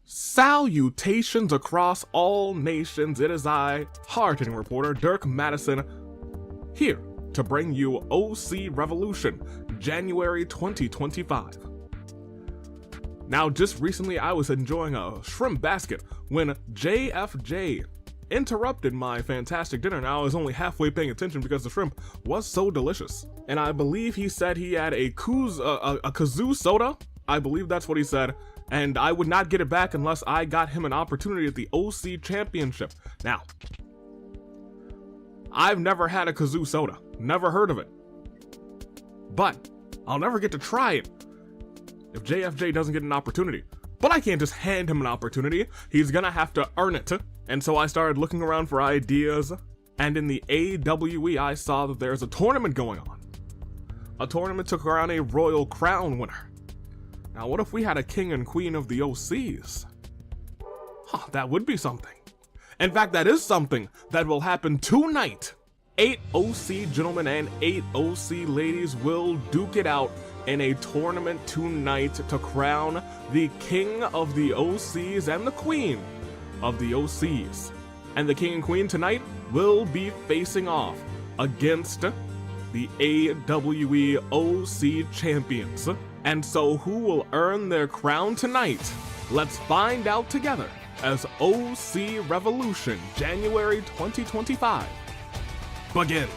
Salutations across all nations, it is I, hard-hitting reporter Dirk Madison, here to bring you OC Revolution, January 2025. Now, just recently I was enjoying a shrimp basket when JFJ interrupted my fantastic dinner. Now, I was only halfway paying attention because the shrimp was so delicious. And I believe he said he had a kazoo soda. I believe that's what he said. And I would not get it back unless I got him an opportunity at the OC Championship. Now, I've never had a kazoo soda. Never heard of it. But I'll never get to try it if JFJ doesn't get an opportunity. But I can't just hand him an opportunity. He's gonna have to earn it. And so I started looking around for ideas. And in the AWE, I saw that there's a tournament going on. A tournament to crown a Royal Crown winner. Now, what if we had a king and queen of the OCs? Huh, that would be something. In fact, that is something that will happen tonight. 8 OC gentlemen and 8 OC ladies will duke it out in a tournament tonight to crown the king of the OCs and the queen of the OCs. And the king and queen tonight will be facing off against the AWE OC champions. And so who will earn their crown tonight? Let's find out together as OC Revolution January 2025 begins.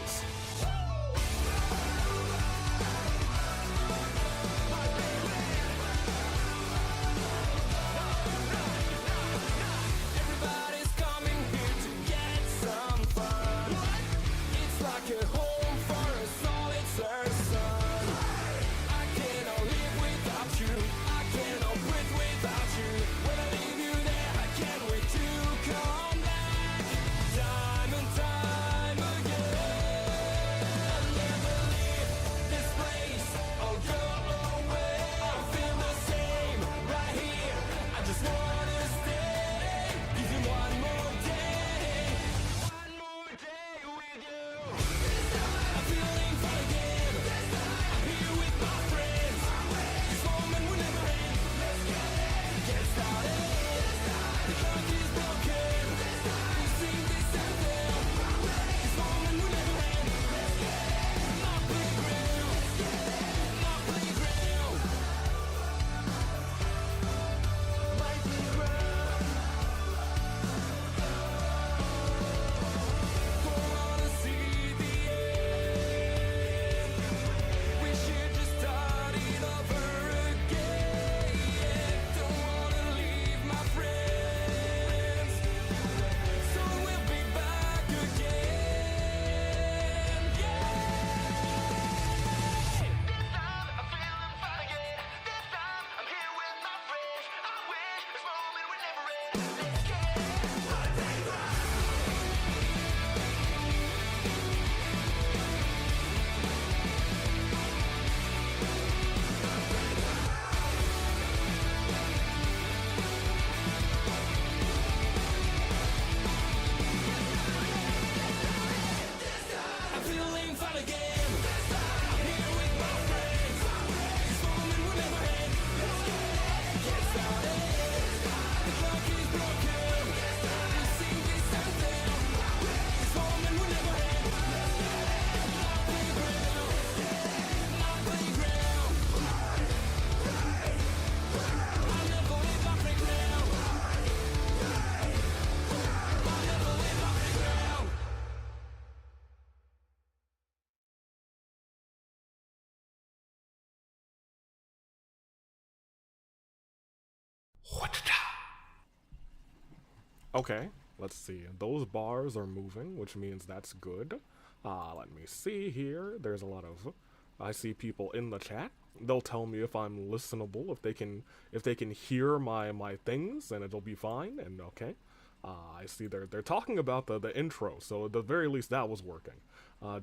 Okay, let's see. Those bars are moving, which means that's good. Let me see here. There's a lot of... I see people in the chat. They'll tell me if I'm listenable, if they can hear my things, and it'll be fine, and okay. I see they're talking about the intro, so at the very least that was working.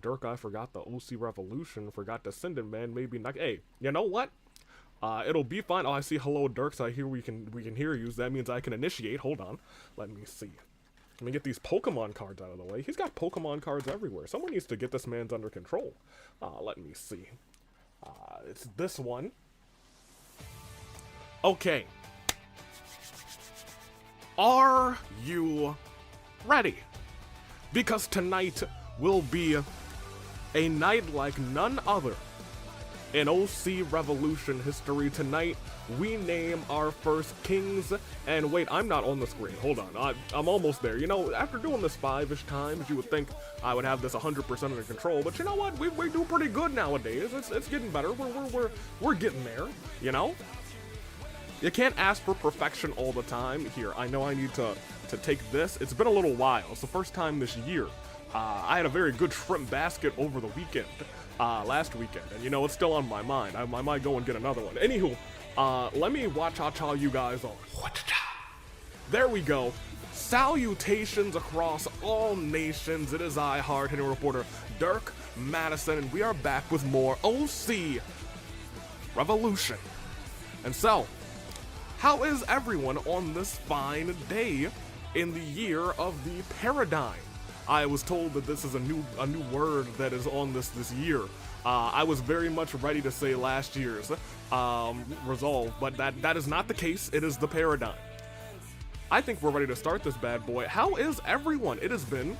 Dirk, I forgot the OC Revolution, forgot to send it, man, maybe not... Hey, you know what? It'll be fine. Oh, I see. Hello, Dirk. So I hear we can hear you. So that means I can initiate. Hold on. Let me see. Let me get these Pokemon cards out of the way. He's got Pokemon cards everywhere. Someone needs to get this man's under control. Let me see. It's this one. Okay. Are you ready? Because tonight will be a night like none other in OC Revolution history. Tonight, we name our first kings. And wait, I'm not on the screen. Hold on. I'm almost there. You know, after doing this 5-ish times, you would think I would have this 100% under control. But you know what? We do pretty good nowadays. It's getting better. We're getting there, you know? You can't ask for perfection all the time. Here, I know I need to take this. It's been a little while. It's the first time this year. I had a very good shrimp basket over the weekend, last weekend, and you know, it's still on my mind. I might go and get another one. Anywho, let me watch-cha-cha you guys on. There we go. Salutations across all nations. It is I, hard-hitting reporter Dirk Madison, and we are back with more OC Revolution. And so, how is everyone on this fine day in the year of the paradigm? I was told that this is a new word that is on this year. I was very much ready to say last year's resolve, but that is not the case. It is the paradigm. I think we're ready to start this bad boy. How is everyone? It has been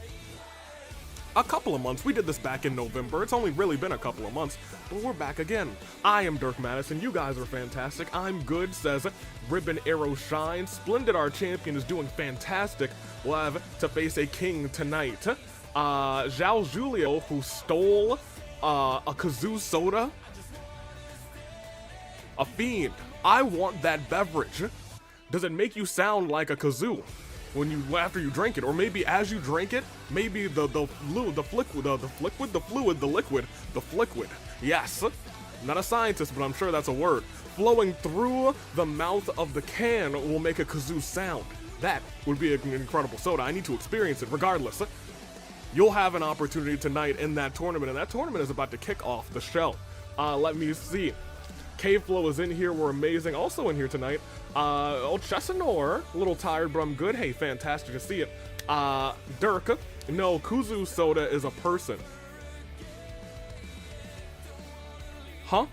a couple of months. We did this back in November. It's only really been a couple of months, but we're back again. I am Dirk Madison. You guys are fantastic. I'm good, says Ribbon Arrow Shine. Splendid, our champion, is doing fantastic. We'll have to face a king tonight. Zhao Julio, who stole a Kazoo soda. A fiend. I want that beverage. Does it make you sound like a kazoo after you drink it? Or maybe as you drink it, maybe the fliquid. Yes. Not a scientist, but I'm sure that's a word. Flowing through the mouth of the can will make a kazoo sound. That would be an incredible soda. I need to experience it regardless. You'll have an opportunity tonight in that tournament, and that tournament is about to kick off the show. Let me see. K-Flow is in here. We're amazing. Also in here tonight, Chesanor, a little tired, but I'm good. Hey, fantastic to see it. Dirk, no, Kuzu soda is a person. Huh?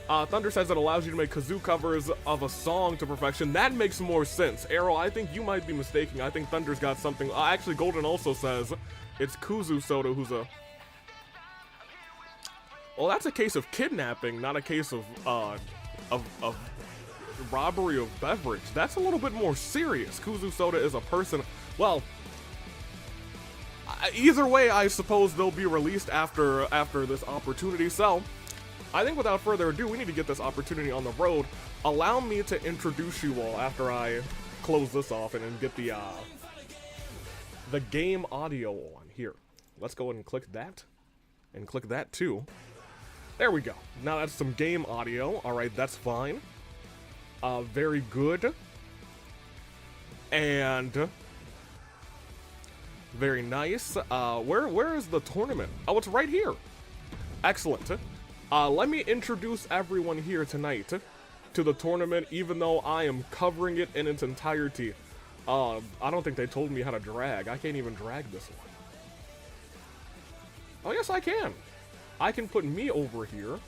Thunder says it allows you to make kazoo covers of a song to perfection. That makes more sense. Arrow, I think you might be mistaken. I think Thunder's got something. Actually, Golden also says it's Kuzu soda who's a... Well, that's a case of kidnapping, not a case of robbery of beverage. That's a little bit more serious. Kuzu soda is a person. Well, either way, I suppose they'll be released after this opportunity. So, I think without further ado, we need to get this opportunity on the road. Allow me to introduce you all after I close this off and get the game audio on here. Let's go ahead and click that, and click that too. There we go. Now that's some game audio. All right, that's fine. Very good. And very nice. Where is the tournament? Oh, it's right here. Excellent. Let me introduce everyone here tonight to the tournament, even though I am covering it in its entirety. I don't think they told me how to drag. I can't even drag this one. Oh, yes, I can. I can put me over here.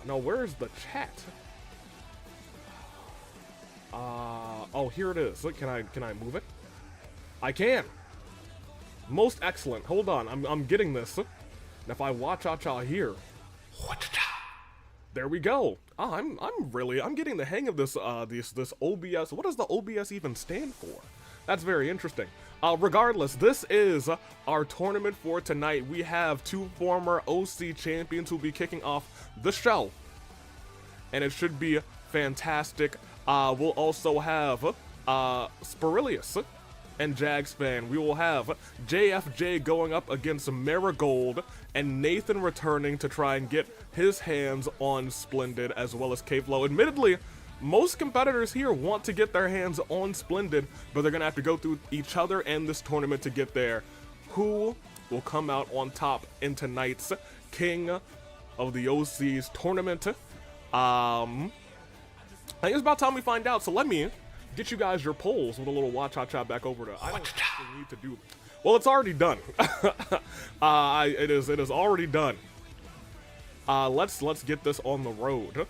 Now, where's the chat? Oh, here it is. Look, can I move it? I can. Most excellent. Hold on, I'm getting this. And if I watch-cha-cha here, there we go. Oh, I'm getting the hang of this this OBS. What does the OBS even stand for? That's very interesting. Regardless, this is our tournament for tonight. We have two former OC champions who'll be kicking off the show, and it should be fantastic. We'll also have Spiralius and Jagsfan. We will have JFJ going up against Marigold, and Nathan returning to try and get his hands on Splendid, as well as K-Flow. Admittedly, most competitors here want to get their hands on Splendid, but they're going to have to go through each other and this tournament to get there. Who will come out on top in tonight's King of the OC's tournament? I think it's about time we find out, so let me get you guys your polls with a little watch-cha-cha back over to... I don't actually need to do... Well, it's already done. It is already done. Let's get this on the road.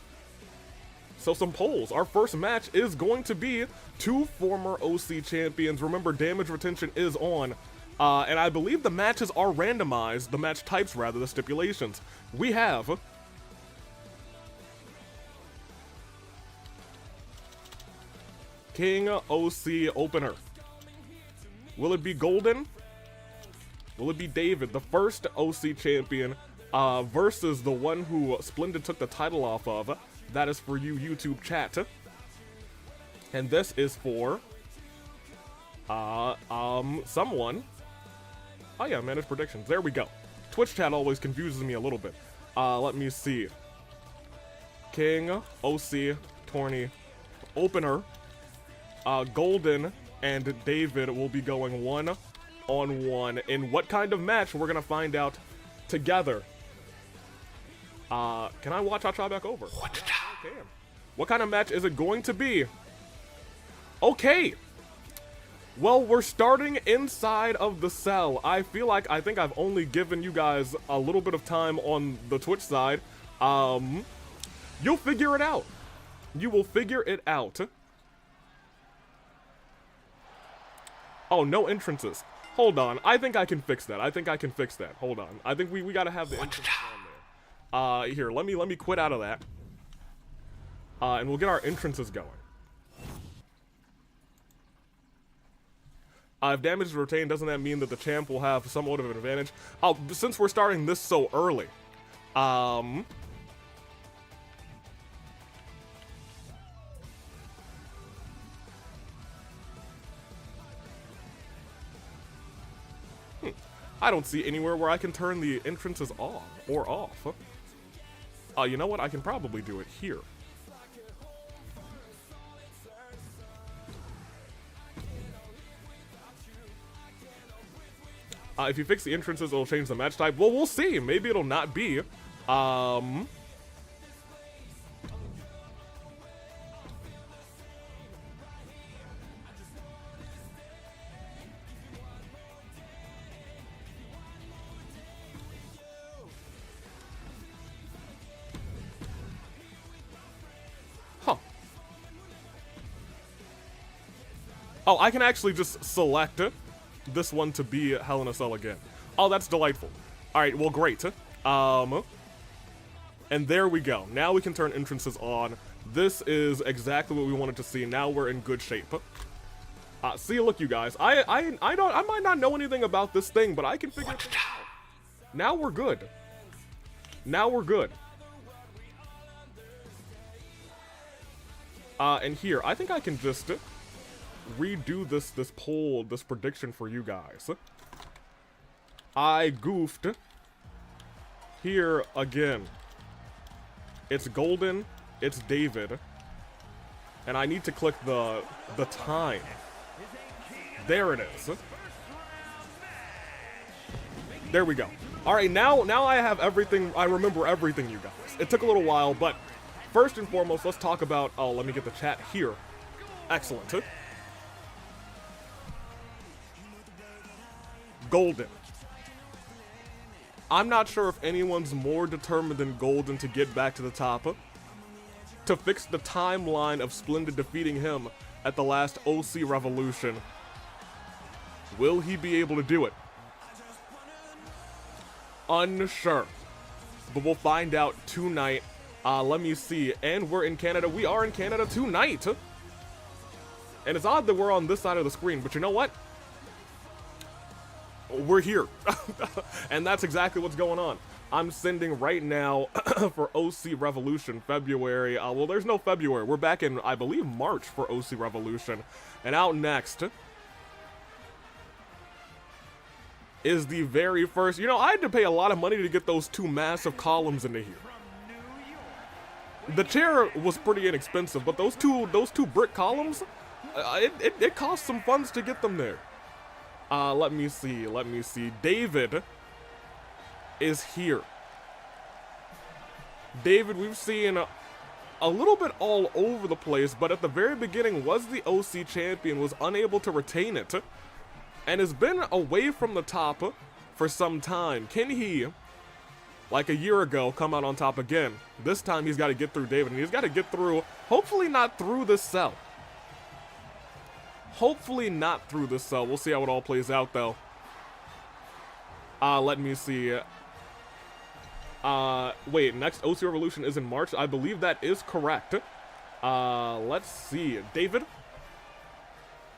So some polls. Our first match is going to be two former OC champions. Remember, damage retention is on. And I believe the matches are randomized. The match types, rather, the stipulations. We have King OC opener. Will it be Golden? Will it be David, the first OC champion, versus the one who Splendid took the title off of? That is for you, YouTube chat. And this is for someone. Oh yeah, manage predictions. There we go. Twitch chat always confuses me a little bit. Let me see. King, OC, Tourney, opener. Golden and David will be going 1-on-1. In what kind of match, we're gonna find out together. Can I watch? I'll try back over. Okay. What kind of match is it going to be? Okay. Well, we're starting inside of the cell. I think I've only given you guys a little bit of time on the Twitch side. You'll figure it out. You will figure it out. Oh, no entrances. Hold on. I think I can fix that. Hold on. I think we gotta have the entrance on there. Here, let me quit out of that. And we'll get our entrances going. If damage is retained, doesn't that mean that the champ will have somewhat of an advantage? Oh, since we're starting this so early. I don't see anywhere where I can turn the entrances on or off. You know what? I can probably do it here. If you fix the entrances, it'll change the match type. Well, we'll see. Maybe it'll not be. Huh. Oh, I can actually just select this one to be Hell in a Cell again. Oh, that's delightful. Alright, well, great. And there we go. Now we can turn entrances on. This is exactly what we wanted to see. Now we're in good shape. See, look, you guys. I might not know anything about this thing, but I can figure it out. Now we're good. Now we're good. And here, I think I can just redo this poll, this prediction for you guys. I goofed. Here again. It's Golden, it's David. And I need to click the time. There it is. There we go. Alright, now I have everything. I remember everything, you guys. It took a little while, but first and foremost, let's talk about... Oh, let me get the chat here. Excellent. Golden. I'm not sure if anyone's more determined than Golden to get back to the top. To fix the timeline of Splendid defeating him at the last OC Revolution. Will he be able to do it? Unsure. But we'll find out tonight. Let me see. And we're in Canada. We are in Canada tonight. And it's odd that we're on this side of the screen, but you know what? We're here. And that's exactly what's going on. I'm sending right now for OC Revolution February. Well, there's no February. We're back in, I believe, March for OC Revolution. And out next is the very first... You know, I had to pay a lot of money to get those two massive columns into here. The chair was pretty inexpensive, but those two brick columns, it cost some funds to get them there. Let me see. David is here. David, we've seen a little bit all over the place, but at the very beginning was the OC champion, was unable to retain it, and has been away from the top for some time. Can he like a year ago, come out on top again. This time he's got to get through David, and he's got to get through, hopefully not through this cell. Hopefully not through this cell. We'll see how it all plays out, though. Let me see. Wait, next OC Revolution is in March. I believe that is correct. Let's see. David?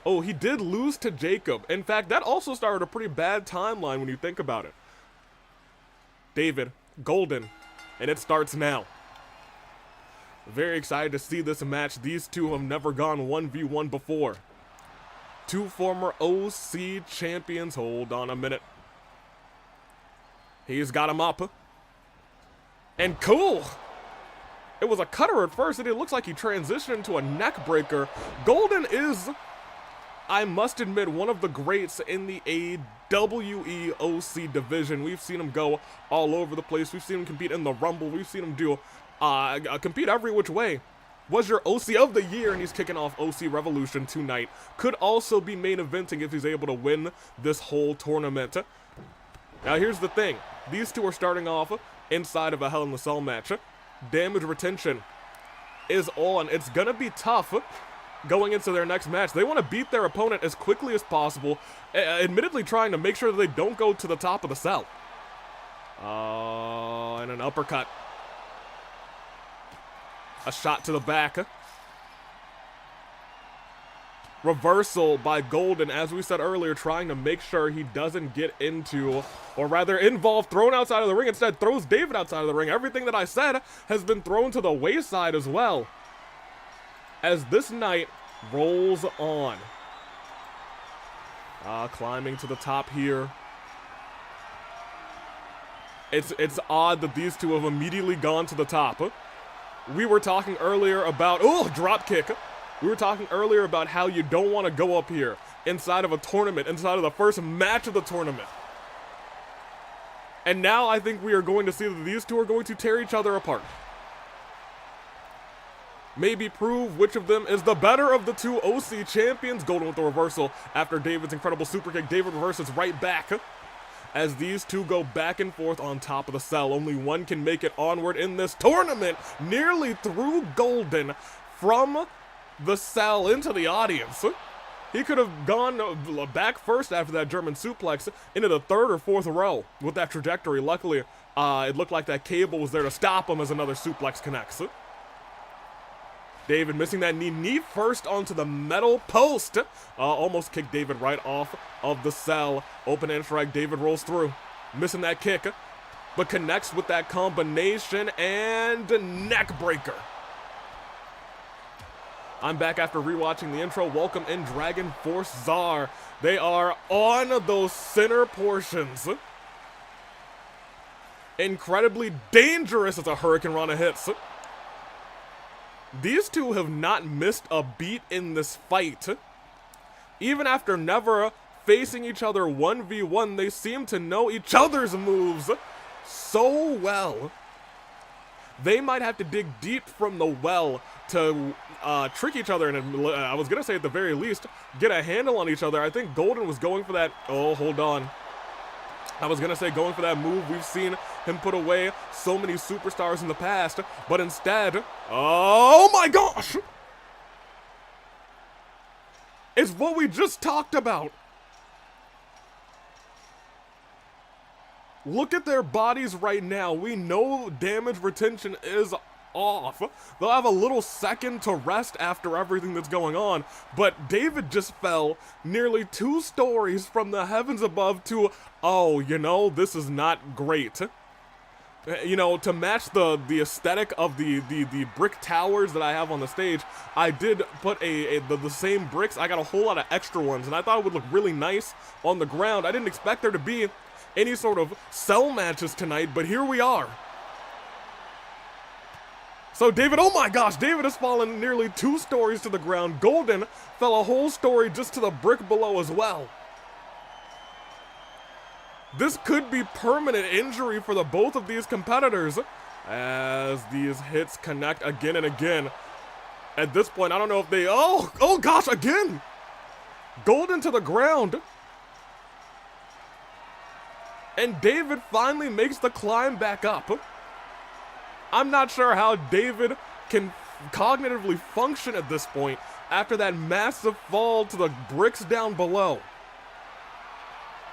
Oh, he did lose to Jacob. In fact, that also started a pretty bad timeline when you think about it. David, Golden, and it starts now. Very excited to see this match. These two have never gone 1v1 before. Two former OC champions. Hold on a minute. He's got him up. And cool! It was a cutter at first, and it looks like he transitioned into a neck breaker. Golden is, I must admit, one of the greats in the AWE-OC division. We've seen him go all over the place. We've seen him compete in the Rumble. We've seen him do compete every which way. Was your OC of the year, and he's kicking off OC Revolution tonight. Could also be main eventing if he's able to win this whole tournament. Now here's the thing. These two are starting off inside of a Hell in the Cell match. Damage retention is on. It's gonna be tough going into their next match. They want to beat their opponent as quickly as possible, admittedly trying to make sure that they don't go to the top of the cell. And an uppercut. A shot to the back. Reversal by Golden, as we said earlier, trying to make sure he doesn't get into, or rather involved, thrown outside of the ring. Instead, throws David outside of the ring. Everything that I said has been thrown to the wayside as well, as this night rolls on. Climbing to the top here. It's odd that these two have immediately gone to the top. We were talking earlier about, drop kick. We were talking earlier about how you don't want to go up here inside of a tournament, inside of the first match of the tournament. And now I think we are going to see that these two are going to tear each other apart. Maybe prove which of them is the better of the two OC champions. Golden with the reversal after David's incredible super kick. David reverses right back as these two go back and forth on top of the cell. Only one can make it onward in this tournament. Nearly threw Golden from the cell into the audience. He could have gone back first after that German suplex into the third or fourth row with that trajectory. Luckily, it looked like that cable was there to stop him as another suplex connects. David missing that knee first onto the metal post. Almost kicked David right off of the cell. Open hand strike, David rolls through. Missing that kick, but connects with that combination and neck breaker. I'm back after rewatching the intro. Welcome in Dragon Force Czar. They are on those center portions. Incredibly dangerous as a Hurricane Rana hits. These two have not missed a beat in this fight. Even after never facing each other 1v1, they seem to know each other's moves so well. They might have to dig deep from the well to trick each other, and I was going to say at the very least, get a handle on each other. I think Golden was going for that. Oh, hold on. I was going to say going for that move. We've seen him put away so many superstars in the past, but instead, oh my gosh! It's what we just talked about. Look at their bodies right now. We know damage retention is off. They'll have a little second to rest after everything that's going on, but David just fell nearly 2 stories from the heavens above to, oh, you know, this is not great. You know, to match the aesthetic of the brick towers that I have on the stage, I did put the same bricks. I got a whole lot of extra ones, and I thought it would look really nice on the ground. I didn't expect there to be any sort of cell matches tonight, but here we are. So David, oh my gosh, David has fallen nearly 2 stories to the ground. Golden fell a whole story just to the brick below as well. This could be permanent injury for the both of these competitors as these hits connect again and again. At this point, I don't know if they, oh gosh, again. Golden to the ground. And David finally makes the climb back up. I'm not sure how David can cognitively function at this point after that massive fall to the bricks down below.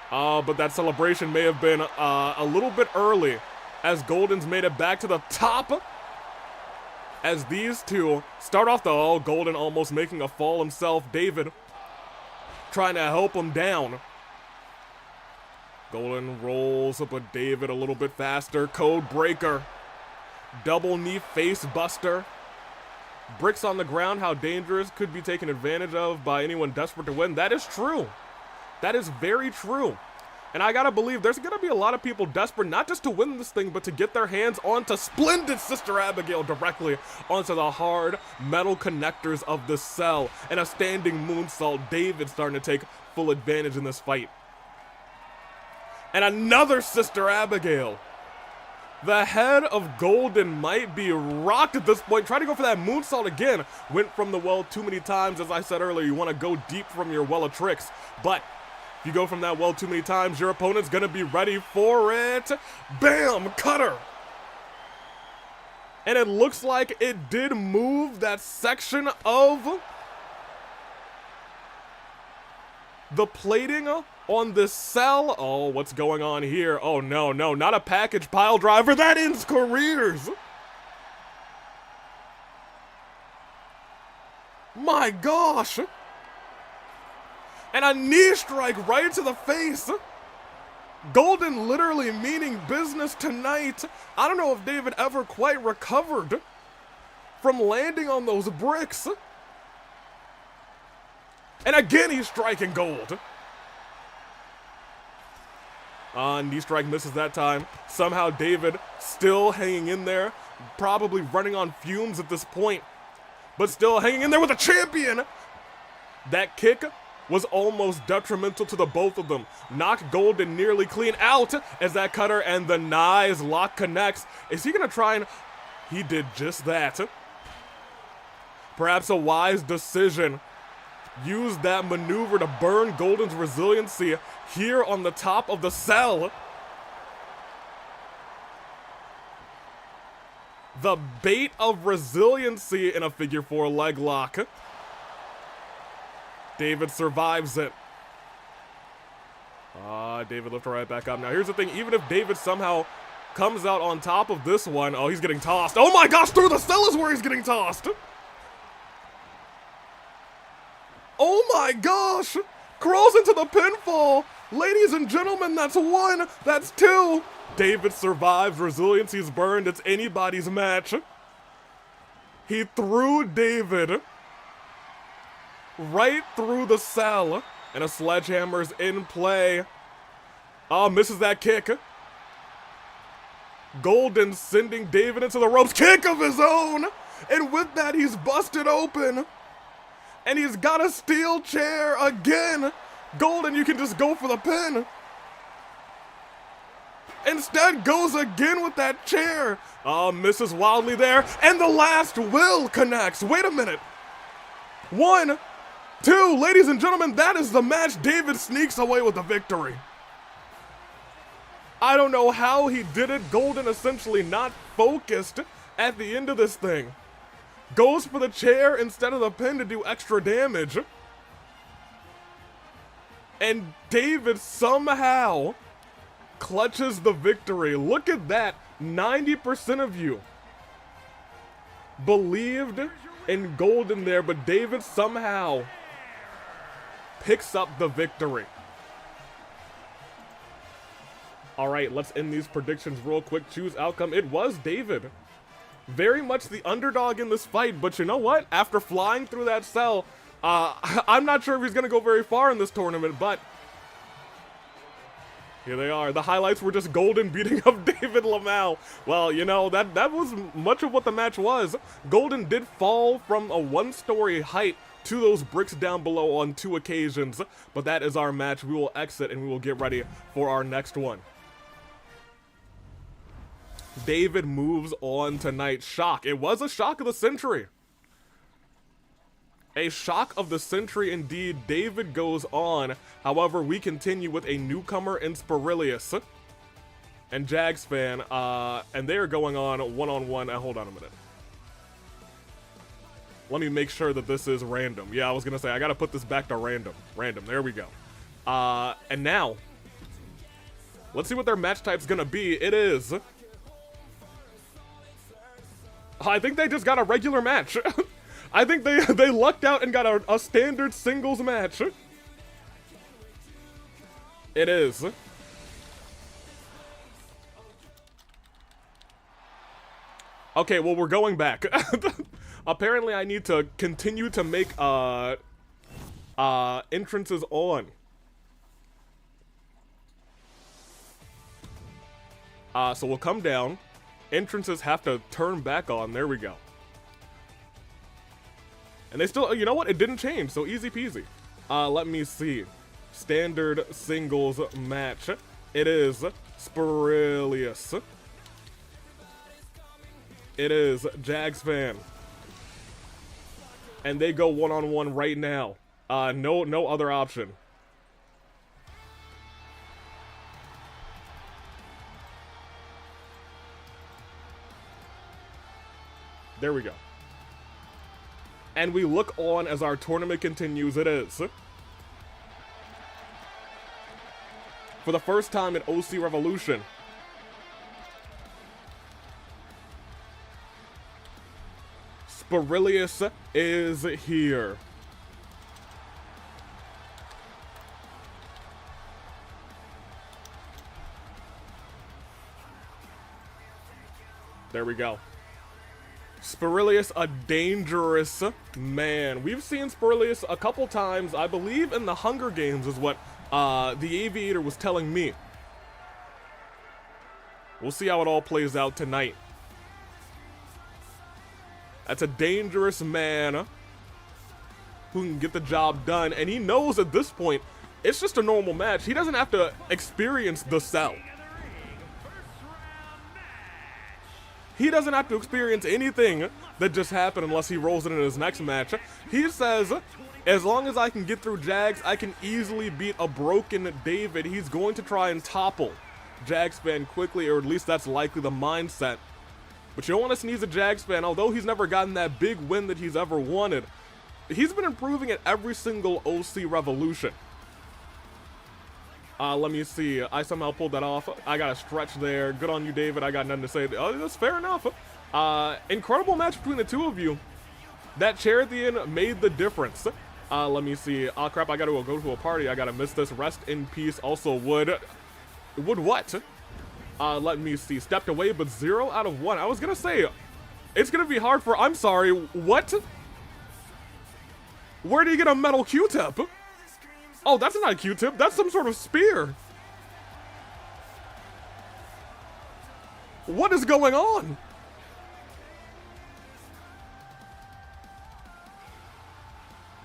But that celebration may have been a little bit early as Golden's made it back to the top. As these two start off Golden almost making a fall himself. David trying to help him down. Golden rolls up with David a little bit faster. Code breaker. Double knee face buster. Bricks on the ground, how dangerous could be taken advantage of by anyone desperate to win. That is true. That is very true. And I gotta believe there's gonna be a lot of people desperate not just to win this thing, but to get their hands onto splendid Sister Abigail directly onto the hard metal connectors of the cell. And a standing moonsault. David starting to take full advantage in this fight. And another Sister Abigail. The head of Golden might be rocked at this point. Try to go for that moonsault again. Went from the well too many times. As I said earlier, you want to go deep from your well of tricks. But if you go from that well too many times, your opponent's going to be ready for it. Bam! Cutter! And it looks like it did move that section of the plating on this cell. Oh, what's going on here? Oh, no, not a package pile driver. That ends careers. My gosh. And a knee strike right to the face. Golden literally meaning business tonight. I don't know if David ever quite recovered from landing on those bricks. And again, he's striking gold. Knee strike misses that time. Somehow David still hanging in there. Probably running on fumes at this point. But still hanging in there with a champion. That kick was almost detrimental to the both of them. Knocked Golden nearly clean out as that cutter and the nice lock connects. Is he going to try and... He did just that. Perhaps a wise decision. Use that maneuver to burn Golden's resiliency here on the top of the cell. The bait of resiliency in a figure 4 leg lock. David survives it. David lifted right back up. Now here's the thing, even if David somehow comes out on top of this one, oh, he's getting tossed. Oh my gosh, through the cell is where he's getting tossed. Oh my gosh! Crawls into the pinfall! Ladies and gentlemen, that's 1, that's 2! David survives, resiliency's burned, it's anybody's match. He threw David right through the cell, and a sledgehammer's in play. Oh, misses that kick. Golden sending David into the ropes, kick of his own! And with that, he's busted open. And he's got a steel chair again. Golden, you can just go for the pin. Instead, goes again with that chair. Misses wildly there. And the last will connects. Wait a minute. 1, 2, ladies and gentlemen, that is the match. David sneaks away with the victory. I don't know how he did it. Golden essentially not focused at the end of this thing. Goes for the chair instead of the pin to do extra damage. And David somehow clutches the victory. Look at that. 90% of you believed in Golden there, but David somehow picks up the victory. All right, let's end these predictions real quick. Choose outcome. It was David. Very much the underdog in this fight, but you know what? After flying through that cell, I'm not sure if he's going to go very far in this tournament, but here they are. The highlights were just Golden beating up David Lamau. Well, you know, that was much of what the match was. Golden did fall from a 1-story height to those bricks down below on 2 occasions, but that is our match. We will exit and we will get ready for our next one. David moves on tonight. Shock. It was a shock of the century. A shock of the century indeed. David goes on. However, we continue with a newcomer in Spiralius. and Jagsfan, and they're going on one-on-one. Hold on a minute. Let me make sure that this is random. Yeah, I was gonna say, I gotta put this back to random. Random, there we go. And now, let's see what their match type's gonna be. It is... I think they just got a regular match. I think they lucked out and got a standard singles match. It is. Okay, well, we're going back. Apparently, I need to continue to make entrances on. So we'll come down. Entrances have to turn back on. There we go. And they still, you know what? It didn't change, so easy peasy. Let me see. Standard singles match. It is Spiralius. It is Jagsfan. And they go one-on-one right now. No other option. There we go. And we look on as our tournament continues. It is. For the first time in OC Revolution, Spiralius is here. There we go. Spiralius, a dangerous man. We've seen Spiralius a couple times, I believe in the Hunger Games is what the Aviator was telling me. We'll see how it all plays out tonight. That's a dangerous man who can get the job done, and he knows at this point it's just a normal match. He doesn't have to experience the cell. He doesn't have to experience anything that just happened unless he rolls it in his next match. He says, as long as I can get through Jags, I can easily beat a broken David. He's going to try and topple Jagsfan quickly, or at least that's likely the mindset. But you don't want to sneeze at Jagsfan. Although he's never gotten that big win that he's ever wanted, he's been improving at every single OC Revolution. Let me see. I somehow pulled that off. I got a stretch there. Good on you, David. I got nothing to say. Oh, that's fair enough. Incredible match between the two of you. That chair at the end made the difference. Let me see. Oh, crap. I got to go to a party. I got to miss this. Rest in peace. Also, would what? Let me see. Stepped away, but 0 out of 1. I was going to say, it's going to be hard for... I'm sorry. What? Where do you get a metal Q-tip? Oh, that's not a Q-tip. That's some sort of spear. What is going on?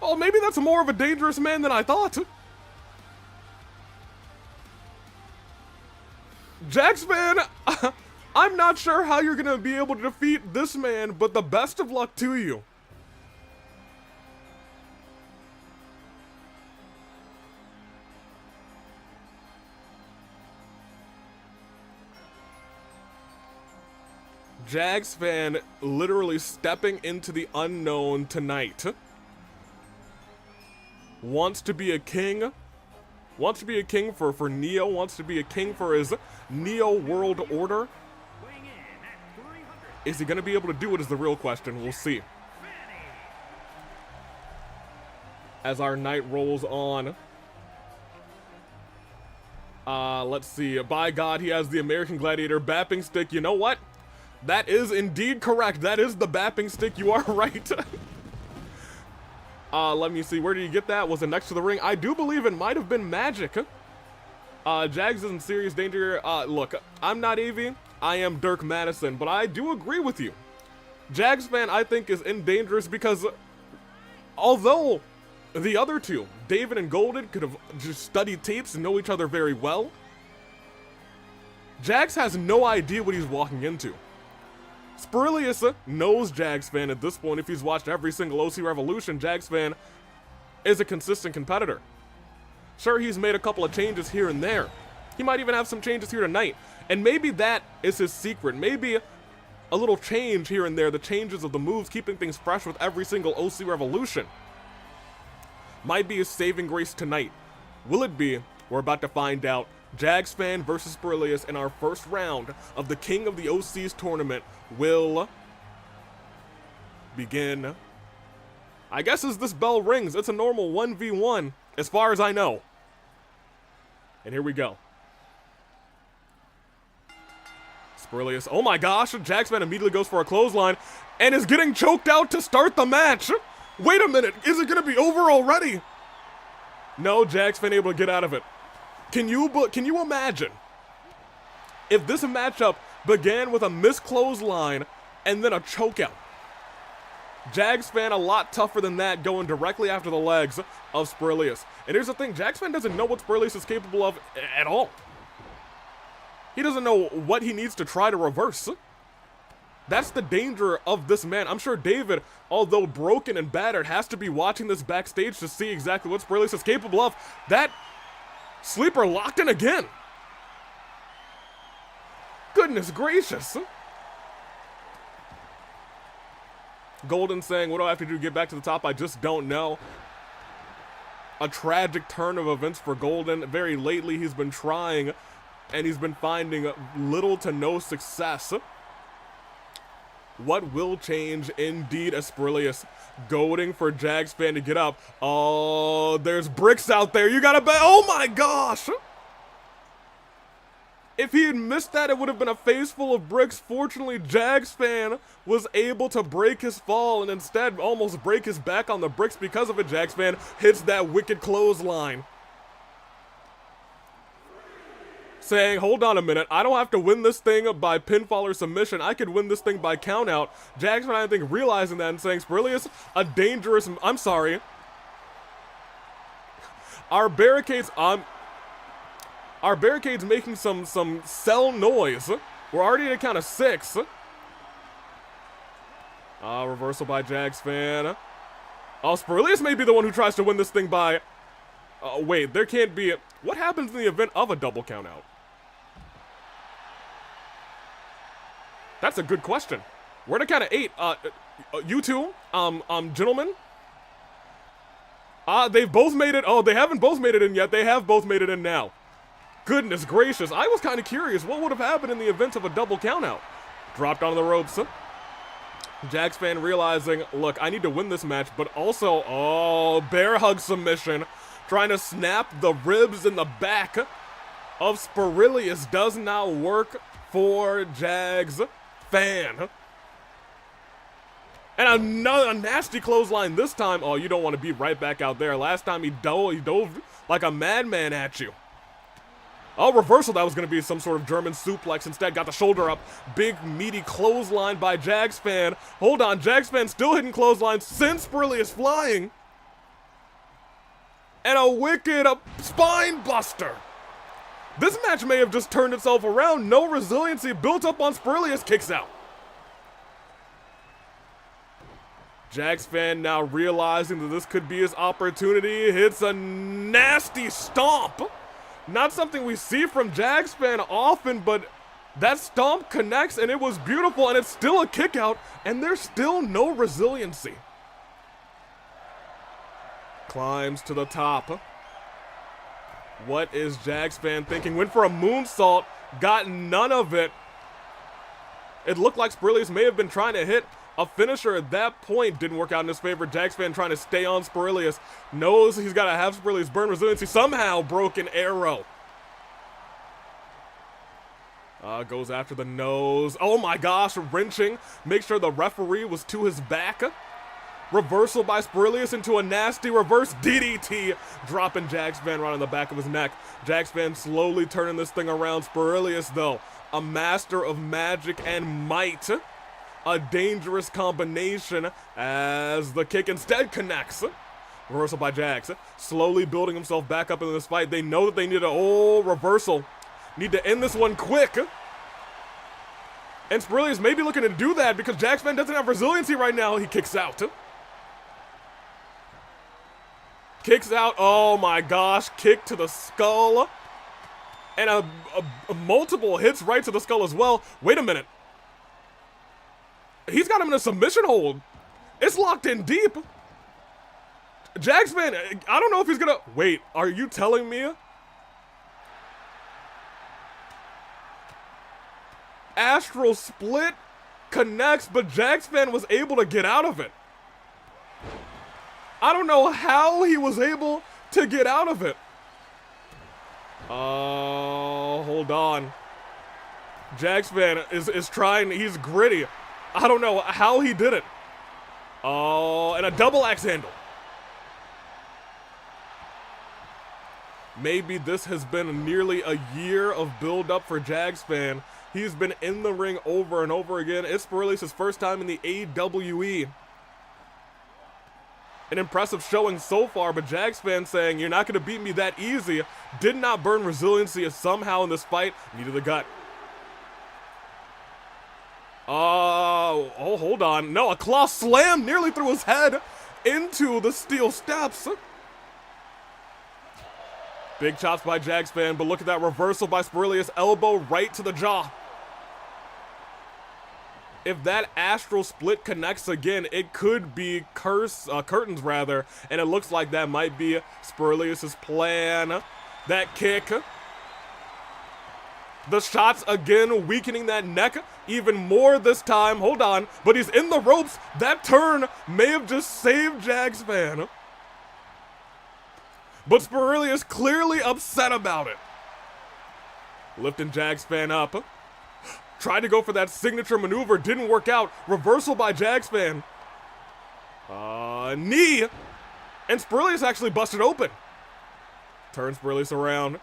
Oh, maybe that's more of a dangerous man than I thought. Jagsfan, I'm not sure how you're going to be able to defeat this man, but the best of luck to you. Jagsfan literally stepping into the unknown tonight. Wants to be a king. Wants to be a king for Neo. Wants to be a king for his Neo World Order. Is he going to be able to do it is the real question. We'll see. As our night rolls on. Let's see. By God, he has the American Gladiator bapping stick. You know what? That is indeed correct. That is the bapping stick. You are right. Let me see. Where did you get that? Was it next to the ring? I do believe it might have been magic. Jags is in serious danger. Look, I'm not Avi. I am Dirk Madison, but I do agree with you. Jagsfan, I think, is in dangerous because although the other two, David and Golden, could have just studied tapes and know each other very well, Jags has no idea what he's walking into. Spiralius knows Jagsfan at this point. If he's watched every single OC Revolution, Jagsfan is a consistent competitor. Sure, he's made a couple of changes here and there. He might even have some changes here tonight. And maybe that is his secret. Maybe a little change here and there, the changes of the moves, keeping things fresh with every single OC Revolution, might be his saving grace tonight. Will it be? We're about to find out. Jagsfan versus Spiralius in our first round of the King of the OCs tournament will begin. I guess as this bell rings, it's a normal 1v1, as far as I know. And here we go. Spiralius, oh my gosh, Jagsfan immediately goes for a clothesline and is getting choked out to start the match. Wait a minute, is it gonna be over already? No, Jagsfan able to get out of it. Can you imagine if this matchup began with a missed clothesline and then a chokeout? Jagsfan a lot tougher than that, going directly after the legs of Spiralius. And here's the thing, Jagsfan doesn't know what Spiralius is capable of at all. He doesn't know what he needs to try to reverse. That's the danger of this man. I'm sure David, although broken and battered, has to be watching this backstage to see exactly what Spiralius is capable of. That sleeper locked in again. Goodness gracious. Golden saying, what do I have to do to get back to the top? I just don't know. A tragic turn of events for Golden. Very lately he's been trying and he's been finding little to no success. What will change indeed as Spiralius goading for Jagsfan to get up. Oh, there's bricks out there. You gotta bet. Oh my gosh. If he had missed that, it would have been a face full of bricks. Fortunately, Jagsfan was able to break his fall and instead almost break his back on the bricks because of it. Jagsfan hits that wicked clothesline. Saying, hold on a minute, I don't have to win this thing by pinfall or submission. I could win this thing by countout. Jagsfan, I think, realizing that and saying, Spiralius, a dangerous, I'm sorry. Our barricades making some cell noise. We're already at a count of 6. Reversal by Jagsfan. Oh, Spiralius may be the one who tries to win this thing by... wait, there can't be... What happens in the event of a double countout? That's a good question. We're at a count of 8. You two, gentlemen. They've both made it. Oh, they haven't both made it in yet. They have both made it in now. Goodness gracious. I was kind of curious. What would have happened in the event of a double countout? Dropped on the ropes. Jagsfan realizing, look, I need to win this match, but also, oh, bear hug submission. Trying to snap the ribs in the back of Spiralius does not work for Jagsfan. And another nasty clothesline this time. Oh, you don't want to be right back out there. Last time he dove like a madman at you. Oh, reversal. That was going to be some sort of German suplex. Instead, got the shoulder up. Big, meaty clothesline by Jagsfan. Hold on. Jagsfan still hitting clotheslines. Sends Spiralius flying. And a wicked spine buster. This match may have just turned itself around. No resiliency built up on Spiralius. Kicks out. Jagsfan now realizing that this could be his opportunity. Hits a nasty stomp. Not something we see from Jagsfan often, but that stomp connects and it was beautiful, and it's still a kick out, and there's still no resiliency. Climbs to the top. What is Jagsfan thinking? Went for a moonsault, got none of it. It looked like Spiralius may have been trying to hit a finisher at that point. Didn't work out in his favor. Jagsfan trying to stay on Spiralius. Knows he's got to have Spiralius burn resiliency. Somehow broken arrow. Goes after the nose. Oh my gosh, wrenching. Make sure the referee was to his back. Reversal by Spiralius into a nasty reverse DDT, dropping Jagsfan right on the back of his neck. Jagsfan slowly turning this thing around. Spiralius, though, a master of magic and might. A dangerous combination as the kick instead connects. Reversal by Jags, slowly building himself back up into this fight. They know that they need a reversal. Need to end this one quick. And Spiralius may be looking to do that because Jagsfan doesn't have resiliency right now. He kicks out. Kicks out, oh my gosh, kick to the skull. And a multiple hits right to the skull as well. Wait a minute. He's got him in a submission hold. It's locked in deep. Jagsfan, I don't know if he's gonna... Wait, are you telling me? Astral split connects, but Jagsfan was able to get out of it. I don't know how he was able to get out of it. Oh, hold on. Jagsfan is trying, he's gritty. I don't know how he did it. Oh, and a double axe handle. Maybe this has been nearly a year of build-up for Jagsfan. He's been in the ring over and over again. It's Spiralius' first time in the AWE. An impressive showing so far, but Jagsfan saying, you're not going to beat me that easy. Did not burn resiliency somehow in this fight. Knee to the gut. Oh, hold on. No, a claw slam nearly through his head into the steel steps. Big chops by Jagsfan, but look at that reversal by Spiralius. Elbow right to the jaw. If that astral split connects again, it could be curtains rather, and it looks like that might be Spiralius' plan. That kick. The shots again, weakening that neck even more this time. Hold on, but he's in the ropes. That turn may have just saved Jagsfan. But Spiralius clearly upset about it. Lifting Jagsfan up. Tried to go for that signature maneuver, didn't work out. Reversal by Jagsfan. Knee. And Spiralius actually busted open. Turns Spiralius around,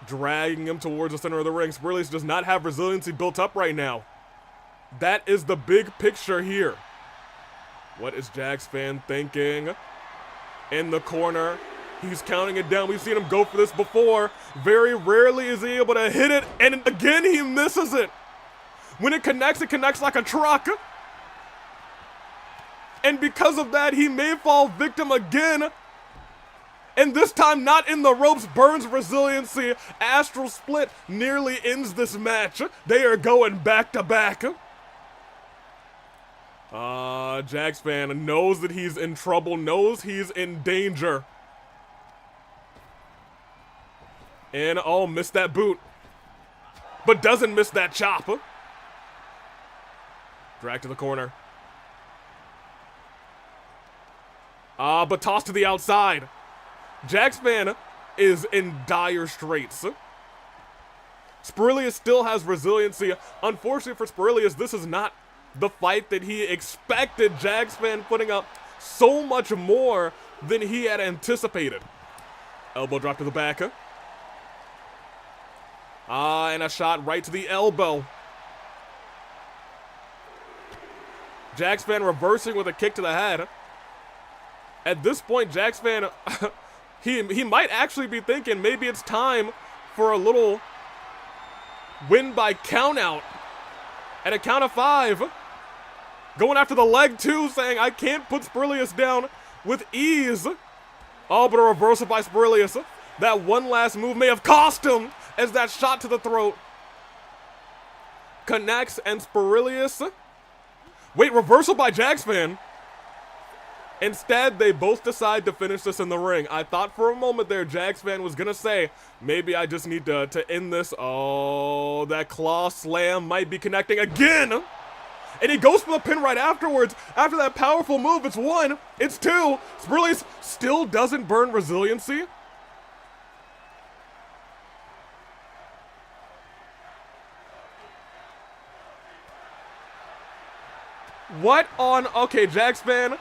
dragging him towards the center of the ring. Spiralius does not have resiliency built up right now. That is the big picture here. What is Jagsfan thinking? In the corner. He's counting it down. We've seen him go for this before. Very rarely is he able to hit it. And again, he misses it. When it connects like a truck. And because of that, he may fall victim again. And this time, not in the ropes, burns resiliency. Astral split nearly ends this match. They are going back to back. Jagsfan knows that he's in trouble, knows he's in danger. And, oh, missed that boot. But doesn't miss that chop. Drag to the corner. But tossed to the outside. Jagsfan is in dire straits. Spiralius still has resiliency. Unfortunately for Spiralius, this is not the fight that he expected. Jagsfan putting up so much more than he had anticipated. Elbow drop to the back. And a shot right to the elbow. Jagsfan reversing with a kick to the head. At this point, Jagsfan, he might actually be thinking maybe it's time for a little win by countout. At a count of 5. Going after the leg too, saying I can't put Spiralius down with ease. Oh, but a reversal by Spiralius. That one last move may have cost him as that shot to the throat connects, and Spiralius. Wait, reversal by Jagsfan. Instead, they both decide to finish this in the ring. I thought for a moment there Jagsfan was gonna say, maybe I just need to end this. Oh, that claw slam might be connecting again. And he goes for the pin right afterwards. After that powerful move, it's 1, it's 2. Spiralius still doesn't burn resiliency. What on... Okay, Jagsfan.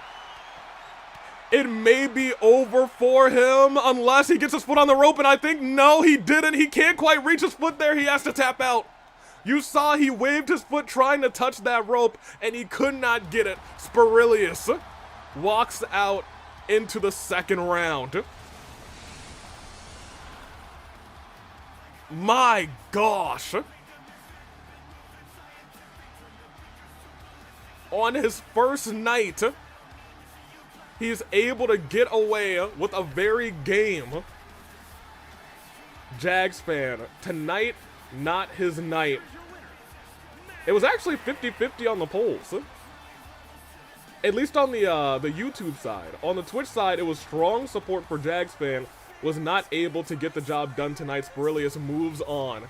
It may be over for him unless he gets his foot on the rope, and I think, no, he didn't. He can't quite reach his foot there. He has to tap out. You saw he waved his foot trying to touch that rope, and he could not get it. Spiralius walks out into the second round. My gosh. On his first night, he's able to get away with a very game. Jagsfan, tonight, not his night. It was actually 50-50 on the polls. At least on the YouTube side. On the Twitch side, it was strong support for Jagsfan. Was not able to get the job done tonight. Spiralius moves on.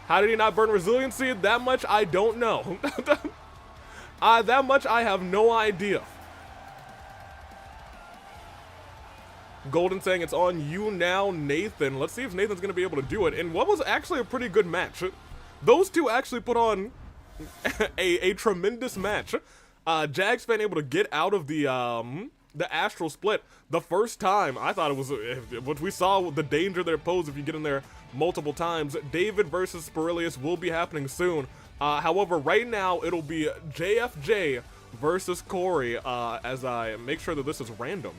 How did he not burn resiliency? That much I don't know. That much I have no idea. Golden saying it's on you now, Nathan. Let's see if Nathan's going to be able to do it. And what was actually a pretty good match. Those two actually put on a tremendous match. Jagsfan able to get out of the astral split the first time. I thought it was what we saw, the danger that it posed if you get in there multiple times. David versus Spiralius will be happening soon. However, right now it'll be JFJ versus Corey, as I make sure that this is random.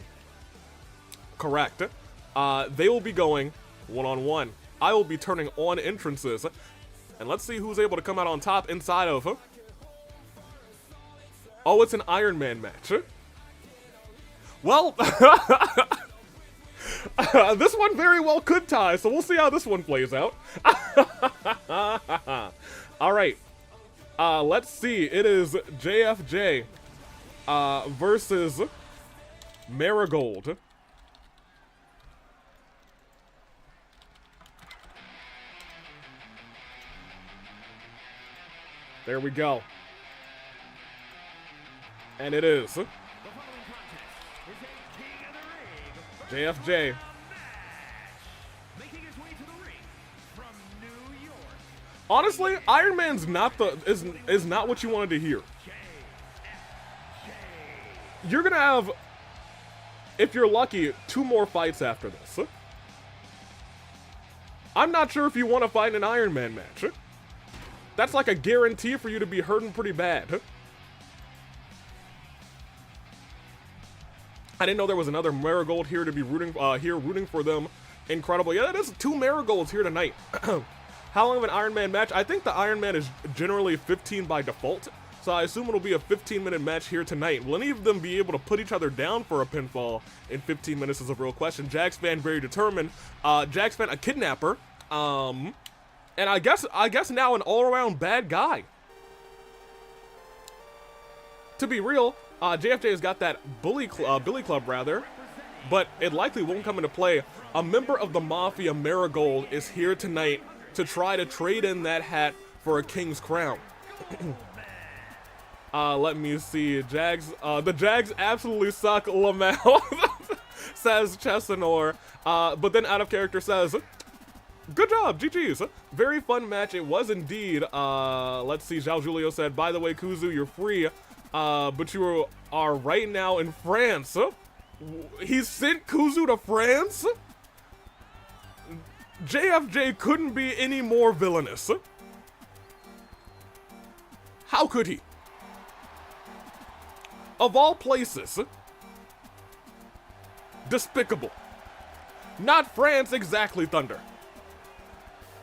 Correct. They will be going one-on-one. I will be turning on entrances. And let's see who's able to come out on top inside of... Oh, it's an Iron Man match. Well, this one very well could tie, so we'll see how this one plays out. All right. Let's see. It is JFJ versus Marigold. There we go. And it is JFJ. Honestly, Iron Man's not is not what you wanted to hear. You're gonna have, if you're lucky, 2 more fights after this. I'm not sure if you want to fight an Iron Man match. That's like a guarantee for you to be hurting pretty bad. I didn't know there was another Marigold here to be rooting for them. Incredible. Yeah, that is 2 Marigolds here tonight. How long of an Iron Man match? I think the Iron Man is generally 15 by default, so I assume it'll be a 15-minute match here tonight. Will any of them be able to put each other down for a pinfall in 15 minutes is a real question. Jagsfan very determined. Jagsfan a kidnapper. And I guess now an all-around bad guy. To be real, JFJ has got that Billy Club rather, but it likely won't come into play. A member of the Mafia, Marigold, is here tonight to try to trade in that hat for a king's crown. Let me see. The Jags absolutely suck, Lamau, says Chesanor. But then out of character says, good job, GG's. Very fun match. It was indeed. Let's see. Zhao Julio said, by the way, Kuzu, you're free, but you are right now in France. He sent Kuzu to France? JFJ couldn't be any more villainous. How could he? Of all places. Despicable. Not France exactly, Thunder.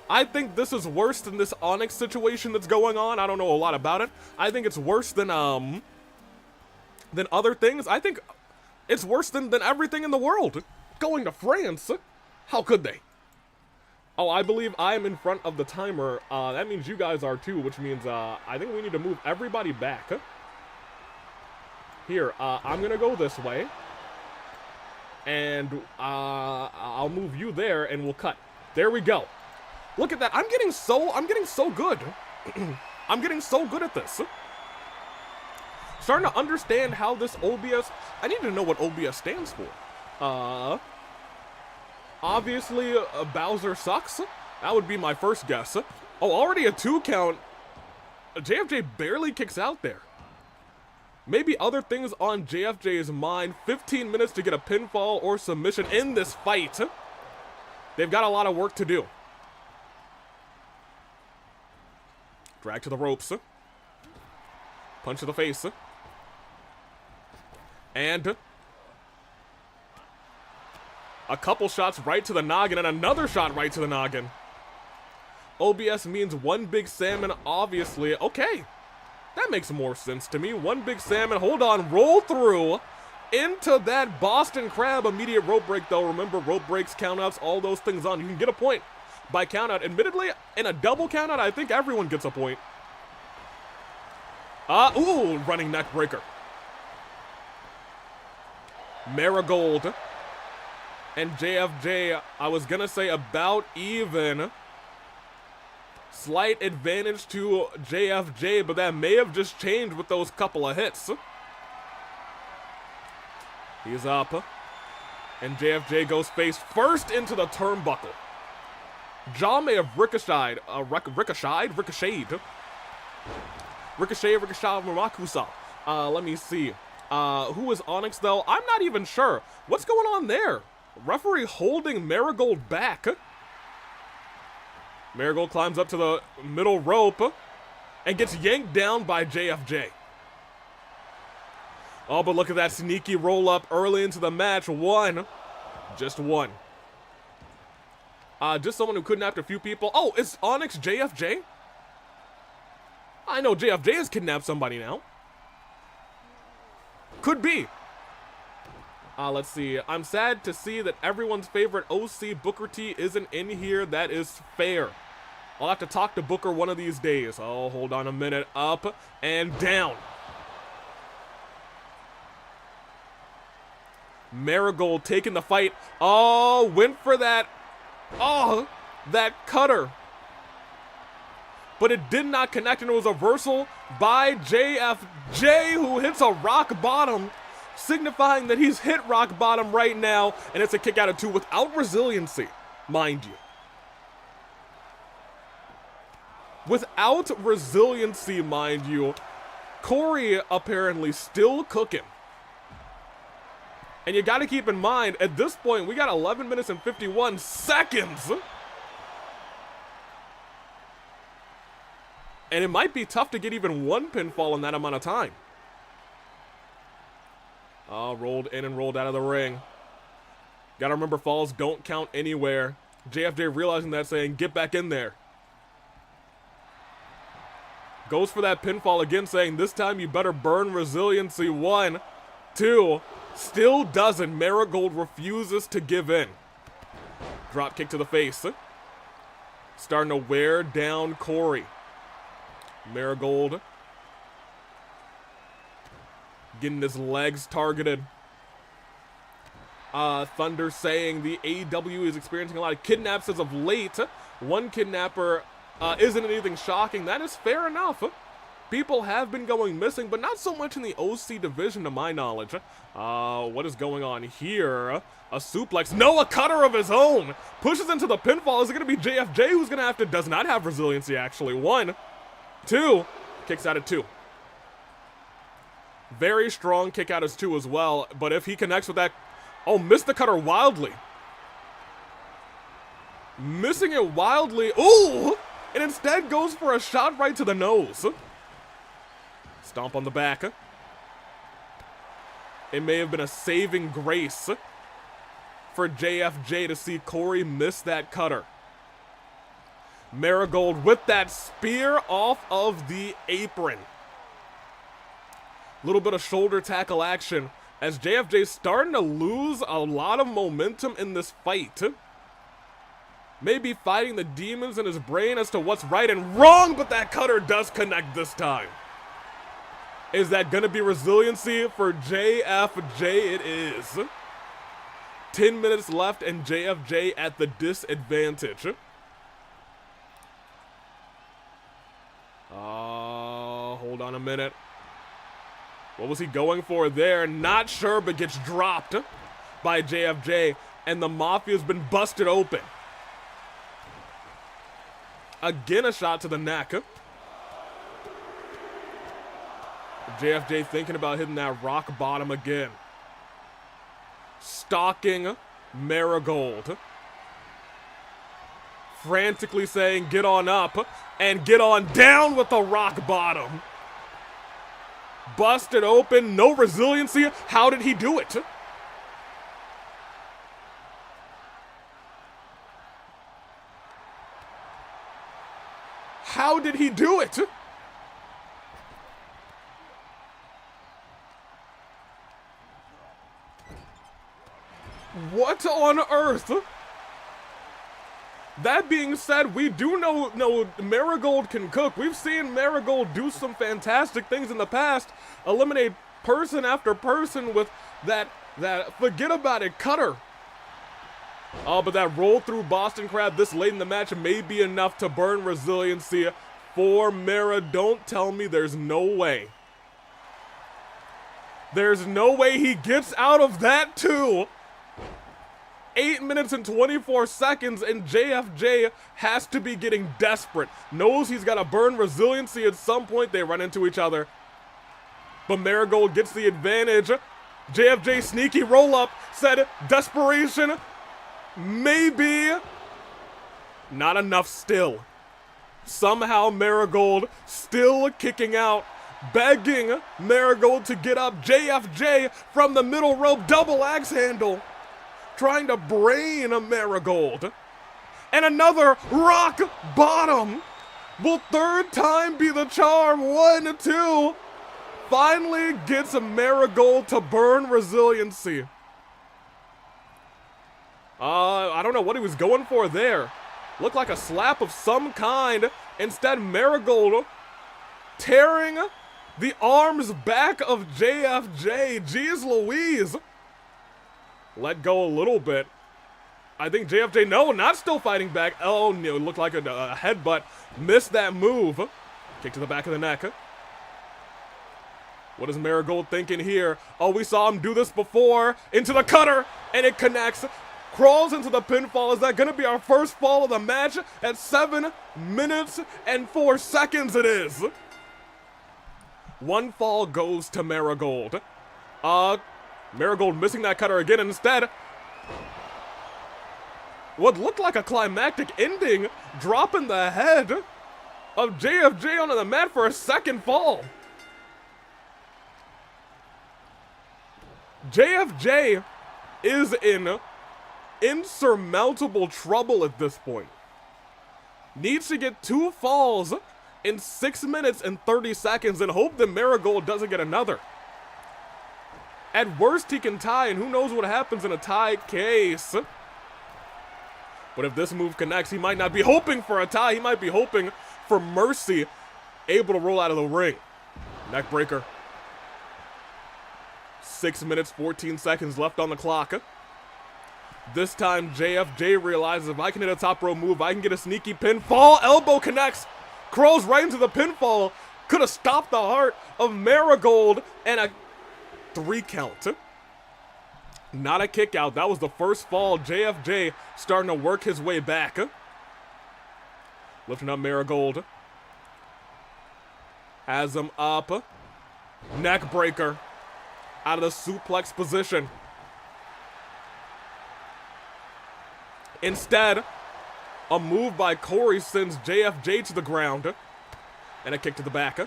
I think this is worse than this Onyx situation that's going on. I don't know a lot about it. I think it's worse than other things. I think it's worse than everything in the world. Going to France? How could they? Oh, I believe I am in front of the timer. That means you guys are too, which means I think we need to move everybody back. Here, I'm gonna go this way. And I'll move you there and we'll cut. There we go. Look at that. I'm getting so good. I'm getting so good at this. Starting to understand how this OBS, I need to know what OBS stands for. Obviously, Bowser sucks. That would be my first guess. Oh, already a 2 count. JFJ barely kicks out there. Maybe other things on JFJ's mind. 15 minutes to get a pinfall or submission in this fight. They've got a lot of work to do. Drag to the ropes. Punch to the face. And a couple shots right to the noggin and another shot right to the noggin. OBS means one big salmon, obviously. Okay, that makes more sense to me. One big salmon. Hold on. Roll through into that Boston Crab. Immediate rope break, though. Remember, rope breaks, countouts, all those things on. You can get a point. by countout. Admittedly, in a double countout, I think everyone gets a point. Ooh, running neck breaker. Marigold and JFJ, I was gonna say about even. Slight advantage to JFJ, but that may have just changed with those couple of hits. He's up, and JFJ goes face first into the turnbuckle. Jaw may have ricocheted, ricocheted, Murakusa. Let me see. Who is Onyx, though? I'm not even sure. What's going on there? Referee holding Marigold back. Marigold climbs up to the middle rope and gets yanked down by JFJ. Oh, but look at that sneaky roll-up early into the match. One. Just one. Just someone who kidnapped a few people. Oh, it's Onyx JFJ? I know JFJ has kidnapped somebody now. Could be. Let's see. I'm sad to see that everyone's favorite OC Booker T isn't in here. That is fair. I'll have to talk to Booker one of these days. Oh, hold on a minute. Up and down. Marigold taking the fight. Oh, went for that. Oh, that cutter. But it did not connect, and it was a reversal by JFJ, who hits a rock bottom, signifying that he's hit rock bottom right now, and it's a kick out of two without resiliency, mind you. Without resiliency, mind you, Corey apparently still cooking. And you got to keep in mind, at this point, we got 11 minutes and 51 seconds. And it might be tough to get even one pinfall in that amount of time. Oh, rolled in and rolled out of the ring. Got to remember, falls don't count anywhere. JFJ realizing that, saying, get back in there. Goes for that pinfall again, saying, this time you better burn resiliency. 1, 2, still doesn't. Marigold refuses to give in. Drop kick to the face. Starting to wear down Corey. Marigold getting his legs targeted. Thunder saying the AEW is experiencing a lot of kidnaps as of late. One kidnapper isn't anything shocking. That is fair enough. People have been going missing, but not so much in the OC division to my knowledge. What is going on here? A suplex. No, a cutter of his own. Pushes into the pinfall. Is it going to be JFJ who's going to have to... Does not have resiliency, actually. 1, 2. Kicks out at 2. Very strong kick out as 2 as well. But if he connects with that... Oh, missed the cutter wildly. Missing it wildly. Ooh! And instead goes for a shot right to the nose. Stomp on the back. It may have been a saving grace for JFJ to see Corey miss that cutter. Marigold with that spear off of the apron. Little bit of shoulder tackle action as JFJ's starting to lose a lot of momentum in this fight. Maybe fighting the demons in his brain as to what's right and wrong, but that cutter does connect this time. Is that gonna be resiliency for JFJ? It is. 10 minutes left and JFJ at the disadvantage. Hold on a minute. What was he going for there? Not sure, but gets dropped by JFJ, and the Mafia's been busted open. Again, a shot to the neck. JFJ thinking about hitting that rock bottom again. Stalking Marigold. Frantically saying, get on up and get on down with the rock bottom. Busted open, no resiliency. How did he do it? How did he do it? What on earth? That being said, we do know Marigold can cook. We've seen Marigold do some fantastic things in the past. Eliminate person after person with that forget about it cutter. Oh, but that roll through Boston Crab this late in the match may be enough to burn resiliency for Mara. Don't tell me there's no way. There's no way he gets out of that too. 8 minutes and 24 seconds, and JFJ has to be getting desperate. Knows he's got to burn resiliency at some point. They run into each other. But Marigold gets the advantage. JFJ sneaky roll up, said desperation. Maybe. Not enough still. Somehow Marigold still kicking out. Begging Marigold to get up. JFJ from the middle rope, double axe handle. Trying to brain a Marigold. And another rock bottom. Will third time be the charm? 1, 2. Finally gets a Marigold to burn resiliency. I don't know what he was going for there. Looked like a slap of some kind. Instead, Marigold tearing the arms back of JFJ. Jeez Louise. Let go a little bit. I think JFJ, no, not still fighting back. Oh, no, it looked like a headbutt. Missed that move. Kick to the back of the neck. What is Marigold thinking here? Oh, we saw him do this before. Into the cutter, and it connects. Crawls into the pinfall. Is that going to be our first fall of the match? At 7 minutes and 4 seconds it is. One fall goes to Marigold. Marigold missing that cutter again, and instead, what looked like a climactic ending, dropping the head of JFJ onto the mat for a second fall. JFJ is in insurmountable trouble at this point. Needs to get 2 falls in 6 minutes and 30 seconds and hope that Marigold doesn't get another. At worst, he can tie, and who knows what happens in a tie case. But if this move connects, he might not be hoping for a tie. He might be hoping for mercy. Able to roll out of the ring. Neck breaker. 6 minutes, 14 seconds left on the clock. This time, JFJ realizes if I can hit a top row move, I can get a sneaky pinfall. Elbow connects. Crawls right into the pinfall. Could have stopped the heart of Marigold, and a 3 count. Not a kick out. That was the first fall. JFJ starting to work his way back. Lifting up Marigold. Has him up. Neck breaker. Out of the suplex position. Instead, a move by Corey sends JFJ to the ground. And a kick to the back.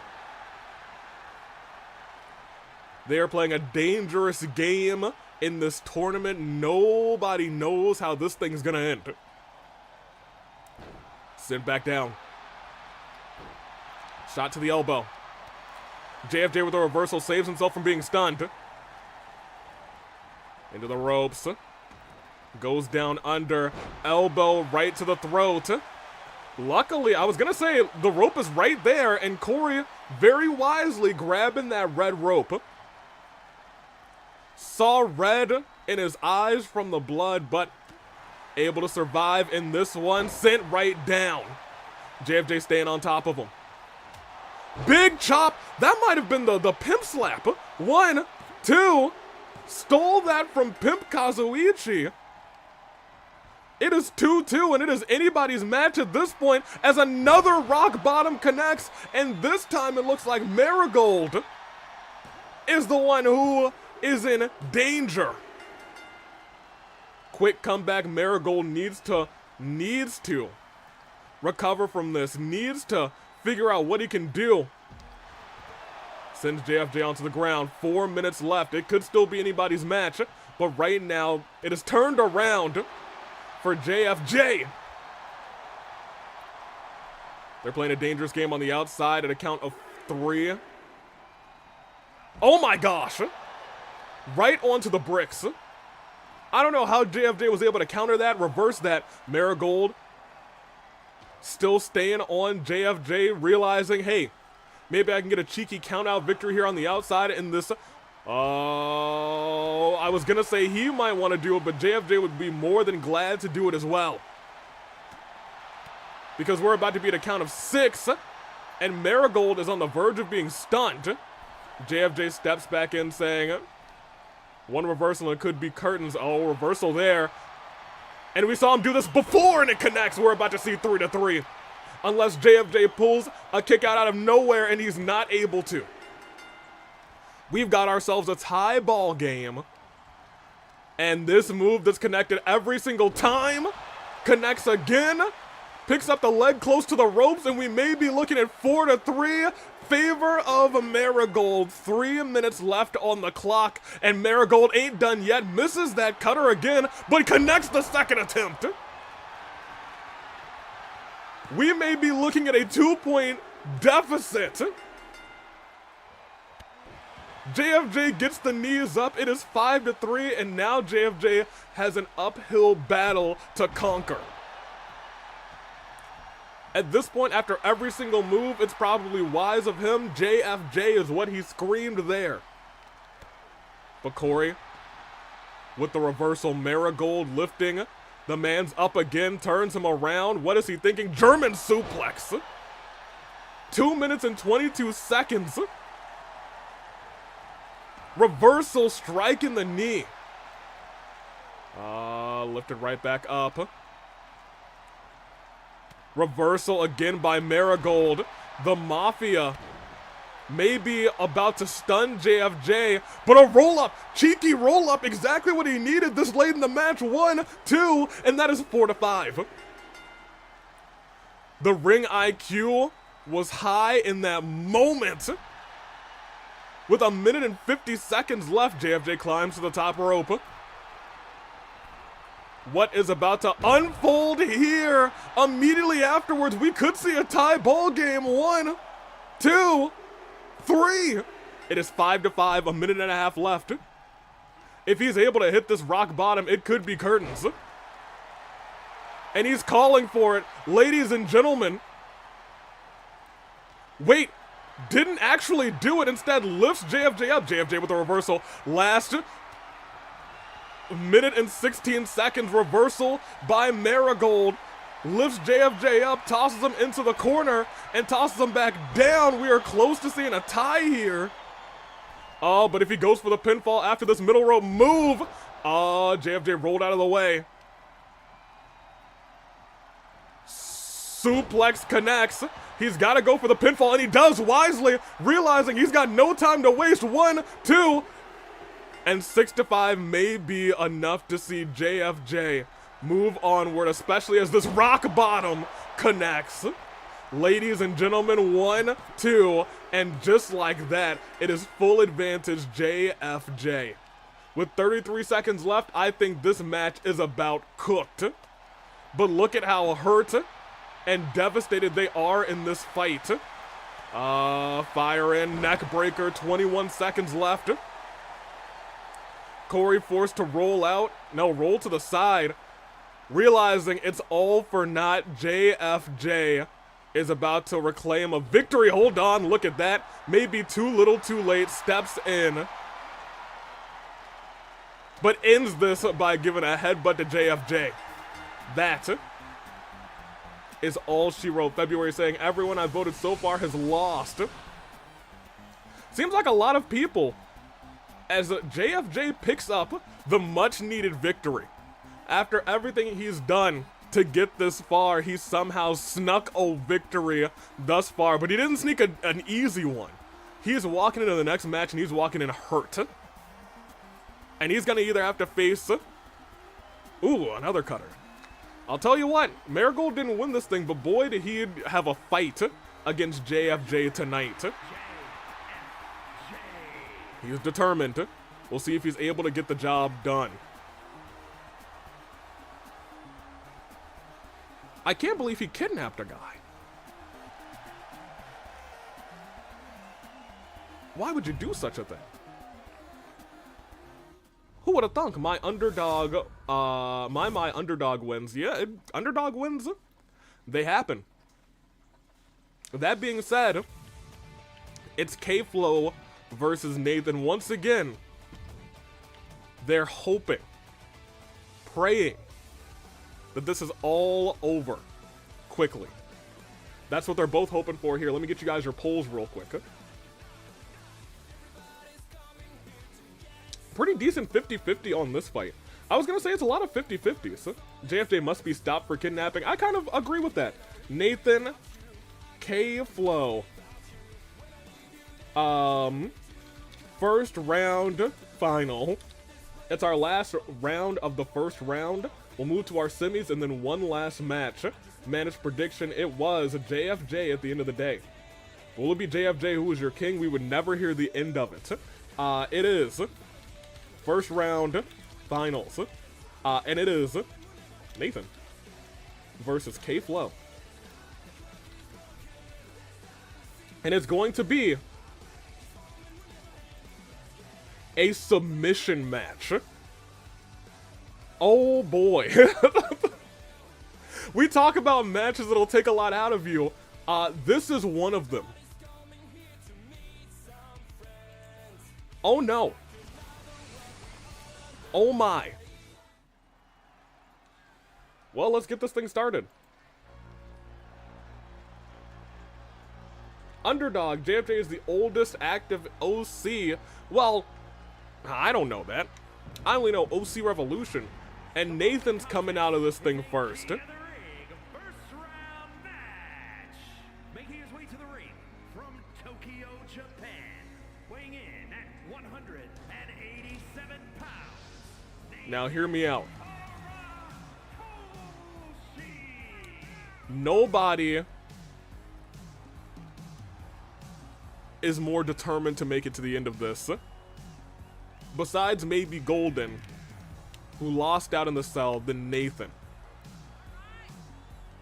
They are playing a dangerous game in this tournament. Nobody knows how this thing's gonna end. Sent back down. Shot to the elbow. JFJ with a reversal saves himself from being stunned. Into the ropes. Goes down under. Elbow right to the throat. Luckily, I was gonna say the rope is right there, and Corey very wisely grabbing that red rope. Saw red in his eyes from the blood, but able to survive in this one. Sent right down. JFJ staying on top of him. Big chop. That might have been the Pimp slap. 1, 2. Stole that from Pimp Kazuichi. It is 2-2, and it is anybody's match at this point as another rock bottom connects, and this time it looks like Marigold is the one who is in danger. Quick comeback. Marigold needs to recover from this, needs to figure out what he can do. Sends JFJ onto the ground. 4 minutes left. It could still be anybody's match, but right now it is turned around for JFJ. They're playing a dangerous game on the outside at a count of 3. Oh my gosh. Right onto the bricks. I don't know how JFJ was able to counter that, reverse that. Marigold still staying on JFJ, realizing, hey, maybe I can get a cheeky count-out victory here on the outside in this. Oh, I was gonna say he might want to do it, but JFJ would be more than glad to do it as well. Because we're about to be at a count of 6, and Marigold is on the verge of being stunned. JFJ steps back in saying, one reversal and it could be curtains. Oh, reversal there. And we saw him do this before and it connects. We're about to see 3-3. Unless JFJ pulls a kick out of nowhere and he's not able to. We've got ourselves a tie ball game. And this move that's connected every single time connects again. Picks up the leg close to the ropes, and we may be looking at 4-3. Favor of Marigold. 3 minutes left on the clock, and Marigold ain't done yet. Misses that cutter again, but connects the second attempt. We may be looking at a 2-point deficit. JFJ gets the knees up. It is 5-3, and now JFJ has an uphill battle to conquer. At this point, after every single move, it's probably wise of him. JFJ is what he screamed there. But Corey, with the reversal, Marigold lifting. The man's up again, turns him around. What is he thinking? German suplex. 2 minutes and 22 seconds. Reversal strike in the knee. Lifted right back up. Reversal again by Marigold. The Mafia may be about to stun JFJ, but a roll-up, cheeky roll-up, exactly what he needed this late in the match. 1, 2, and that is 4-5. The ring IQ was high in that moment. With 1 minute and 50 seconds left, JFJ climbs to the top rope. What is about to unfold here? Immediately afterwards, we could see a tie ball game. 1, 2, 3. It is 5-5, 1.5 minutes left. If he's able to hit this rock bottom, it could be curtains. And he's calling for it, ladies and gentlemen. Wait, didn't actually do it. Instead, lifts JFJ up. JFJ with a reversal. Last minute and 16 seconds, reversal by Marigold. Lifts JFJ up, tosses him into the corner, and tosses him back down. We are close to seeing a tie here. Oh, but if he goes for the pinfall after this middle rope move, JFJ rolled out of the way. Suplex connects. He's got to go for the pinfall, and he does wisely, realizing he's got no time to waste. 1, 2, and 6-5 may be enough to see JFJ move onward, especially as this rock bottom connects. Ladies and gentlemen, 1, 2, and just like that, it is full advantage JFJ. With 33 seconds left, I think this match is about cooked. But look at how hurt and devastated they are in this fight. Fire in, neck breaker, 21 seconds left. Corey forced to roll out. No, roll to the side. Realizing it's all for naught, JFJ is about to reclaim a victory. Hold on, look at that. Maybe too little too late, steps in. But ends this by giving a headbutt to JFJ. That is all she wrote. February saying, everyone I voted so far has lost. Seems like a lot of people, as JFJ picks up the much needed victory. After everything he's done to get this far, he somehow snuck a victory thus far, but he didn't sneak an easy one. He's walking into the next match and he's walking in hurt. And he's gonna either have to face, ooh, another cutter. I'll tell you what, Marigold didn't win this thing, but boy did he have a fight against JFJ tonight. He's determined. We'll see if he's able to get the job done. I can't believe he kidnapped a guy. Why would you do such a thing? Who would have thunk? My underdog, my underdog wins. Yeah, underdog wins. they happen. That being said, it's K-Flow versus Nathan. Once again, they're hoping, praying that this is all over quickly. That's what they're both hoping for here. Let me get you guys your polls real quick. Pretty decent 50-50 on this fight. I was going to say it's a lot of 50-50s. JFJ must be stopped for kidnapping. I kind of agree with that. Nathan, K-Flow. First round final. It's our last round of the first round. We'll move to our semis and then one last match. Managed prediction, it was JFJ at the end of the day. Will it be JFJ who is your king? We would never hear the end of it. It is first round finals. And it is Nathan versus K-Flow. And it's going to be a submission match. Oh boy. We talk about matches that'll take a lot out of you. This is one of them. Oh no. Oh my. Well, let's get this thing started. Underdog, JFJ is the oldest active OC. Well, I don't know that. I only know OC Revolution. And Nathan's coming out of this thing first. Now hear me out. Nobody is more determined to make it to the end of this. Besides maybe Golden, who lost out in the cell, than Nathan.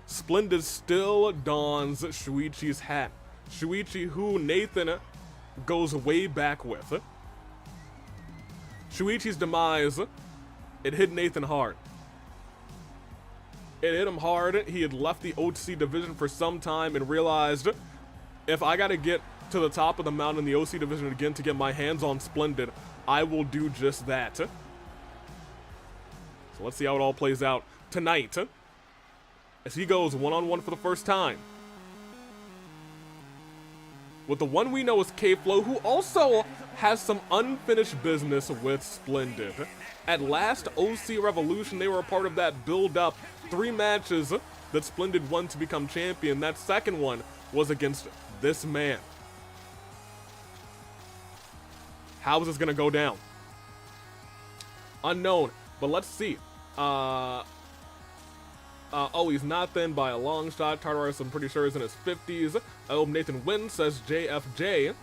Splendid still dons Shuichi's hat. Shuichi, who Nathan goes way back with. Shuichi's demise, it hit Nathan hard. It hit him hard. He had left the OC division for some time and realized, if I gotta get to the top of the mountain in the OC division again to get my hands on Splendid, I will do just that. So let's see how it all plays out tonight as he goes one-on-one for the first time with the one we know is K-Flow, who also has some unfinished business with Splendid. At last OC Revolution, they were a part of that build-up 3 matches that Splendid won to become champion. That second one was against this man. How is this gonna go down? Unknown, but let's see. Oh, he's not thin by a long shot. Tartaros, I'm pretty sure, is in his 50s. I hope Nathan wins, says JFJ.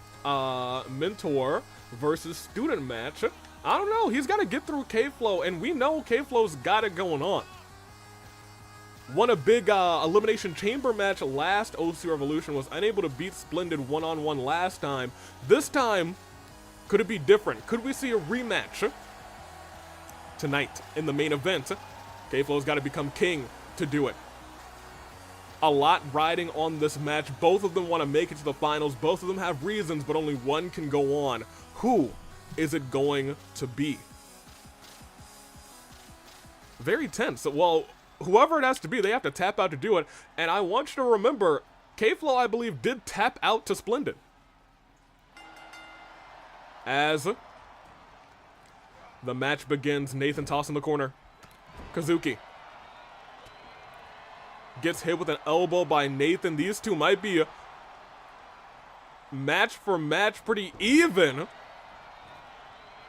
Mentor versus student match. I don't know. He's got to get through K-Flow, and we know K-Flow's got it going on. Won a big elimination chamber match last OC Revolution, was unable to beat Splendid one-on-one last time. This time, could it be different? Could we see a rematch tonight in the main event? K-Flow's got to become king to do it. A lot riding on this match. Both of them want to make it to the finals. Both of them have reasons, but only one can go on. Who is it going to be? Very tense. Well, whoever it has to be, they have to tap out to do it. And I want you to remember, K-Flow, I believe, did tap out to Splendid. As the match begins, Nathan toss in the corner. Kazuki gets hit with an elbow by Nathan. These two might be match for match pretty even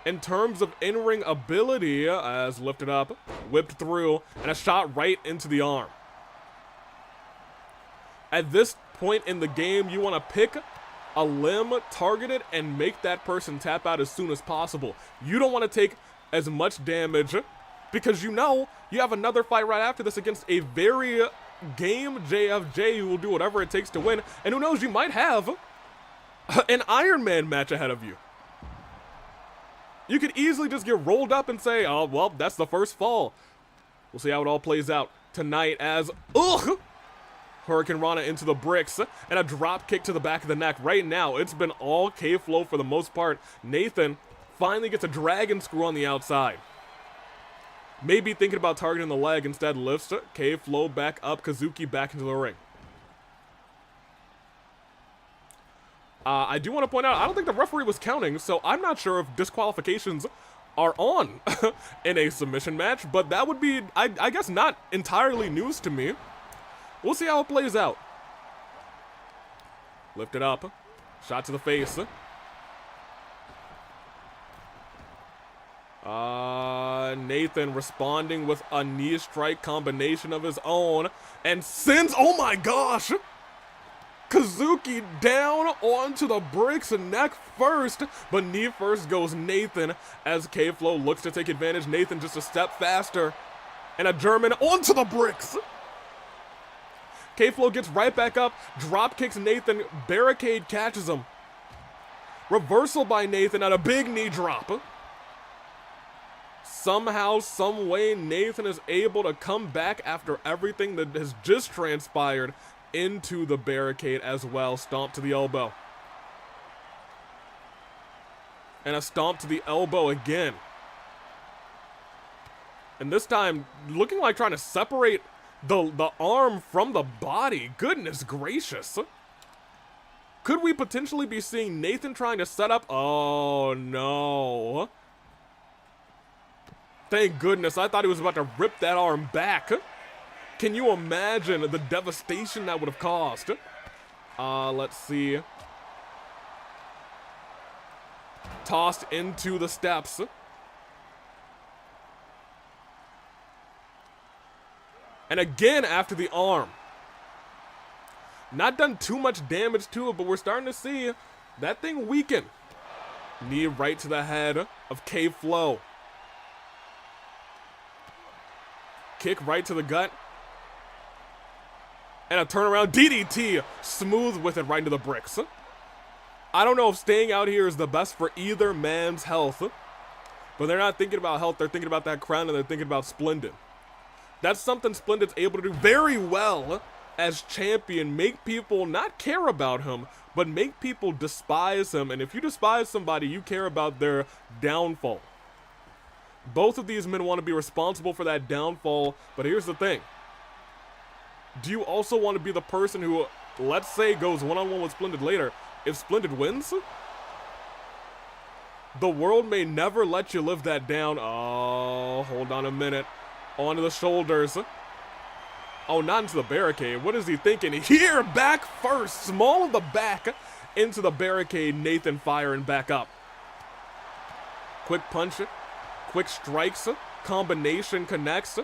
in terms of in-ring ability, as lifted up, whipped through, and a shot right into the arm. At this point in the game, you want to pick a limb, target it, and make that person tap out as soon as possible. You don't want to take as much damage because you know you have another fight right after this against a very game JFJ who will do whatever it takes to win. And who knows, you might have an Iron Man match ahead of you. You could easily just get rolled up and say, oh, well, that's the first fall. We'll see how it all plays out tonight as, Hurricane Rana into the bricks, and a drop kick to the back of the neck. Right now, it's been all K-Flow for the most part. Nathan finally gets a dragon screw on the outside. Maybe thinking about targeting the leg, instead lifts K-Flow back up, Kazuki back into the ring. I do want to point out, I don't think the referee was counting, so I'm not sure if disqualifications are on in a submission match, but that would be, I guess, not entirely news to me. We'll see how it plays out. Lift it up. Shot to the face. Nathan responding with a knee strike combination of his own. And sends, oh my gosh! Kazuki down onto the bricks and neck first, but knee first goes Nathan as K-Flow looks to take advantage. Nathan just a step faster. And a German onto the bricks! K-Flow gets right back up, drop kicks Nathan, barricade catches him. Reversal by Nathan at a big knee drop. Somehow, some way, Nathan is able to come back after everything that has just transpired into the barricade as well. Stomp to the elbow. And a stomp to the elbow again. And this time, looking like trying to separate the arm from the body. Goodness gracious. Could we potentially be seeing Nathan trying to set up? Oh no. Thank goodness. I thought he was about to rip that arm back. Can you imagine the devastation that would have caused? Let's see. Tossed into the steps. And again after the arm. Not done too much damage to it, but we're starting to see that thing weaken. Knee right to the head of K-Flow. Kick right to the gut. And a turnaround DDT. Smooth with it right into the bricks. I don't know if staying out here is the best for either man's health. But they're not thinking about health. They're thinking about that crown, and they're thinking about Splendid. That's something Splendid's able to do very well as champion. Make people not care about him, but make people despise him. And if you despise somebody, you care about their downfall. Both of these men want to be responsible for that downfall, but here's the thing. Do you also want to be the person who, let's say, goes one-on-one with Splendid later? If Splendid wins, the world may never let you live that down. Oh, hold on a minute. Onto the shoulders. Oh, not into the barricade. What is he thinking? Here, back first. Small of the back into the barricade. Nathan firing back up. Quick punch. Quick strikes. Combination connects.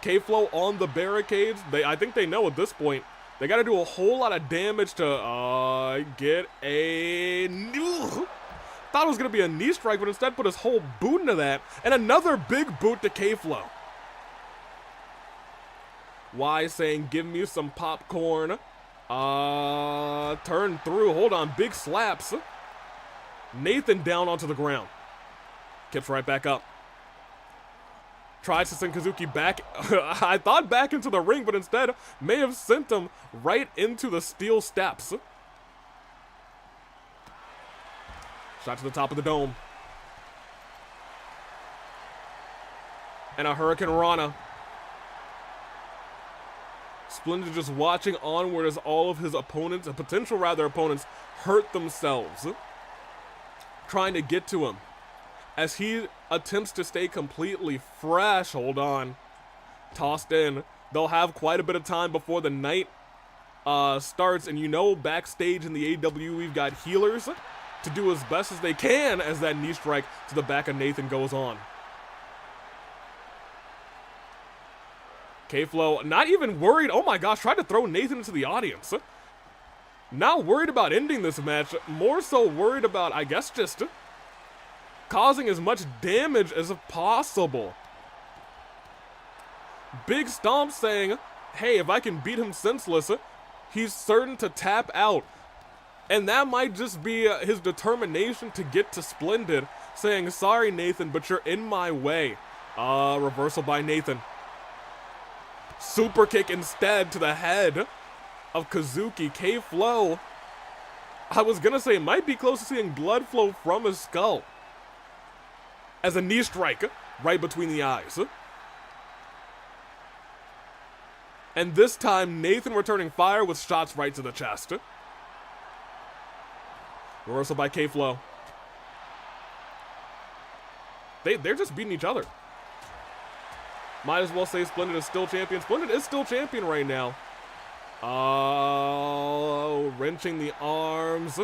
K-Flow on the barricades. I think they know at this point. They got to do a whole lot of damage to get a... Thought it was going to be a knee strike, but instead put his whole boot into that. And another big boot to K-Flow. Y saying, give me some popcorn. Turn through. Hold on. Big slaps. Nathan down onto the ground. Kips right back up. Tries to send Kazuki back. I thought back into the ring, but instead may have sent him right into the steel steps. Shot to the top of the dome. And a Hurricane Rana. Splendid just watching onward as all of his opponents, potential opponents, hurt themselves. Trying to get to him. As he attempts to stay completely fresh. Hold on. Tossed in. They'll have quite a bit of time before the night starts. And you know, backstage in the AEW, we've got healers to do as best as they can as that knee strike to the back of Nathan goes on. K-Flow not even worried. Oh my gosh, tried to throw Nathan into the audience. Not worried about ending this match. More so worried about, I guess, just causing as much damage as possible. Big Stomp saying, hey, if I can beat him senseless, he's certain to tap out. And that might just be his determination to get to Splendid. Saying, sorry, Nathan, but you're in my way. Reversal by Nathan. Super kick instead to the head of Kazuki. K-Flow, I was gonna say, might be close to seeing blood flow from his skull. As a knee strike right between the eyes. And this time, Nathan returning fire with shots right to the chest. Reversal by K-Flow. They're just beating each other. Might as well say Splendid is still champion. Splendid is still champion right now. Oh, wrenching the arms.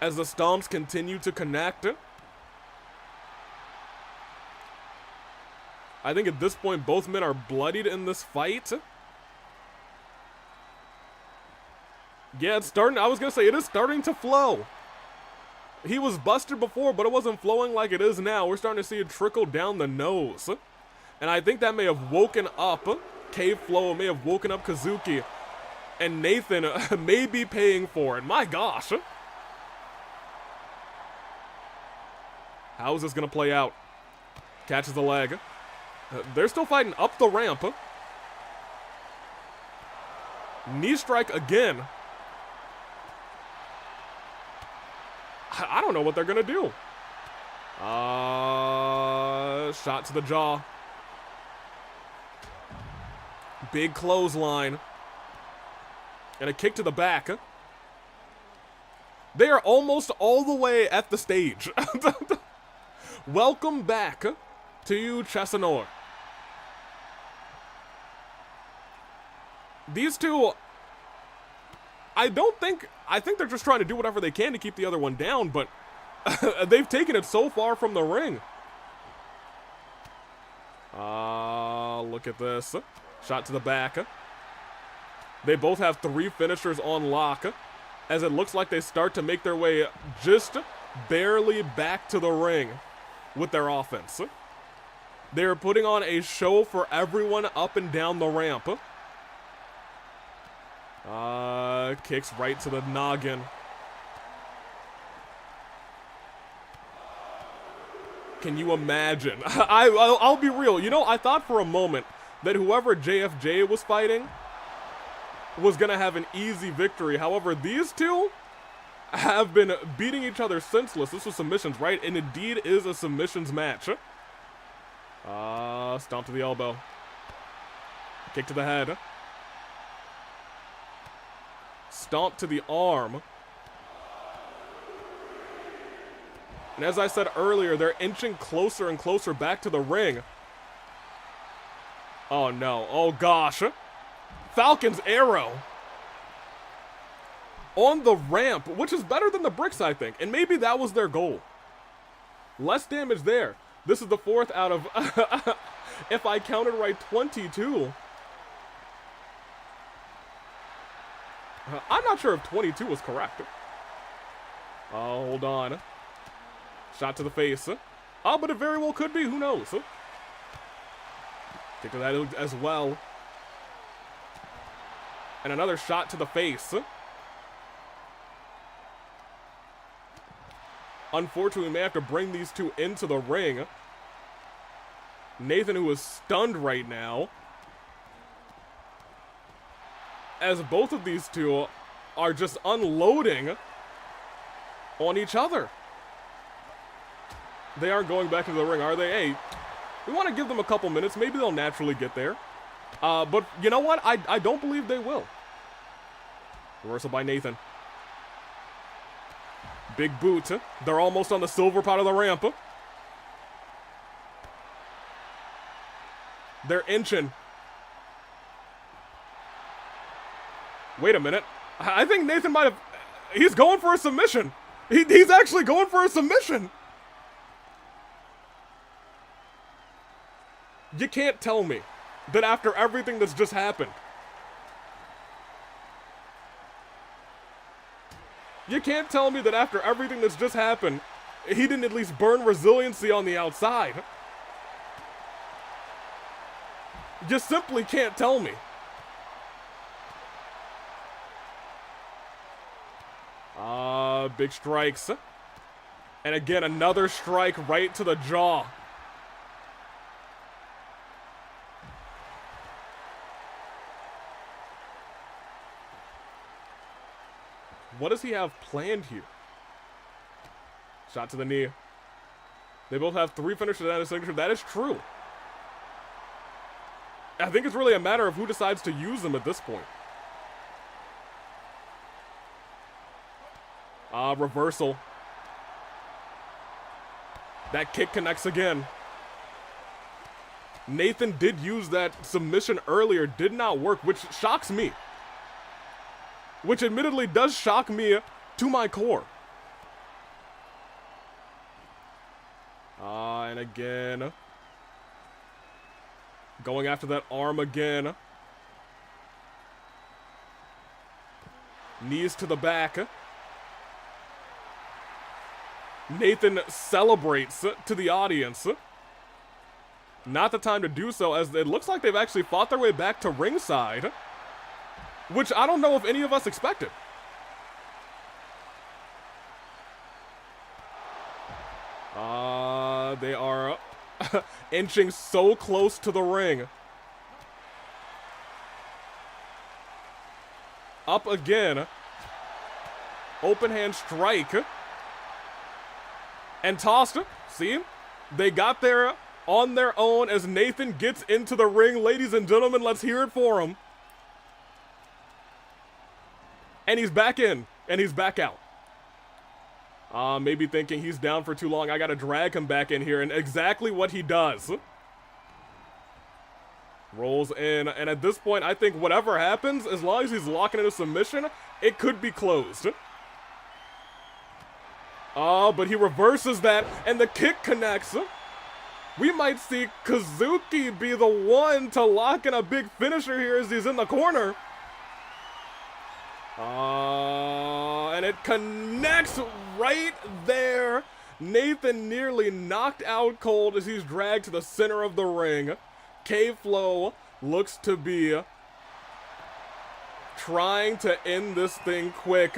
As the stomps continue to connect. I think at this point, both men are bloodied in this fight. Yeah, it's starting. I was going to say, it is starting to flow. He was busted before, but it wasn't flowing like it is now. We're starting to see it trickle down the nose. And I think that may have woken up K-Flow, may have woken up Kazuki. And Nathan may be paying for it. My gosh. How is this going to play out? Catches the leg. They're still fighting up the ramp. Knee strike again. I don't know what they're going to do. Shot to the jaw. Big clothesline. And a kick to the back. They are almost all the way at the stage. Welcome back to you, Chesanor. These two, I think they're just trying to do whatever they can to keep the other one down, but they've taken it so far from the ring. Look at this. Shot to the back. They both have 3 finishers on lock, as it looks like they start to make their way just barely back to the ring with their offense. They're putting on a show for everyone up and down the ramp. Kicks right to the noggin. Can you imagine? I'll be real. You know, I thought for a moment that whoever JFJ was fighting was going to have an easy victory. However, these two have been beating each other senseless. This was submissions, right? And indeed is a submissions match. Stomp to the elbow. Kick to the head. Stomp to the arm. And as I said earlier, they're inching closer and closer back to the ring. Oh no, oh gosh. Falcon's arrow. On the ramp, which is better than the bricks, I think. And maybe that was their goal. Less damage there. This is the 4th out of, if I counted right, 22. I'm not sure if 22 was correct. Oh, hold on. Shot to the face. Oh, but it very well could be. Who knows? Kick to that as well. And another shot to the face. Unfortunately, we may have to bring these two into the ring. Nathan, who is stunned right now, as both of these two are just unloading on each other. They aren't going back into the ring, are they? Hey, we want to give them a couple minutes. Maybe they'll naturally get there. But you know what? I don't believe they will. Reversal by Nathan. Big boot. They're almost on the silver part of the ramp. They're inching. Wait a minute. I think Nathan might have... He's going for a submission. He's actually going for a submission. You can't tell me that after everything that's just happened, you can't tell me that after everything that's just happened, he didn't at least burn resiliency on the outside. You simply can't tell me. Big strikes. And again, another strike right to the jaw. What does he have planned here? Shot to the knee. They both have 3 finishes and a signature. That is true. I think it's really a matter of who decides to use them at this point. Reversal. That kick connects again. Nathan did use that submission earlier, did not work, which shocks me. Which admittedly does shock me to my core. And again. Going after that arm again. Knees to the back. Nathan celebrates to the audience. Not the time to do so, as it looks like they've actually fought their way back to ringside. Which I don't know if any of us expected. They are inching so close to the ring. Up again. Open hand strike. And tossed. See? They got there on their own as Nathan gets into the ring. Ladies and gentlemen, let's hear it for him. And he's back in. And he's back out. Maybe thinking he's down for too long. I gotta drag him back in here. And exactly what he does. Rolls in. And at this point, I think whatever happens, as long as he's locking in a submission, it could be closed. But he reverses that. And the kick connects. We might see Kazuki be the one to lock in a big finisher here as he's in the corner. And it connects right there. Nathan nearly knocked out cold as he's dragged to the center of the ring. K-Flow looks to be trying to end this thing quick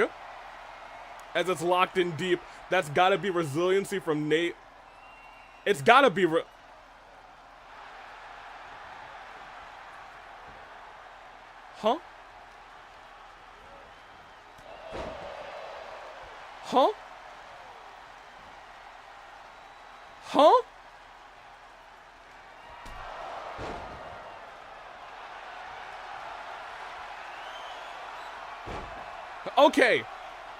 as it's locked in deep. That's got to be resiliency from Nate. It's got to be... Huh? Huh? Huh? Okay,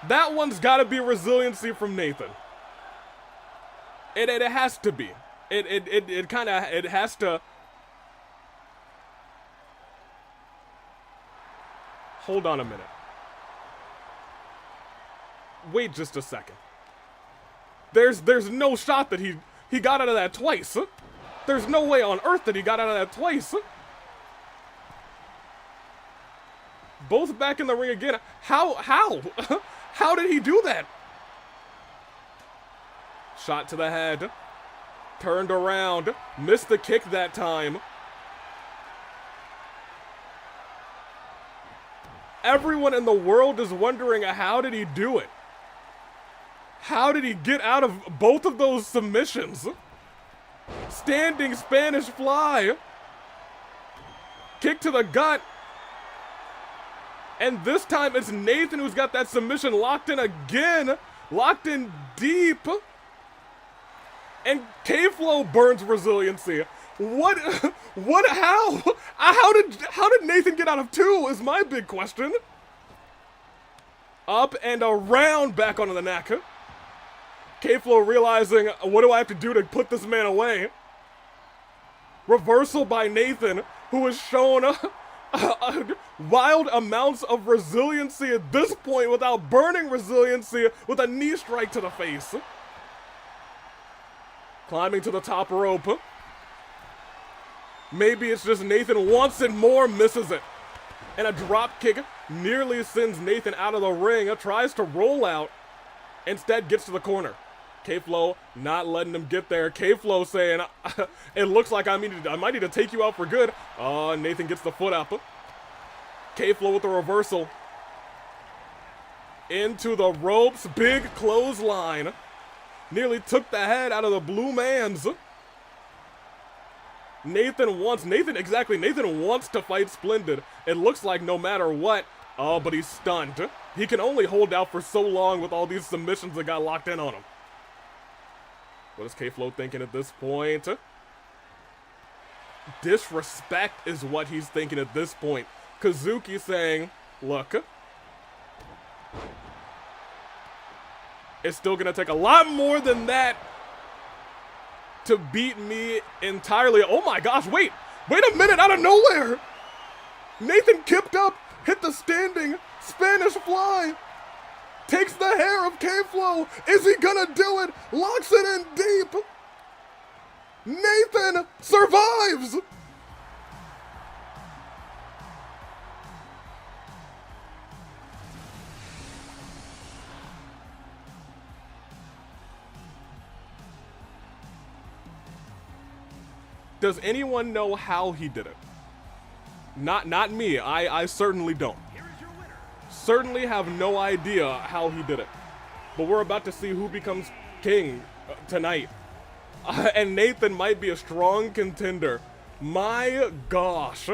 that one's gotta be resiliency from Nathan. It has to be. It has to. Hold on a minute. Wait just a second. There's no shot that he got out of that twice. There's no way on earth that he got out of that twice. Both back in the ring again. How? How did he do that? Shot to the head. Turned around. Missed the kick that time. Everyone in the world is wondering, how did he do it? How did he get out of both of those submissions? Standing Spanish fly. Kick to the gut. And this time it's Nathan who's got that submission locked in again. Locked in deep. And K-Flow burns resiliency. How did Nathan get out of 2 is my big question. Up and around, back onto the neck. K-Flow realizing, what do I have to do to put this man away? Reversal by Nathan, who has shown wild amounts of resiliency at this point without burning resiliency with a knee strike to the face. Climbing to the top rope. Maybe it's just Nathan wants it more, misses it. And a drop kick nearly sends Nathan out of the ring. Tries to roll out. Instead gets to the corner. K-Flow not letting him get there. K-Flow saying, it looks like I might need to take you out for good. Nathan gets the foot up. K-Flow with the reversal. Into the ropes. Big clothesline. Nearly took the head out of the blue man's. Nathan wants to fight Splendid. It looks like no matter what, Oh, but he's stunned. He can only hold out for so long with all these submissions that got locked in on him. What is K-Flow thinking at this point? Disrespect is what he's thinking at this point. Kazuki saying, look, it's still gonna take a lot more than that to beat me entirely. Oh my gosh, wait a minute, out of nowhere! Nathan kipped up, hit the standing Spanish fly, takes the hair of K-Flow. Is he gonna do it? Locks it in deep. Nathan survives! Does anyone know how he did it? Not me. I certainly don't. Certainly have no idea how he did it. But we're about to see who becomes king tonight. And Nathan might be a strong contender. My gosh.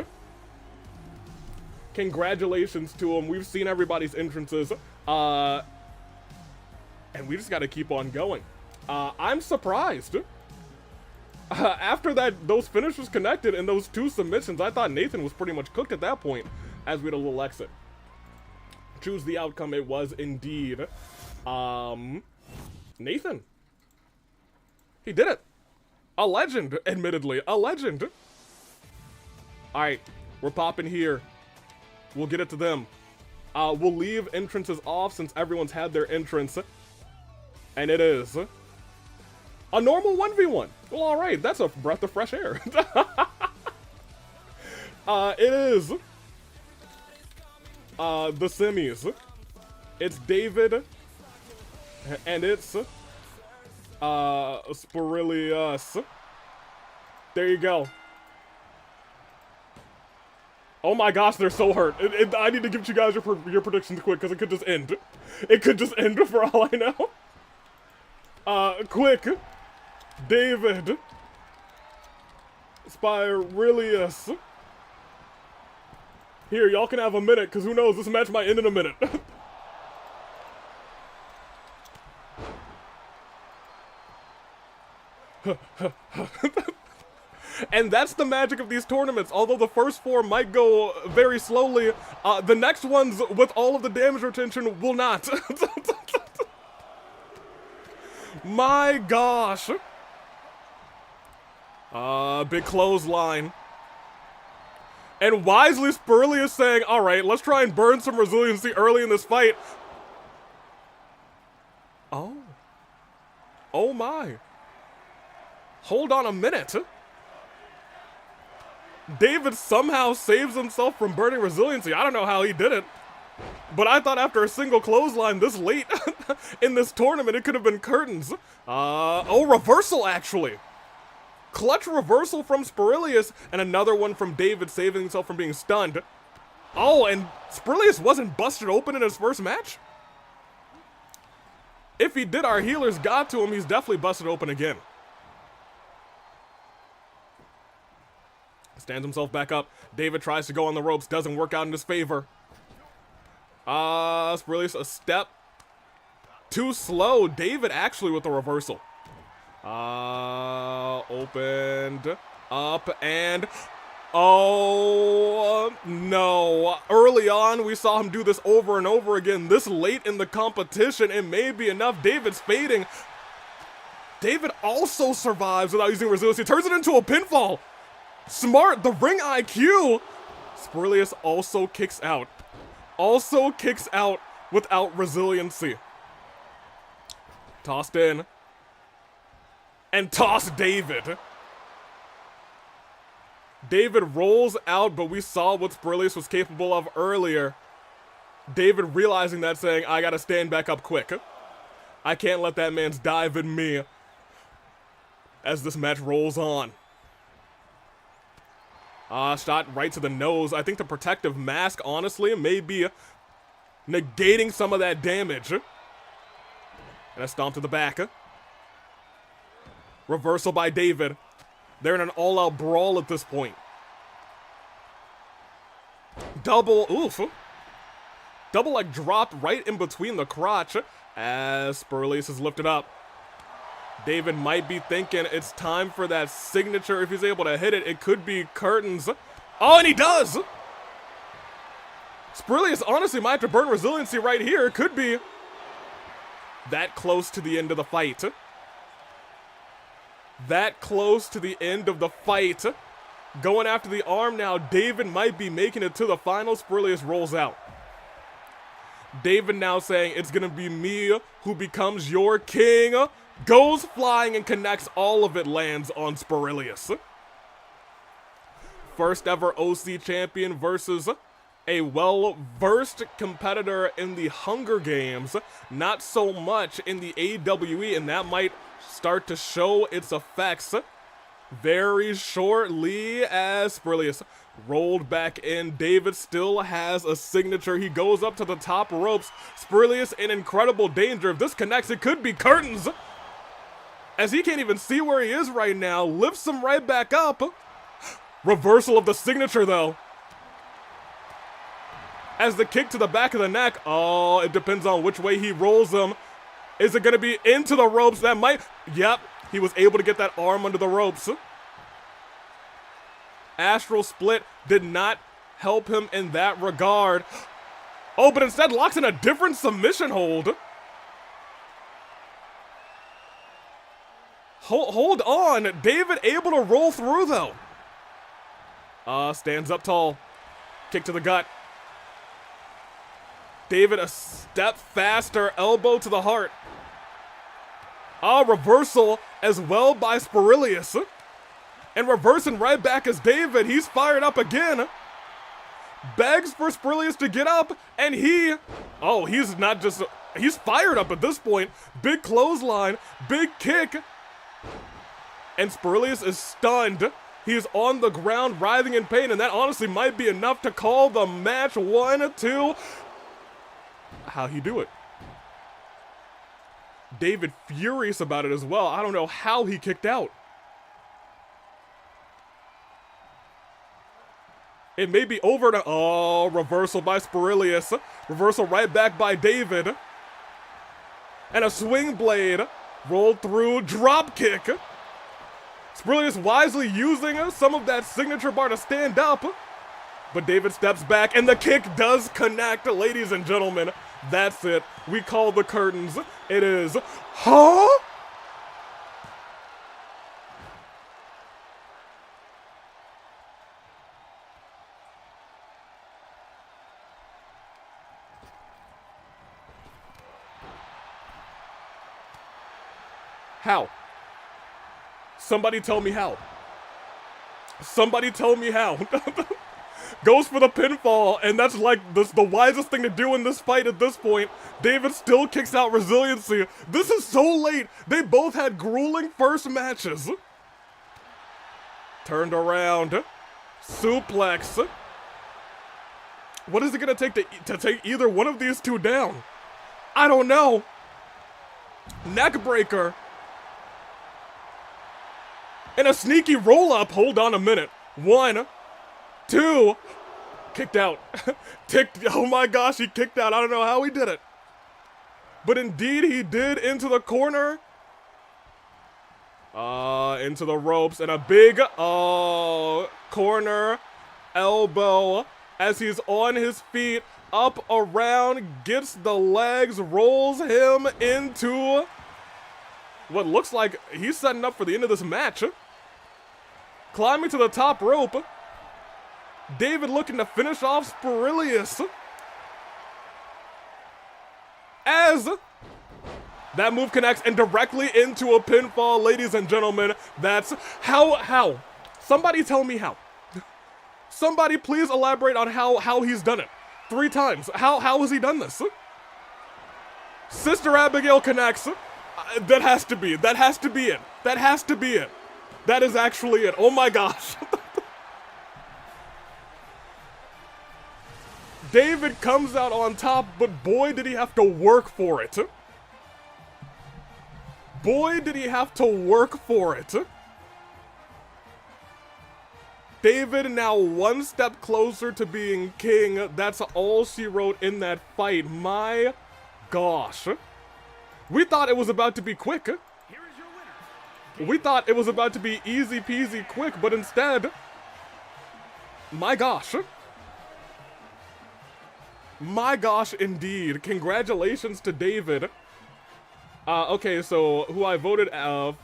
Congratulations to him. We've seen everybody's entrances. And we just got to keep on going. I'm surprised. After those finishes connected and those two submissions, I thought Nathan was pretty much cooked at that point as we had a little exit. Choose the outcome. It was indeed Nathan. He did it. A legend, admittedly. A legend. Alright, we're popping here. We'll get it to them. We'll leave entrances off since everyone's had their entrance. And it is a normal 1v1. Well, alright, that's a breath of fresh air. It is the semis. It's David and it's Spiralius. There you go. Oh my gosh, they're so hurt. I need to give you guys your predictions quick because it could just end. It could just end for all I know. Quick. David. Spiralius. Here, y'all can have a minute, because who knows, this match might end in a minute. And that's the magic of these tournaments. Although the first four might go very slowly, the next ones with all of the damage retention will not. My gosh. Big clothesline. And wisely Spiralius saying, alright, let's try and burn some resiliency early in this fight. Oh. Oh my. Hold on a minute. David somehow saves himself from burning resiliency. I don't know how he did it. But I thought after a single clothesline this late in this tournament, it could have been curtains. Oh, reversal actually. Clutch reversal from Spiralius, and another one from David saving himself from being stunned. Oh, and Spiralius wasn't busted open in his first match? If he did, our healers got to him. He's definitely busted open again. Stands himself back up. David tries to go on the ropes. Doesn't work out in his favor. Spiralius a step too slow. David actually with the reversal. Opened up and oh no. Early on we saw him do this over and over again. This late in the competition, it may be enough. David's fading. David also survives without using resiliency. Turns it into a pinfall. Smart, the ring IQ. Spiralius also kicks out. Also kicks out without resiliency. Tossed in. And toss David. David rolls out, but we saw what Spiralius was capable of earlier. David realizing that, saying, I gotta stand back up quick. I can't let that man's dive in me. As this match rolls on. Shot right to the nose. I think the protective mask, honestly, may be negating some of that damage. And a stomp to the back. Reversal by David. They're in an all-out brawl at this point. Double, oof. Double leg dropped right in between the crotch as Spiralius is lifted up. David might be thinking it's time for that signature. If he's able to hit it, it could be curtains. Oh, and he does! Spiralius honestly might have to burn resiliency right here. It could be that close to the end of the fight. That close to the end of the fight. Going after the arm now. David might be making it to the final. Spiralius rolls out. David now saying it's going to be me who becomes your king. Goes flying and connects. All of it lands on Spiralius. First ever OC champion versus a well-versed competitor in the Hunger Games. Not so much in the AWE, and that might start to show its effects very shortly as Spiralius rolled back in. David still has a signature. He goes up to the top ropes. Spiralius in incredible danger. If this connects, it could be curtains. As he can't even see where he is right now. Lifts him right back up. Reversal of the signature, though. As the kick to the back of the neck. Oh, it depends on which way he rolls him. Is it going to be into the ropes? That might... Yep, he was able to get that arm under the ropes. Astral split did not help him in that regard. Oh, but instead locks in a different submission hold. Hold on. David able to roll through, though. Stands up tall. Kick to the gut. David a step faster. Elbow to the heart. Reversal as well by Spiralius. And reversing right back as David. He's fired up again. Begs for Spiralius to get up. And he's not just... He's fired up at this point. Big clothesline. Big kick. And Spiralius is stunned. He's on the ground writhing in pain. And that honestly might be enough to call the match 1-2. How'd he do it? David furious about it as well. I don't know how he kicked out. It may be over to... Oh, reversal by Spiralius. Reversal right back by David. And a swing blade. Rolled through. Drop kick. Spiralius wisely using some of that signature bar to stand up. But David steps back and the kick does connect. Ladies and gentlemen, that's it. We call the curtains. It is... Huh? How? Somebody tell me how. Somebody tell me how. Goes for the pinfall, and that's like the wisest thing to do in this fight at this point. David still kicks out resiliency. This is so late. They both had grueling first matches. Turned around. Suplex. What is it going to take to take either one of these two down? I don't know. Neck breaker. And a sneaky roll-up. Hold on a minute. 1, 2. Kicked out. Oh my gosh, he kicked out. I don't know how he did it. But indeed, he did into the corner. Into the ropes. And a big, corner elbow as he's on his feet. Up, around, gets the legs, rolls him into what looks like he's setting up for the end of this match. Climbing to the top rope. David looking to finish off Spiralius. As that move connects and directly into a pinfall, ladies and gentlemen. That's how. Somebody tell me how. Somebody please elaborate on how he's done it. 3 times. How has he done this? Sister Abigail connects. That has to be it. That has to be it. That has to be it. That is actually it. Oh my gosh. David comes out on top, but boy did he have to work for it. Boy did he have to work for it. David now one step closer to being king. That's all she wrote in that fight. My gosh. We thought it was about to be quick. We thought it was about to be easy peasy quick, but instead, my gosh. My gosh, indeed. Congratulations to David. Okay, so who I voted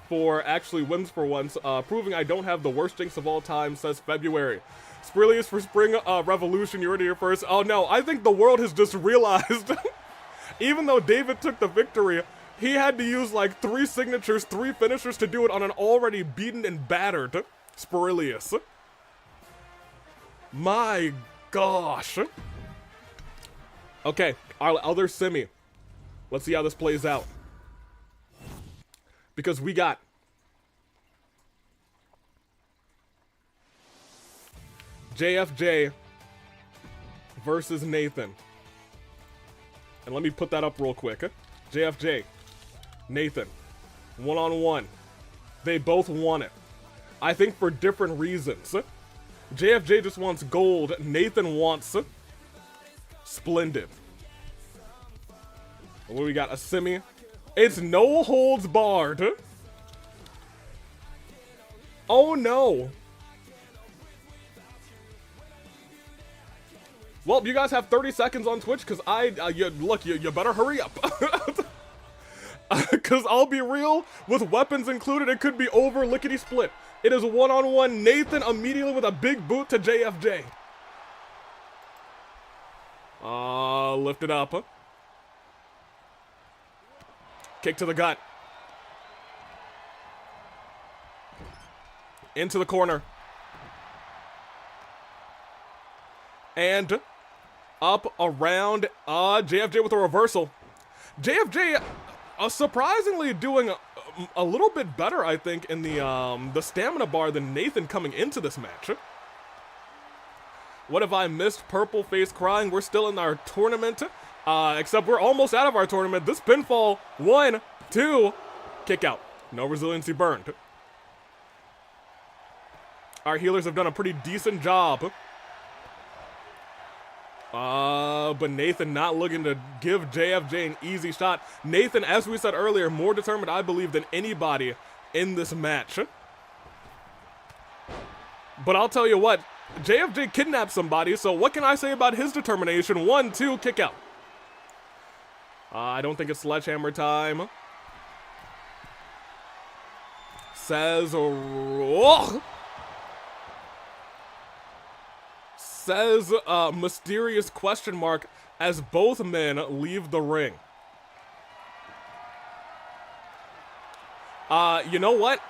for actually wins for once, proving I don't have the worst jinx of all time, says February. Spiralius for Spring Revolution, you heard it here first. Oh no, I think the world has just realized, even though David took the victory, he had to use like 3 signatures, 3 finishers to do it on an already beaten and battered Spiralius. My gosh. Okay, our other semi. Let's see how this plays out. Because we got JFJ versus Nathan. And let me put that up real quick. JFJ, Nathan, one-on-one. They both want it. I think for different reasons. JFJ just wants gold. Nathan wants splendid. What do we got? A semi? It's no holds barred. Oh no. Well, you guys have 30 seconds on Twitch, because you better hurry up. Because I'll be real, with weapons included, it could be over lickety split. It is one-on-one. Nathan immediately with a big boot to JFJ. Lift it up. Kick to the gut. Into the corner. And up, around, JFJ with a reversal. JFJ surprisingly doing a little bit better, I think, in the stamina bar than Nathan coming into this match. What have I missed? Purple face crying. We're still in our tournament. Except we're almost out of our tournament. This pinfall, 1, 2, kick out. No resiliency burned. Our healers have done a pretty decent job. But Nathan not looking to give JFJ an easy shot. Nathan, as we said earlier, more determined, I believe, than anybody in this match. But I'll tell you what, JFJ kidnapped somebody, so what can I say about his determination? 1, 2, kick out. I don't think it's sledgehammer time. Says, says mysterious question mark as both men leave the ring. You know what?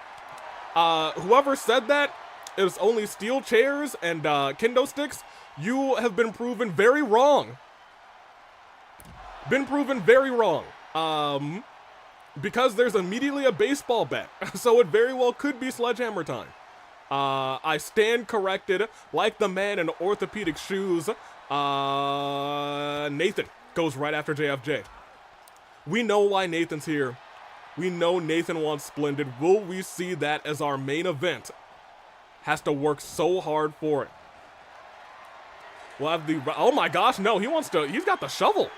Whoever said that, it was only steel chairs and kendo sticks. You have been proven very wrong. Been proven very wrong. Because there's immediately a baseball bat. So it very well could be sledgehammer time. I stand corrected like the man in orthopedic shoes. Nathan goes right after JFJ. We know why Nathan's here. We know Nathan wants Splendid. Will we see that as our main event? Has to work so hard for it. We'll have the, oh my gosh, no, he's got the shovel.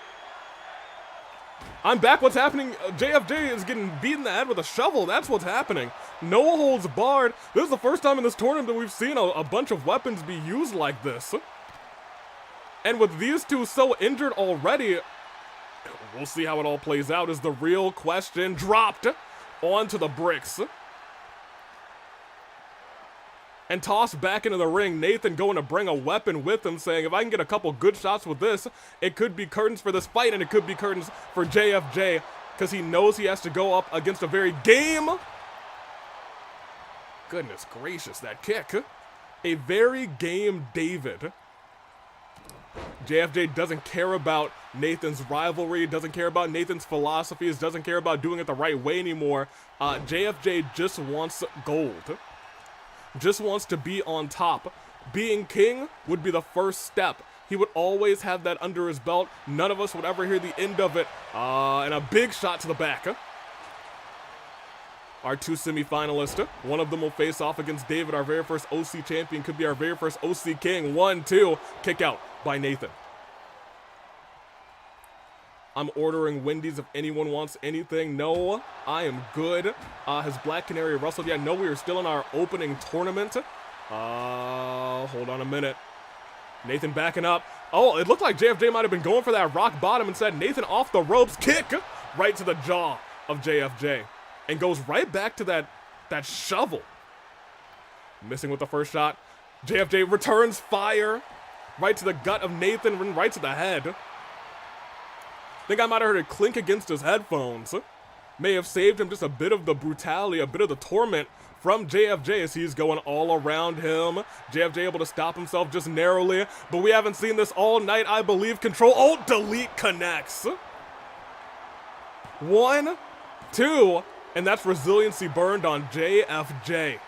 I'm back, what's happening? JFJ is getting beaten in the head with a shovel, that's what's happening. No holds barred. This is the first time in this tournament that we've seen a bunch of weapons be used like this. And with these two so injured already, we'll see how it all plays out is the real question. Dropped onto the bricks. And tossed back into the ring. Nathan going to bring a weapon with him, saying, if I can get a couple good shots with this, it could be curtains for this fight, and it could be curtains for JFJ, because he knows he has to go up against a very game. Goodness gracious, that kick. A very game David. JFJ doesn't care about Nathan's rivalry, doesn't care about Nathan's philosophies, doesn't care about doing it the right way anymore. JFJ just wants gold. Just wants to be on top. Being king would be the first step. He would always have that under his belt. None of us would ever hear the end of it. And a big shot to the back. our two semi-finalists. One of them will face off against David, our very first OC champion. Could be our very first OC king. 1, 2, kick out by Nathan. I'm ordering Wendy's if anyone wants anything. No, I am good. Has Black Canary wrestled yet? No, we are still in our opening tournament. Hold on a minute. Nathan backing up. Oh, it looked like JFJ might have been going for that rock bottom and said Nathan off the ropes. Kick right to the jaw of JFJ. And goes right back to that shovel. Missing with the first shot. JFJ returns fire. Right to the gut of Nathan, right to the head. Think I might have heard it clink against his headphones. May have saved him just a bit of the brutality, a bit of the torment from JFJ as he's going all around him. JFJ able to stop himself just narrowly, but we haven't seen this all night, I believe. Control, Alt, Delete connects. 1, 2, and that's resiliency burned on JFJ.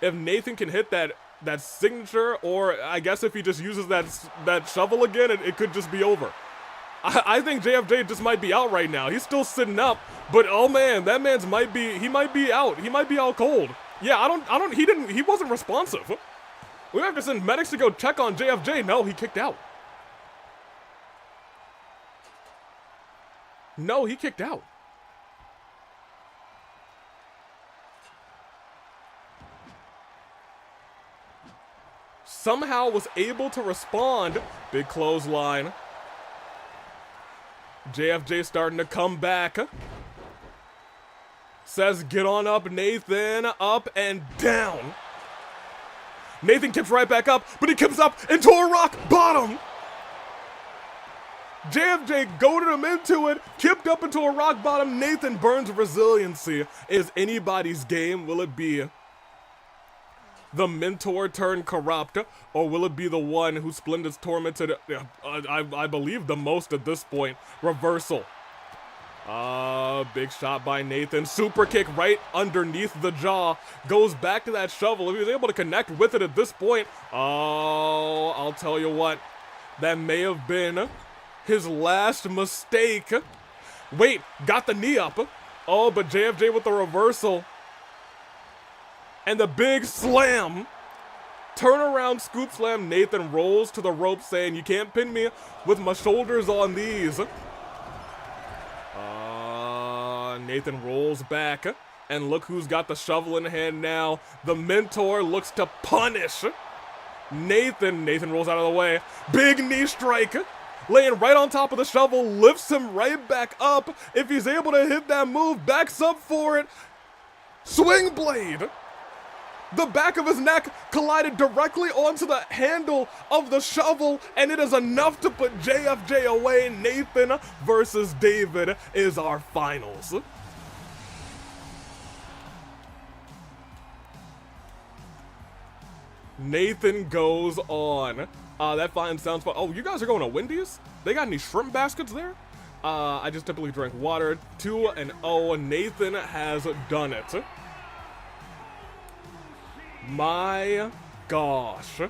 If Nathan can hit that signature, or I guess if he just uses that shovel again, it could just be over. I think JFJ just might be out right now. He's still sitting up, but oh man, that man's might be out. He might be out cold. Yeah, he wasn't responsive. We have to send medics to go check on JFJ. No, he kicked out. No, he kicked out. Somehow was able to respond. Big clothesline. JFJ starting to come back. Says, get on up, Nathan. Up and down. Nathan keeps right back up, but he comes up into a rock bottom. JFJ goaded him into it, kipped up into a rock bottom. Nathan burns resiliency. Is anybody's game? Will it be the mentor turned corrupt, or will it be the one who Splendid's tormented, I believe the most at this point? Reversal. Big shot by Nathan. Super kick right underneath the jaw. Goes back to that shovel. If he was able to connect with it at this point, oh, I'll tell you what. That may have been his last mistake. Wait, got the knee up. Oh, but JFJ with the reversal. And the big slam. Turnaround scoop slam. Nathan rolls to the rope saying, you can't pin me with my shoulders on these. Nathan rolls back. And look who's got the shovel in hand now. The mentor looks to punish Nathan. Nathan rolls out of the way. Big knee strike. Laying right on top of the shovel. Lifts him right back up. If he's able to hit that move, backs up for it. Swing blade. The back of his neck collided directly onto the handle of the shovel, and it is enough to put JFJ away. Nathan versus David is our finals. Nathan goes on. That fine sounds fun. Oh, you guys are going to Wendy's? They got any shrimp baskets there? I just typically drink water. 2-0. Nathan has done it. My gosh.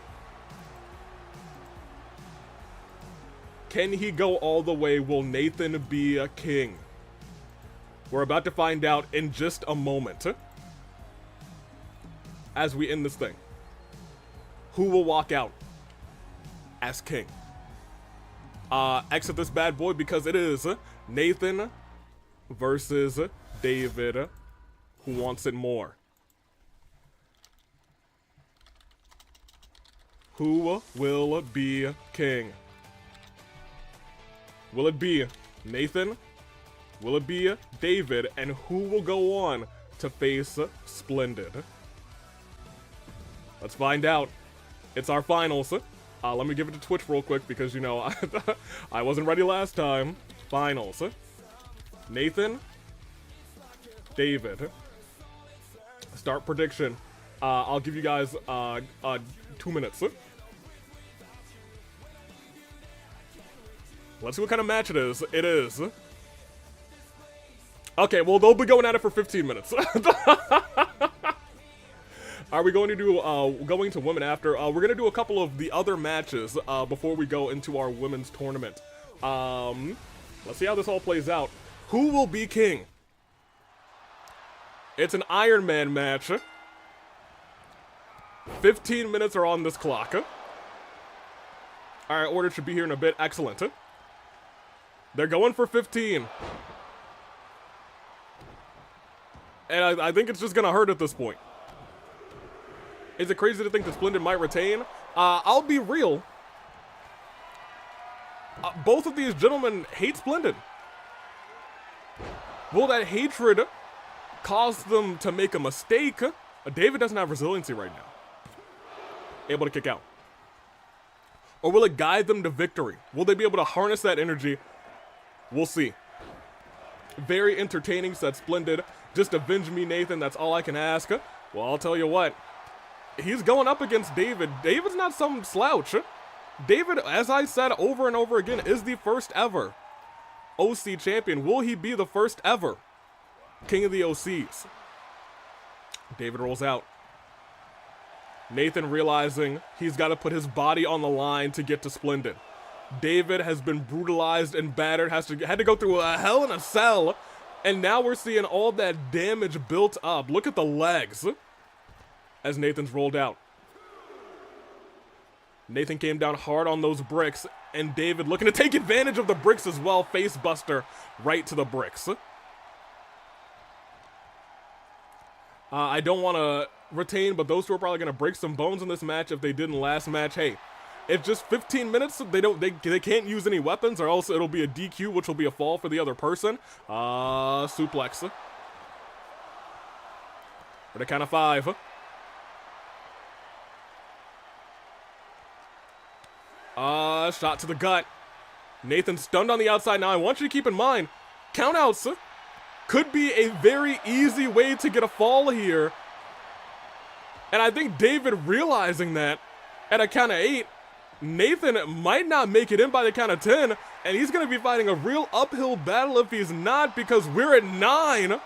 Can he go all the way? Will Nathan be a king? We're about to find out in just a moment. As we end this thing. Who will walk out as king? Exit this bad boy because it is Nathan versus David. Who wants it more? Who will be king? Will it be Nathan? Will it be David? And who will go on to face Splendid? Let's find out. It's our finals. Let me give it to Twitch real quick because, you know, I wasn't ready last time. Finals. Nathan. David. Start prediction. I'll give you guys 2 minutes. Let's see what kind of match it is. It is. Okay, well, they'll be going at it for 15 minutes. Are we going to do going to women after? We're going to do a couple of the other matches before we go into our women's tournament. Let's see how this all plays out. Who will be king? It's an Iron Man match. 15 minutes are on this clock. Alright, order should be here in a bit. Excellent. They're going for 15. And I think it's just gonna hurt at this point. Is it crazy to think that Splendid might retain? I'll be real. Both of these gentlemen hate Splendid. Will that hatred cause them to make a mistake? David doesn't have resiliency right now. Able to kick out. Or will it guide them to victory? Will they be able to harness that energy? We'll see. Very entertaining, said Splendid. Just avenge me, Nathan. That's all I can ask. Well, I'll tell you what. He's going up against David. David's not some slouch. David, as I said over and over again, is the first ever OC champion. Will he be the first ever king of the OCs? David rolls out. Nathan realizing he's got to put his body on the line to get to Splendid. David has been brutalized and battered, had to go through a hell in a cell, and now we're seeing all that damage built up. Look at the legs as Nathan's rolled out. Nathan came down hard on those bricks, and David looking to take advantage of the bricks as well. Face buster right to the bricks. I don't want to retain, but those two are probably going to break some bones in this match if they did in the last match. Hey, if just 15 minutes, they can't use any weapons, or else it'll be a DQ, which will be a fall for the other person. Suplex. For the count of 5. Shot to the gut. Nathan stunned on the outside. Now I want you to keep in mind, countouts could be a very easy way to get a fall here. And I think David realizing that at a count of 8, Nathan might not make it in by the count of 10, and he's going to be fighting a real uphill battle if he's not, because we're at 9.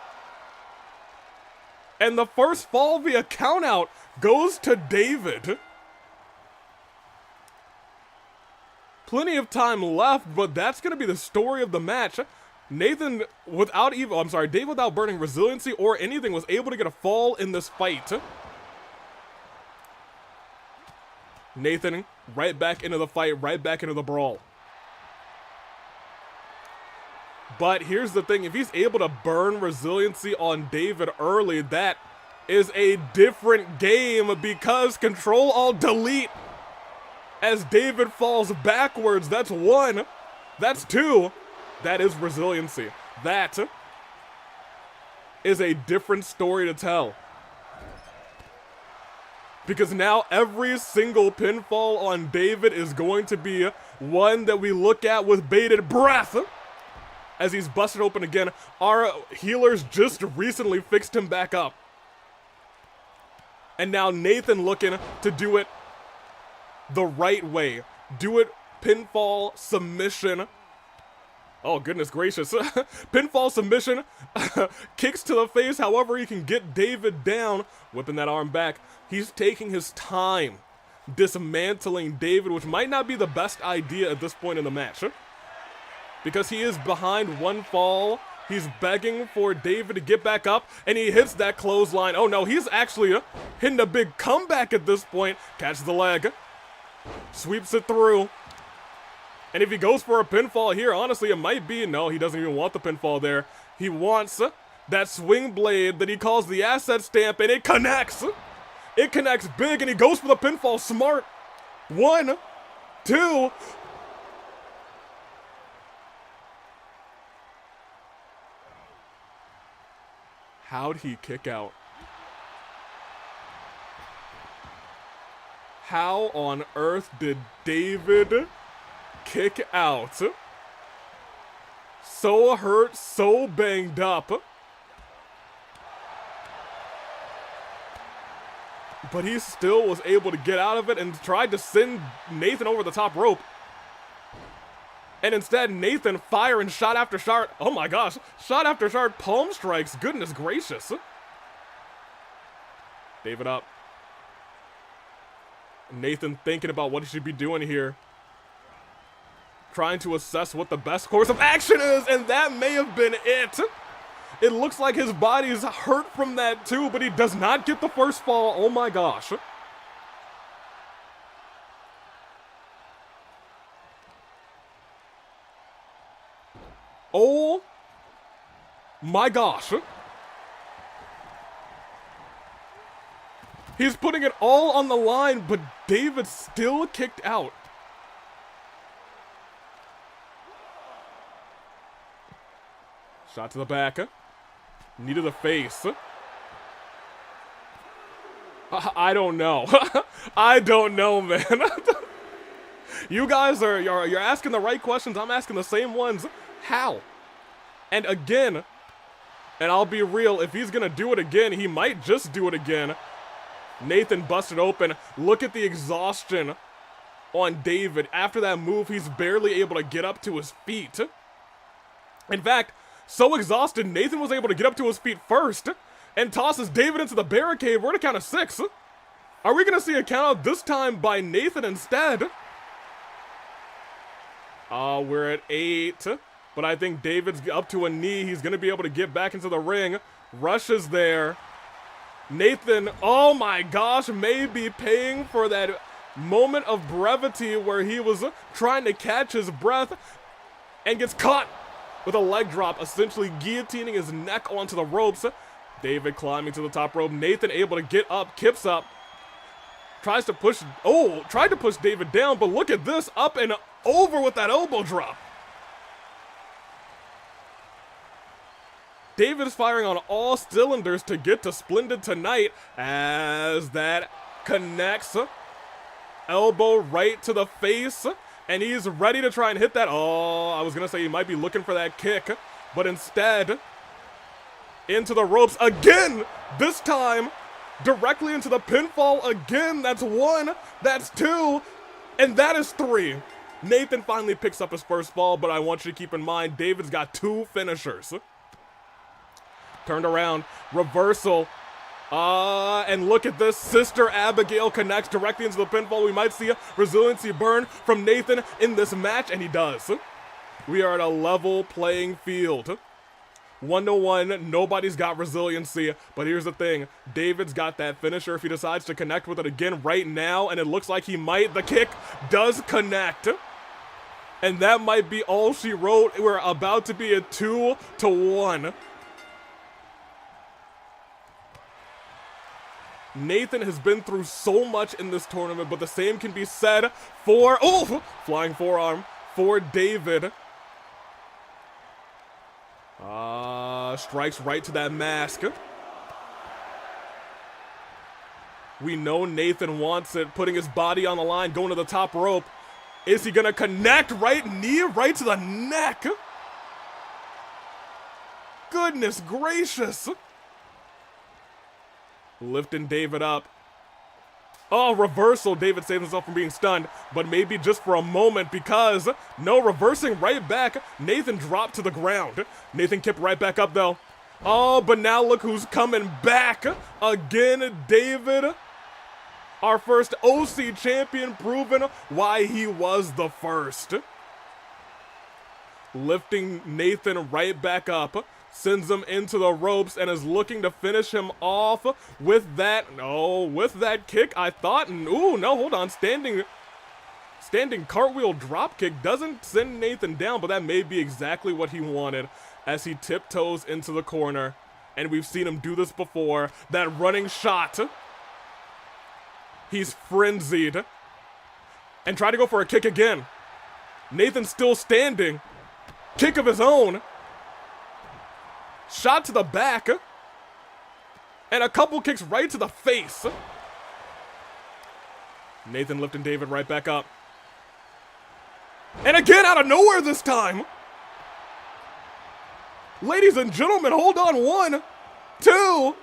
And the first fall via countout goes to David. Plenty of time left, but that's going to be the story of the match. Nathan, Dave without burning resiliency or anything, was able to get a fall in this fight. Nathan right back into the fight, right back into the brawl. But here's the thing, if he's able to burn resiliency on David early, that is a different game, because Control-Alt-Delete as David falls backwards. That's 1. That's 2. That is resiliency. That is a different story to tell. Because now every single pinfall on David is going to be one that we look at with bated breath as he's busted open again. Our healers just recently fixed him back up. And now Nathan looking to do it the right way. Do it pinfall submission. Oh, goodness gracious. Pinfall submission. Kicks to the face. However, he can get David down. Whipping that arm back. He's taking his time dismantling David, which might not be the best idea at this point in the match. Because he is behind 1 fall. He's begging for David to get back up, and he hits that clothesline. Oh no, he's actually hitting a big comeback at this point. Catches the leg. Sweeps it through. And if he goes for a pinfall here, honestly, it might be. No, he doesn't even want the pinfall there. He wants that swing blade that he calls the asset stamp, and it connects. It connects big, and he goes for the pinfall. Smart. 1, 2. How'd he kick out? How on earth did David kick out? So hurt, so banged up. But he still was able to get out of it and tried to send Nathan over the top rope. And instead, Nathan firing shot after shot. Oh my gosh. Shot after shot, palm strikes. Goodness gracious. David up. Nathan thinking about what he should be doing here. Trying to assess what the best course of action is, and that may have been it. It looks like his body's hurt from that too, but he does not get the first fall. Oh my gosh. Oh my gosh. He's putting it all on the line, but David still kicked out. Shot to the back. Knee to the face. I don't know. I don't know, man. You guys you're asking the right questions. I'm asking the same ones. How? And again, and I'll be real, if he's gonna do it again, he might just do it again. Nathan busted open. Look at the exhaustion on David. After that move, he's barely able to get up to his feet. In fact, so exhausted, Nathan was able to get up to his feet first and tosses David into the barricade. We're at a count of 6. Are we going to see a count out this time by Nathan instead? We're at 8. But I think David's up to a knee. He's going to be able to get back into the ring. Rushes there. Nathan, oh my gosh, may be paying for that moment of brevity where he was trying to catch his breath and gets caught with a leg drop, essentially guillotining his neck onto the ropes. David climbing to the top rope. Nathan able to get up, kips up. Tried to push David down, but look at this, up and over with that elbow drop. David is firing on all cylinders to get to Splendid tonight as that connects. Elbow right to the face, and he's ready to try and hit that. Oh, I was going to say he might be looking for that kick, but instead, into the ropes again, this time directly into the pinfall again. That's 1, that's 2, and that is 3. Nathan finally picks up his first fall, but I want you to keep in mind, David's got 2 finishers. Turned around, reversal. And look at this. Sister Abigail connects directly into the pinfall. We might see a resiliency burn from Nathan in this match, and he does. We are at a level playing field. 1-1, nobody's got resiliency, but here's the thing. David's got that finisher if he decides to connect with it again right now, and it looks like he might. The kick does connect. And that might be all she wrote. We're about to be at 2-1. Nathan has been through so much in this tournament, but the same can be said for, flying forearm for David. Strikes right to that mask. We know Nathan wants it, putting his body on the line, going to the top rope. Is he gonna connect? Right knee, right to the neck. Goodness gracious. Lifting David up. Oh, reversal. David saves himself from being stunned, but maybe just for a moment because, no, reversing right back. Nathan dropped to the ground. Nathan kicked right back up, though. Oh, but now look who's coming back. Again, David, our first OC champion, proving why he was the first. Lifting Nathan right back up. Sends him into the ropes and is looking to finish him off with that, with that kick, I thought. And, no, hold on. Standing cartwheel drop kick doesn't send Nathan down, but that may be exactly what he wanted as he tiptoes into the corner. And we've seen him do this before. That running shot. He's frenzied. And try to go for a kick again. Nathan's still standing. Kick of his own. Shot to the back. And a couple kicks right to the face. Nathan lifting David right back up. And again out of nowhere this time. Ladies and gentlemen, hold on. 1, 2.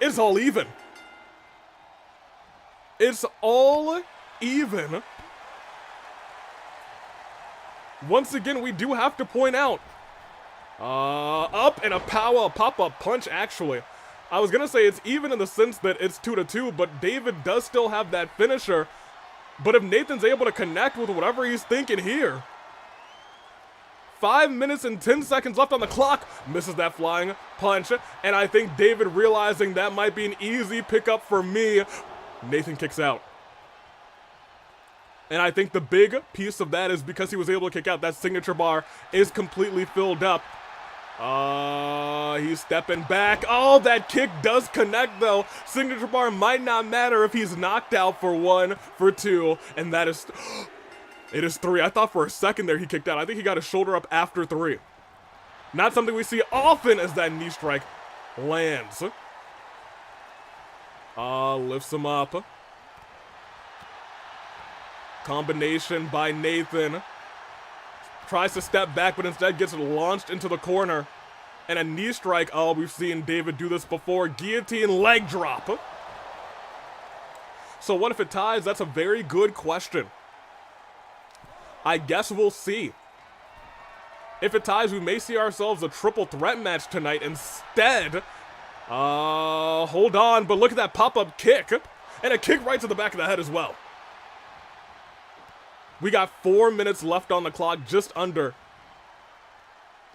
It's all even. It's all even. Once again, we do have to point out. Up and a pop-up punch, actually. I was going to say it's even in the sense that it's 2-2, but David does still have that finisher. But if Nathan's able to connect with whatever he's thinking here, 5 minutes and 10 seconds left on the clock. Misses that flying punch. And I think David, realizing that might be an easy pickup for me, Nathan kicks out. And I think the big piece of that is because he was able to kick out, that signature bar is completely filled up. He's stepping back. Oh, that kick does connect though. Signature bar might not matter if he's knocked out for 1, for 2, and that is, it is 3. I thought for a second there he kicked out. I think he got his shoulder up after 3. Not something we see often as that knee strike lands. Lifts him up. Combination by Nathan. Tries to step back, but instead gets launched into the corner. And a knee strike. Oh, we've seen David do this before. Guillotine leg drop. So what if it ties? That's a very good question. I guess we'll see. If it ties, we may see ourselves a triple threat match tonight instead. Hold on, but look at that pop-up kick. And a kick right to the back of the head as well. We got 4 minutes left on the clock, just under.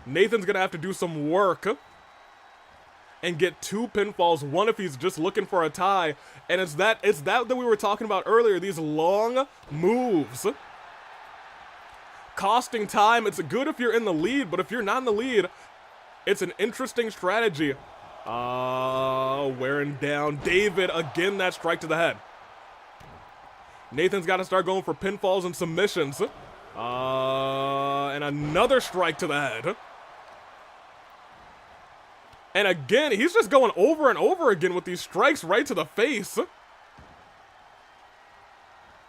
Nathan's gonna have to do some work and get 2 pinfalls, 1 if he's just looking for a tie. And it's that we were talking about earlier, these long moves. Costing time. It's good if you're in the lead, but if you're not in the lead, it's an interesting strategy. Wearing down David, again that strike to the head. Nathan's got to start going for pinfalls and submissions. And another strike to the head. And again, he's just going over and over again with these strikes right to the face.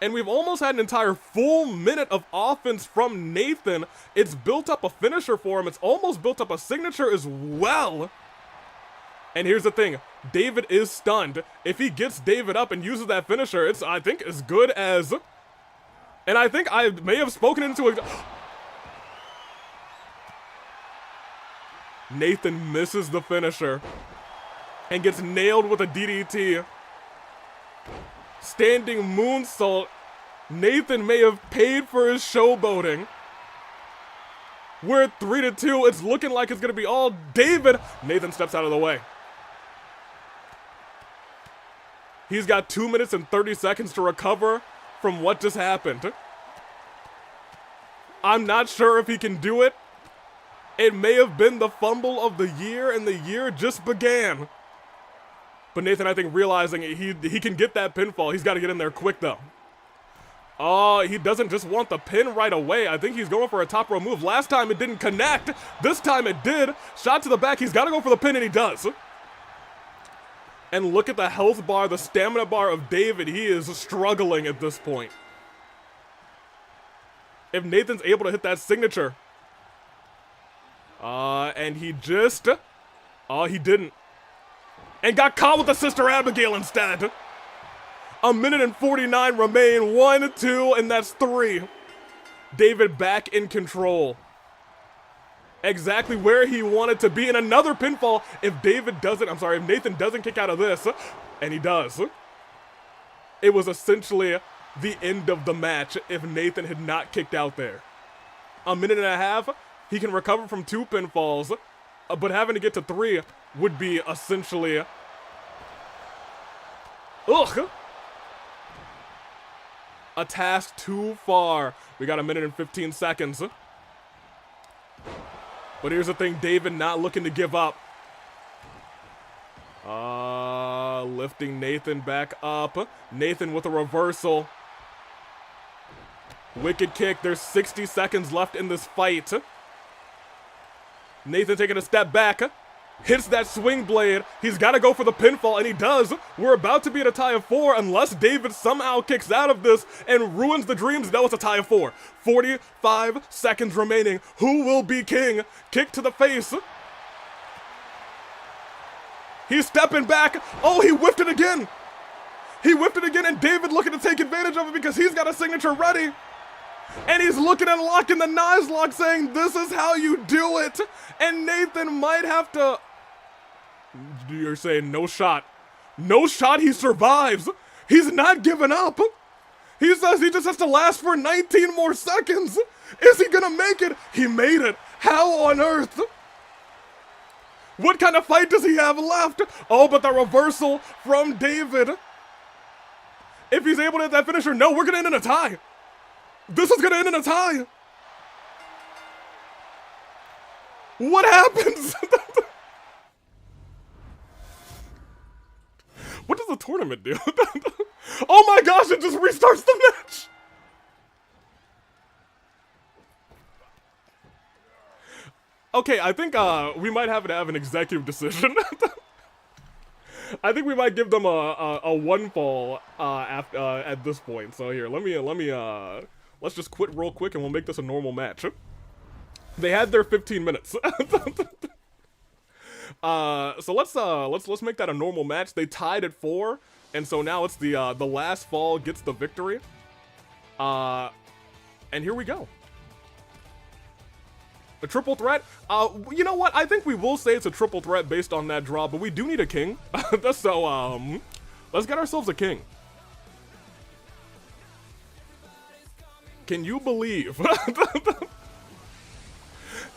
And we've almost had an entire full minute of offense from Nathan. It's built up a finisher for him. It's almost built up a signature as well. And here's the thing, David is stunned. If he gets David up and uses that finisher, it's, I think, as good as... And I think I may have spoken into it. Nathan misses the finisher and gets nailed with a DDT. Standing moonsault. Nathan may have paid for his showboating. We're at 3-2. It's looking like it's going to be all David. Nathan steps out of the way. He's got 2 minutes and 30 seconds to recover from what just happened. I'm not sure if he can do it. It may have been the fumble of the year, and the year just began. But Nathan, I think, realizing he can get that pinfall. He's got to get in there quick, though. Oh, he doesn't just want the pin right away. I think he's going for a top row move. Last time it didn't connect. This time it did. Shot to the back. He's got to go for the pin, and he does. And look at the health bar, the stamina bar of David. He is struggling at this point. If Nathan's able to hit that signature. And he just... Oh, he didn't. And got caught with the sister Abigail instead. A minute and 49 remain. 1, 2, and that's 3. David back in control. Exactly where he wanted to be. And another pinfall if if Nathan doesn't kick out of this. And he does. It was essentially the end of the match if Nathan had not kicked out there. A minute and a half. He can recover from 2 pinfalls. But having to get to 3 would be essentially... Ugh! A task too far. We got a minute and 15 seconds. But here's the thing, David not looking to give up. Lifting Nathan back up. Nathan with a reversal. Wicked kick. There's 60 seconds left in this fight. Nathan taking a step back. Hits that swing blade. He's got to go for the pinfall, and he does. We're about to be at a tie of 4 unless David somehow kicks out of this and ruins the dreams. No, it's a tie of 4. 45 seconds remaining. Who will be king? Kick to the face. He's stepping back. Oh, he whiffed it again. He whiffed it again, and David looking to take advantage of it because he's got a signature ready. And he's looking at locking the Nuzlocke, saying, this is how you do it. And Nathan might have to... You're saying no shot. No shot, he survives. He's not giving up. He says he just has to last for 19 more seconds. Is he gonna make it? He made it. How on earth? What kind of fight does he have left? Oh, but the reversal from David. If he's able to hit that finisher, no, we're gonna end in a tie. This is gonna end in a tie. What happens? What does the tournament do? Oh my gosh, it just restarts the match. Okay, I think we might have to have an executive decision. I think we might give them a one fall at this point. So here, let's just quit real quick and we'll make this a normal match. They had their 15 minutes. So let's make that a normal match. They tied at 4, and so now it's the last fall gets the victory. And here we go. A triple threat? You know what? I think we will say it's a triple threat based on that draw, but we do need a king. So, let's get ourselves a king. Can you believe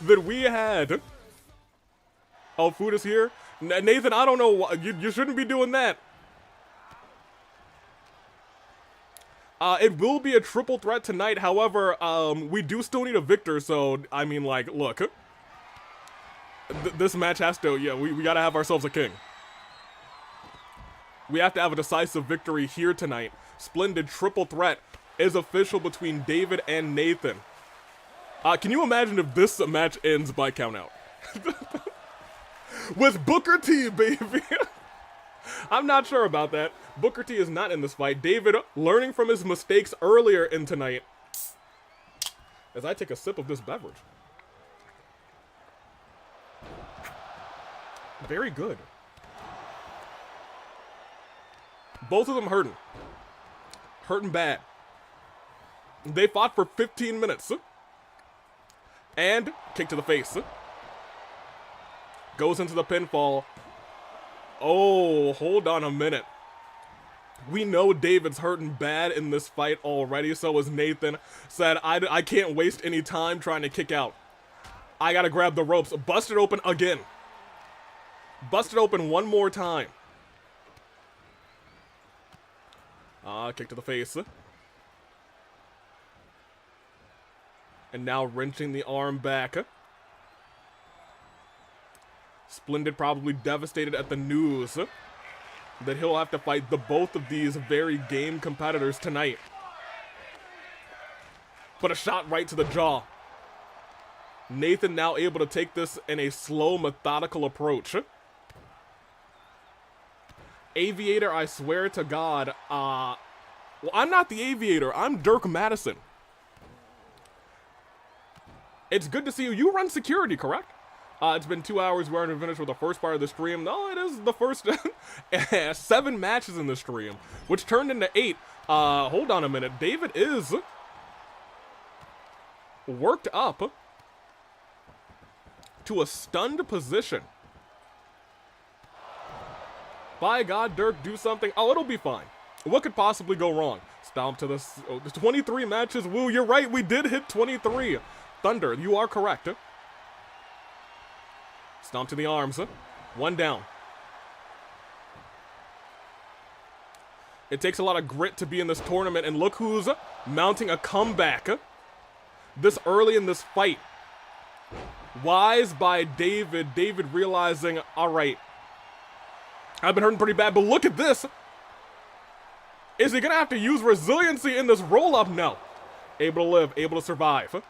that we had... Oh, food is here? Nathan, I don't know why. You shouldn't be doing that. It will be a triple threat tonight. However, we do still need a victor. So, I mean, like, look. This match has to, yeah, we gotta have ourselves a king. We have to have a decisive victory here tonight. Splendid triple threat is official between David and Nathan. Can you imagine if this match ends by countout? With Booker T, baby. I'm not sure about that. Booker T is not in this fight. David learning from his mistakes earlier in tonight. As I take a sip of this beverage. Very good. Both of them hurting. Hurting bad. They fought for 15 minutes. And kick to the face. Goes into the pinfall. Oh, hold on a minute. We know David's hurting bad in this fight already. So is Nathan. Said, I can't waste any time trying to kick out. I gotta grab the ropes. Busted open again. Busted open one more time. Kick to the face. And now wrenching the arm back. Splendid probably devastated at the news that he'll have to fight the both of these very game competitors tonight. But a shot right to the jaw. Nathan now able to take this in a slow, methodical approach. Aviator, I swear to God. Well, I'm not the Aviator. I'm Dirk Madison. It's good to see you. You run security, correct? It's been 2 hours. We're going to finish with the first part of the stream. No, it is the first 7 matches in the stream, which turned into 8. Hold on a minute. David is worked up to a stunned position. By God, Dirk, do something. Oh, it'll be fine. What could possibly go wrong? Stomp to the 23 matches. Woo, you're right. We did hit 23. Thunder, you are correct. Stomp to the arms. One down. It takes a lot of grit to be in this tournament, and look who's mounting a comeback this early in this fight. Wise by David. David realizing, all right, I've been hurting pretty bad, but look at this. Is he gonna have to use resiliency in this roll-up? No. Able to live, able to survive.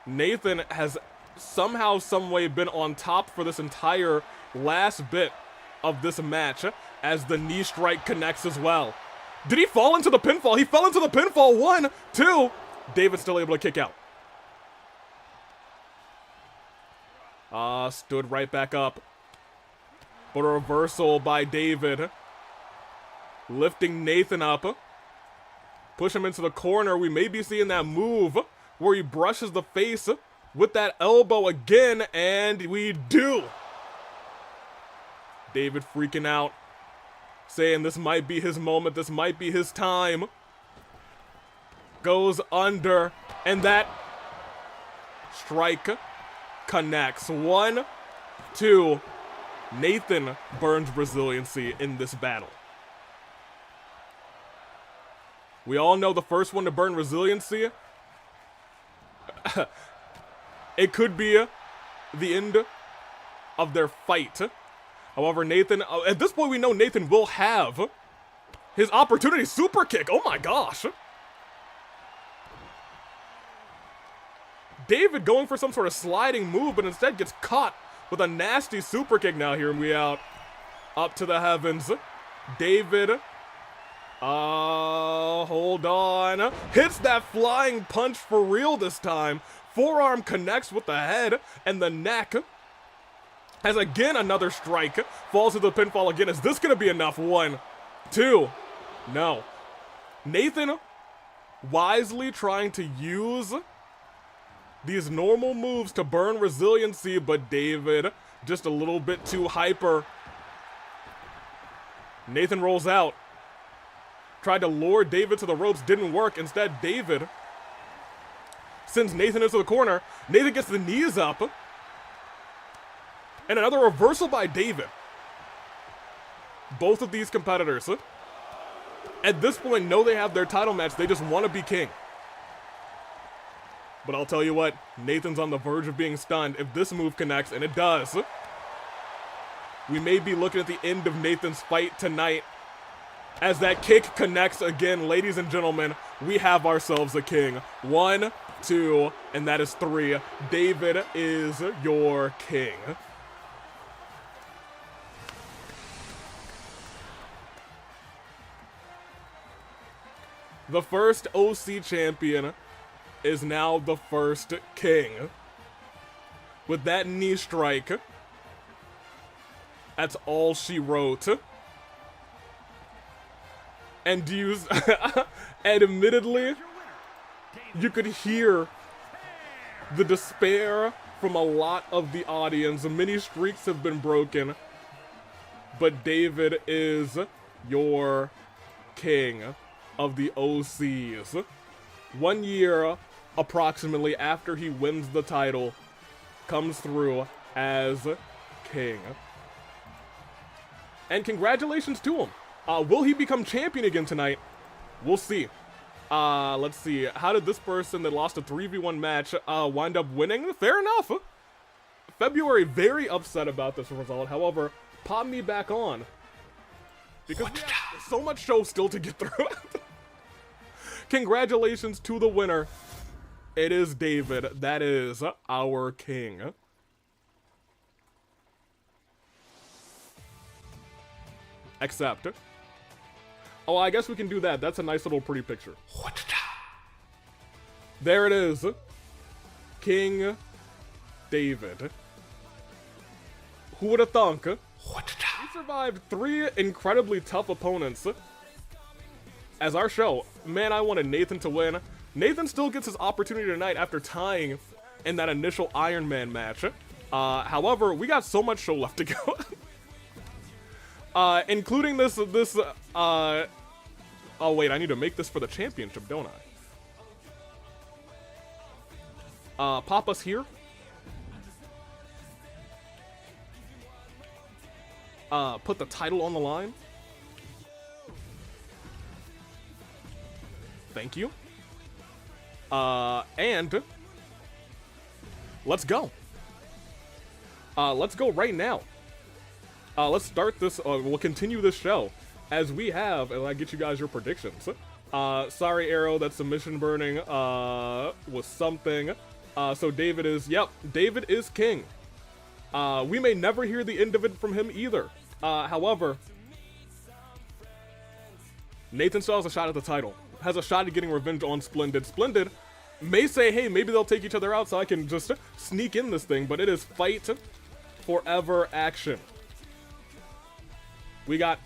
Nathan has somehow, someway been on top for this entire last bit of this match as the knee strike connects as well. Did he fall into the pinfall? He fell into the pinfall. 1, 2. David's still able to kick out. Stood right back up. But a reversal by David. Lifting Nathan up. Push him into the corner. We may be seeing that move where he brushes the face with that elbow again, and we do. David freaking out. saying this might be his moment, this might be his time. Goes under, and that strike connects. 1, 2. Nathan burns resiliency in this battle. We all know the first one to burn resiliency, it could be the end of their fight. However, Nathan, at this point we know Nathan will have his opportunity. Super kick, oh my gosh. David going for some sort of sliding move, but instead gets caught with a nasty super kick. Now hear me out. Up to the heavens. David, hold on. Hits that flying punch for real this time. Forearm connects with the head and the neck. Has again another strike. Falls to the pinfall again. Is this gonna be enough? 1, 2. No. Nathan wisely trying to use these normal moves to burn resiliency, but David just a little bit too hyper. Nathan rolls out. Tried to lure David to the ropes, didn't work. Instead, David sends Nathan into the corner. Nathan gets the knees up. And another reversal by David. Both of these competitors, at this point, know they have their title match. They just want to be king. But I'll tell you what, Nathan's on the verge of being stunned. If this move connects, and it does, we may be looking at the end of Nathan's fight tonight. As that kick connects again, ladies and gentlemen, we have ourselves a king. 1, 2, and that is 3. David is your king. The first OC champion is now the first king. With that knee strike, that's all she wrote. And admittedly, you could hear the despair from a lot of the audience. Many streaks have been broken, but David is your king of the OCs. 1 year approximately after he wins the title, comes through as king. And congratulations to him. Will he become champion again tonight? We'll see. Let's see. How did this person that lost a 3v1 match wind up winning? Fair enough. February, very upset about this result. However, pop me back on, because we have so much show still to get through. Congratulations to the winner. It is David. That is our king. Accept. Oh, I guess we can do that. That's a nice little pretty picture. There it is. King David. Who would have thunk? He survived 3 incredibly tough opponents. As our show, man, I wanted Nathan to win. Nathan still gets his opportunity tonight after tying in that initial Iron Man match. However, we got so much show left to go. Including this, oh wait, I need to make this for the championship, don't I? Pop us here. Put the title on the line. Thank you. And let's go. Let's go right now. Let's start this, we'll continue this show as we have, and I get you guys your predictions. Sorry, Arrow, that submission burning, was something. So David is, yep, David is king. We may never hear the end of it from him either. However, Nathan still has a shot at the title. Has a shot at getting revenge on Splendid. Splendid may say, hey, maybe they'll take each other out so I can just sneak in this thing, but it is fight forever action. We got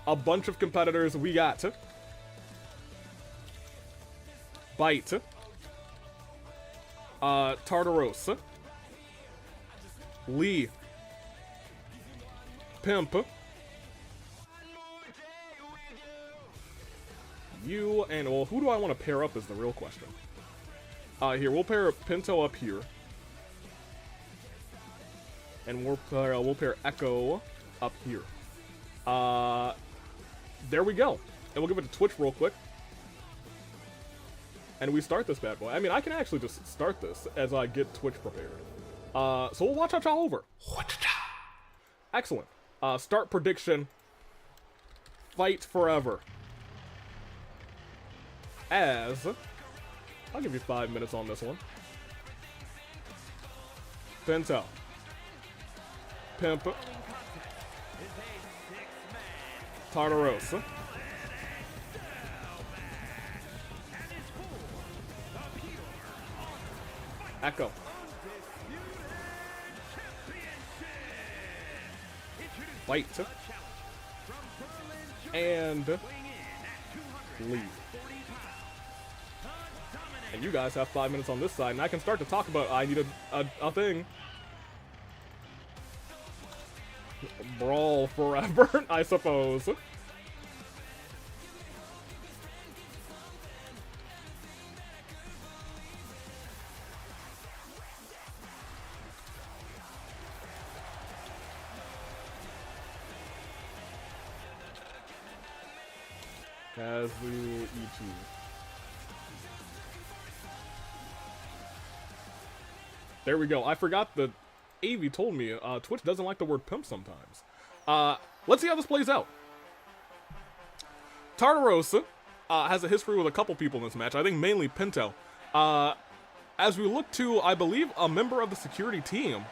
a bunch of competitors. We got BYTE, Tartaros, Lee, Pimp, you, and well, who do I want to pair up is the real question. Here, we'll pair Pinto up here. And we'll pair Ecko up here. There we go. And we'll give it to Twitch real quick. And we start this bad boy. I mean, I can actually just start this as I get Twitch prepared. So we'll watch out y'all over. Excellent. Start prediction. Fight forever. As... I'll give you 5 minutes on this one. Pinto. Pimp. Tartaros. Ecko. Fight. And leave. And you guys have 5 minutes on this side, and I can start to talk about I need a thing. Brawl forever, I suppose. Kazuichi. There we go. I forgot that Avi told me Twitch doesn't like the word pimp sometimes. Let's see how this plays out. Tartaros has a history with a couple people in this match. I think mainly Pinto. As we look to, I believe, a member of the security team.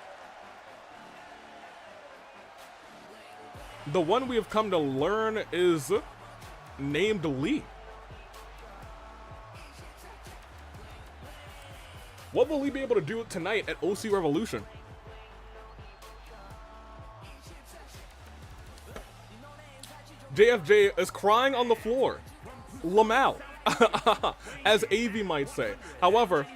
The one we have come to learn is named Lee. What will Lee be able to do tonight at OC Revolution? JFJ is crying on the floor. Lamau. As AV might say. However,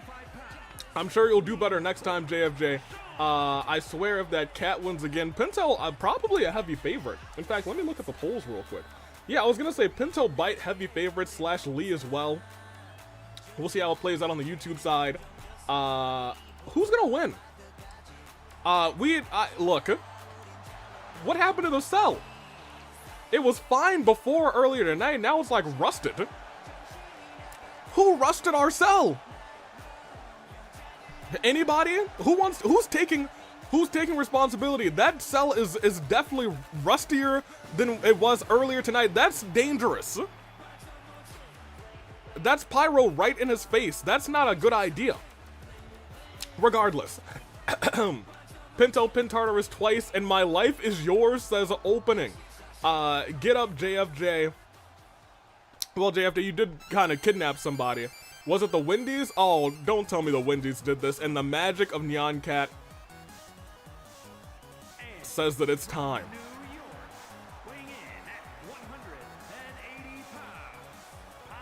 I'm sure you'll do better next time, JFJ. I swear if that cat wins again, Pinto, probably a heavy favorite. In fact, let me look at the polls real quick. Yeah, I was going to say Pinto BYTE heavy favorite / Lee as well. We'll see how it plays out on the YouTube side. Who's going to win? Look. What happened to the cell? It was fine before earlier tonight. Now it's like rusted. Who rusted our cell? Anybody? Who's taking responsibility? That cell is definitely rustier than it was earlier tonight. That's dangerous. That's pyro right in his face. That's not a good idea. Regardless. Pinto pin Tartaros twice and my life is yours, says opening. Get up, JFJ. Well, JFJ, you did kind of kidnap somebody. Was it the Wendy's? Oh, don't tell me the Wendy's did this. And the magic of Nyan Cat says that it's time.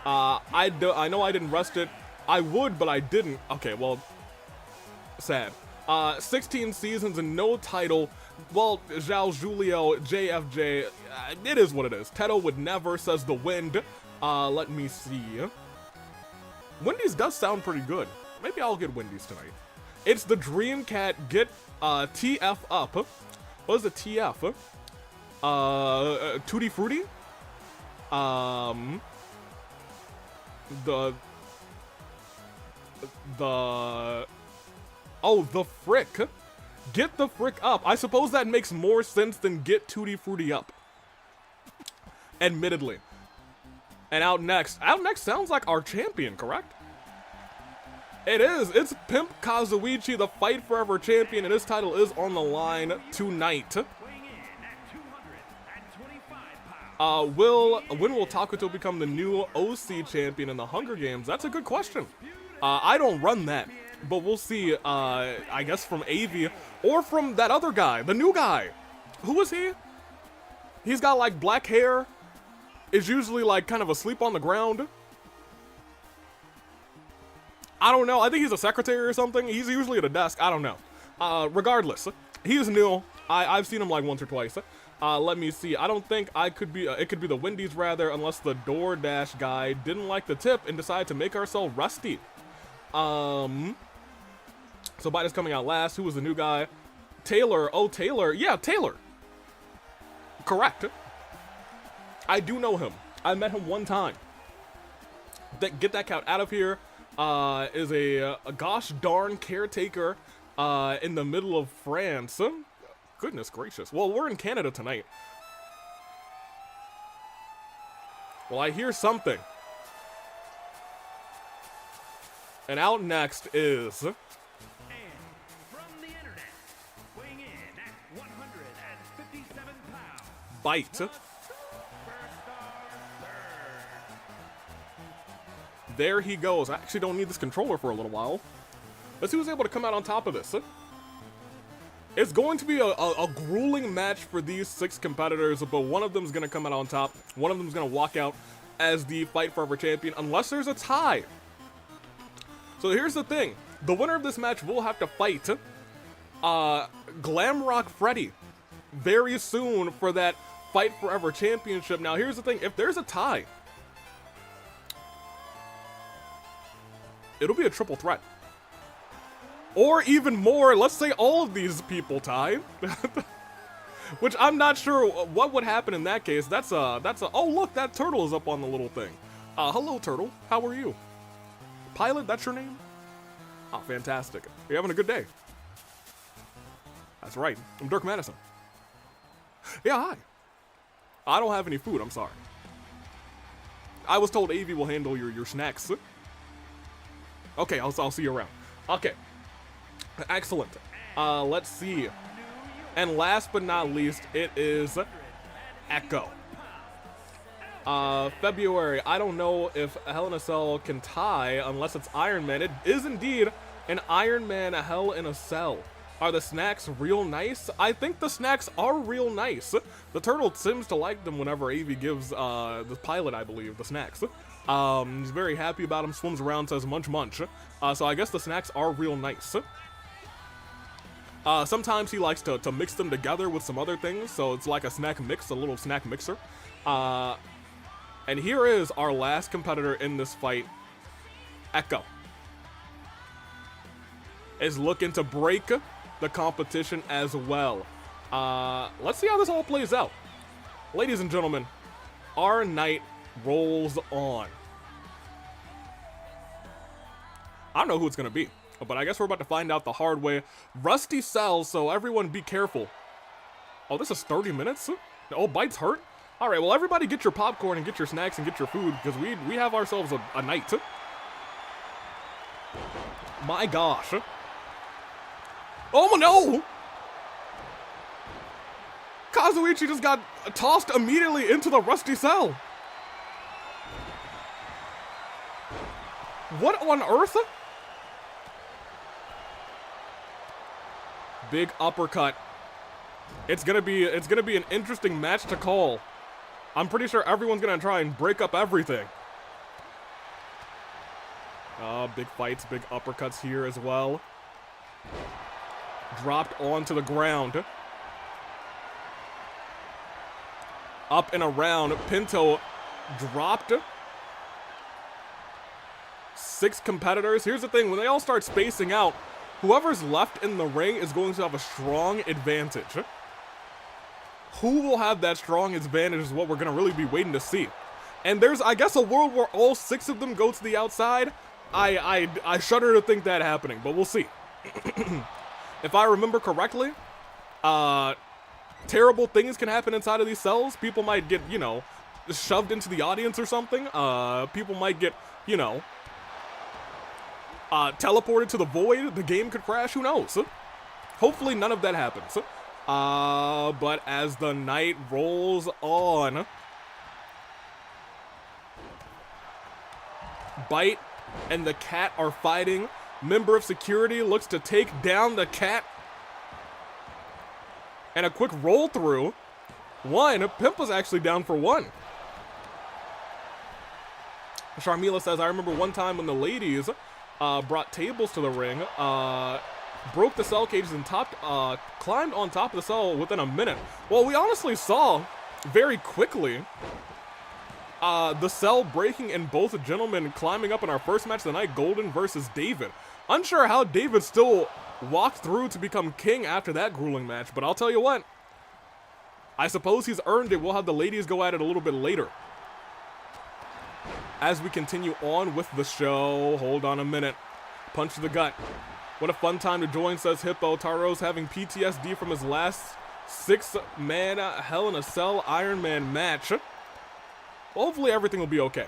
I know I didn't rust it. I would, but I didn't. Okay, well, sad. 16 seasons and no title. Well, Zhao Julio, JFJ, it is what it is. Teto would never, says the wind. Let me see. Wendy's does sound pretty good. Maybe I'll get Wendy's tonight. It's the Dream Cat. Get TF up. What is the TF? Tutti Frutti? Oh, the frick. Get the frick up. I suppose that makes more sense than get Tutti Frutti up. Admittedly. And out next sounds like our champion, correct? It is. It's Pimp Kazuichi, the Fight Forever champion, and his title is on the line tonight. When will Takuto become the new OC champion in the Hunger Games? That's a good question. I don't run that, but we'll see, I guess from AV, or from that other guy, the new guy. Who is he? He's got like black hair, is usually like kind of asleep on the ground. I don't know, I think he's a secretary or something. He's usually at a desk, I don't know. Regardless, he is new. I've seen him like once or twice. Let me see. I don't think I could be, it could be the Wendy's rather, unless the DoorDash guy didn't like the tip and decided to make ourselves rusty. So BYTE's coming out last. Who was the new guy? Taylor. Oh, Taylor. Yeah, Taylor. Correct. I do know him. I met him one time. Get that cat out of here. Is a gosh darn caretaker in the middle of France. Goodness gracious. Well, we're in Canada tonight. Well, I hear something. And out next is... And from the internet, weighing in at 157 pounds, BYTE. There he goes. I actually don't need this controller for a little while. Let's see who's able to come out on top of this. It's going to be a grueling match for these 6 competitors, but one of them is going to come out on top. One of them is going to walk out as the Fight Forever champion, unless there's a tie. So here's the thing. The winner of this match will have to fight Glamrock Freddy very soon for that Fight Forever championship. Now here's the thing. If there's a tie, it'll be a triple threat. Or even more, let's say all of these people tie. Which I'm not sure what would happen in that case. That's a, oh look, that turtle is up on the little thing. Hello turtle, how are you? Pilot, that's your name? Oh, fantastic. You're having a good day. That's right, I'm Dirk Madison. Yeah, hi. I don't have any food, I'm sorry. I was told AV will handle your snacks. Okay, I'll see you around. Okay. Excellent. Let's see. And last but not least, it is Ecko. February. I don't know if Hell in a Cell can tie unless it's Iron Man. It is indeed an Iron Man Hell in a Cell. Are the snacks real nice? I think the snacks are real nice. The turtle seems to like them whenever AV gives the pilot, I believe, the snacks. He's very happy about them, swims around, says munch munch. So I guess the snacks are real nice. Sometimes he likes to mix them together with some other things, so it's like a snack mix, a little snack mixer. And here is our last competitor in this fight, Ecko. Is looking to break the competition as well. Let's see how this all plays out. Ladies and gentlemen, our night rolls on. I don't know who it's gonna be, but I guess we're about to find out the hard way. Rusty cells, so everyone be careful. Oh, this is 30 minutes? Oh, BYTE's hurt? Alright, well everybody get your popcorn and get your snacks and get your food, because we have ourselves a night. My gosh. Oh no! Kazuichi just got tossed immediately into the rusty cell. What on earth? Big uppercut. It's gonna be an interesting match to call. I'm pretty sure everyone's gonna try and break up everything. Big fights, big uppercuts here as well. Dropped onto the ground. Up and around. Pinto dropped. 6 competitors. Here's the thing, when they all start spacing out, whoever's left in the ring is going to have a strong advantage. Who will have that strong advantage is what we're going to really be waiting to see. And there's, I guess, a world where all 6 of them go to the outside. I shudder to think that happening, but we'll see. If I remember correctly, terrible things can happen inside of these cells. People might get, you know, shoved into the audience or something. People might get, you know, teleported to the void. The game could crash. Who knows? Hopefully none of that happens. But as the night rolls on, BYTE and the cat are fighting. Member of security looks to take down the cat. And a quick roll through. Pimp was actually down for 1. Sharmila says, I remember one time when the ladies brought tables to the ring. broke the cell cages and climbed on top of the cell within a minute. Well, we honestly saw very quickly the cell breaking and both gentlemen climbing up in our first match of the night, Golden versus David. Unsure how David still walked through to become king after that grueling match, but I'll tell you what, I suppose he's earned it. We'll have the ladies go at it a little bit later. As we continue on with the show, hold on a minute. Punch to the gut. What a fun time to join, says Hippo. Tartaros having PTSD from his last 6-man Hell in a Cell Iron Man match. Hopefully everything will be okay.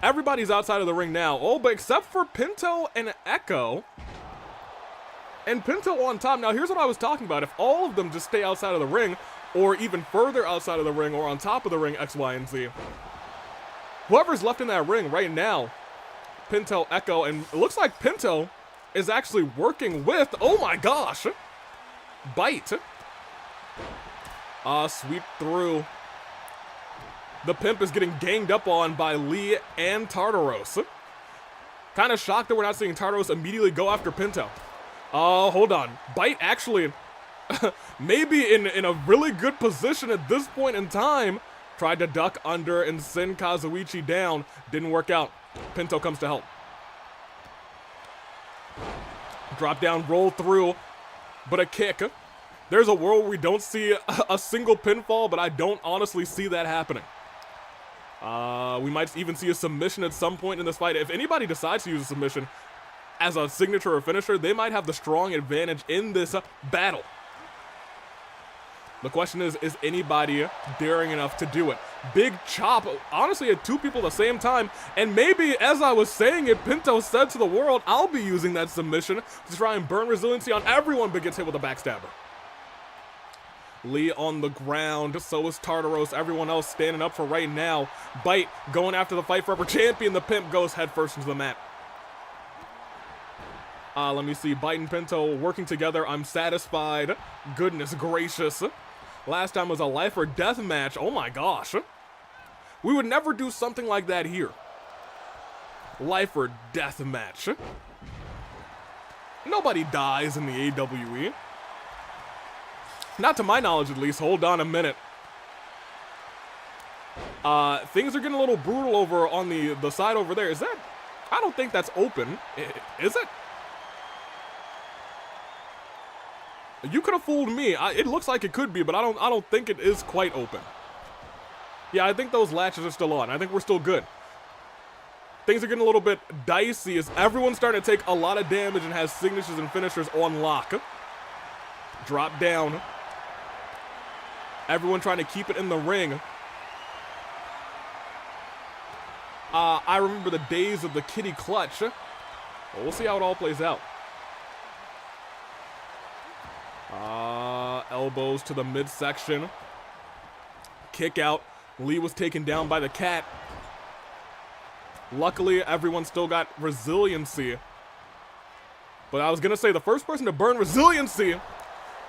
Everybody's outside of the ring now. Oh, but except for Pinto and Ecko. And Pinto on top. Now, here's what I was talking about. If all of them just stay outside of the ring, or even further outside of the ring, or on top of the ring, X, Y, and Z. Whoever's left in that ring right now, Pinto, Ecko, and it looks like Pinto is actually working with, oh my gosh, BYTE. Sweep through. The Pimp is getting ganged up on by Lee and Tartaros. Kind of shocked that we're not seeing Tartaros immediately go after Pinto. Hold on. BYTE actually maybe in a really good position at this point in time. Tried to duck under and send Kazuichi down. Didn't work out. Pinto comes to help. Drop down, roll through, but a kick. There's a world where we don't see a single pinfall, but I don't honestly see that happening. We might even see a submission at some point in this fight. If anybody decides to use a submission as a signature or finisher, they might have the strong advantage in this battle. The question is anybody daring enough to do it? Big chop, honestly, at two people at the same time. And maybe, as I was saying it, Pinto said to the world, I'll be using that submission to try and burn resiliency on everyone but gets hit with a backstabber. Lee on the ground, so is Tartaros. Everyone else standing up for right now. BYTE going after the Fight Forever champion. The Pimp goes headfirst into the mat. Let me see, BYTE and Pinto working together. I'm satisfied. Goodness gracious. Last time was a life or death match. Oh my gosh. We would never do something like that here. Life or death match. Nobody dies in the AWE. Not to my knowledge, at least. Hold on a minute. Things are getting a little brutal over on the side over there. Is that? I don't think that's open. Is it? You could have fooled me. It looks like it could be, but I don't think it is quite open. Yeah, I think those latches are still on. I think we're still good. Things are getting a little bit dicey as everyone's starting to take a lot of damage and has signatures and finishers on lock. Drop down. Everyone trying to keep it in the ring. I remember the days of the kitty clutch. Well, we'll see how it all plays out. Elbows to the midsection. Kick out. Lee was taken down by the cat. Luckily, everyone still got resiliency. But I was going to say, the first person to burn resiliency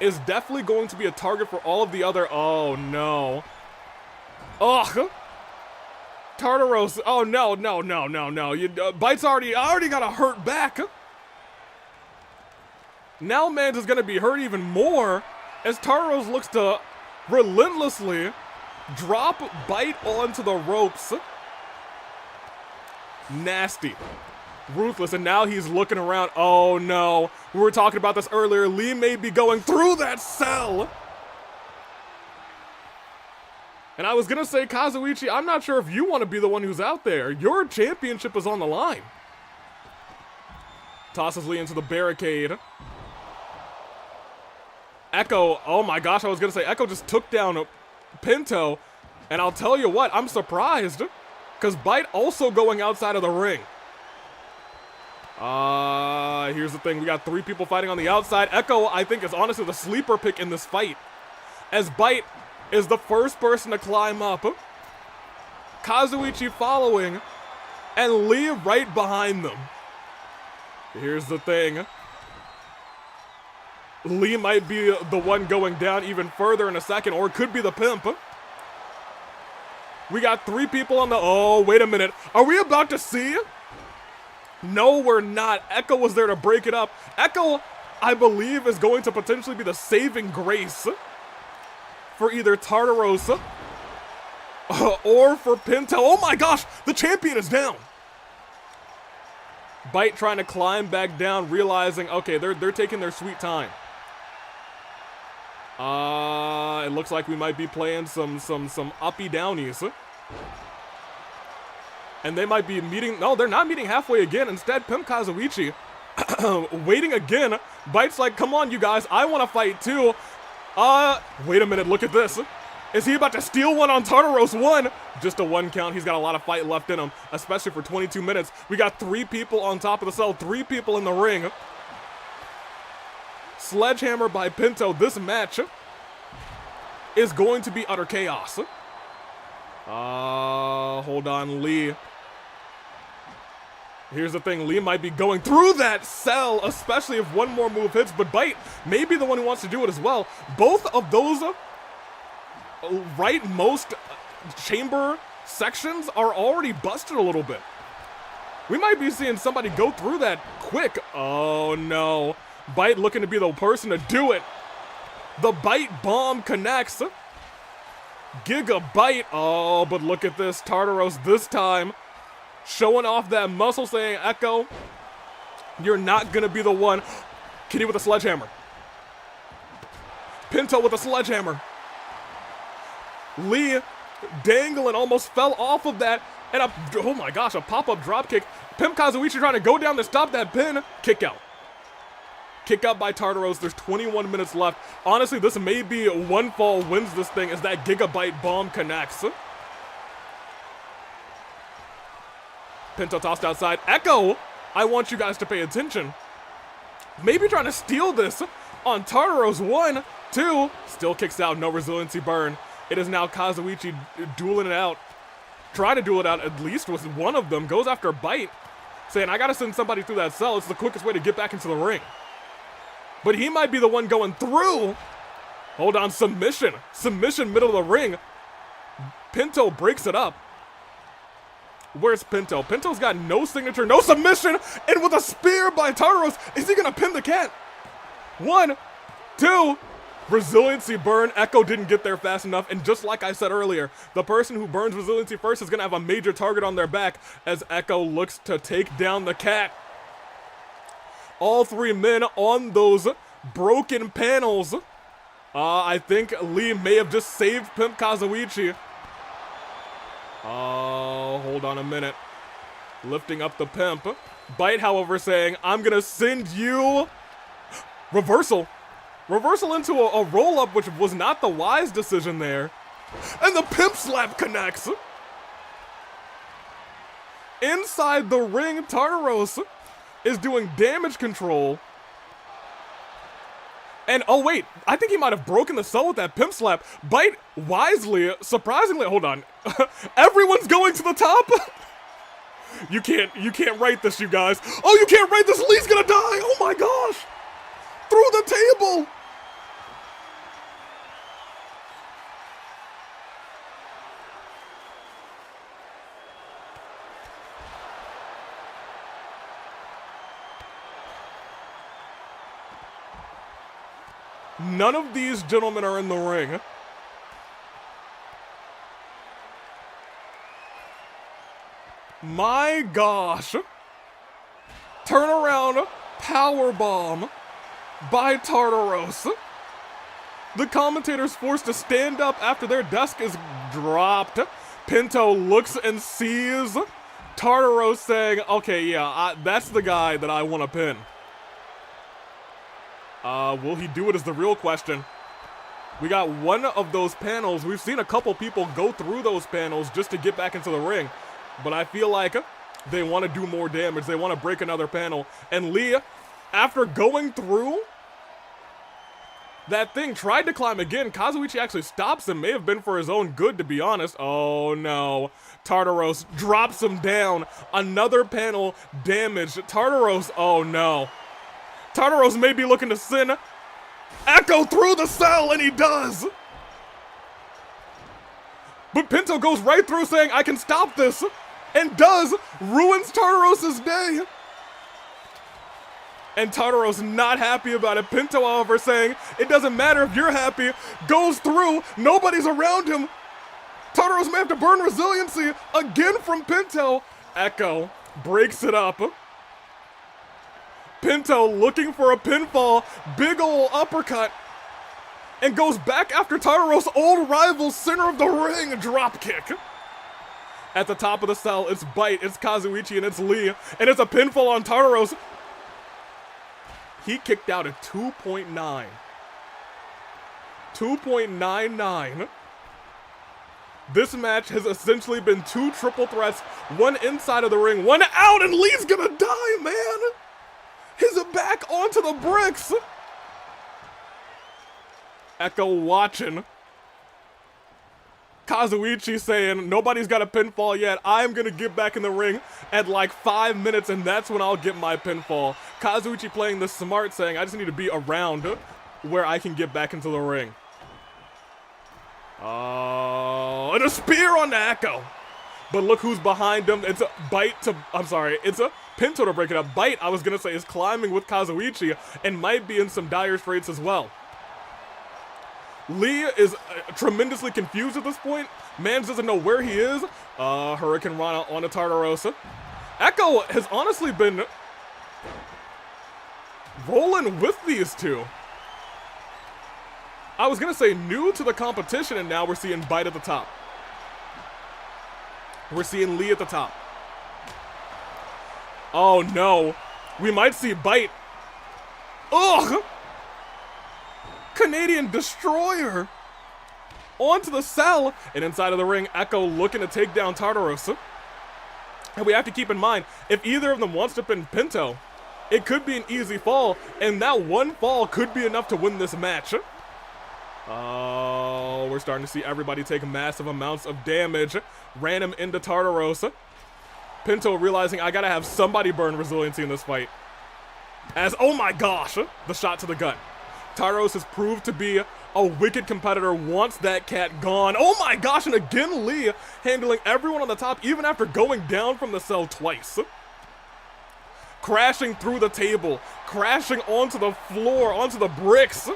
is definitely going to be a target for all of the other... Oh, no. Ugh. Tartaros. Oh, no. BYTE's already got a hurt back. Now Mans is going to be hurt even more as Tartaros looks to relentlessly drop BYTE onto the ropes. Nasty. Ruthless, and now he's looking around. Oh no, we were talking about this earlier. Lee may be going through that cell. And I was going to say, Kazuichi, I'm not sure if you want to be the one who's out there. Your championship is on the line. Tosses Lee into the barricade. Ecko, oh my gosh, I was going to say, Ecko just took down Pinto. And I'll tell you what, I'm surprised. Because BYTE also going outside of the ring. Here's the thing. We got 3 people fighting on the outside. Ecko, I think, is honestly the sleeper pick in this fight. As BYTE is the first person to climb up. Kazuichi following. And Lee right behind them. Here's the thing. Lee might be the one going down even further in a second. Or it could be the Pimp. We got 3 people on the... Oh, wait a minute. Are we about to see No, we're not. Ecko was there to break it up. Ecko, I believe, is going to potentially be the saving grace for either Tartaros or for Pinto. Oh my gosh, the champion is down. BYTE trying to climb back down, realizing, okay, they're taking their sweet time. It looks like we might be playing some uppy downies. And they might be meeting, no, they're not meeting halfway again. Instead, Pimp Kazuichi waiting again. BYTE's like, come on, you guys, I want to fight too. Wait a minute, look at this. Is he about to steal one on Tartaros? One. Just a one count. He's got a lot of fight left in him, especially for 22 minutes. We got 3 people on top of the cell, 3 people in the ring. Sledgehammer by Pinto. This match is going to be utter chaos. Hold on, Lee. Here's the thing, Lee might be going through that cell, especially if one more move hits, but BYTE may be the one who wants to do it as well. Both of those rightmost chamber sections are already busted a little bit. We might be seeing somebody go through that quick. Oh no. BYTE looking to be the person to do it. The BYTE bomb connects. Gigabyte. Oh, but look at this. Tartaros this time showing off that muscle, saying, Ecko, you're not gonna be the one. Kitty with a sledgehammer. Pinto with a sledgehammer. Lee dangling, almost fell off of that, and oh my gosh, a pop-up dropkick. Pimp Kazuichi trying to go down to stop that pin. Kick out. Kick out by Tartaros. There's 21 minutes left. Honestly, this may be one fall wins this thing as that Gigabyte bomb connects. Pinto tossed outside. Ecko, I want you guys to pay attention. Maybe trying to steal this on Tartaros. 1, 2. Still kicks out. No resiliency burn. It is now Kazuichi dueling it out. Trying to duel it out at least with one of them. Goes after BYTE, saying, I gotta send somebody through that cell. It's the quickest way to get back into the ring. But he might be the one going through. Hold on, submission. Submission middle of the ring. Pinto breaks it up. Where's Pinto? Pinto's got no signature, no submission, and with a spear by Tartaros, is he gonna pin the cat? 1, 2. Resiliency burn. Ecko didn't get there fast enough, and just like I said earlier, the person who burns resiliency first is gonna have a major target on their back as Ecko looks to take down the cat. All 3 men on those broken panels. I think Lee may have just saved Pimp Kazuichi. Oh, hold on a minute. Lifting up the Pimp. BYTE, however, saying, I'm gonna send you... Reversal. Reversal into a roll-up, which was not the wise decision there. And the Pimp slap connects. Inside the ring, Tartaros is doing damage control. And, oh wait, I think he might have broken the cell with that Pimp slap. BYTE wisely, surprisingly, hold on. Everyone's going to the top? You can't write this, you guys. Oh, you can't write this, Lee's gonna die, oh my gosh. Through the table. None of these gentlemen are in the ring. My gosh. Turnaround powerbomb by Tartaros. The commentator's forced to stand up after their desk is dropped. Pinto looks and sees Tartaros saying, okay, yeah, that's the guy that I want to pin. Will he do it is the real question. We got one of those panels. We've seen a couple people go through those panels just to get back into the ring. But I feel like they want to do more damage. They want to break another panel. And Lee, after going through that thing, tried to climb again. Kazuichi actually stops him. May have been for his own good, to be honest. Oh, no. Tartaros drops him down. Another panel damaged. Tartaros, oh, no. Tartaros may be looking to send Ecko through the cell, and he does. But Pinto goes right through saying, I can stop this, and does, ruins Tartaros' day. And Tartaros not happy about it. Pinto, however, saying, it doesn't matter if you're happy, goes through, nobody's around him. Tartaros may have to burn resiliency again from Pinto. Ecko breaks it up. Pinto looking for a pinfall, big ol' uppercut, and goes back after Tartaros' old rival, center of the ring, drop kick. At the top of the cell, it's BYTE, it's Kazuichi, and it's Lee, and it's a pinfall on Tartaros. He kicked out at 2.9. 2.99. This match has essentially been 2 triple threats, one inside of the ring, one out, and Lee's gonna die, man! His back onto the bricks! Ecko watching. Kazuichi saying, nobody's got a pinfall yet. I'm gonna get back in the ring at like 5 minutes, and that's when I'll get my pinfall. Kazuichi playing the smart, saying, I just need to be around where I can get back into the ring. Oh, and a spear on the Ecko. But look who's behind him. It's a BYTE to, I'm sorry, it's a Pinto to break it up. BYTE, I was gonna say, is climbing with Kazuichi and might be in some dire straits as well. Lee is tremendously confused at this point. Mans doesn't know where he is. Hurricane Rana on a Tartaros. Ecko has honestly been rolling with these two. I was gonna say new to the competition, and now we're seeing BYTE at the top. We're seeing Lee at the top. Oh no. We might see BYTE. Ugh! Canadian Destroyer onto the cell, and inside of the ring, Ecko looking to take down Tartaros. And we have to keep in mind, if either of them wants to pin Pinto, it could be an easy fall, and that one fall could be enough to win this match. Oh, we're starting to see everybody take massive amounts of damage. Ran him into Tartaros. Pinto realizing I gotta have somebody burn resiliency in this fight. As, oh my gosh, the shot to the gut. Tartaros has proved to be a wicked competitor, wants that cat gone. Oh my gosh, and again Lee handling everyone on the top even after going down from the cell twice. Crashing through the table, crashing onto the floor, onto the bricks.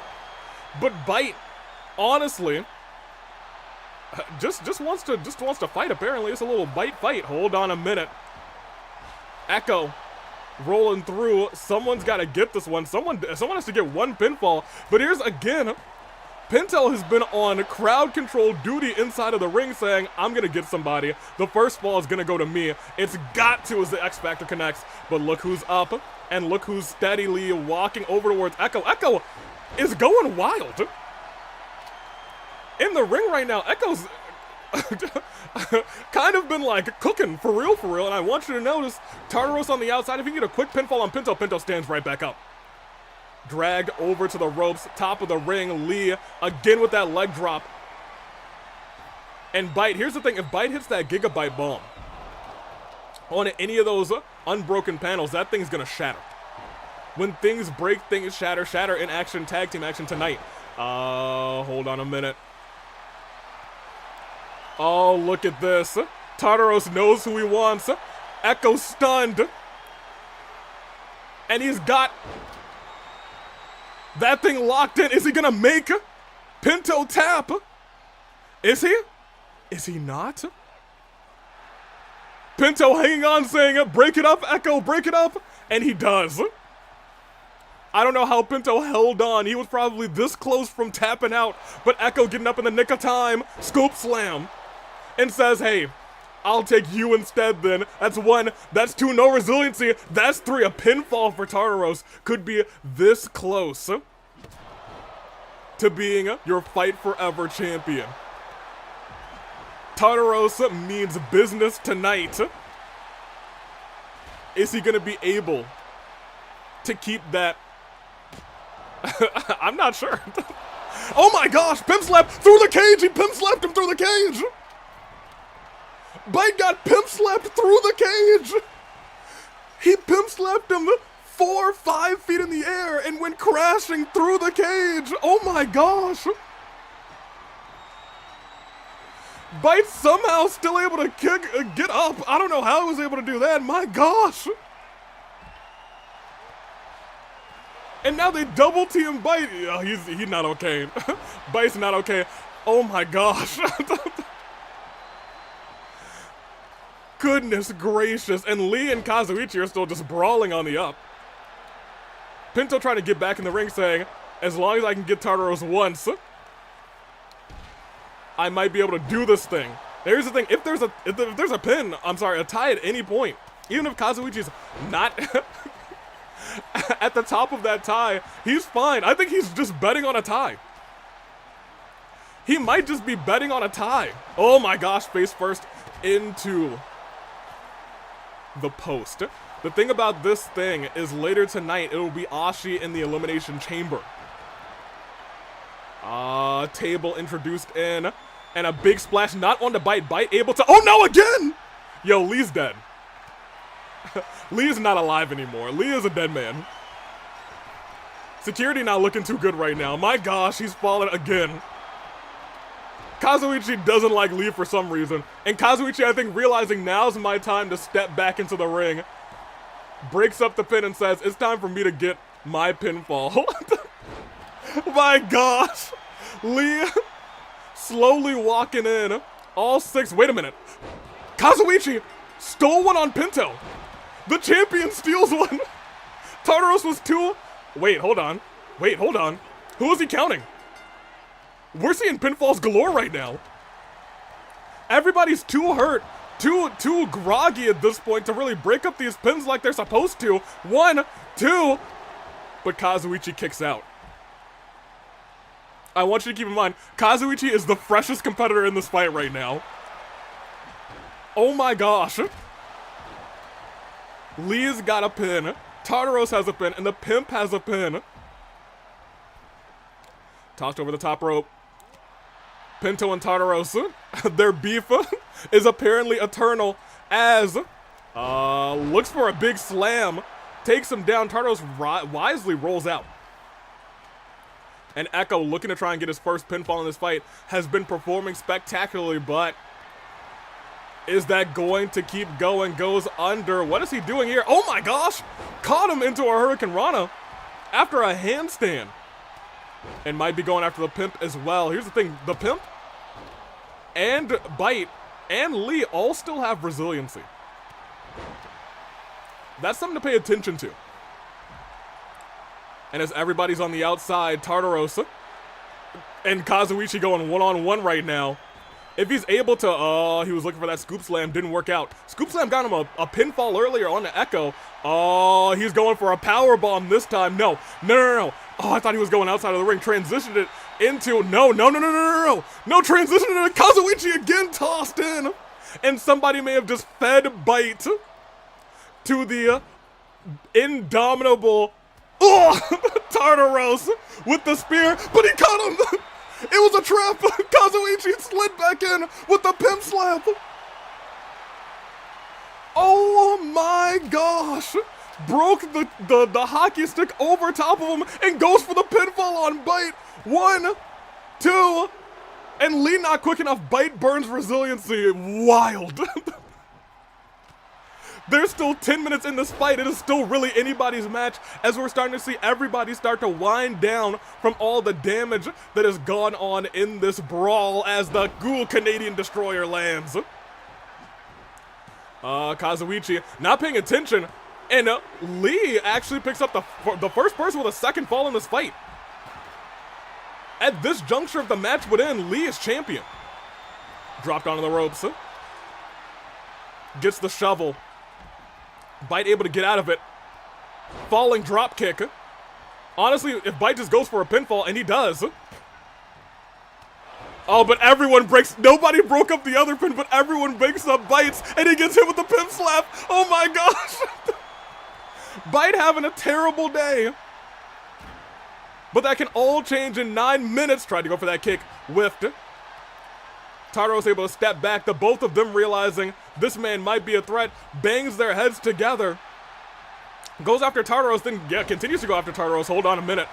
But BYTE, honestly, just wants to fight apparently. It's a little BYTE fight. Hold on a minute. Ecko rolling through. Someone's got to get this one. Someone has to get one pinfall. But here's again, Pinto has been on crowd control duty inside of the ring saying, I'm going to get somebody. The first fall is going to go to me. It's got to as the X Factor connects. But look who's up and look who's steadily walking over towards Ecko. Ecko is going wild. In the ring right now, Ecko's kind of been like cooking for real, and I want you to notice Tartaros on the outside. If you can get a quick pinfall on Pinto, Pinto stands right back up. Dragged over to the ropes, top of the ring, Lee again with that leg drop. And BYTE, here's the thing, if BYTE hits that Gigabyte bomb on any of those unbroken panels, that thing's gonna shatter. When things break, things shatter. Shatter in action, tag team action tonight. Hold on a minute. Oh, look at this. Tartaros knows who he wants. Ecko stunned. And he's got that thing locked in. Is he gonna make Pinto tap? Is he? Is he not? Pinto hanging on saying, break it up, Ecko, break it up. And he does. I don't know how Pinto held on. He was probably this close from tapping out. But Ecko getting up in the nick of time. Scoop slam. And says, hey, I'll take you instead then. That's 1. That's 2. No resiliency. That's 3. A pinfall for Tartaros could be this close to being your Fight Forever champion. Tartaros means business tonight. Is he going to be able to keep that? I'm not sure. Oh my gosh, Pimp slap through the cage. He pimp slapped him through the cage. BYTE got pimp slapped through the cage. He pimp slapped him 4 or 5 feet in the air and went crashing through the cage. Oh my gosh. BYTE somehow still able to get up. I don't know how he was able to do that. My gosh. And now they double team BYTE. Oh, he's not okay. BYTE's not okay. Oh my gosh. Goodness gracious. And Lee and Kazuichi are still just brawling on the up. Pinto trying to get back in the ring saying, as long as I can get Tartaros once, I might be able to do this thing. Here's the thing, if there's a pin, a tie at any point, even if Kazuichi's not at the top of that tie, he's fine. I think he's just betting on a tie. He might just be betting on a tie. Oh my gosh, face first into the post. The thing about this thing is later tonight, it will be Ashi in the Elimination Chamber. Table introduced in, and a big splash not on the BYTE able to, oh no, again! Yo, Lee's dead. Lee is not alive anymore. Lee is a dead man. Security not looking too good right now. My gosh, he's fallen again. Kazuichi doesn't like Lee for some reason. And Kazuichi, I think, realizing now's my time to step back into the ring, breaks up the pin and says, it's time for me to get my pinfall. My gosh. Lee slowly walking in. All six. Wait a minute. Kazuichi stole one on Pinto. The champion steals one. Tartaros was two. Wait, hold on. Wait, hold on. Who is he counting? We're seeing pinfalls galore right now. Everybody's too hurt, too groggy at this point to really break up these pins like they're supposed to. 1, 2, but Kazuichi kicks out. I want you to keep in mind, Kazuichi is the freshest competitor in this fight right now. Oh my gosh. Lee's got a pin, Tartaros has a pin, and the Pimp has a pin. Tossed over the top rope. Pinto and Tartaros, their beef is apparently eternal as looks for a big slam, takes him down. Tartaros wisely rolls out. And Ecko, looking to try and get his first pinfall in this fight, has been performing spectacularly, but is that going to keep going? Goes under. What is he doing here? Oh my gosh! Caught him into a Hurricane Rana after a handstand. And might be going after the Pimp as well. Here's the thing, the Pimp and BYTE and Lee all still have resiliency. That's something to pay attention to. And as everybody's on the outside, Tartaros and Kazuichi going one-on-one right now. If he's able to, he was looking for that scoop slam, didn't work out. Scoop slam got him a pinfall earlier on the Ecko. Oh, he's going for a power bomb this time. No. Oh, I thought he was going outside of the ring. Transitioned it into, no, transitioned it. Kazuichi again tossed in. And somebody may have just fed BYTE to the indomitable, Tartaros with the spear, but he caught him. It was a trap. Kazuichi slid back in with the Pimp slap. Oh my gosh. Broke the hockey stick over top of him and goes for the pinfall on BYTE. 1, 2, and Lee not quick enough. BYTE burns resiliency. Wild. There's still 10 minutes in this fight. It is still really anybody's match as we're starting to see everybody start to wind down from all the damage that has gone on in this brawl as the Ghoul Canadian Destroyer lands. Kazuichi not paying attention, and Lee actually picks up the first person with a second fall in this fight. At this juncture of the match would end, Lee is champion. Dropped onto the ropes. Gets the shovel. BYTE able to get out of it. Falling drop kick. Honestly, if BYTE just goes for a pinfall, and he does. Oh, but everyone breaks. Nobody broke up the other pin, but everyone breaks up BYTE's, and he gets hit with the Pimp slap. Oh my gosh. BYTE having a terrible day. But that can all change in 9 minutes. Tried to go for that kick. Whiffed. Tartaros able to step back. The both of them realizing this man might be a threat. Bangs their heads together. Goes after Tartaros, then continues to go after Tartaros. Hold on a minute.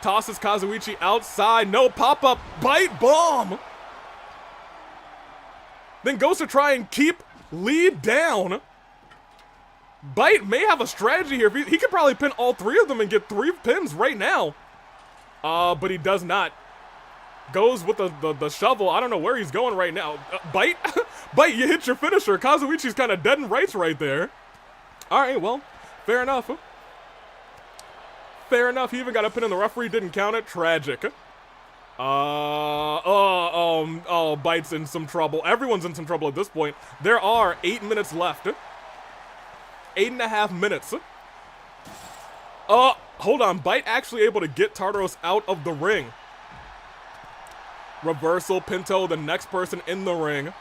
Tosses Kazuichi outside. No pop-up. BYTE bomb. Then goes to try and keep Lee down. BYTE may have a strategy here. He could probably pin all 3 of them and get 3 pins right now. But he does not. Goes with the shovel. I don't know where he's going right now. BYTE? BYTE, you hit your finisher. Kazuichi's kind of dead in rights right there. All right, well, fair enough. Fair enough. He even got a pin and the referee didn't count it. Tragic. BYTE's in some trouble. Everyone's in some trouble at this point. There are 8 minutes left. 8.5 minutes. Hold on. BYTE actually able to get Tartaros out of the ring. Reversal. Pinto, the next person in the ring.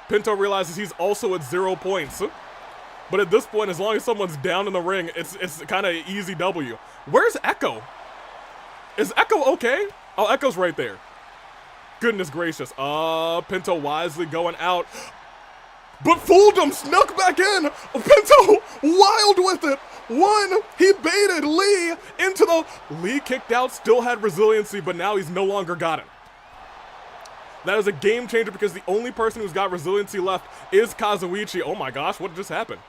Pinto realizes he's also at 0 points. But at this point, as long as someone's down in the ring, it's kind of easy W. Where's Ecko? Is Ecko okay? Oh, Ecko's right there. Goodness gracious. Pinto wisely going out. But fooled him, snuck back in. Pinto, wild with it. One, he baited Lee into the... Lee kicked out, still had resiliency, but now he's no longer got it. That is a game changer because the only person who's got resiliency left is Kazuichi. Oh my gosh, what just happened?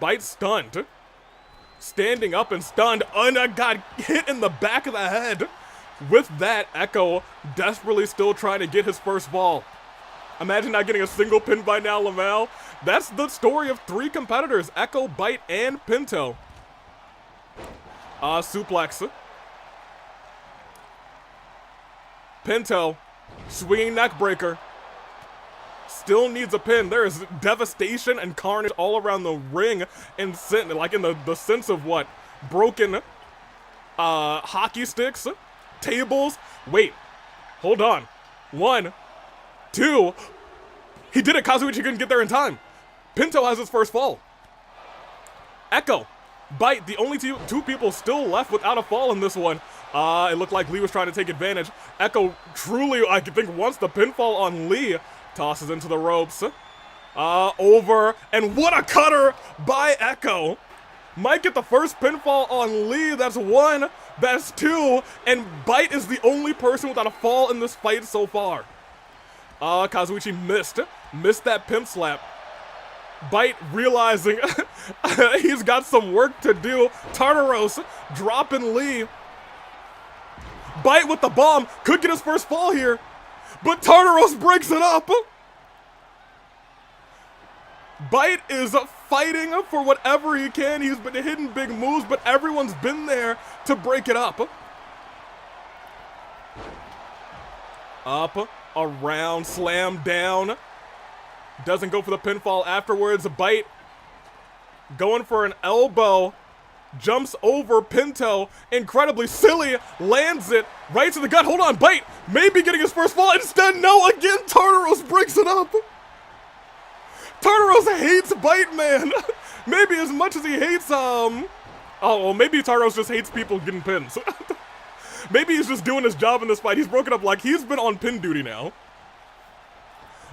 BYTE stunned. Standing up and stunned. Got hit in the back of the head. With that, Ecko desperately still trying to get his first fall. Imagine not getting a single pin by now, Lamal. That's the story of 3 competitors, Ecko, BYTE, and Pinto. Suplex. Pinto, swinging neck breaker. Still needs a pin. There is devastation and carnage all around the ring, and like in the sense of what? Broken hockey sticks, tables. Wait, hold on. 1, 2. He did it. Kazuichi couldn't get there in time. Pinto has his first fall. Ecko, BYTE, the only 2 people still left without a fall in this one. It looked like Lee was trying to take advantage. Ecko truly, I think, wants the pinfall on Lee. Tosses into the ropes. Over. And what a cutter by Ecko. Might get the first pinfall on Lee. That's 1. That's 2. And BYTE is the only person without a fall in this fight so far. Kazuichi missed. Missed that pimp slap. BYTE realizing he's got some work to do. Tartaros dropping Lee. BYTE with the bomb. Could get his first fall here. But Tartaros breaks it up. BYTE is fighting for whatever he can. He's been hitting big moves, but everyone's been there to break it up. Up, around, slam down. Doesn't go for the pinfall afterwards. BYTE going for an elbow. Jumps over Pinto. Incredibly silly. Lands it right to the gut. Hold on, BYTE maybe getting his first fall. Instead, no, again, Tartaros breaks it up. Tartaros hates BYTE, man. Maybe as much as he hates, oh, well, maybe Tartaros just hates people getting pins. Maybe he's just doing his job in this fight. He's broken up like he's been on pin duty now.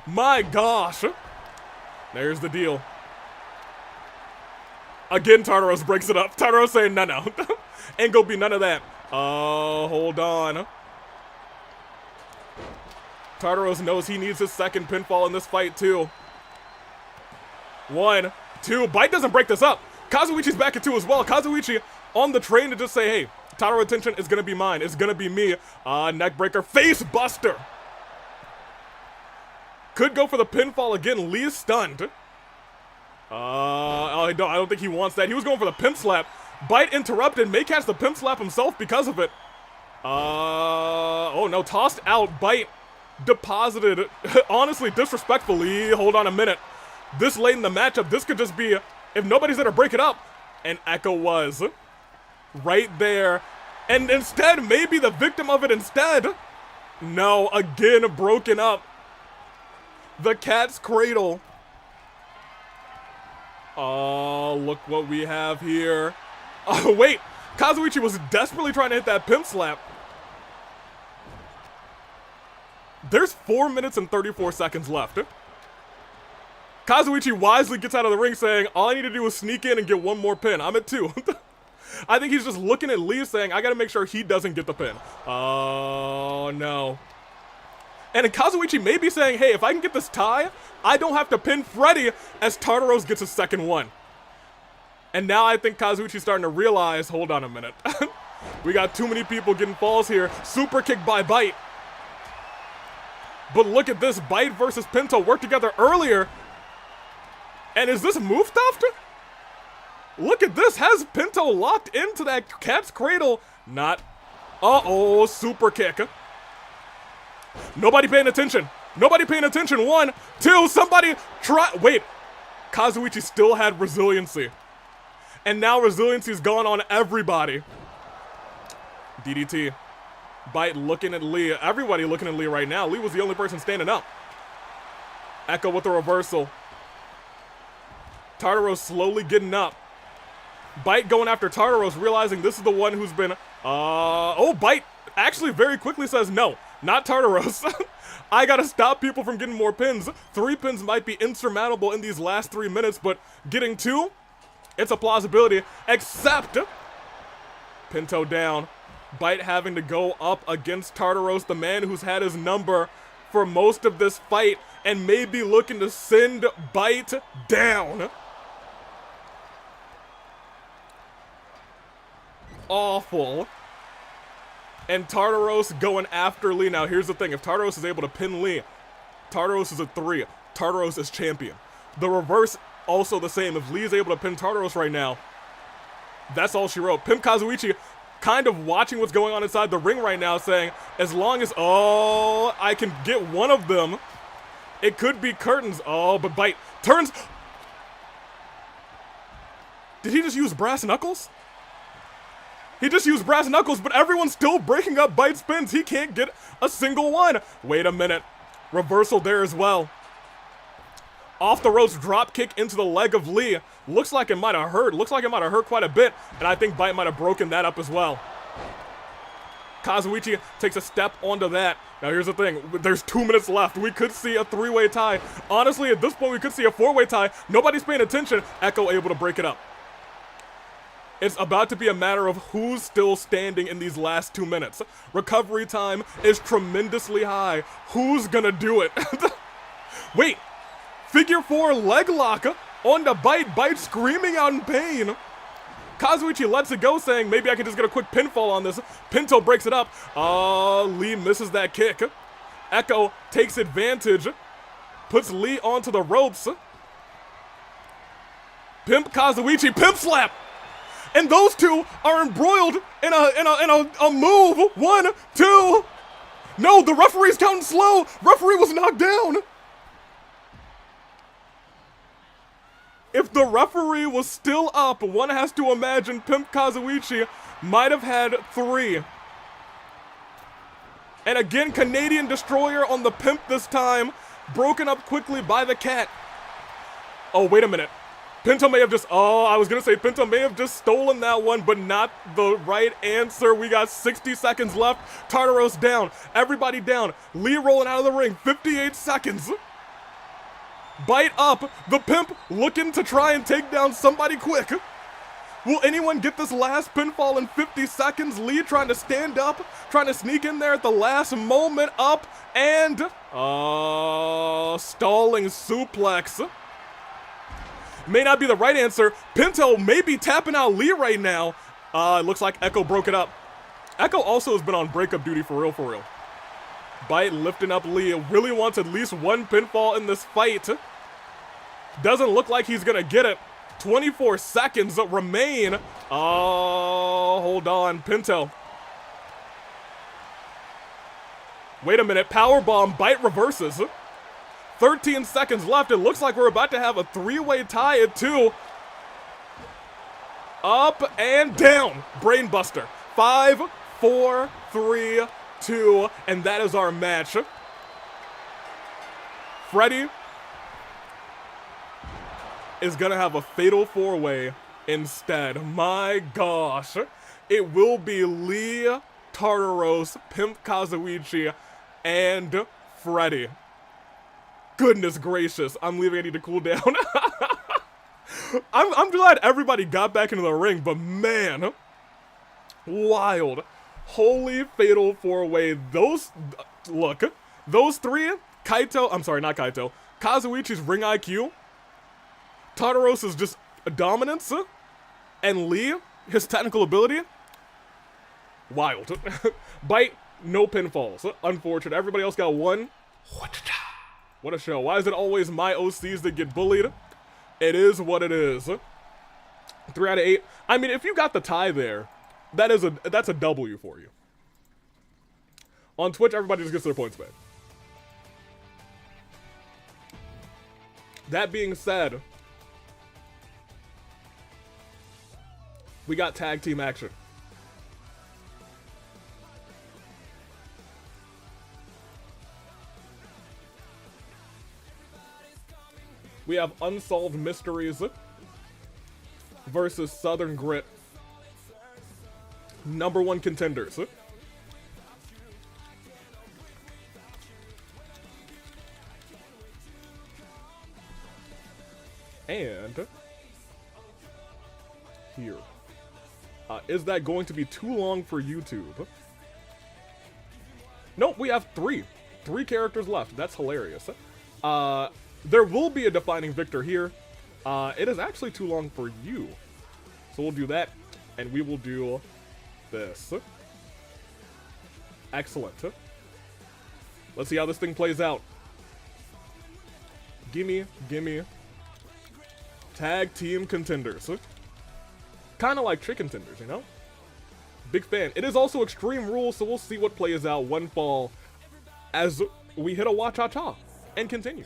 My gosh. There's the deal. Again, Tartaros breaks it up. Tartaros saying, no. Ain't gonna be none of that. Hold on. Tartaros knows he needs his second pinfall in this fight, too. 1, 2. BYTE doesn't break this up. Kazuichi's back at 2 as well. Kazuichi on the train to just say, hey, Tartaro attention is gonna be mine. It's gonna be me. Neck breaker. Face buster. Could go for the pinfall again. Lee is stunned. I don't think he wants that. He was going for the pimp slap. BYTE interrupted. May catch the pimp slap himself because of it. Oh no, tossed out. BYTE deposited. Honestly, disrespectfully. Hold on a minute. This late in the matchup, this could just be, if nobody's there to break it up. And Ecko was. Right there. And instead, maybe the victim of it instead. No, again, broken up. The cat's cradle. Oh, look what we have here. Oh, wait. Kazuichi was desperately trying to hit that pimp slap. There's 4 minutes and 34 seconds left. Kazuichi wisely gets out of the ring saying, all I need to do is sneak in and get 1 more pin. I'm at 2. I think he's just looking at Lee saying, I gotta make sure he doesn't get the pin. Oh, no. And Kazuichi may be saying, hey, if I can get this tie, I don't have to pin Freddy, as Tartaros gets a second one. And now I think Kazuichi's starting to realize, hold on a minute. We got too many people getting falls here. Super kick by BYTE. But look at this, BYTE versus Pinto worked together earlier. And is this move stuffed? Look at this, has Pinto locked into that cat's cradle? Not. Uh-oh, super kick. Nobody paying attention. Nobody paying attention. 1, 2, somebody try. Wait, Kazuichi still had resiliency. And now resiliency's gone on everybody. DDT. BYTE looking at Lee. Everybody looking at Lee right now. Lee was the only person standing up. Ecko with the reversal. Tartaros slowly getting up. BYTE going after Tartaros, realizing this is the one who's been, oh, BYTE actually very quickly says, no, not Tartaros. I gotta stop people from getting more pins. 3 pins might be insurmountable in these last 3 minutes, but getting 2, it's a plausibility, except Pinto down. BYTE having to go up against Tartaros, the man who's had his number for most of this fight, and maybe looking to send BYTE down. Awful. And Tartaros going after Lee. Now here's the thing, if Tartaros is able to pin Lee, Tartaros is a 3. Tartaros is champion. The reverse also the same. If Lee is able to pin Tartaros right now, that's all she wrote. Pimp Kazuichi kind of watching what's going on inside the ring right now, saying, as long as, oh, I can get one of them, it could be curtains. Oh, but BYTE turns. Did he just use brass knuckles? He just used brass knuckles, but everyone's still breaking up BYTE spins. He can't get a single one. Wait a minute. Reversal there as well. Off the ropes drop kick into the leg of Lee. Looks like it might have hurt. Looks like it might have hurt quite a bit. And I think BYTE might have broken that up as well. Kazuichi takes a step onto that. Now here's the thing. There's 2 minutes left. We could see a 3-way tie. Honestly, at this point, we could see a 4-way tie. Nobody's paying attention. Ecko able to break it up. It's about to be a matter of who's still standing in these last 2 minutes. Recovery time is tremendously high. Who's gonna do it? Wait. Figure 4 leg lock on the BYTE. BYTE screaming out in pain. Kazuichi lets it go, saying, maybe I can just get a quick pinfall on this. Pinto breaks it up. Lee misses that kick. Ecko takes advantage. Puts Lee onto the ropes. Pimp Kazuichi, pimp slap! And those two are embroiled in a move. 1, 2. No, the referee's counting slow. Referee was knocked down. If the referee was still up, one has to imagine Pimp Kazuichi might have had 3. And again, Canadian Destroyer on the Pimp this time. Broken up quickly by the cat. Oh, wait a minute. Pinto may have just, I was gonna say Pinto may have just stolen that one, but not the right answer. We got 60 seconds left. Tartaros down. Everybody down. Lee rolling out of the ring. 58 seconds. BYTE up. The Pimp looking to try and take down somebody quick. Will anyone get this last pinfall in 50 seconds? Lee trying to stand up, trying to sneak in there at the last moment. Up and, stalling suplex. May not be the right answer. Pinto may be tapping out Lee right now. It looks like Ecko broke it up. Ecko also has been on breakup duty for real, for real. BYTE lifting up Lee. Really wants at least 1 pinfall in this fight. Doesn't look like he's gonna get it. 24 seconds remain. Oh, hold on, Pinto. Wait a minute, powerbomb, BYTE reverses. 13 seconds left. It looks like we're about to have a 3-way tie at 2. Up and down. Brainbuster. 5, 4, 3, 2. And that is our match. Freddy is going to have a fatal 4-way instead. My gosh. It will be Lee, Tartaros, Pimp Kazuichi, and Freddy. Goodness gracious, I'm leaving. I need to cool down. I'm glad everybody got back into the ring, but man, wild. Holy fatal 4-way. Those, look, Those three, Kaito, I'm sorry, not Kaito, Kazuichi's ring IQ, Tartaros is just dominance, and Lee, his technical ability, wild. Bite, no pinfalls. Unfortunate. Everybody else got one. What a show. Why is it always my OCs that get bullied? It is what it is. 3 out of 8. I mean, if you got the tie there, that's a W for you. On Twitch, everybody just gets their points back. That being said, we got tag team action. We have Unsolved Mysteries versus Southern Grit. #1 contenders. And here. Is that going to be too long for YouTube? Nope, we have 3 characters left. That's hilarious. There will be a defining victor here. It is actually too long for you. So we'll do that, and we will do this. Excellent. Let's see how this thing plays out. Gimme. Tag team contenders. Kind of like trick contenders, you know? Big fan. It is also Extreme Rules, so we'll see what plays out one fall as we hit a wa-cha-cha and continue.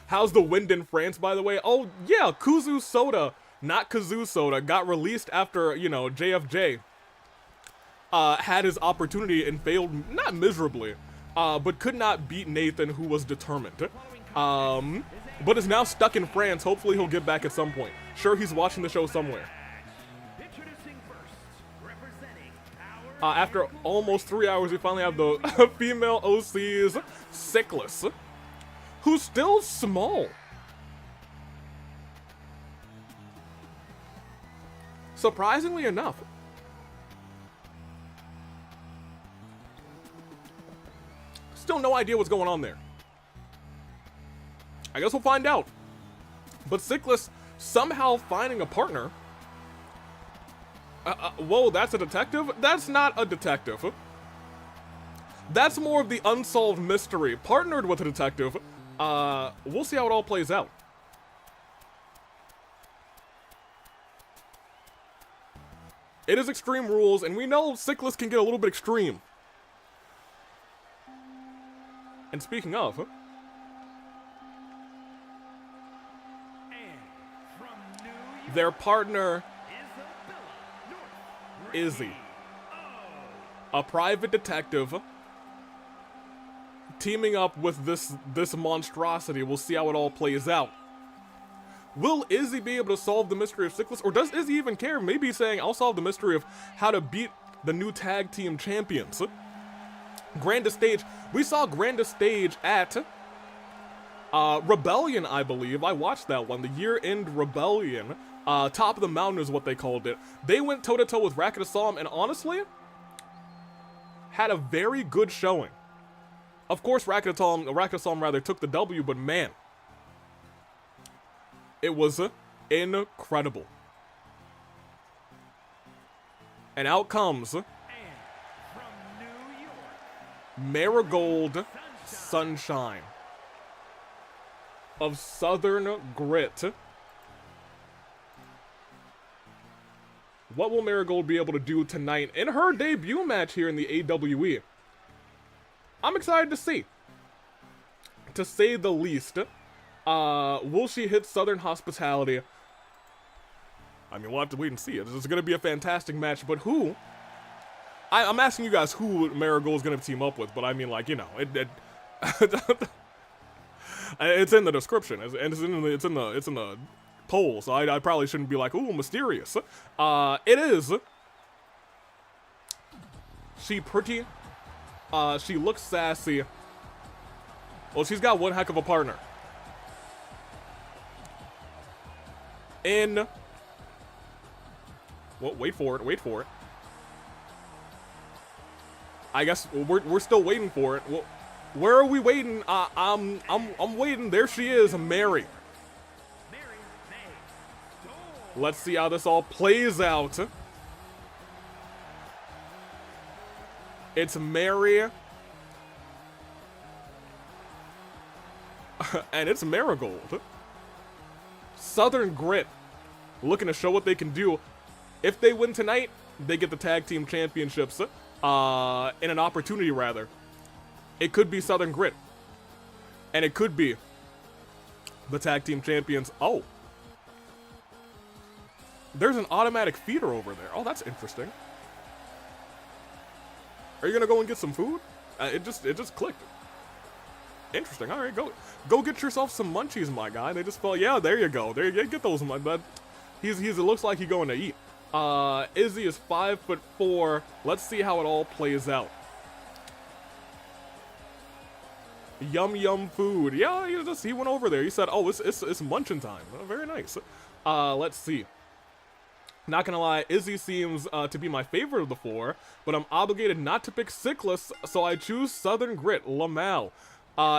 How's the wind in France, by the way? Oh, yeah, Kuzu Soda, not Kazoo Soda, got released after, you know, JFJ had his opportunity and failed, not miserably, but could not beat Nathan, who was determined. But is now stuck in France. Hopefully he'll get back at some point. Sure, he's watching the show somewhere. After almost 3 hours, we finally have the female OCs, Cyklus, who's still small. Surprisingly enough. Still no idea what's going on there. I guess we'll find out. But Cyklus somehow finding a partner. Whoa, that's a detective? That's not a detective. That's more of the unsolved mystery, partnered with a detective. We'll see how it all plays out. It is Extreme Rules, and we know Cyklus can get a little bit extreme. And speaking of, their partner, Izzy, a private detective, teaming up with this monstrosity. We'll see how it all plays out. Will Izzy be able to solve the mystery of Cyklus, or does Izzy even care? Maybe he's saying, I'll solve the mystery of how to beat the new tag team champions. Grandest stage. We saw grandest stage at Rebellion, I believe. I watched that one. The year-end Rebellion. Top of the mountain is what they called it. They went toe-to-toe with Racket Asylum, and honestly, had a very good showing. Of course, Racket Asylum rather took the W, but man, it was incredible. And out comes Marigold Sunshine of Southern Grit. What will Marigold be able to do tonight in her debut match here in the AWE? I'm excited to see. To say the least. Will she hit Southern Hospitality? I mean, we'll have to wait and see. This is going to be a fantastic match, but who? I'm asking you guys who Marigold's going to team up with, but I mean, like, you know, it's in the description, and it's in the poll, so I probably shouldn't be like, ooh, mysterious. It is. She pretty. She looks sassy. Well, she's got one heck of a partner. Well, wait for it. I guess we're still waiting for it. Well, where are we waiting? I'm waiting. There she is, Mary. Let's see how this all plays out. It's Mary. And it's Marigold. Southern Grit looking to show what they can do. If they win tonight, they get the tag team championships. In an opportunity, rather. It could be Southern Grit. And it could be the tag team champions. Oh. There's an automatic feeder over there. Oh, that's interesting. Are you gonna go and get some food? It just clicked. Interesting. All right, go get yourself some munchies, my guy. They just fell. Yeah, there you go. There you get those, my bud. It looks like he's going to eat. Izzy is 5'4". Let's see how it all plays out. Yum food. Yeah, he went over there. He said, "Oh, it's munching time." Very nice. Let's see. Not gonna lie, Izzy seems to be my favorite of the four, but I'm obligated not to pick Cyklus, so I choose Southern Grit, Lamal.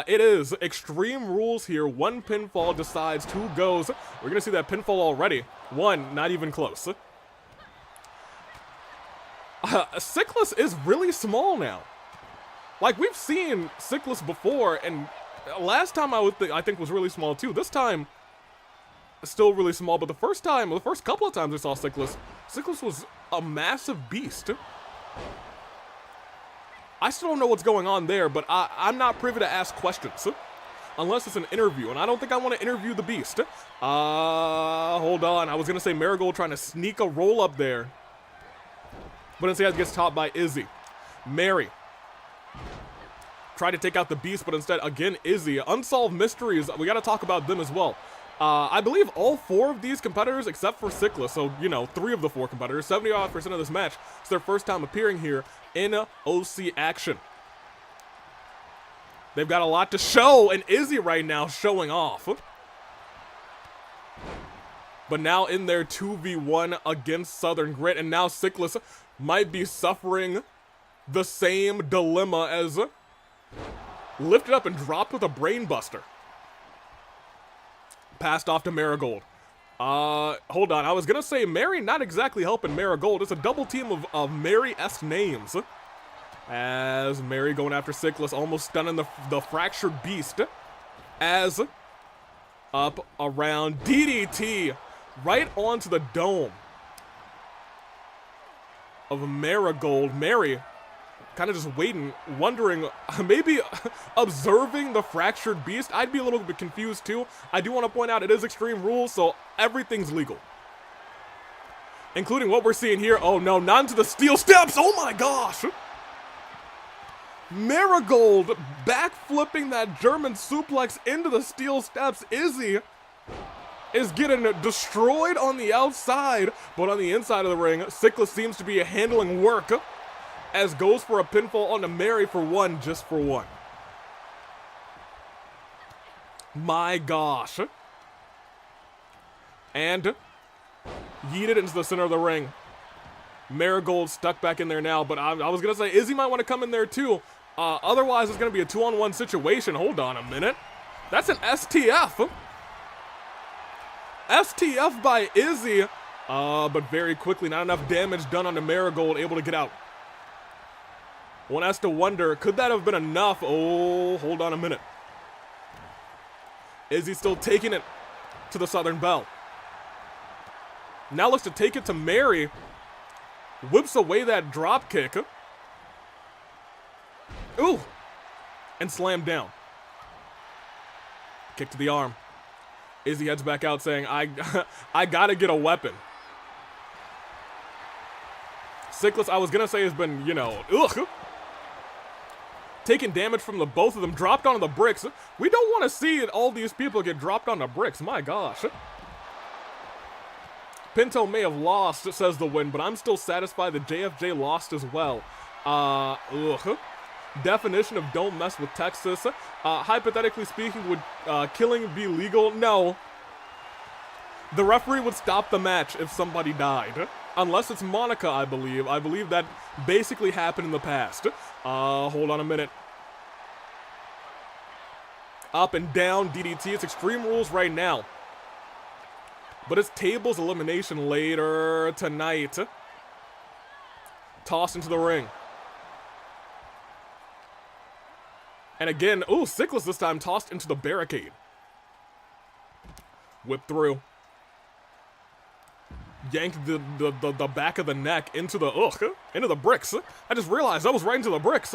It is Extreme Rules here. One pinfall decides who goes. We're gonna see that pinfall already. One, not even close. Cyklus is really small now. Like, we've seen Cyklus before, and last time I think was really small too. This time, still really small, but the first couple of times I saw Cyklus was a massive beast. I still don't know what's going on there, but I'm not privy to ask questions. Unless it's an interview, and I don't think I want to interview the beast. Hold on. I was going to say Marigold trying to sneak a roll up there. But instead gets topped by Izzy. Mary tried to take out the beast, but instead, again, Izzy. Unsolved mysteries, we got to talk about them as well. I believe all four of these competitors, except for Cyklus, so, you know, 3 of the 4 competitors, 75% of this match, it's their first time appearing here in OC action. They've got a lot to show, and Izzy right now showing off. But now in their 2v1 against Southern Grit, and now Cyklus might be suffering the same dilemma as lifted up and dropped with a brainbuster. Passed off to Marigold. Hold on. I was gonna say Mary not exactly helping Marigold. It's a double team of Mary-esque names. As Mary going after Cyklus, almost stunning the fractured beast. As up around DDT right onto the dome of Marigold. Mary kind of just waiting, wondering, maybe observing the fractured beast. I'd be a little bit confused too. I do want to point out it is Extreme Rules, so everything's legal. Including what we're seeing here. Oh no, not into the steel steps. Oh my gosh. Marigold backflipping that German suplex into the steel steps. Izzy is getting destroyed on the outside, but on the inside of the ring, Cyklus seems to be handling work. As goes for a pinfall onto Mary for one, just for one. My gosh. And yeeted into the center of the ring. Marigold stuck back in there now, but I was going to say Izzy might want to come in there too. Otherwise, it's going to be a 2-on-1 situation. Hold on a minute. That's an STF. STF by Izzy. But very quickly, not enough damage done onto Marigold, able to get out. One has to wonder, could that have been enough? Oh, hold on a minute. Izzy still taking it to the Southern Belle. Now looks to take it to Mary. Whips away that drop kick. Ooh. And slammed down. Kick to the arm. Izzy heads back out saying, I gotta get a weapon. Cyklus, I was gonna say, has been, you know, taking damage from the both of them, dropped onto the bricks. We don't want to see all these people get dropped on the bricks. My gosh. Pinto may have lost, says the win, but I'm still satisfied that JFJ lost as well. Definition of don't mess with Texas. Hypothetically speaking, would killing be legal? No. The referee would stop the match if somebody died. Unless it's Monica, I believe. I believe that basically happened in the past. Hold on a minute. Up and down, DDT. It's Extreme Rules right now. But it's tables elimination later tonight. Tossed into the ring. And again, ooh, Cyklus this time tossed into the barricade. Whip through. Yanked the back of the neck into the bricks. I just realized that was right into the bricks.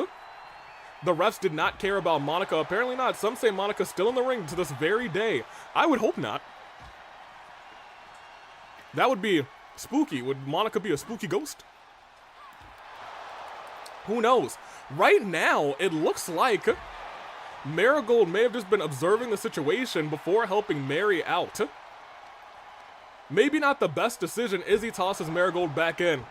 The refs did not care about Monica. Apparently not. Some say Monica's still in the ring to this very day. I would hope not. That would be spooky. Would Monica be a spooky ghost? Who knows? Right now, it looks like Marigold may have just been observing the situation before helping Mary out. Maybe not the best decision. Izzy tosses Marigold back in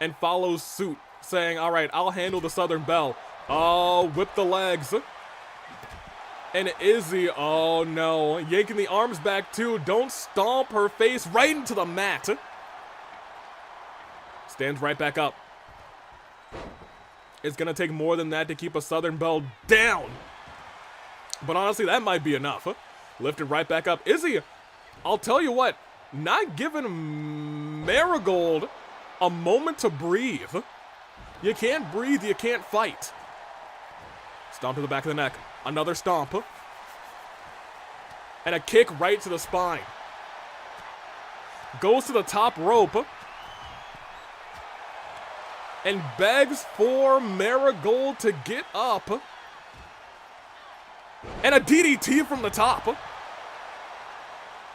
and follows suit, saying, all right, I'll handle the Southern Belle. Oh, whip the legs. And Izzy, oh no, yanking the arms back too. Don't stomp her face right into the mat. Stands right back up. It's gonna take more than that to keep a Southern Belle down. But honestly, that might be enough. Lifted right back up. Izzy, I'll tell you what, not giving Marigold a moment to breathe. You can't breathe, you can't fight. Stomp to the back of the neck. Another stomp. And a kick right to the spine. Goes to the top rope. And begs for Marigold to get up. And a DDT from the top.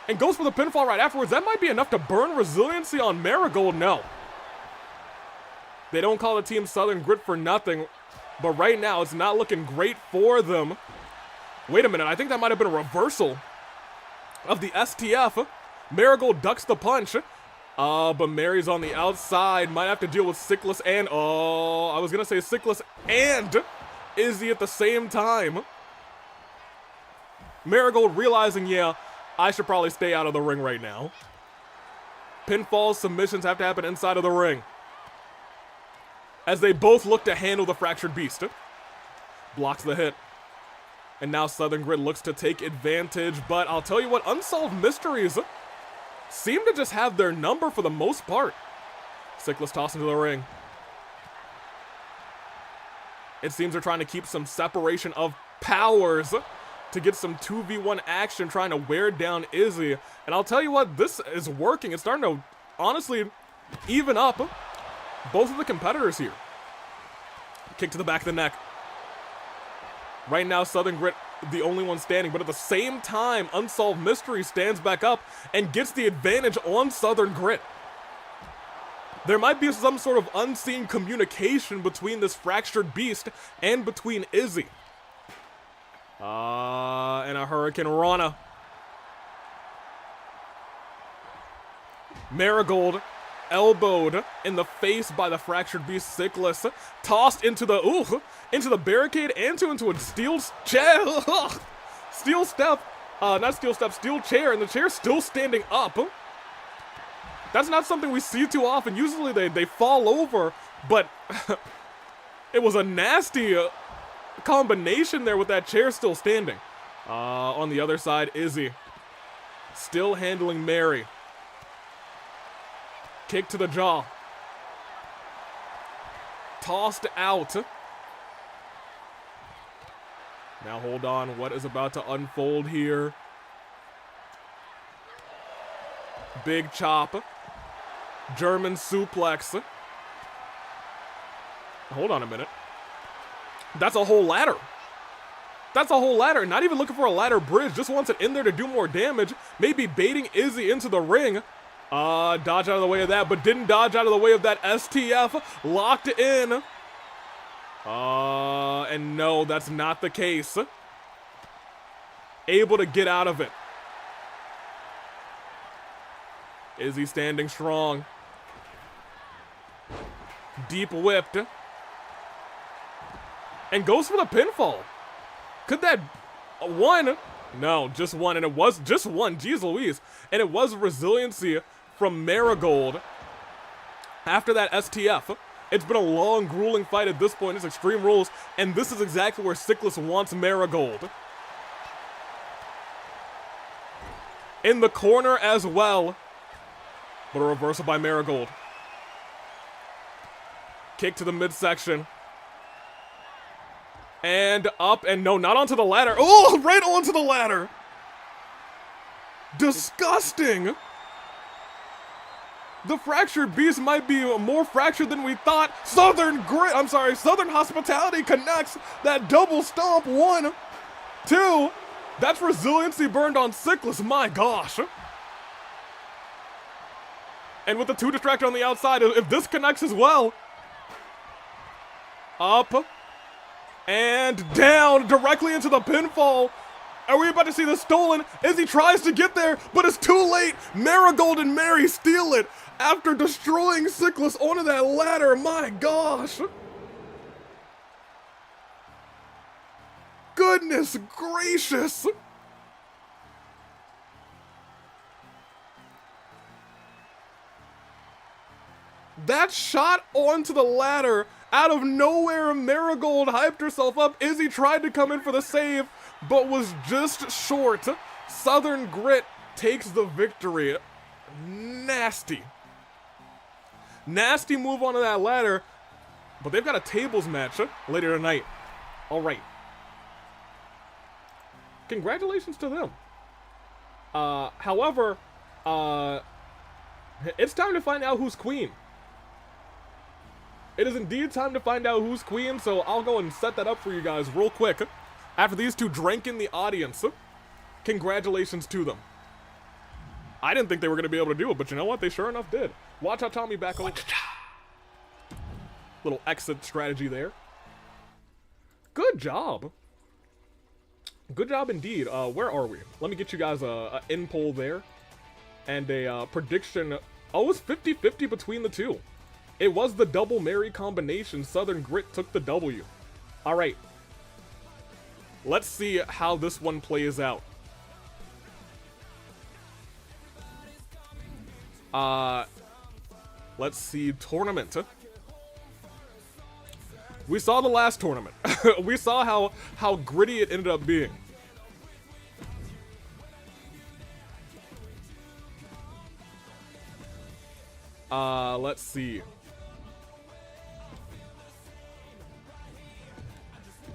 And goes for the pinfall right afterwards. That might be enough to burn resiliency on Marigold. No. They don't call the team Southern Grit for nothing. But right now, it's not looking great for them. Wait a minute. I think that might have been a reversal of the STF. Marigold ducks the punch. But Mary's on the outside. Might have to deal with Cyklus and... Oh, I was going to say Cyklus and Izzy at the same time. Marigold realizing, yeah, I should probably stay out of the ring right now. Pinfalls, submissions have to happen inside of the ring. As they both look to handle the Fractured Beast. Blocks the hit. And now Southern Grit looks to take advantage. But I'll tell you what, Unsolved Mysteries seem to just have their number for the most part. Cyklus tossed into the ring. It seems they're trying to keep some separation of powers to get some 2v1 action, trying to wear down Izzy. And I'll tell you what, this is working. It's starting to, honestly, even up both of the competitors here. Kick to the back of the neck. Right now, Southern Grit, the only one standing, but at the same time, Unsolved Mystery stands back up and gets the advantage on Southern Grit. There might be some sort of unseen communication between this Fractured Beast and between Izzy. And a Hurricane Rana. Marigold elbowed in the face by the Fractured Beast Cyklus, tossed into the barricade and into a steel chair. Steel step, not steel step, steel chair, and the chair's still standing up. That's not something we see too often. Usually they fall over, but it was a nasty combination there with that chair still standing. On the other side, Izzy still handling Mary. Kick to the jaw. Tossed out. Now hold on, what is about to unfold here? Big chop. German suplex. Hold on a minute. That's a whole ladder. That's a whole ladder. Not even looking for a ladder bridge. Just wants it in there to do more damage. Maybe baiting Izzy into the ring. Dodge out of the way of that, but didn't dodge out of the way of that STF. Locked in. And no, that's not the case. Able to get out of it. Izzy standing strong. Deep whipped. And goes for the pinfall. Could that, one, No, just one, and it was just one. Jeez Louise. And it was resiliency from Marigold after that STF. It's been a long, grueling fight at this point. It's Extreme Rules, and this is exactly where Cyklus wants Marigold. In the corner as well, but a reversal by Marigold. Kick to the midsection. And up, and no, not onto the ladder. Oh, right onto the ladder. Disgusting. The fractured beast might be more fractured than we thought. Southern Hospitality connects that double stomp. 1, 2. That's resiliency burned on Cyklus, my gosh. And with the 2 distractor on the outside, if this connects as well. Up. And down, directly into the pinfall. Are we about to see the stolen? Izzy tries to get there, but it's too late. Marigold and Mary steal it after destroying Cyklus onto that ladder. My gosh. Goodness gracious. That shot onto the ladder. Out of nowhere, Marigold hyped herself up. Izzy tried to come in for the save, but was just short. Southern Grit takes the victory. Nasty. Nasty move onto that ladder, but they've got a tables match later tonight. All right. Congratulations to them. However, it's time to find out who's queen. It is indeed time to find out who's queen, so I'll go and set that up for you guys real quick. After these two drank in the audience, congratulations to them. I didn't think they were going to be able to do it, but you know what? They sure enough did. Watch out, Tommy, back over. Little exit strategy there. Good job. Good job indeed. Where are we? Let me get you guys a in poll there. And a prediction. Oh, it was 50-50 between the two. It was the double Mary combination. Southern Grit took the W. All right. Let's see how this one plays out. Let's see. Tournament. We saw the last tournament. We saw how gritty it ended up being. Let's see.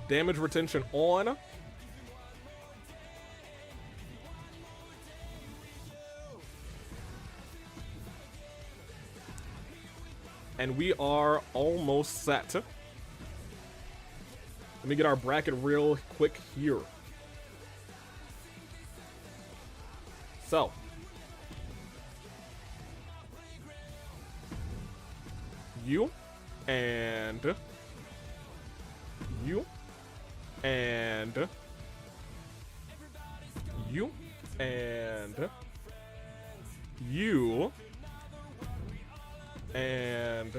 Damage retention on. And we are almost set. Let me get our bracket real quick here. So. You. And. You. And. You. And. You. And.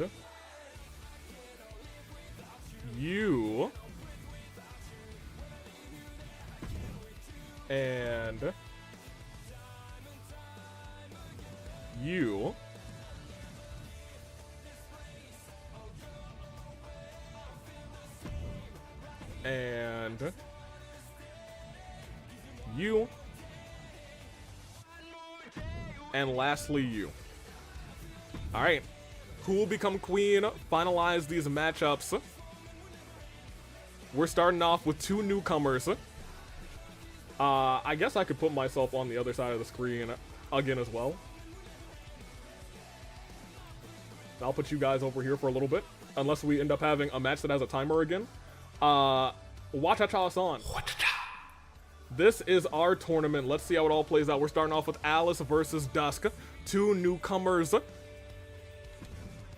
You. And. You. And you, and lastly you. All right, who will become queen? Finalize these matchups. We're starting off with two newcomers. I guess I could put myself on the other side of the screen again as well. I'll put you guys over here for a little bit, unless we end up having a match that has a timer again. Wachacha-san. This is our tournament. Let's see how it all plays out. We're starting off with Alice versus Dusk. Two newcomers.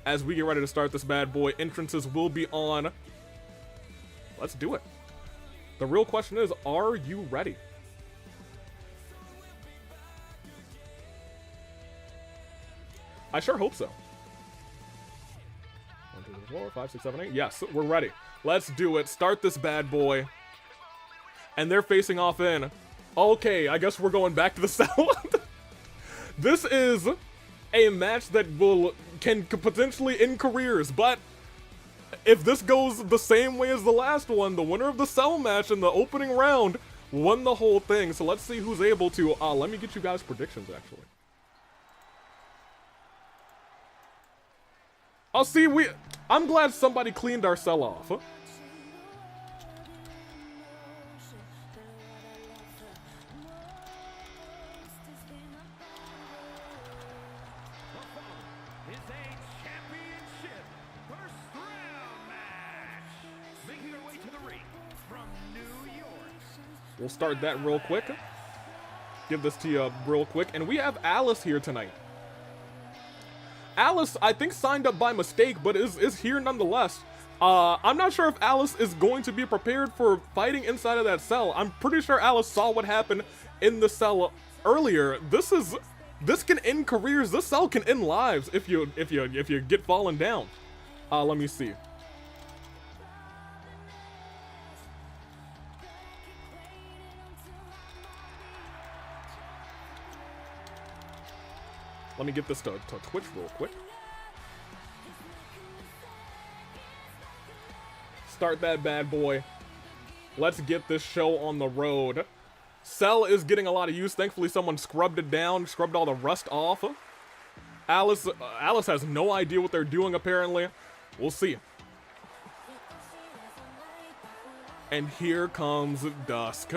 As we get ready to start this bad boy, entrances will be on. Let's do it. The real question is, are you ready? I sure hope so. 1, 2, 3, 4, 5, 6, 7, 8. Yes, we're ready. Let's do it. Start this bad boy. And they're facing off in Okay, I guess we're going back to the cell. This is a match that can potentially end careers, but if this goes the same way as the last one, the winner of the cell match in the opening round won the whole thing. So let's see who's able to. Let me get you guys predictions, actually. I'll see. I'm glad somebody cleaned our cell off. We'll start that real quick. Give this to you real quick. And we have Alice here tonight. Alice, I think, signed up by mistake, but is here nonetheless. I'm not sure if Alice is going to be prepared for fighting inside of that cell. I'm pretty sure Alice saw what happened in the cell earlier. This can end careers. This cell can end lives if you get fallen down. Let me see. Let me get this to Twitch real quick. Start that bad boy. Let's get this show on the road. Cell is getting a lot of use. Thankfully, someone scrubbed it down, scrubbed all the rust off. Alice has no idea what they're doing, apparently. We'll see. And here comes Dusk.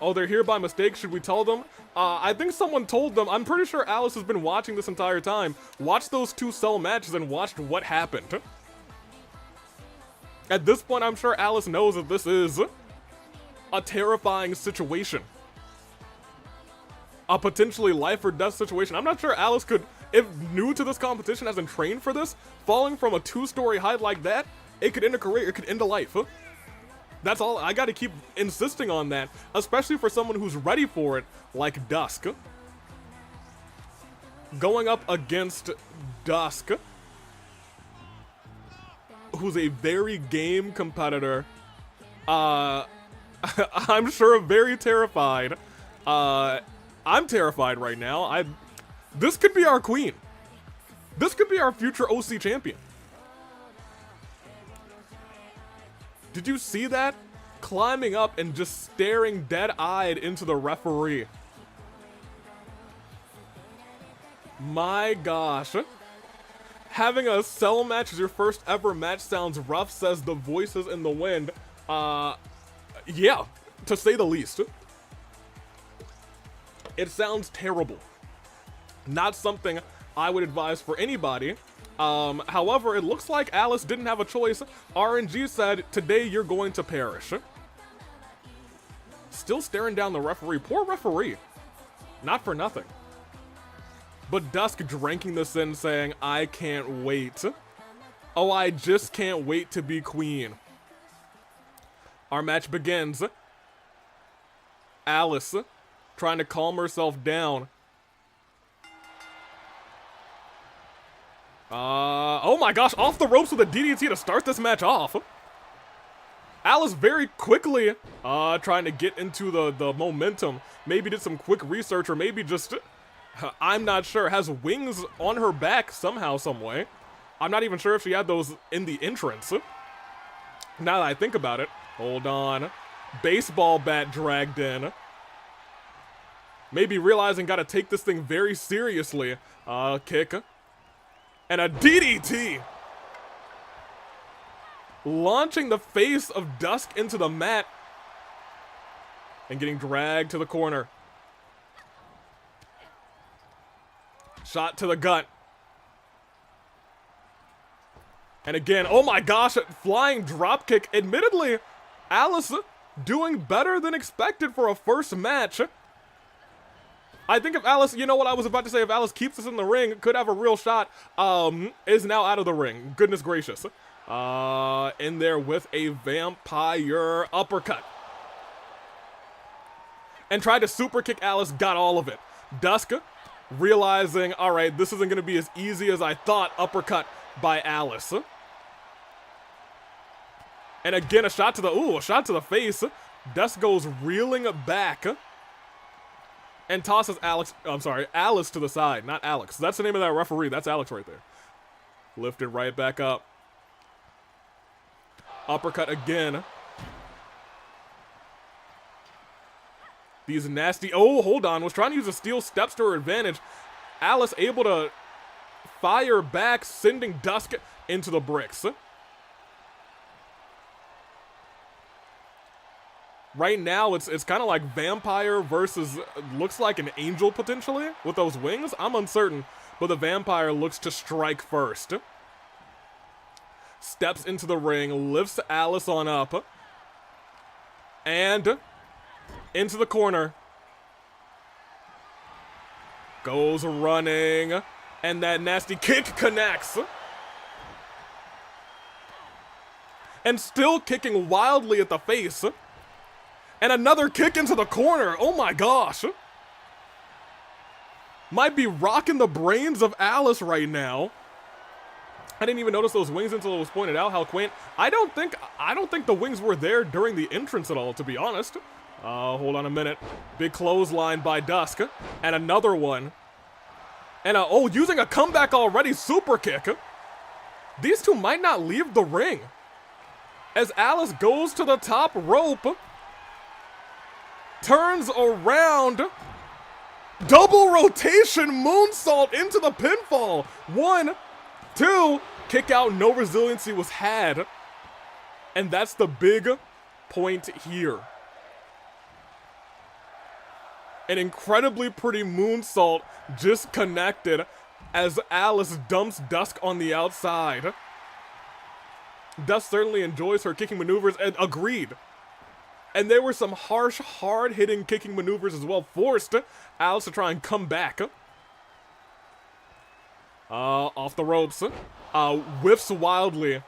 Oh, they're here by mistake. Should we tell them? I think someone told them. I'm pretty sure Alice has been watching this entire time. Watched those two cell matches and watched what happened. At this point, I'm sure Alice knows that this is a terrifying situation. A potentially life or death situation. I'm not sure Alice could, if new to this competition, hasn't trained for this, falling from a 2-story height like that, it could end a career, it could end a life. That's all. I gotta keep insisting on that, especially for someone who's ready for it, like Dusk. Going up against Dusk, who's a very game competitor. I'm sure very terrified. I'm terrified right now. This could be our queen. This could be our future OC champion. Did you see that? Climbing up and just staring dead-eyed into the referee. My gosh. Having a cell match as your first ever match sounds rough, says the voices in the wind. Yeah, to say the least. It sounds terrible. Not something I would advise for anybody. However, it looks like Alice didn't have a choice. RNG said, today you're going to perish. Still staring down the referee. Poor referee. Not for nothing. But Dusk drinking this in, saying, I can't wait. Oh, I just can't wait to be queen. Our match begins. Alice trying to calm herself down. Oh my gosh, off the ropes with a DDT to start this match off. Alice very quickly trying to get into the momentum. Maybe did some quick research, or maybe just, I'm not sure, has wings on her back somehow, some way. I'm not even sure if she had those in the entrance. Now that I think about it. Hold on. Baseball bat dragged in. Maybe realizing gotta take this thing very seriously. Kick. And a DDT! Launching the face of Dusk into the mat. And getting dragged to the corner. Shot to the gut. And again, oh my gosh, flying dropkick. Admittedly, Alice doing better than expected for a first match. I think if Alice, you know what I was about to say, if Alice keeps us in the ring, could have a real shot, is now out of the ring. Goodness gracious. In there with a vampire uppercut. And tried to super kick Alice, got all of it. Dusk, realizing, all right, this isn't going to be as easy as I thought, uppercut by Alice. And again, a shot to the face. Dusk goes reeling back and tosses Alice to the side, not Alex. That's the name of that referee. That's Alex right there. Lifted right back up. Uppercut again. These nasty, oh, hold on, was trying to use the steel steps to her advantage. Alice able to fire back, sending Dusk into the bricks. Right now, it's kind of like vampire versus, looks like an angel potentially with those wings. I'm uncertain, but the vampire looks to strike first. Steps into the ring, lifts Alice on up, and into the corner. Goes running, and that nasty kick connects. And still kicking wildly at the face. And another kick into the corner. Oh my gosh. Might be rocking the brains of Alice right now. I didn't even notice those wings until it was pointed out how quaint. I don't think the wings were there during the entrance at all, to be honest. Hold on a minute. Big clothesline by Dusk. And another one. And using a comeback already, super kick. These two might not leave the ring. As Alice goes to the top rope. Turns around. Double rotation moonsault into the pinfall. 1, 2. Kick out, no resiliency was had. And that's the big point here. An incredibly pretty moonsault just connected as Alice dumps Dusk on the outside. Dusk certainly enjoys her kicking maneuvers, and agreed. And there were some harsh, hard-hitting kicking maneuvers as well, forced Alice to try and come back. Off the ropes. Whiffs wildly.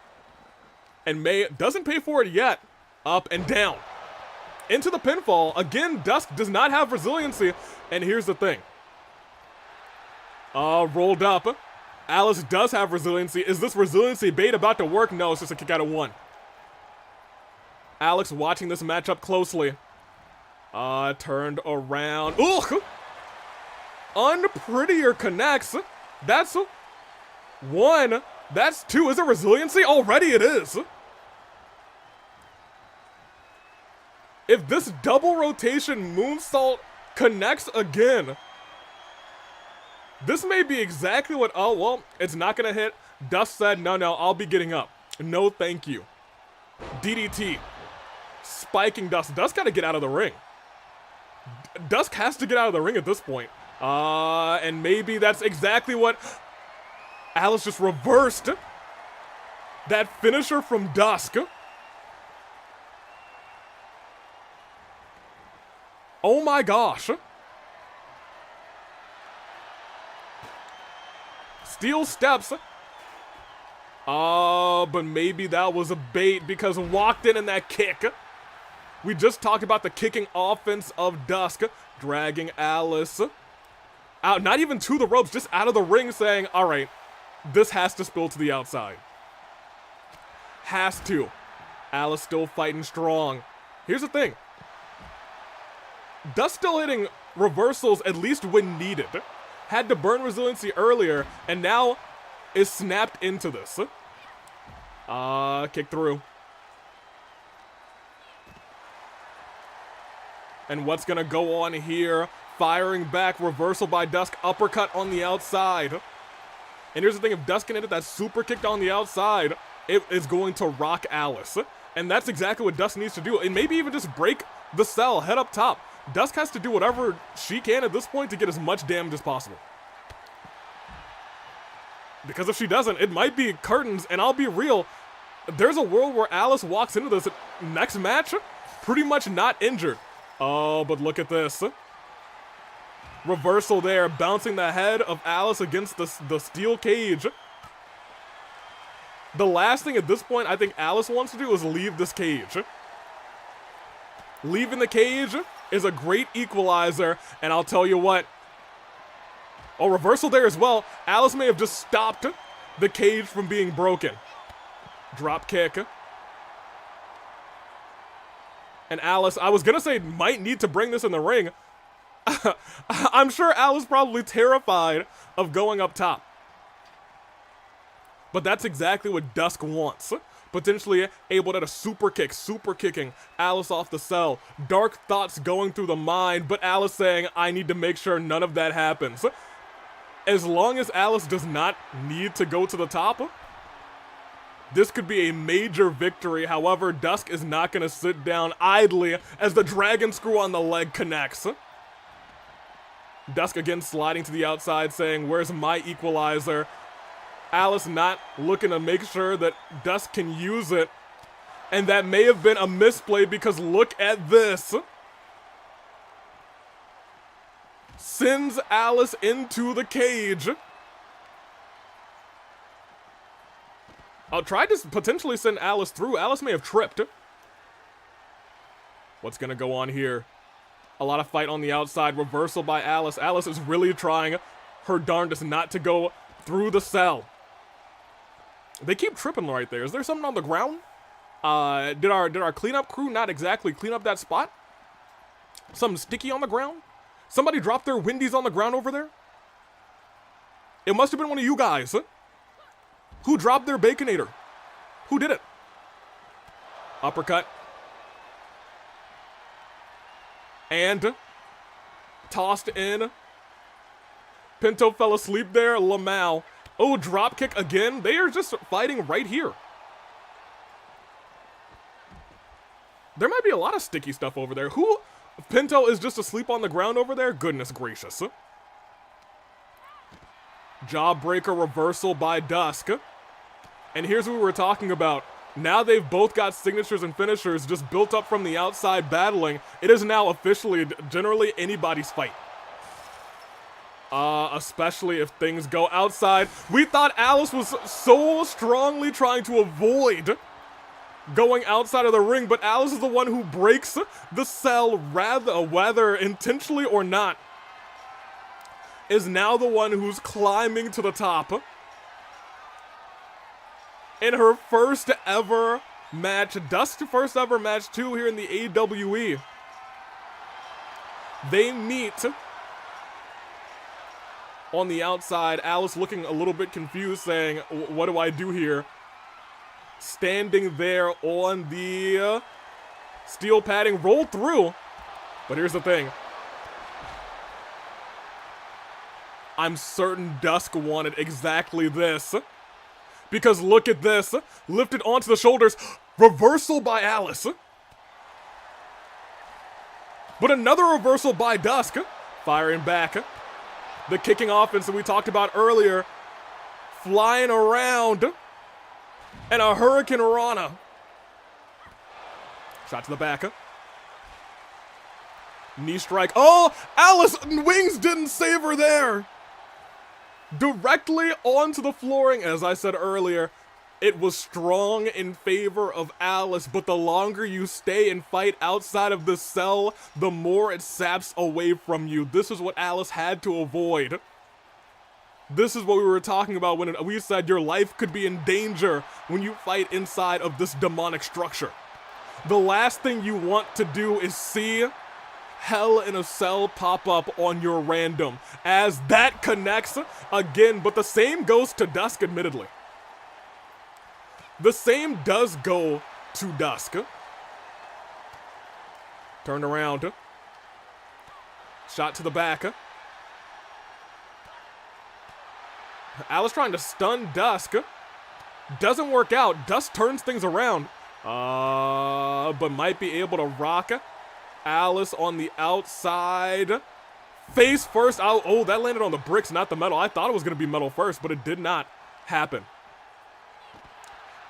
And doesn't pay for it yet. Up and down. Into the pinfall. Again, Dusk does not have resiliency. And here's the thing. Rolled up. Alice does have resiliency. Is this resiliency bait about to work? No, it's just a kick out of 1. Alex watching this matchup closely. Turned around. Ugh! Unprettier connects. That's 1. That's 2. Is it resiliency? Already it is. If this double rotation moonsault connects again, this may be exactly what, oh, well, it's not gonna hit. Dusk said, no, I'll be getting up. No, thank you. DDT. Spiking Dusk. Dusk gotta get out of the ring. Dusk has to get out of the ring at this point. And maybe that's exactly what Alice just reversed. That finisher from Dusk. Oh my gosh. Steel steps. But maybe that was a bait because walked in that kick. We just talked about the kicking offense of Dusk, dragging Alice out, not even to the ropes, just out of the ring, saying, all right, this has to spill to the outside. Has to. Alice still fighting strong. Here's the thing. Dusk still hitting reversals at least when needed. Had to burn resiliency earlier, and now is snapped into this. Kick through. And what's gonna go on here? Firing back, reversal by Dusk, uppercut on the outside. And here's the thing, if Dusk can hit that super kick on the outside, it is going to rock Alice. And that's exactly what Dusk needs to do. And maybe even just break the cell, head up top. Dusk has to do whatever she can at this point to get as much damage as possible. Because if she doesn't, it might be curtains, and I'll be real, there's a world where Alice walks into this next match pretty much not injured. Oh, but look at this. Reversal there, bouncing the head of Alice against the steel cage. The last thing at this point I think Alice wants to do is leave this cage. Leaving the cage is a great equalizer, and I'll tell you what. Oh, reversal there as well. Alice may have just stopped the cage from being broken. Drop kick. And Alice, I was gonna say, might need to bring this in the ring. I'm sure Alice probably terrified of going up top. But that's exactly what Dusk wants. Potentially able to super kicking Alice off the cell. Dark thoughts going through the mind, but Alice saying, I need to make sure none of that happens. As long as Alice does not need to go to the top, this could be a major victory. However, Dusk is not going to sit down idly as the dragon screw on the leg connects. Dusk again sliding to the outside saying, where's my equalizer? Alice not looking to make sure that Dusk can use it. And that may have been a misplay because look at this. Sends Alice into the cage. I'll try to potentially send Alice through. Alice may have tripped. What's gonna go on here? A lot of fight on the outside. Reversal by Alice. Alice is really trying her darndest not to go through the cell. They keep tripping right there. Is there something on the ground? Did our cleanup crew not exactly clean up that spot? Something sticky on the ground? Somebody dropped their Wendy's on the ground over there? It must have been one of you guys. Who dropped their Baconator? Who did it? Uppercut. And tossed in. Pinto fell asleep there. Lamau. Oh, drop kick again. They are just fighting right here. There might be a lot of sticky stuff over there. Who? Pinto is just asleep on the ground over there? Goodness gracious. Jawbreaker reversal by Dusk. And here's what we were talking about. Now they've both got signatures and finishers just built up from the outside battling. It is now officially generally anybody's fight. Especially if things go outside. We thought Alice was so strongly trying to avoid going outside of the ring, but Alice is the one who breaks the cell, whether intentionally or not, is now the one who's climbing to the top. In her first ever match, Dusk's first ever match too here in the AWE. They meet on the outside. Alice looking a little bit confused, saying, what do I do here? Standing there on the steel padding, rolled through. But here's the thing. I'm certain Dusk wanted exactly this. Because look at this. Lifted onto the shoulders. Reversal by Alice. But another reversal by Dusk. Firing back. The kicking offense that we talked about earlier. Flying around. And a Hurricane Rana. Shot to the back. Knee strike. Oh, Alice, wings didn't save her there. Directly onto the flooring. As I said earlier, it was strong in favor of Alice, but the longer you stay and fight outside of the cell, the more it saps away from you. This is what Alice had to avoid. This is what we were talking about when we said your life could be in danger when you fight inside of this demonic structure. The last thing you want to do is see Hell in a Cell pop up on your random, as that connects again, but the same goes to Dusk, admittedly. The same does go to Dusk. Turned around. Shot to the back. Alice trying to stun Dusk. Doesn't work out. Dusk turns things around. But might be able to rock Alice on the outside. Face first. Oh, that landed on the bricks, not the metal. I thought it was going to be metal first, but it did not happen.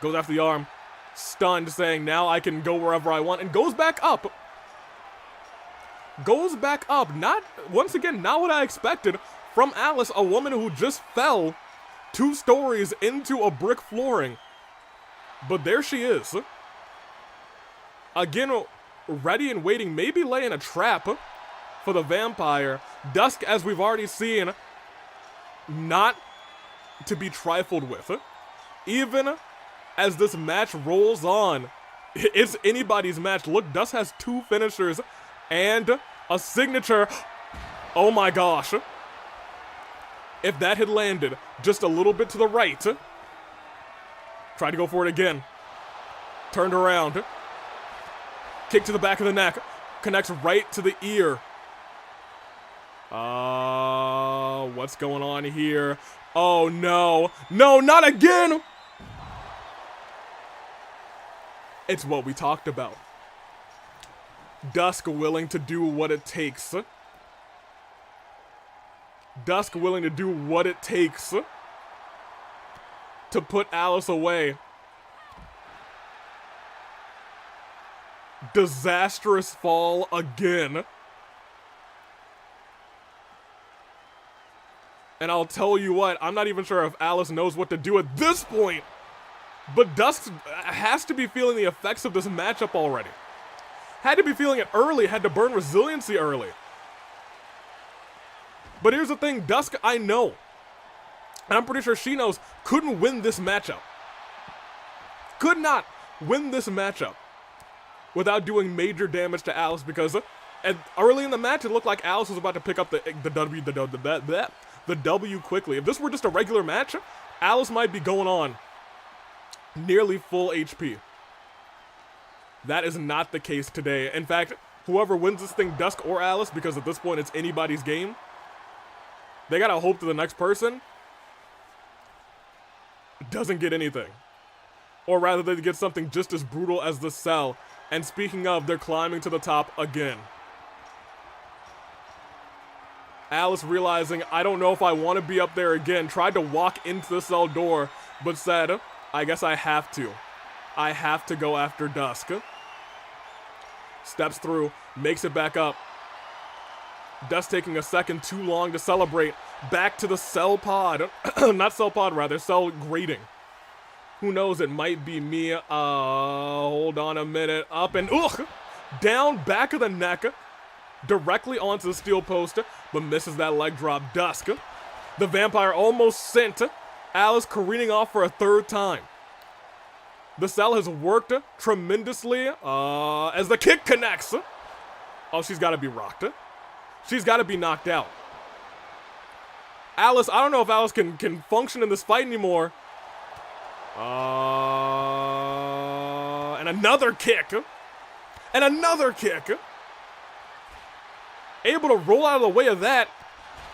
Goes after the arm. Stunned, saying, now I can go wherever I want. And goes back up. Goes back up. Not, once again, not what I expected from Alice, a woman who just fell 2 stories into a brick flooring. But there she is. Again, ready and waiting, maybe laying a trap for the vampire. Dusk, as we've already seen, not to be trifled with. Even as this match rolls on, It's anybody's match. Look, Dusk has 2 finishers and a signature. Oh my gosh. If that had landed just a little bit to the right. Tried to go for it again. Turned around. Kick to the back of the neck. Connects right to the ear. What's going on here? Oh no. No, not again! It's what we talked about. Dusk willing to do what it takes. Dusk willing to do what it takes to put Alice away. Disastrous fall again. And I'll tell you what, I'm not even sure if Alice knows what to do at this point. But Dusk has to be feeling the effects of this matchup already. Had to be feeling it early, had to burn resiliency early. But here's the thing, Dusk, I know, and I'm pretty sure she knows, couldn't win this matchup. Could not win this matchup without doing major damage to Alice, because early in the match, it looked like Alice was about to pick up the W quickly. If this were just a regular match, Alice might be going on nearly full HP. That is not the case today. In fact, whoever wins this thing, Dusk or Alice, because at this point it's anybody's game, they gotta hope that the next person doesn't get anything. Or rather, they get something just as brutal as the cell. And speaking of, they're climbing to the top again. Alice, realizing, I don't know if I want to be up there again, tried to walk into the cell door, but said, I guess I have to. I have to go after Dusk. Steps through, makes it back up. Dusk taking a second too long to celebrate. Back to the cell pod. Not cell pod, rather, cell grating. Who knows, it might be me. Hold on a minute. Up and, down, back of the neck. Directly onto the steel post, but misses that leg drop. Dusk, the vampire, almost sent Alice careening off for a 3rd time. The cell has worked tremendously as the kick connects. Oh, she's got to be rocked. She's got to be knocked out. Alice, I don't know if Alice can function in this fight anymore. And another kick. And another kick. Able to roll out of the way of that.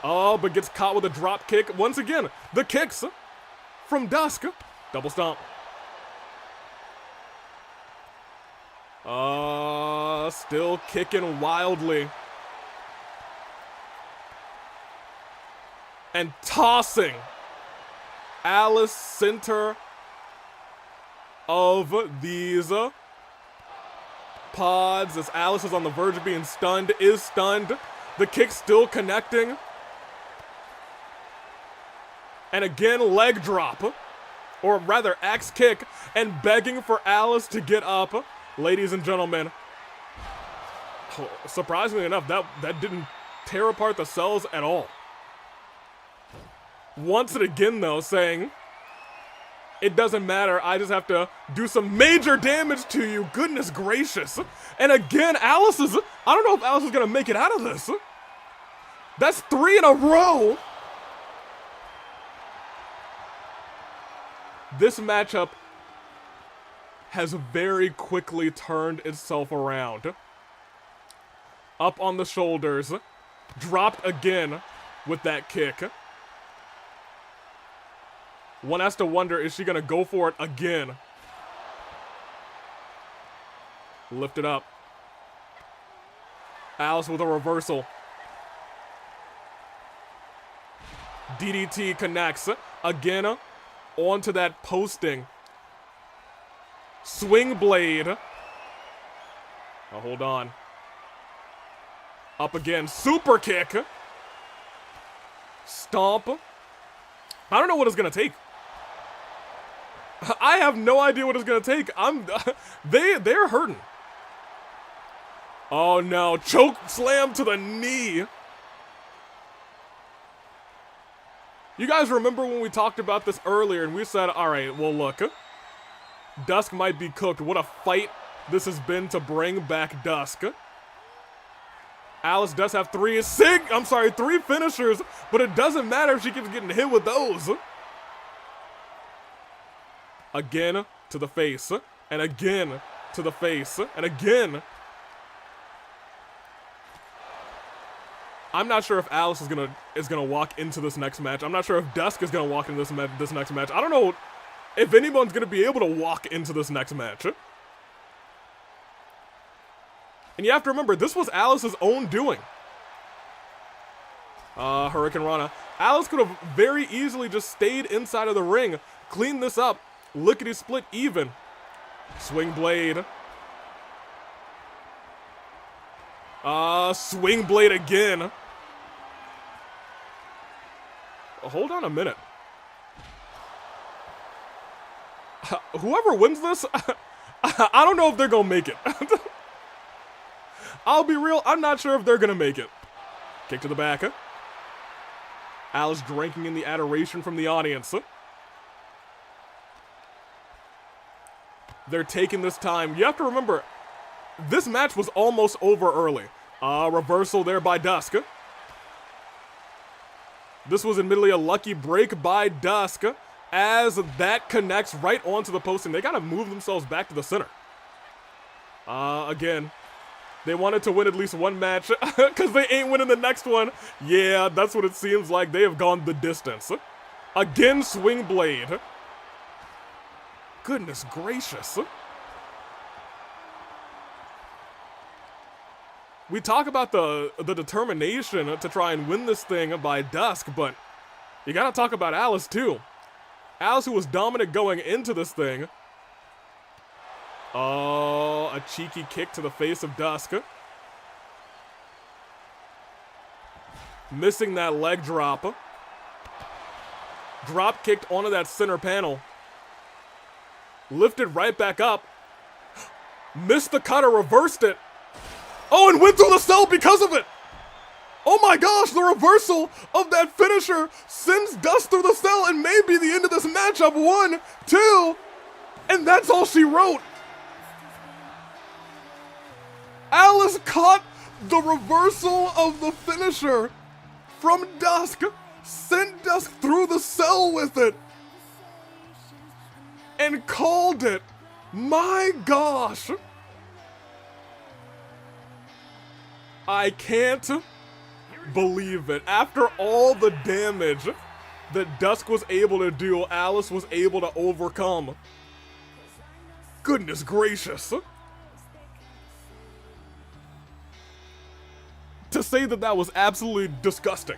Oh, but gets caught with a drop kick. Once again, the kicks from Dusk. Double stomp. Still kicking wildly. And tossing Alice center of these pods as Alice is on the verge of being stunned, is stunned. The kick still connecting. And again, leg drop. Or rather, axe kick, and begging for Alice to get up. Ladies and gentlemen, surprisingly enough, that didn't tear apart the cells at all. Wants it again, though, saying, it doesn't matter, I just have to do some major damage to you. Goodness gracious. And again, Alice is, I don't know if Alice is going to make it out of this. That's 3 in a row. This matchup has very quickly turned itself around. Up on the shoulders. Dropped again with that kick. One has to wonder, is she going to go for it again? Lift it up. Alice with a reversal. DDT connects. Again, onto that posting. Swing blade. Oh, hold on. Up again. Super kick. Stomp. I don't know what it's going to take. I have no idea what it's going to take. They're hurting. Oh no, choke slam to the knee. You guys remember when we talked about this earlier and we said, all right, well look, Dusk might be cooked. What a fight this has been to bring back Dusk. Alice does have three finishers, but it doesn't matter if she keeps getting hit with those. Again to the face, and again to the face, and again. I'm not sure if Alice is gonna walk into this next match. I'm not sure if Dusk is gonna walk into this next match. I don't know if anyone's gonna be able to walk into this next match. And you have to remember, this was Alice's own doing. Hurricane Rana. Alice could have very easily just stayed inside of the ring, cleaned this up, lickety split even. Swing blade. Swing blade again. Hold on a minute. Whoever wins this, I don't know if they're gonna make it. I'll be real, I'm not sure if they're gonna make it. Kick to the back. Alice drinking in the adoration from the audience. They're taking this time. You have to remember, this match was almost over early. Reversal there by Dusk. This was admittedly a lucky break by Dusk, as that connects right onto the post, and they gotta move themselves back to the center. Again, they wanted to win at least one match, because they ain't winning the next one. Yeah, that's what it seems like. They have gone the distance. Again, swing blade. Goodness gracious. We talk about the determination to try and win this thing by Dusk, but you gotta talk about Alice too. Alice, who was dominant going into this thing. Oh, a cheeky kick to the face of Dusk. Missing that leg drop. Drop kicked onto that center panel. Lifted right back up. Missed the cutter, reversed it. Oh, and went through the cell because of it! Oh my gosh, the reversal of that finisher sends Dusk through the cell and may be the end of this matchup. 1, 2, and that's all she wrote. Alice caught the reversal of the finisher from Dusk, sent Dusk through the cell with it, and called it. My gosh. I can't believe it. After all the damage that Dusk was able to do, Alice was able to overcome. Goodness gracious. To say that that was absolutely disgusting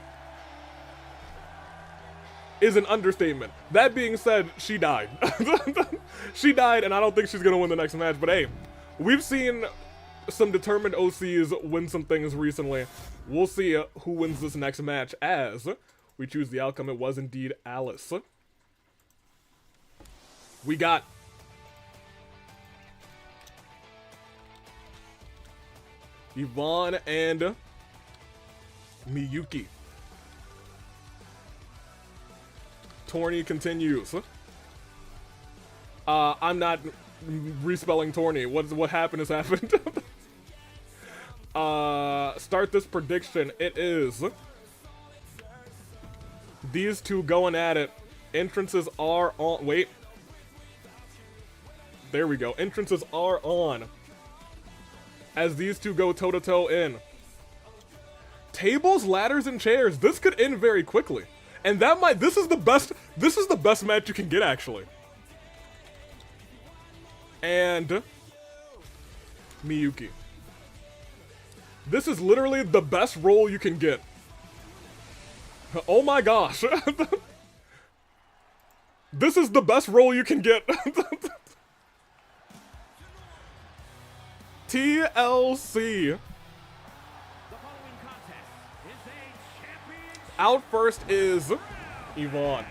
is an understatement. That being said, she died. She died, and I don't think she's gonna win the next match, but hey, we've seen some determined OCs win some things recently. We'll see who wins this next match as we choose the outcome. It was indeed Alice. We got Yvonne and Miyuki. Tourney continues. I'm not respelling Tourney. What happened has happened. Start this prediction. It is these two going at it. Entrances are on. Wait. There we go. Entrances are on as these two go toe-to-toe in. Tables, ladders, and chairs. This could end very quickly. And that might, this is the best match you can get, actually. And Miyuki. This is literally the best role you can get. Oh my gosh. This is the best role you can get. TLC. Out first is Yvonne.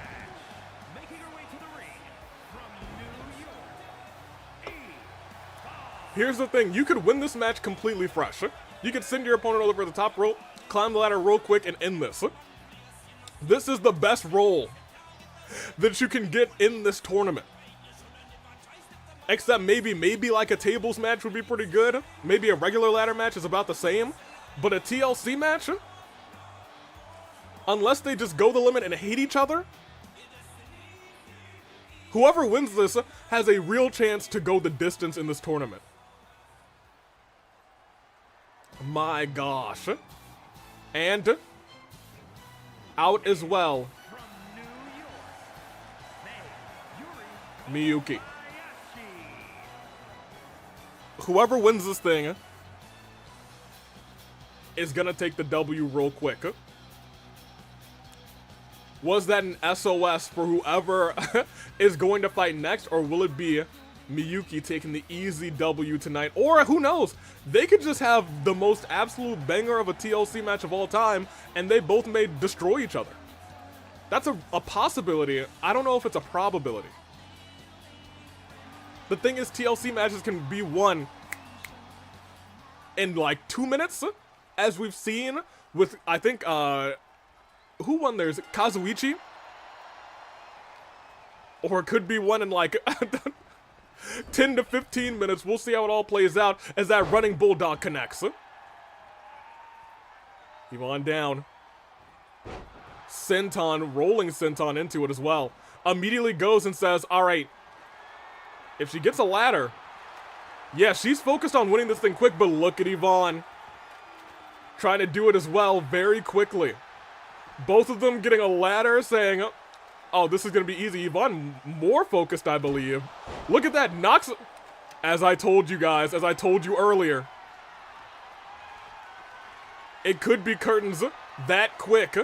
Here's the thing, you could win this match completely fresh. You could send your opponent over the top rope, climb the ladder real quick, and end this. This is the best role that you can get in this tournament. Except maybe like a tables match would be pretty good. Maybe a regular ladder match is about the same. But a TLC match? Unless they just go the limit and hate each other? Whoever wins this has a real chance to go the distance in this tournament. My gosh. And out as well, Miyuki. Whoever wins this thing is gonna take the W real quick. Was that an SOS for whoever is going to fight next, or will it be Miyuki taking the easy W tonight? Or who knows? They could just have the most absolute banger of a TLC match of all time, and they both may destroy each other. That's a possibility. I don't know if it's a probability. The thing is, TLC matches can be won in like 2 minutes, as we've seen with, I think, who won theirs? Kazuichi? Or it could be one in like 10 to 15 minutes. We'll see how it all plays out as that running bulldog connects. Yvonne down. Senton, rolling Senton into it as well. Immediately goes and says, alright, if she gets a ladder, yeah, she's focused on winning this thing quick, but look at Yvonne. Trying to do it as well very quickly. Both of them getting a ladder, saying, oh, this is going to be easy. Yvonne more focused, I believe. Look at that. Knocks, as I told you guys, as I told you earlier. It could be curtains that quick.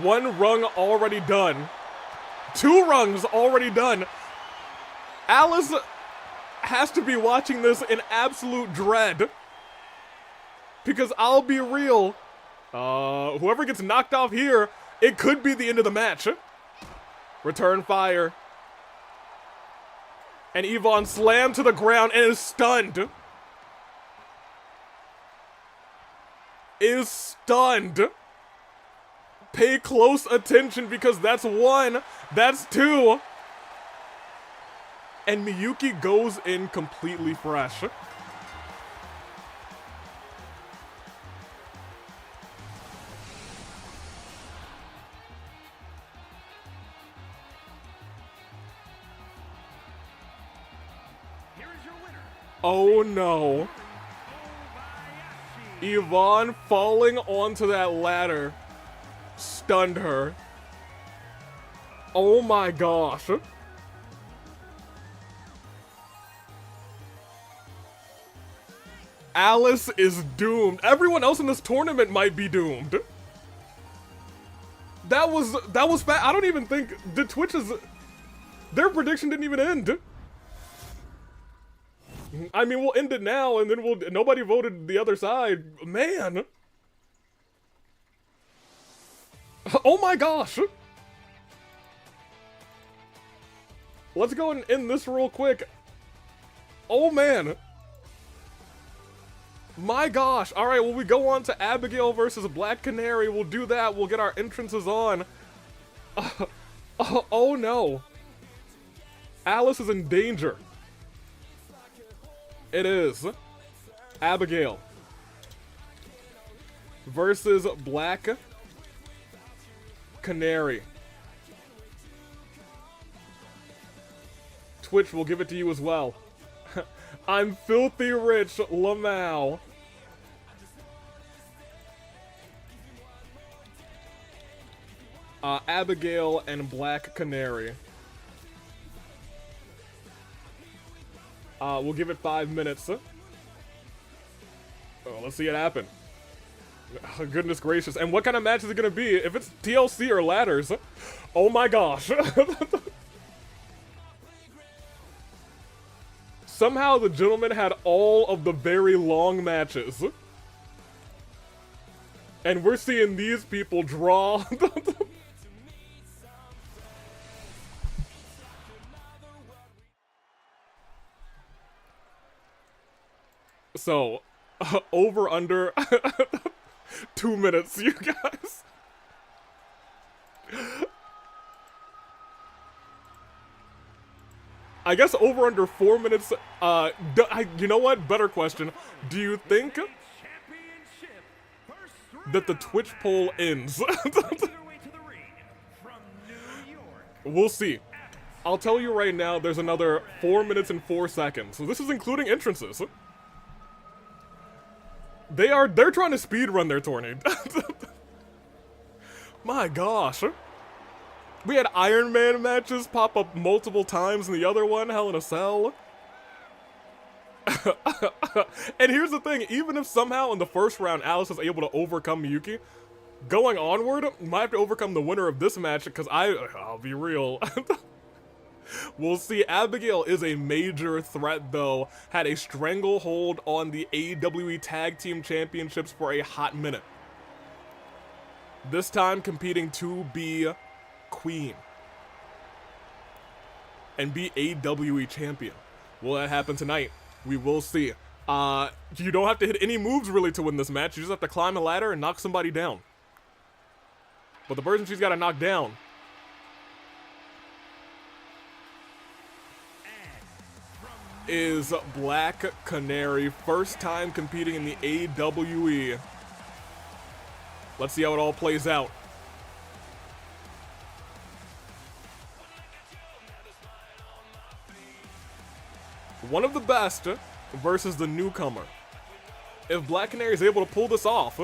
One rung already done. 2 rungs already done. Alice has to be watching this in absolute dread. Because I'll be real, whoever gets knocked off here, it could be the end of the match. Return fire. And Yvonne slammed to the ground and is stunned. Is stunned. Pay close attention because that's 1, that's 2. And Miyuki goes in completely fresh. Oh no. Yvonne falling onto that ladder stunned her. Oh my gosh. Alice is doomed. Everyone else in this tournament might be doomed. That was fat. I don't even think the Twitch's, their prediction didn't even end. I mean, we'll end it now, and then nobody voted the other side. Man. Oh my gosh. Let's go and end this real quick. Oh man. My gosh. Alright, well, we go on to Abigail versus Black Canary. We'll do that. We'll get our entrances on. Oh no. Alice is in danger. It is Abigail versus Black Canary. Twitch will give it to you as well. I'm filthy rich, Lamau. Abigail and Black Canary. We'll give it 5 minutes. Oh, let's see it happen. Oh, goodness gracious. And what kind of match is it gonna be? If it's TLC or ladders, oh my gosh. Somehow the gentleman had all of the very long matches. And we're seeing these people draw. So, over under 2 minutes, you guys. I guess over under 4 minutes. You know what? Better question. Do you think Championship first that the Twitch poll ends? round way to the ring from New York. We'll see. I'll tell you right now, there's another 4 minutes and 4 seconds. So this is including entrances. They're trying to speed run their tourney. My gosh. We had Iron Man matches pop up multiple times in the other one, Hell in a Cell. And here's the thing, even if somehow in the first round Alice is able to overcome Miyuki, going onward, might have to overcome the winner of this match, because I'll be real. We'll see. Abigail is a major threat, though. Had a stranglehold on the AWE Tag Team Championships for a hot minute. This time competing to be Queen. And be AWE Champion. Will that happen tonight? We will see. You don't have to hit any moves, really, to win this match. You just have to climb a ladder and knock somebody down. But the person she's got to knock down is Black Canary, first time competing in the AWE. Let's see how it all plays out. One of the best versus the newcomer. If Black Canary is able to pull this off,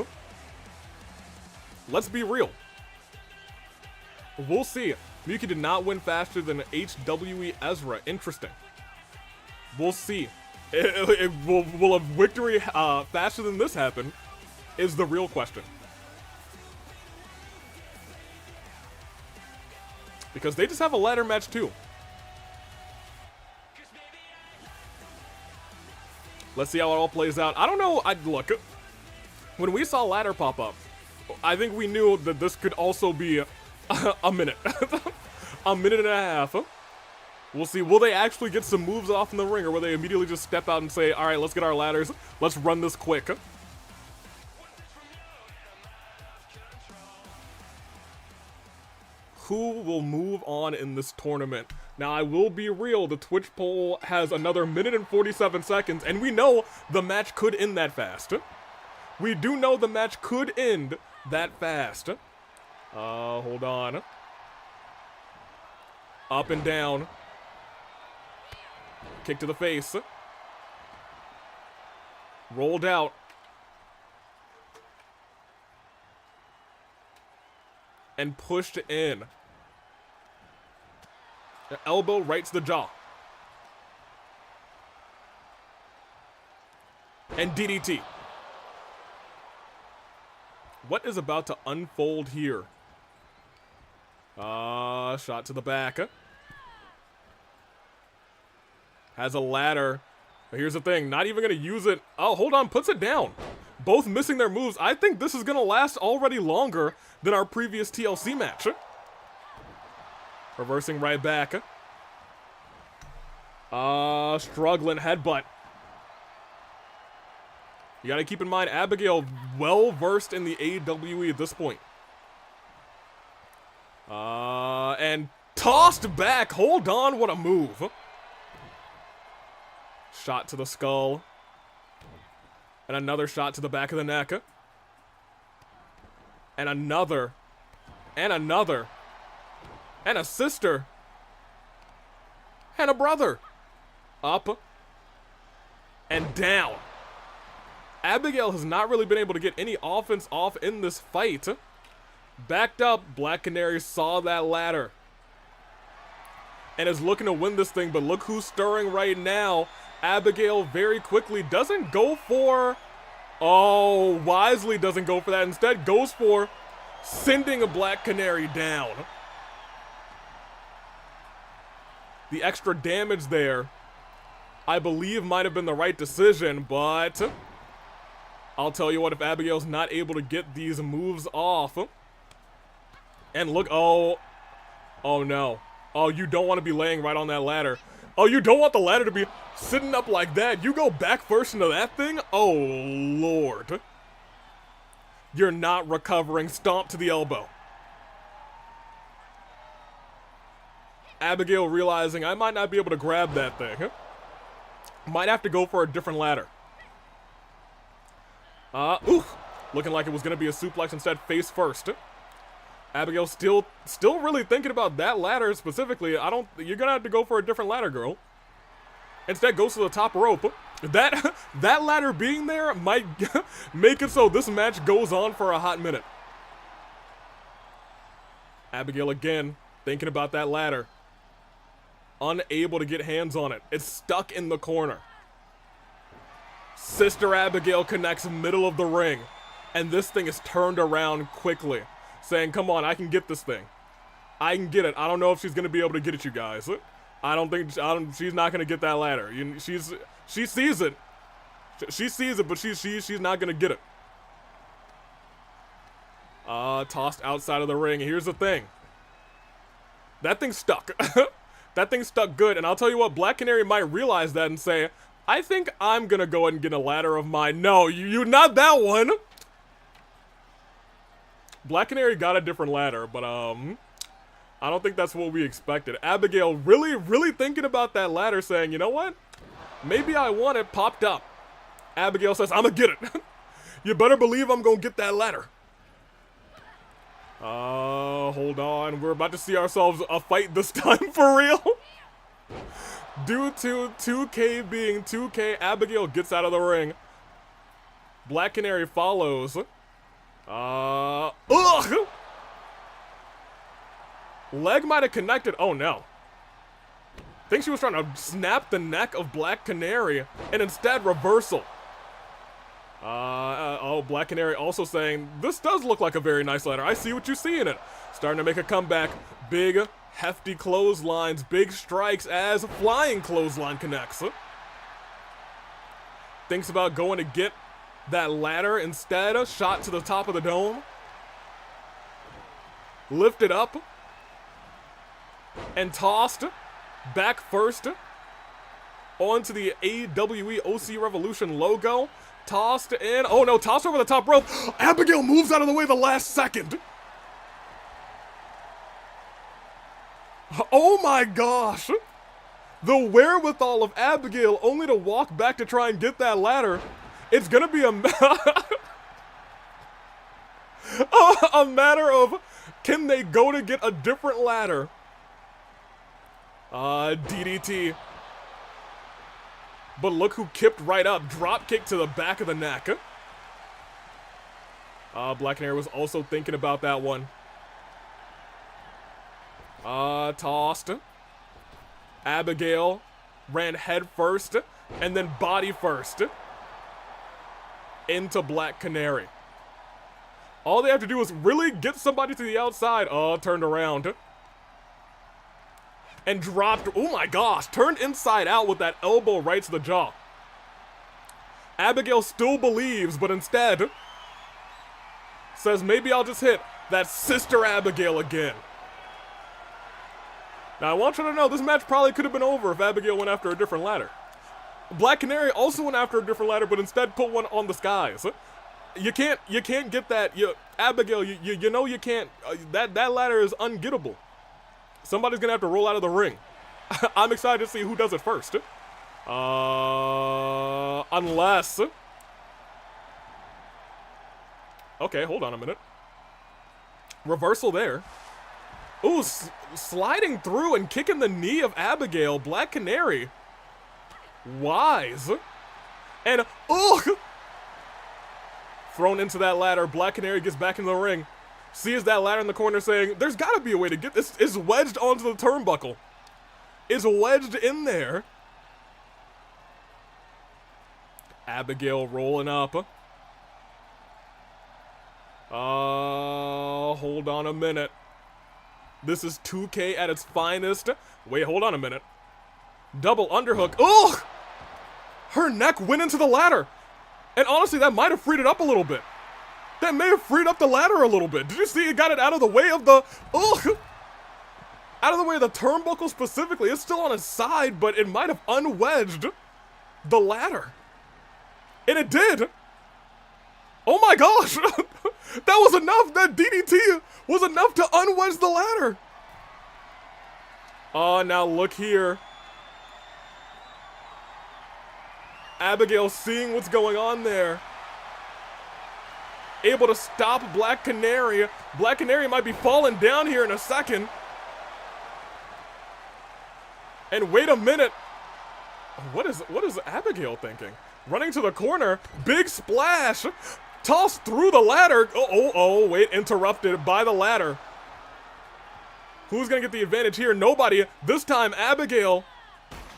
let's be real. We'll see. Miyuki did not win faster than HWE Ezra. Interesting. We'll see. Will a victory faster than this happen? Is the real question. Because they just have a ladder match too. Let's see how it all plays out. I don't know. Look, when we saw ladder pop up, I think we knew that this could also be a minute. A minute and a half. We'll see. Will they actually get some moves off in the ring, or will they immediately just step out and say, all right, let's get our ladders. Let's run this quick. Who will move on in this tournament? Now, I will be real. The Twitch poll has another minute and 47 seconds, and we know the match could end that fast. We do know the match could end that fast. Hold on. Up and down. Kick to the face. Rolled out. And pushed in. An elbow right to the jaw. And DDT. What is about to unfold here? Shot to the back. Has a ladder. But here's the thing, not even gonna use it. Oh, hold on, puts it down. Both missing their moves. I think this is gonna last already longer than our previous TLC match. Reversing right back. Struggling headbutt. You gotta keep in mind, Abigail well versed in the AWE at this point. And tossed back. Hold on, what a move. Shot to the skull. And another shot to the back of the neck. And another. And another. And a sister. And a brother. Up. And down. Abigail has not really been able to get any offense off in this fight. Backed up, Black Canary saw that ladder. And is looking to win this thing, but look who's stirring right now. Abigail very quickly doesn't go for... Oh, wisely doesn't go for that. Instead goes for sending a Black Canary down. The extra damage there, I believe, might have been the right decision, but... I'll tell you what, if Abigail's not able to get these moves off... And look, oh no. Oh, you don't want to be laying right on that ladder. Oh, you don't want the ladder to be sitting up like that. You go back first into that thing? Oh, Lord. You're not recovering. Stomp to the elbow. Abigail realizing I might not be able to grab that thing. Might have to go for a different ladder. Oof. Looking like it was gonna be a suplex instead, face first. Abigail still really thinking about that ladder specifically. You're gonna have to go for a different ladder, girl. Instead goes to the top rope. That ladder being there might make it so this match goes on for a hot minute. Abigail again, thinking about that ladder. Unable to get hands on it. It's stuck in the corner. Sister Abigail connects middle of the ring. And this thing is turned around quickly. Saying, come on, I can get this thing. I can get it. I don't know if she's going to be able to get it, you guys. She's not going to get that ladder. She sees it. She sees it, but she's not going to get it. Tossed outside of the ring. Here's the thing. That thing stuck. That thing stuck good. And I'll tell you what, Black Canary might realize that and say, I think I'm going to go ahead and get a ladder of mine. No, you not that one. Black Canary got a different ladder, but I don't think that's what we expected. Abigail really thinking about that ladder, saying, you know what? Maybe I want it, popped up. Abigail says, I'ma get it. You better believe I'm gonna get that ladder. Hold on. We're about to see ourselves a fight this time for real. Due to 2K being 2K, Abigail gets out of the ring. Black Canary follows. Ugh! Leg might have connected. Oh no. Think she was trying to snap the neck of Black Canary, and instead reversal. Black Canary also saying, this does look like a very nice ladder. I see what you see in it. Starting to make a comeback. Big, hefty clotheslines, big strikes as flying clothesline connects. Thinks about going to get that ladder instead. Shot to the top of the dome. Lifted up. And tossed. Back first. Onto the AWE OC Revolution logo. Tossed in. Oh no, tossed over the top rope. Abigail moves out of the way the last second. Oh my gosh. The wherewithal of Abigail only to walk back to try and get that ladder. It's gonna be a matter of, can they go to get a different ladder? DDT. But look who kipped right up. Drop kick to the back of the neck. Black Canary was also thinking about that one. Tossed. Abigail ran head first and then body first into Black Canary. All they have to do is really get somebody to the outside. Turned around. And dropped, oh my gosh, turned inside out with that elbow right to the jaw. Abigail still believes, but instead says, maybe I'll just hit that Sister Abigail again. Now I want you to know, this match probably could have been over if Abigail went after a different ladder. Black Canary also went after a different ladder, but instead put one on the skies. You can't get that, Abigail, you know you can't, that ladder is ungettable. Somebody's gonna have to roll out of the ring. I'm excited to see who does it first. Unless... Okay, hold on a minute. Reversal there. Ooh, sliding through and kicking the knee of Abigail. Black Canary. Wise. And, thrown into that ladder. Black Canary gets back in the ring. Sees that ladder in the corner saying, there's gotta be a way to get this. It's wedged onto the turnbuckle. It's wedged in there. Abigail rolling up. Hold on a minute. This is 2K at its finest. Wait, hold on a minute. Double underhook. Ugh! Her neck went into the ladder. And honestly, that might have freed it up a little bit. That may have freed up the ladder a little bit. Did you see it got it out of the way of the... Ugh! Out of the way of the turnbuckle specifically. It's still on its side, but it might have unwedged the ladder. And it did. Oh my gosh! That was enough! That DDT was enough to unwedge the ladder! Oh, now look here. Abigail seeing what's going on there. Able to stop Black Canary. Black Canary might be falling down here in a second. And wait a minute. What is Abigail thinking? Running to the corner. Big splash. Tossed through the ladder. Oh, wait. Interrupted by the ladder. Who's gonna get the advantage here? Nobody. This time, Abigail.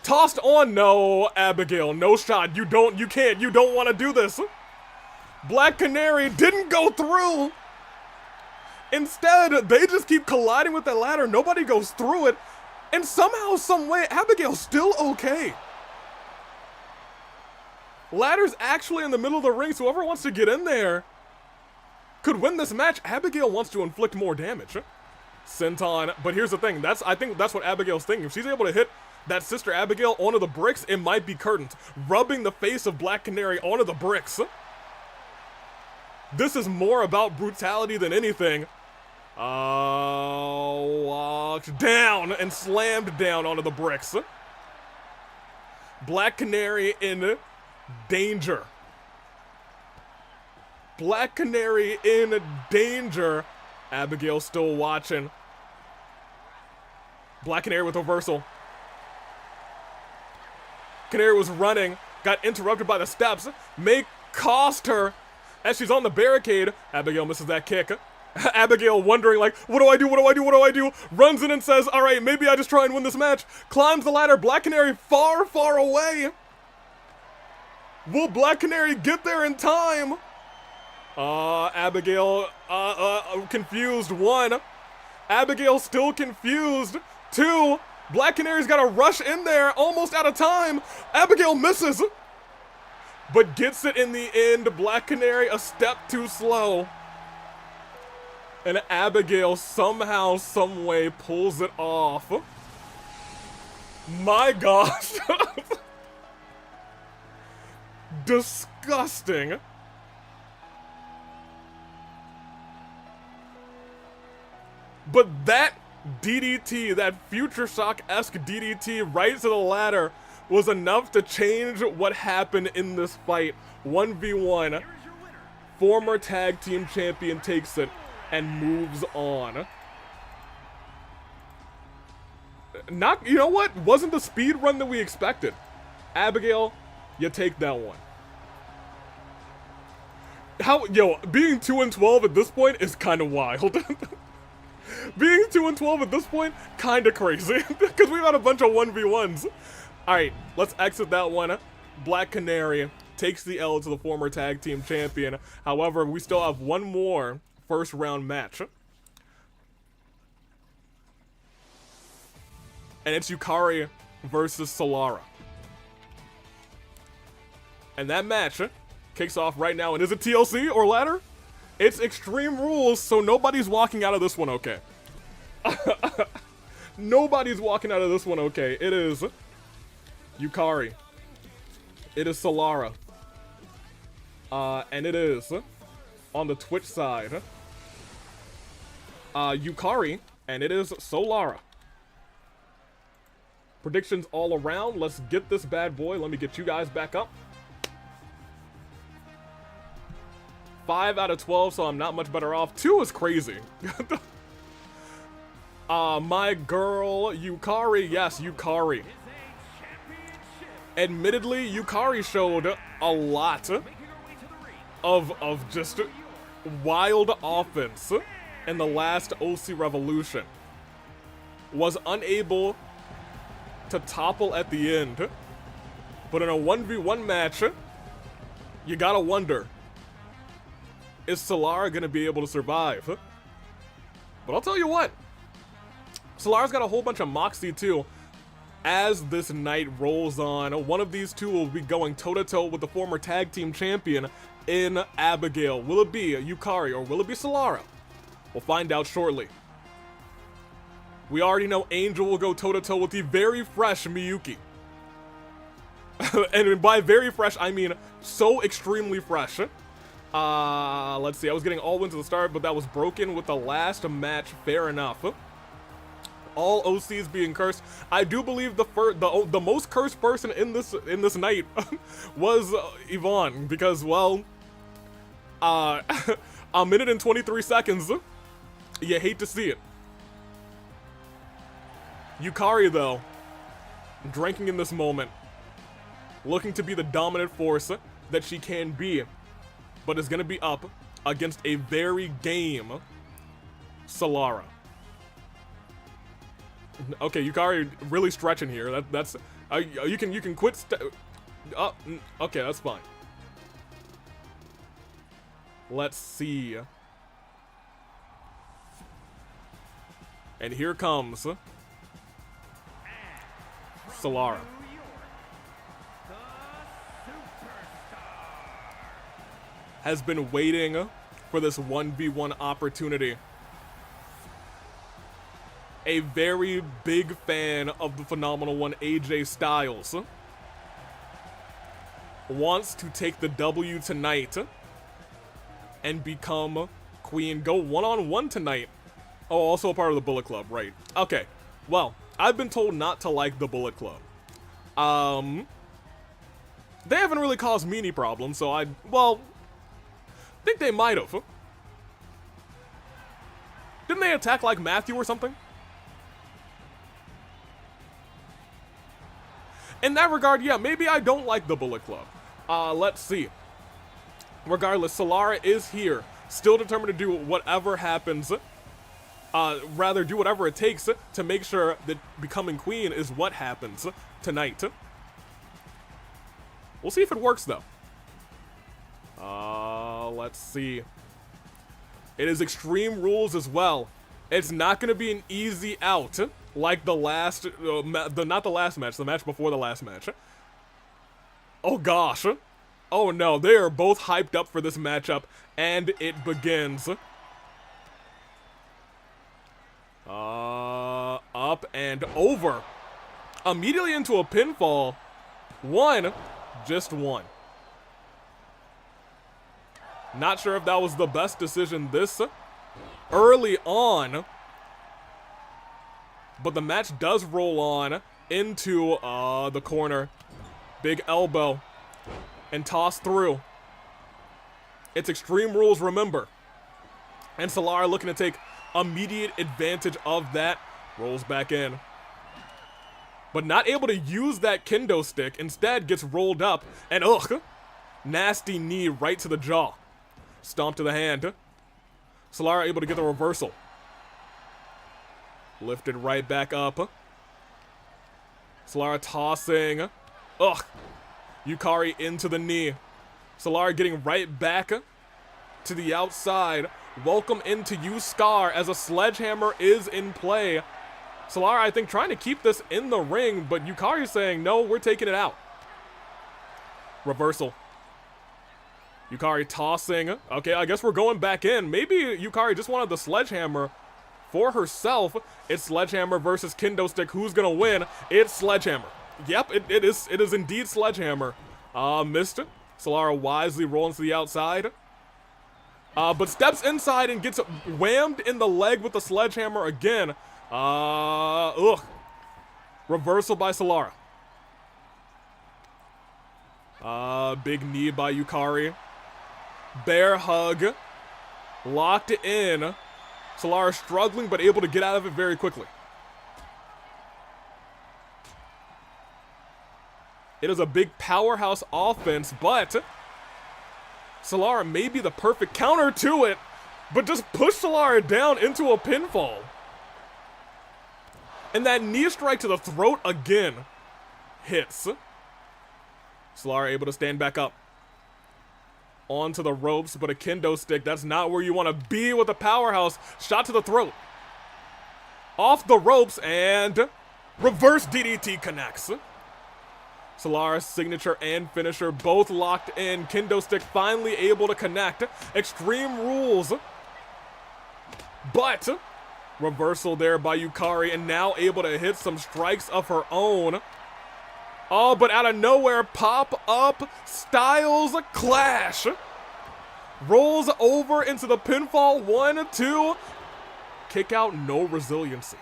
Tossed on. No, Abigail. No shot. You don't want to do this. Black Canary didn't go through. Instead, they just keep colliding with that ladder. Nobody goes through it. And somehow, some way, Abigail's still okay. Ladder's actually in the middle of the ring, so whoever wants to get in there could win this match. Abigail wants to inflict more damage. Senton, but here's the thing. I think that's what Abigail's thinking. If she's able to hit that sister Abigail onto the bricks, it might be curtains. Rubbing the face of Black Canary onto the bricks. This is more about brutality than anything. Walked down and slammed down onto the bricks. Black Canary in danger. Black Canary in danger. Abigail still watching. Black Canary with reversal. Canary was running, got interrupted by the steps. May cost her as she's on the barricade. Abigail misses that kick. Abigail wondering like, what do I do? Runs in and says, all right, maybe I just try and win this match. Climbs the ladder. Black Canary far, far away. Will Black Canary get there in time? Abigail, confused. 1. Abigail still confused. 2. Black Canary's got to rush in there, almost out of time. Abigail misses, but gets it in the end. Black Canary a step too slow. And Abigail somehow, some way pulls it off. My gosh. Disgusting. But that DDT, that Future Shock-esque DDT right to the ladder was enough to change what happened in this fight. 1v1. Former tag team champion takes it and moves on. You know what? Wasn't the speed run that we expected. Abigail, you take that one. Being 2-12 at this point is kind of wild. Being 2-12 at this point, kind of crazy. Because we've had a bunch of 1v1s. Alright, let's exit that one. Black Canary takes the L to the former tag team champion. However, we still have one more first round match. And it's Yukari versus Solara. And that match kicks off right now. And is it TLC or ladder? It's Extreme Rules, so nobody's walking out of this one okay. Nobody's walking out of this one okay. It is Yukari. It is Solara. And it is on the Twitch side. Yukari, and it is Solara. Predictions all around. Let's get this bad boy. Let me get you guys back up. 5 out of 12, so I'm not much better off. 2 is crazy. My girl, Yukari. Yes, Yukari. Admittedly, Yukari showed a lot of just wild offense in the last OC Revolution. Was unable to topple at the end. But in a 1v1 match, you gotta wonder, is Solara gonna be able to survive? But I'll tell you what, Solara's got a whole bunch of moxie too. As this night rolls on, one of these two will be going toe-to-toe with the former tag team champion in Abigail. Will it be Yukari or will it be Solara? We'll find out shortly. We already know Angel will go toe-to-toe with the very fresh Miyuki. And by very fresh, I mean so extremely fresh. Let's see, I was getting all wins at the start, but that was broken with the last match. Fair enough. all OCs being cursed. I do believe the most cursed person in this night was Yvonne, because, well, a minute and 23 seconds. You hate to see it. Yukari, though, drinking in this moment, looking to be the dominant force that she can be, but is going to be up against a very game Solara. Okay, Yukari really stretching here. That's you can quit. Okay, that's fine. Let's see. And here comes Solara. Has been waiting for this 1v1 opportunity. A very big fan of the phenomenal one, AJ Styles. Wants to take the W tonight and become queen. Go one-on-one tonight. Oh, also a part of the Bullet Club, right. Okay, well, I've been told not to like the Bullet Club. They haven't really caused me any problems, so I think they might have. Didn't they attack like Matthew or something? In that regard, yeah, maybe I don't like the Bullet Club. Let's see. Regardless, Solara is here, still determined to do whatever happens. Rather do whatever it takes to make sure that becoming queen is what happens tonight. We'll see if it works, though. Let's see. It is Extreme Rules as well. It's not going to be an easy out like the last, not the last match, the match before the last match. Oh gosh. Oh no, they are both hyped up for this matchup, and it begins. Up and over. Immediately into a pinfall. Just one. Not sure if that was the best decision this early on, but the match does roll on into the corner. Big elbow and toss through. It's Extreme Rules, remember. And Solara looking to take immediate advantage of that. Rolls back in. But not able to use that kendo stick. Instead gets rolled up and nasty knee right to the jaw. Stomp to the hand. Solara able to get the reversal. Lifted right back up. Solara tossing. Yukari into the knee. Solara getting right back to the outside. Welcome into you, Scar, as a sledgehammer is in play. Solara, I think, trying to keep this in the ring, but Yukari is saying, no, we're taking it out. Reversal. Yukari tossing. Okay, I guess we're going back in. Maybe Yukari just wanted the sledgehammer for herself. It's sledgehammer versus kendo stick. Who's gonna win? It's sledgehammer. Yep, it is indeed sledgehammer. Missed it. Solara wisely rolling to the outside. But steps inside and gets whammed in the leg with the sledgehammer again. Reversal by Solara. Big knee by Yukari. Bear hug. Locked it in. Solara struggling but able to get out of it very quickly. It is a big powerhouse offense, but Solara may be the perfect counter to it, but just push Solara down into a pinfall. And that knee strike to the throat again hits. Solara able to stand back up. Onto the ropes, but a kendo stick, that's not where you want to be with a powerhouse. Shot to the throat. Off the ropes, and reverse DDT connects. Solara's signature and finisher both locked in. Kendo stick finally able to connect. Extreme Rules. But reversal there by Yukari, and now able to hit some strikes of her own. Oh, but out of nowhere, pop-up Styles clash. Rolls over into the pinfall. 1, 2. Kick out, no resiliency.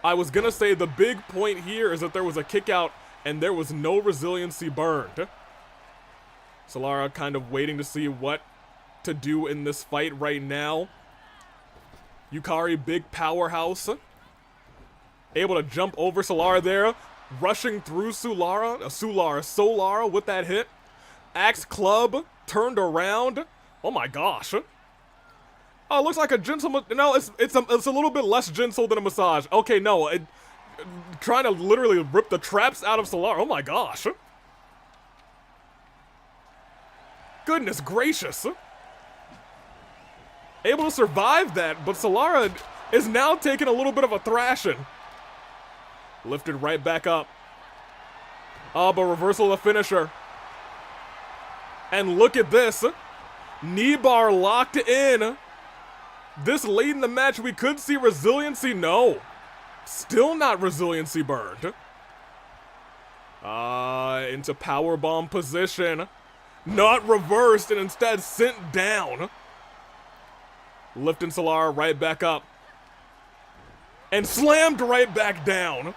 I was gonna say the big point here is that there was a kick out and there was no resiliency burned. Solara kind of waiting to see what to do in this fight right now. Yukari, big powerhouse. Able to jump over Solara there. Rushing through Solara with that hit. Axe club turned around. Oh my gosh. Oh, it looks like a gentle. No, it's a little bit less gentle than a massage. Okay, no, trying to literally rip the traps out of Solara. Oh my gosh. Goodness gracious. Able to survive that, but Solara is now taking a little bit of a thrashing. Lifted right back up. Oh, but reversal of the finisher. And look at this. Knee bar locked in. This late in the match, we could see resiliency. No. Still not resiliency burned. Into powerbomb position. Not reversed and instead sent down. Lifting Solara right back up. And slammed right back down.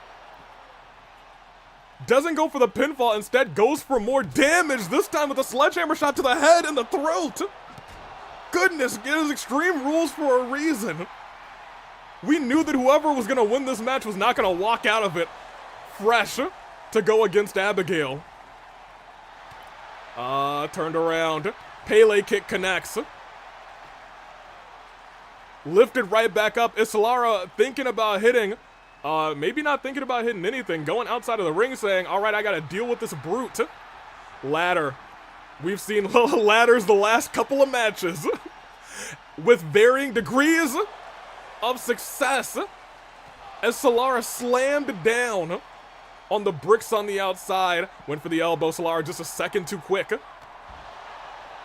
Doesn't go for the pinfall, instead goes for more damage, this time with a sledgehammer shot to the head and the throat. Goodness, it is Extreme Rules for a reason. We knew that whoever was gonna win this match was not gonna walk out of it fresh to go against Abigail. Turned around. Pele kick connects. Lifted right back up. Is Solara thinking about hitting? Maybe not thinking about hitting anything. Going outside of the ring saying, all right, I gotta deal with this brute. Ladder. We've seen ladders the last couple of matches. With varying degrees of success. As Solara slammed down on the bricks on the outside. Went for the elbow. Solara just a second too quick.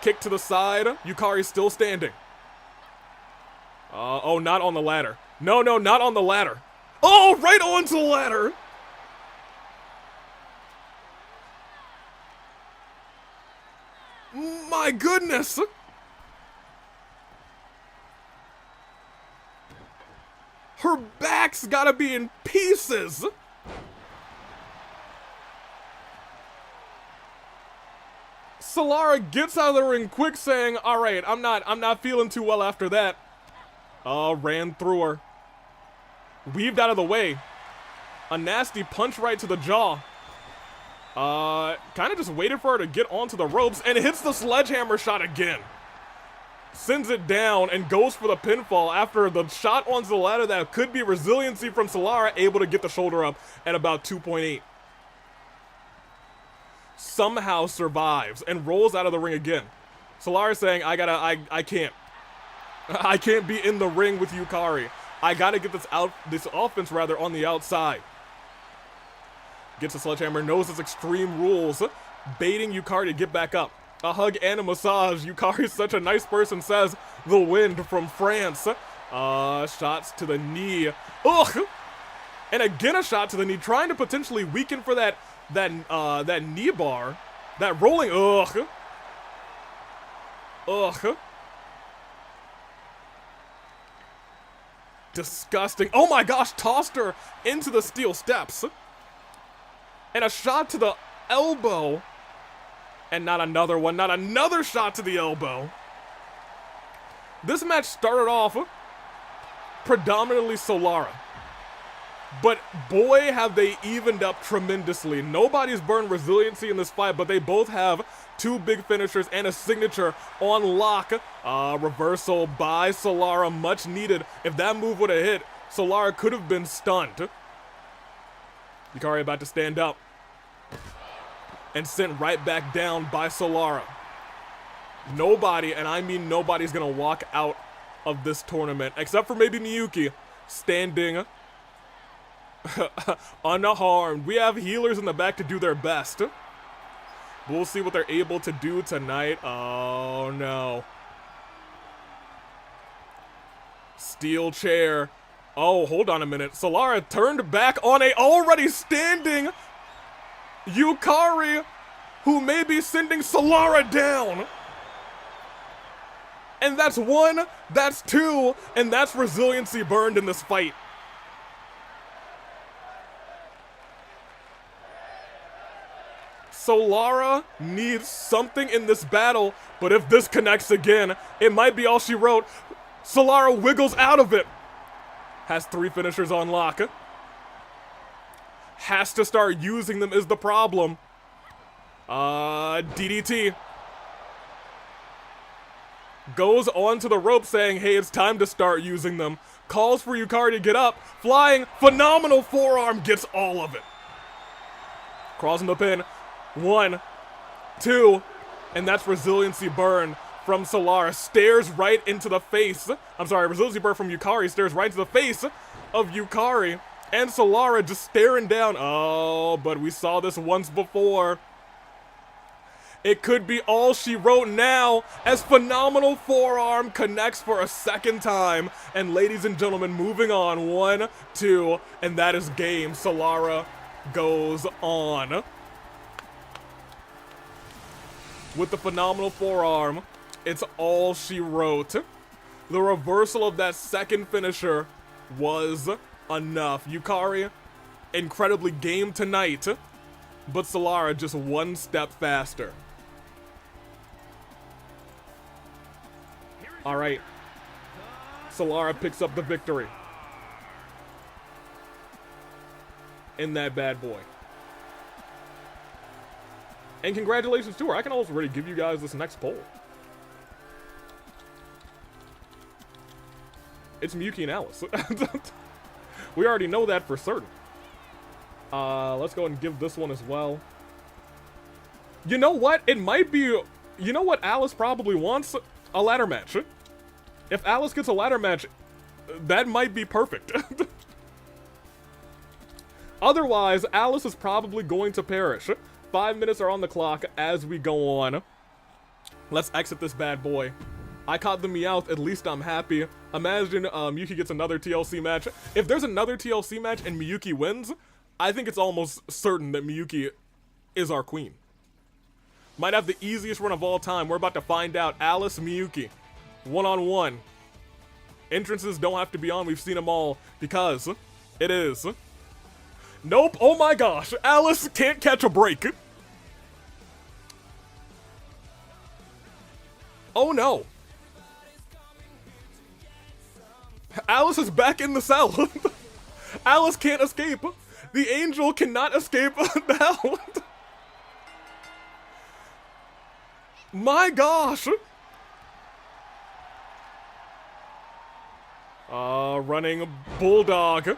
Kick to the side. Yukari still standing. Oh, not on the ladder. No, not on the ladder. Oh, right onto the ladder. My goodness. Her back's gotta be in pieces. Solara gets out of the ring quick saying, all right, I'm not feeling too well after that. Ran through her. Weaved out of the way. A nasty punch right to the jaw. Kind of just waited for her to get onto the ropes and hits the sledgehammer shot again. Sends it down and goes for the pinfall after the shot onto the ladder that could be resiliency from Solara, able to get the shoulder up at about 2.8. Somehow survives and rolls out of the ring again. Solara saying, I can't. I can't be in the ring with Yukari. I gotta get this offense on the outside. Gets a sledgehammer, knows its Extreme Rules, baiting Yukari to get back up. A hug and a massage. Yukari's such a nice person, says the wind from France. Shots to the knee. Ugh! And again a shot to the knee, trying to potentially weaken for that knee bar. That rolling, ugh. Ugh. Disgusting. Oh my gosh, tossed her into the steel steps. And a shot to the elbow. And not another one, not another shot to the elbow. This match started off predominantly Solara. But boy, have they evened up tremendously. Nobody's burned resiliency in this fight, but they both have two big finishers and a signature on lock. Reversal by Solara, much needed. If that move would have hit, Solara could have been stunned. Yukari about to stand up. And sent right back down by Solara. Nobody, and I mean nobody's gonna walk out of this tournament, except for maybe Miyuki, standing unharmed. We have healers in the back to do their best. We'll see what they're able to do tonight. Oh no. Steel chair. Oh, hold on a minute. Solara turned back on a already standing Yukari, who may be sending Solara down. And that's one, that's two, and that's resiliency burned in this fight. Solara needs something in this battle, but if this connects again, it might be all she wrote. Solara wiggles out of it. Has 3 finishers on lock. Has to start using them is the problem. DDT. Goes onto the rope saying, hey, it's time to start using them. Calls for Yukari to get up. Flying, phenomenal forearm, gets all of it. Crossing the pin. 1, 2, and that's resiliency burn from Solara. Stares right into the face. I'm sorry, resiliency burn from Yukari stares right into the face of Yukari. And Solara just staring down. Oh, but we saw this once before. It could be all she wrote now as phenomenal forearm connects for a second time. And ladies and gentlemen, moving on. 1, 2, and that is game. Solara goes on. With the phenomenal forearm, it's all she wrote. The reversal of that second finisher was enough. Yukari, incredibly game tonight, but Solara just 1 step faster. All right, Solara picks up the victory in that bad boy. And congratulations to her. I can also already give you guys this next poll. It's Miyuki and Alice. We already know that for certain. Let's go ahead and give this one as well. You know what? It might be... You know what Alice probably wants? A ladder match. If Alice gets a ladder match, that might be perfect. Otherwise, Alice is probably going to perish. 5 minutes are on the clock as we go on. Let's exit this bad boy. I caught the Meowth, at least I'm happy. Imagine Miyuki gets another TLC match. If there's another TLC match and Miyuki wins, I think it's almost certain that Miyuki is our queen. Might have the easiest run of all time. We're about to find out. Alice, Miyuki, one-on-one. Entrances don't have to be on. We've seen them all because it is. Nope. Oh my gosh. Alice can't catch a break. Oh no. Alice is back in the cell. Alice can't escape. The angel cannot escape the hell. My gosh. Running bulldog.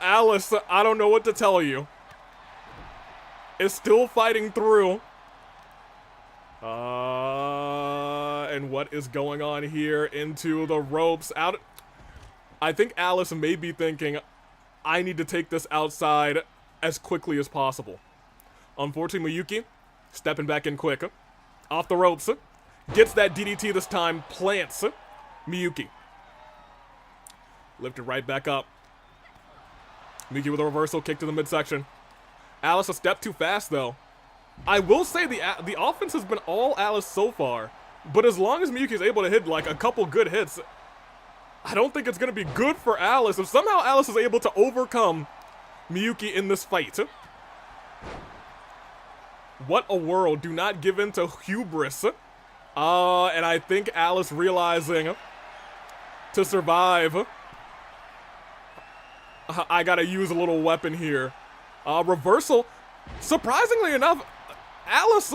Alice, I don't know what to tell you. Is still fighting through. And what is going on here? Into the ropes. Out. I think Alice may be thinking, I need to take this outside as quickly as possible. Unfortunately, Miyuki, stepping back in quick. Off the ropes. Gets that DDT this time. Plants Miyuki. Lifted right back up. Miyuki with a reversal kick to the midsection. Alice a step too fast, though. I will say the offense has been all Alice so far. But as long as Miyuki is able to hit, like, a couple good hits, I don't think it's going to be good for Alice. If somehow Alice is able to overcome Miyuki in this fight. What a world. Do not give in to hubris. And I think Alice realizing to survive, I gotta use a little weapon here. Reversal. Surprisingly enough, Alice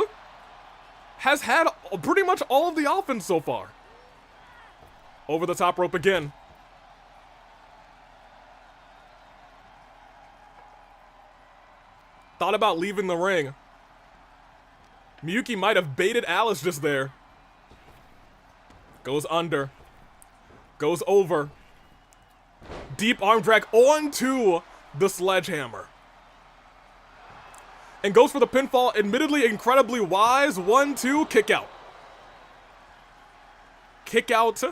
has had pretty much all of the offense so far. Over the top rope again. Thought about leaving the ring. Miyuki might have baited Alice just there. Goes under. Goes over. Deep arm drag onto the sledgehammer. And goes for the pinfall. Admittedly, incredibly wise. 1, 2, kick out. Kick out.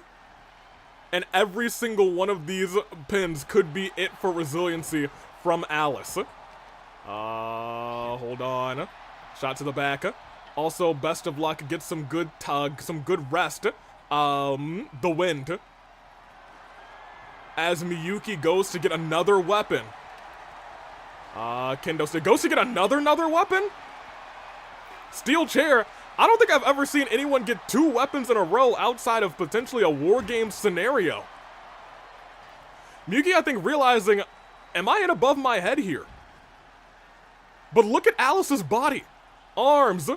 And every single one of these pins could be it for resiliency from Alice. Hold on. Shot to the back. Also, best of luck. Get some good tug, some good rest. The wind. As Miyuki goes to get another weapon. Kendo stick. Goes to get another weapon? Steel chair. I don't think I've ever seen anyone get 2 weapons in a row outside of potentially a war game scenario. Miyuki, I think, realizing, am I in above my head here? But look at Alice's body. Arms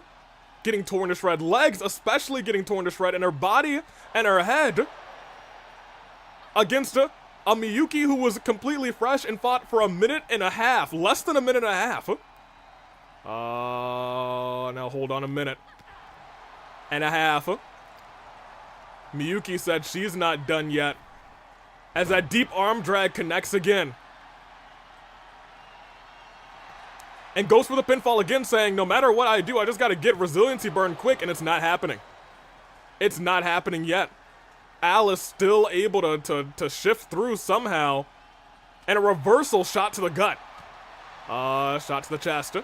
getting torn to shred. Legs especially getting torn to shred. And her body and her head against a Miyuki who was completely fresh and fought for a minute and a half. Less than a minute and a half. Now hold on a minute and a half. Miyuki said she's not done yet. As that deep arm drag connects again. And goes for the pinfall again, saying, no matter what I do, I just gotta get resiliency burn quick, and it's not happening. It's not happening yet. Alice still able to shift through somehow. And a reversal shot to the gut. Shot to the chest.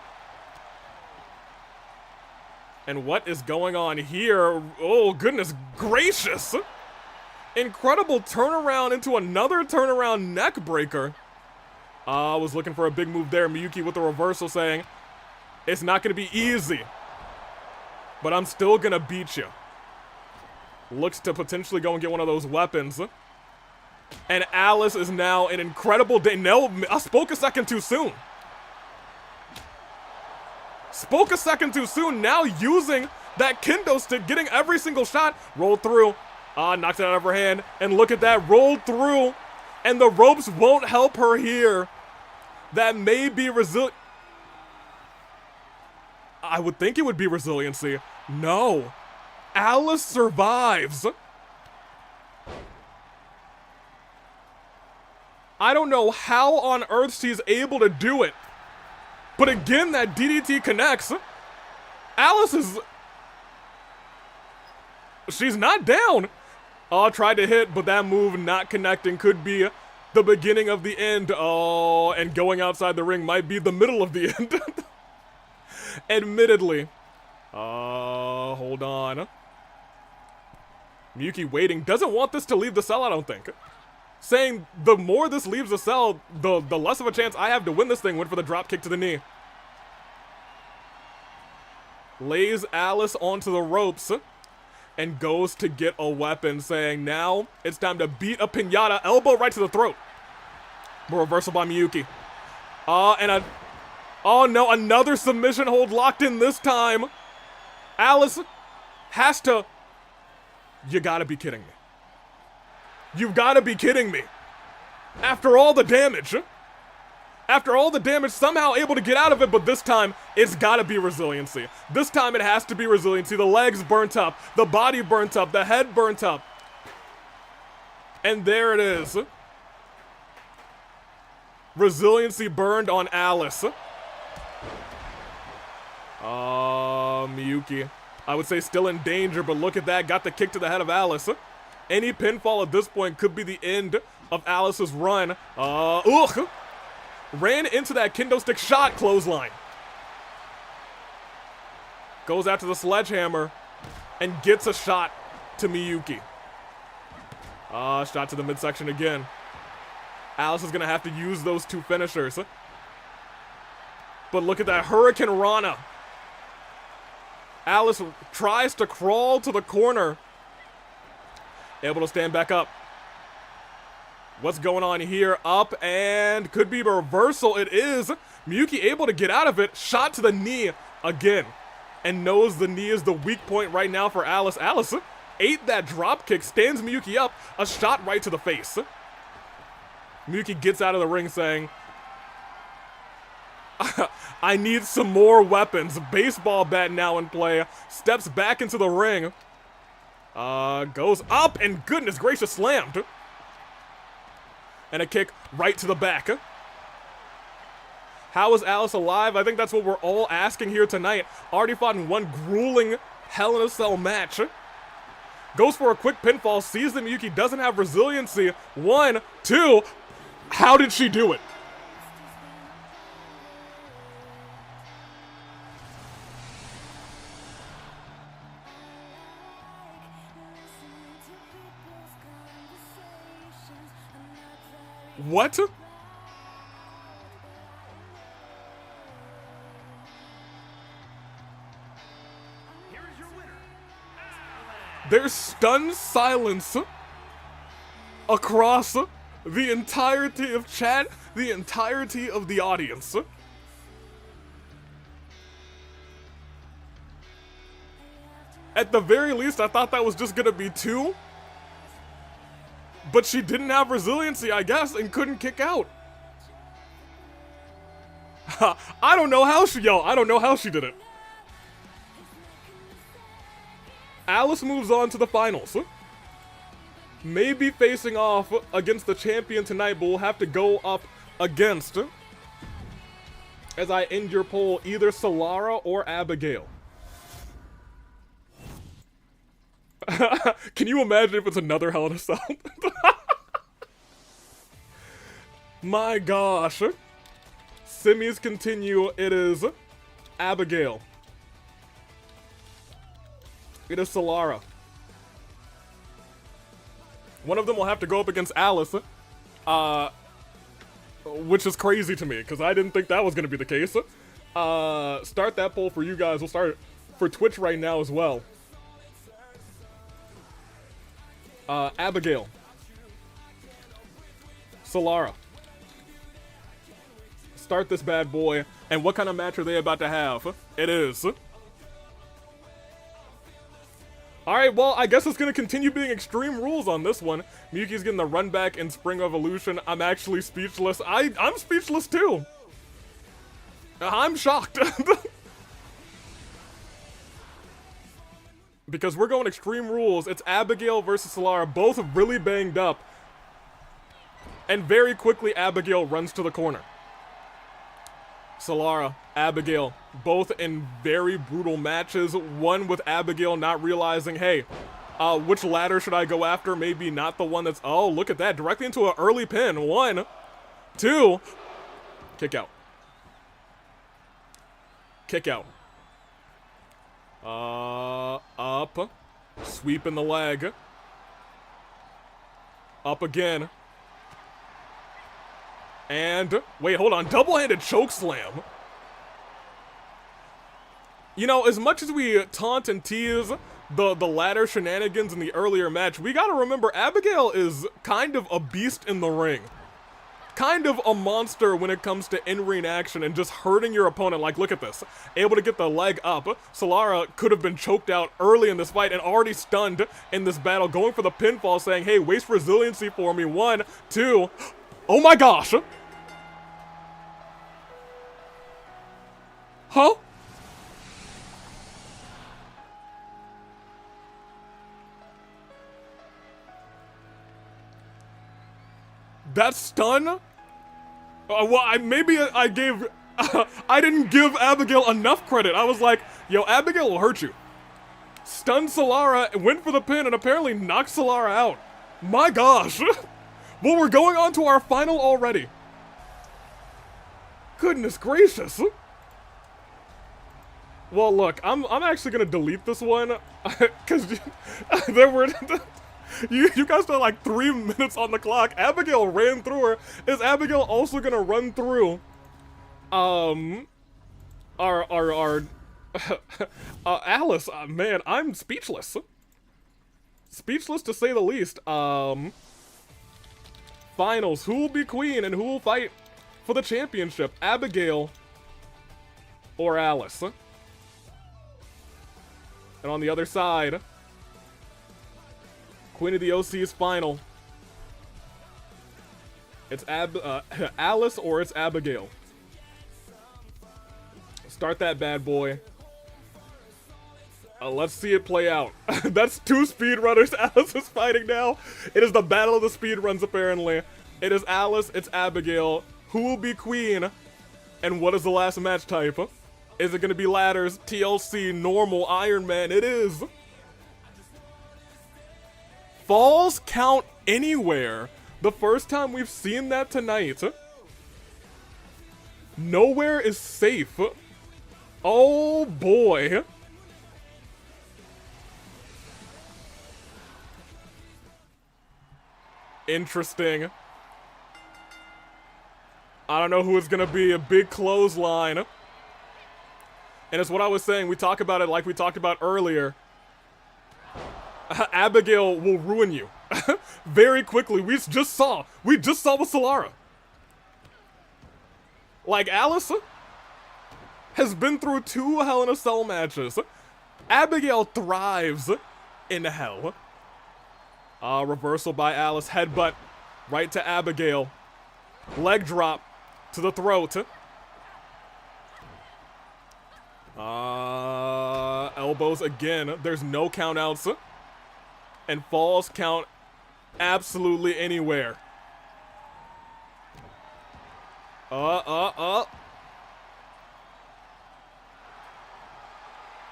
And what is going on here? Oh, goodness gracious. Incredible turnaround into another turnaround neck breaker. I was looking for a big move there. Miyuki with the reversal saying, it's not going to be easy, but I'm still going to beat you. Looks to potentially go and get one of those weapons. And Alice is now an incredible day. No, I spoke a second too soon. Spoke a second too soon. Now using that kendo stick, getting every single shot. Rolled through. Knocked it out of her hand. And look at that. Rolled through. And the ropes won't help her here. That may be I would think it would be resiliency. No. Alice survives. I don't know how on earth she's able to do it. But again, that DDT connects. Alice is... she's not down. Tried to hit, but that move not connecting could be the beginning of the end. Oh, and going outside the ring might be the middle of the end. Admittedly. Hold on. Miyuki waiting. Doesn't want this to leave the cell, I don't think. Saying the more this leaves the cell, the less of a chance I have to win this thing. Went for the drop kick to the knee. Lays Alice onto the ropes. And goes to get a weapon, saying now it's time to beat a pinata. Elbow right to the throat. Reversal by Miyuki. Oh no, another submission hold locked in this time. Alice has to... You gotta be kidding me. You've gotta be kidding me. After all the damage. After all the damage, somehow able to get out of it, but this time, it's gotta be resiliency. This time it has to be resiliency. The legs burnt up, the body burnt up, the head burnt up. And there it is. Resiliency burned on Alice. Miyuki. I would say still in danger, but look at that. Got the kick to the head of Alice. Any pinfall at this point could be the end of Alice's run. Ran into that kendo stick shot, clothesline. Goes after the sledgehammer and gets a shot to Miyuki. Shot to the midsection again. Alice is gonna have to use those 2 finishers. But look at that Hurricane Rana. Alice tries to crawl to the corner. Able to stand back up. What's going on here? Up and could be a reversal. It is. Miyuki able to get out of it. Shot to the knee again. And knows the knee is the weak point right now for Alice. Alice ate that drop kick. Stands Miyuki up. A shot right to the face. Miyuki gets out of the ring saying, I need some more weapons. Baseball bat now in play. Steps back into the ring. Goes up and goodness gracious slammed. And a kick right to the back. How is Alice alive? I think that's what we're all asking here tonight. Already fought in one grueling Hell in a Cell match. Goes for a quick pinfall. Sees that Miyuki doesn't have resiliency. 1, 2. How did she do it? What? There's stunned silence across the entirety of chat, the entirety of the audience. At the very least, I thought that was just gonna be 2. But she didn't have resiliency, I guess, and couldn't kick out. I don't know how she did it. Alice moves on to the finals. Maybe facing off against the champion tonight, but we'll have to go up against, as I end your poll, either Solara or Abigail. Can you imagine if it's another Hell in a Cell? My gosh. Semis continue. It is Abigail. It is Solara. One of them will have to go up against Alice. Which is crazy to me, because I didn't think that was going to be the case. Start that poll for you guys. We'll start it for Twitch right now as well. Abigail. Solara. Start this bad boy. And what kind of match are they about to have? It is. Alright, well, I guess it's gonna continue being Extreme Rules on this one. Miyuki's getting the run back in Spring Evolution. I'm actually speechless. I'm speechless too. I'm shocked. Because we're going Extreme Rules. It's Abigail versus Solara, both really banged up. And very quickly, Abigail runs to the corner. Solara, Abigail, both in very brutal matches. One with Abigail not realizing, hey, which ladder should I go after? Maybe not the one that's, oh, look at that, directly into an early pin. 1, 2, kick out. Kick out. Up, sweep in the leg. Up again. And, wait, hold on, double-handed choke slam. You know, as much as we taunt and tease the ladder shenanigans in the earlier match, we gotta remember Abigail is kind of a beast in the ring. Kind of a monster when it comes to in-ring action and just hurting your opponent. Like, look at this. Able to get the leg up. Solara could have been choked out early in this fight and already stunned in this battle, going for the pinfall, saying, hey, waste resiliency for me. 1, 2... Oh my gosh! Huh? That stun? Well, maybe I gave... I didn't give Abigail enough credit. I was like, yo, Abigail will hurt you. Stunned Solara, went for the pin, and apparently knocked Solara out. My gosh! Well, we're going on to our final already. Goodness gracious. Well, look, I'm actually gonna delete this one because there were you guys still like 3 minutes on the clock. Abigail ran through her. Is Abigail also gonna run through our Alice? Man, I'm speechless. Speechless to say the least. Finals. Who will be queen and who will fight for the championship? Abigail or Alice? And on the other side, Queen of the OC's final. It's Alice or it's Abigail. Start that bad boy. Let's see it play out. That's 2 speedrunners Alice is fighting now. It is the battle of the speedruns, apparently. It is Alice, it's Abigail. Who will be queen? And what is the last match type? Is it going to be ladders, TLC, normal, Iron Man? It is. Falls count anywhere. The first time we've seen that tonight. Nowhere is safe. Oh boy. Interesting. I don't know who it's gonna be. A big clothesline. And it's what I was saying. We talk about it like we talked about earlier. Abigail will ruin you very quickly. We just saw with Solara. Like, Alice has been through 2 Hell in a Cell matches. Abigail thrives in hell. Reversal by Alice, headbutt right to Abigail. Leg drop to the throat. Elbows again. There's no countouts. And falls count absolutely anywhere.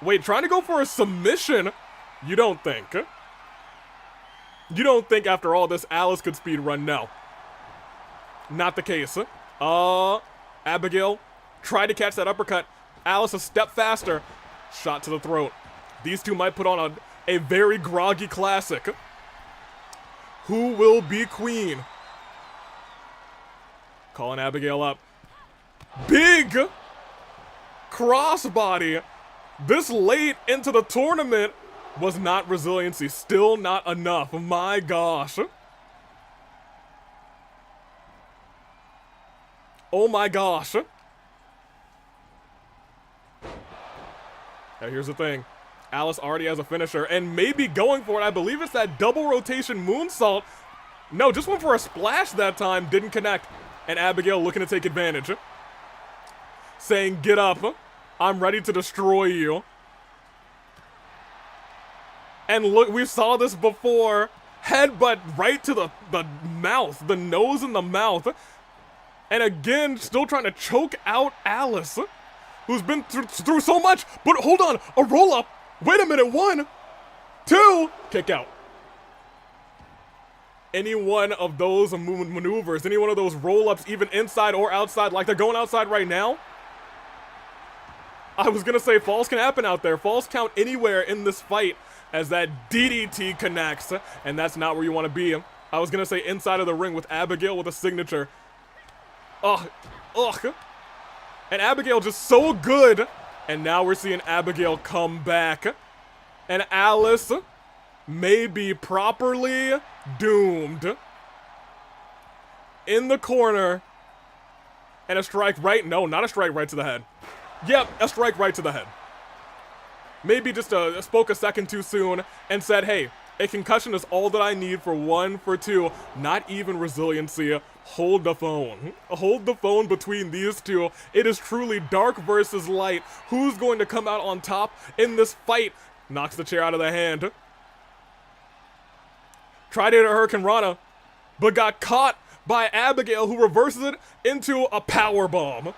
Wait, trying to go for a submission? You don't think? You don't think after all this Alice could speed run? No. Not the case. Abigail tried to catch that uppercut. Alice a step faster. Shot to the throat. These two might put on a very groggy classic. Who will be queen? Calling Abigail up. Big crossbody. This late into the tournament was not resiliency. Still not enough. My gosh. Oh my gosh. Now here's the thing. Alice already has a finisher and maybe going for it. I believe it's that double rotation moonsault. No, just went for a splash that time. Didn't connect. And Abigail looking to take advantage. Saying, get up. I'm ready to destroy you. And look, we saw this before. Headbutt right to the mouth. The nose and the mouth. And again, still trying to choke out Alice. Who's been through so much. But hold on. A roll up. Wait a minute. 1, 2. Kick out. Any one of those maneuvers, any one of those roll-ups, even inside or outside, like they're going outside right now. I was gonna say falls can happen out there. Falls count anywhere in this fight as that DDT connects, and that's not where you want to be. I was gonna say inside of the ring with Abigail with a signature. Ugh. And Abigail just so good. And now we're seeing Abigail come back. And Alice may be properly doomed. In the corner. And a strike right. No, not a strike right to the head. Yep, a strike right to the head. Maybe just spoke a second too soon and said, hey, a concussion is all that I need for 1, for 2. Not even resiliency. Hold the phone. Hold the phone between these two. It is truly dark versus light. Who's going to come out on top in this fight? Knocks the chair out of the hand. Tried to hit a Hurricane Rana, but got caught by Abigail, who reverses it into a power bomb.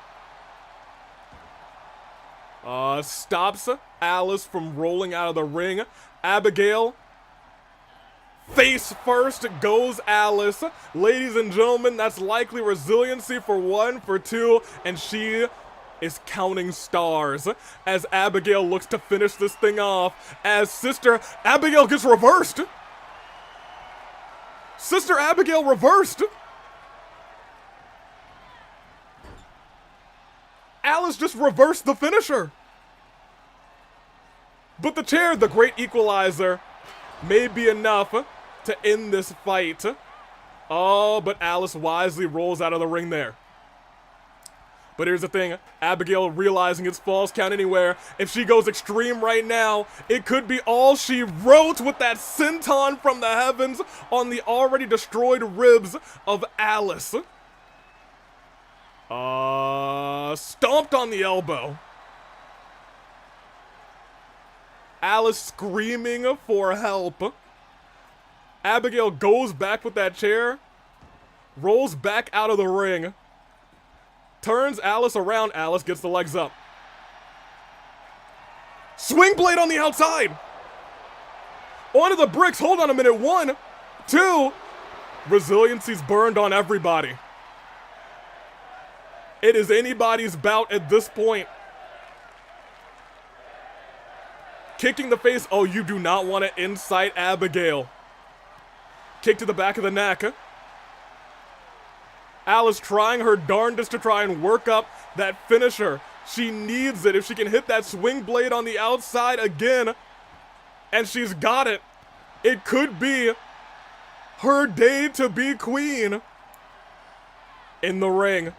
Stops Alice from rolling out of the ring. Abigail, face first goes Alice. Ladies and gentlemen, that's likely resiliency for 1, for 2, and she is counting stars as Abigail looks to finish this thing off. As Sister Abigail gets reversed. Sister Abigail reversed. Alice just reversed the finisher. But the chair, the great equalizer, may be enough to end this fight. Oh, but Alice wisely rolls out of the ring there. But here's the thing, Abigail realizing it's falls count anywhere. If she goes extreme right now, it could be all she wrote with that senton from the heavens on the already destroyed ribs of Alice. Stomped on the elbow. Alice screaming for help. Abigail goes back with that chair, rolls back out of the ring, turns Alice around. Alice gets the legs up. Swing blade on the outside. Onto the bricks. Hold on a minute. 1, 2. Resiliency's burned on everybody. It is anybody's bout at this point. Kicking the face. Oh, you do not want to incite Abigail. Kick to the back of the neck. Alice trying her darndest to try and work up that finisher. She needs it. If she can hit that swing blade on the outside again, and she's got it. It could be her day to be queen. In the ring.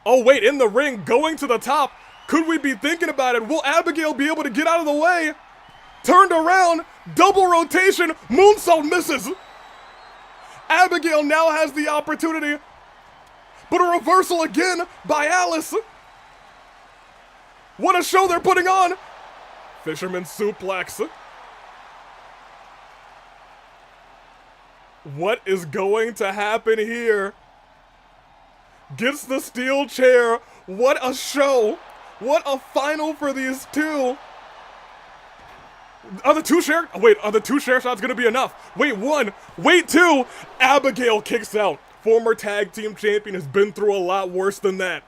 Oh wait, in the ring, going to the top. Could we be thinking about it? Will Abigail be able to get out of the way? Turned around, double rotation, moonsault misses. Abigail now has the opportunity, but a reversal again by Alice. What a show they're putting on. Fisherman suplex. What is going to happen here? Gets the steel chair. What a show. What a final for these two. Are the two share? Wait, are the two share shots gonna be enough? Wait, one. Wait, two. Abigail kicks out. Former tag team champion has been through a lot worse than that.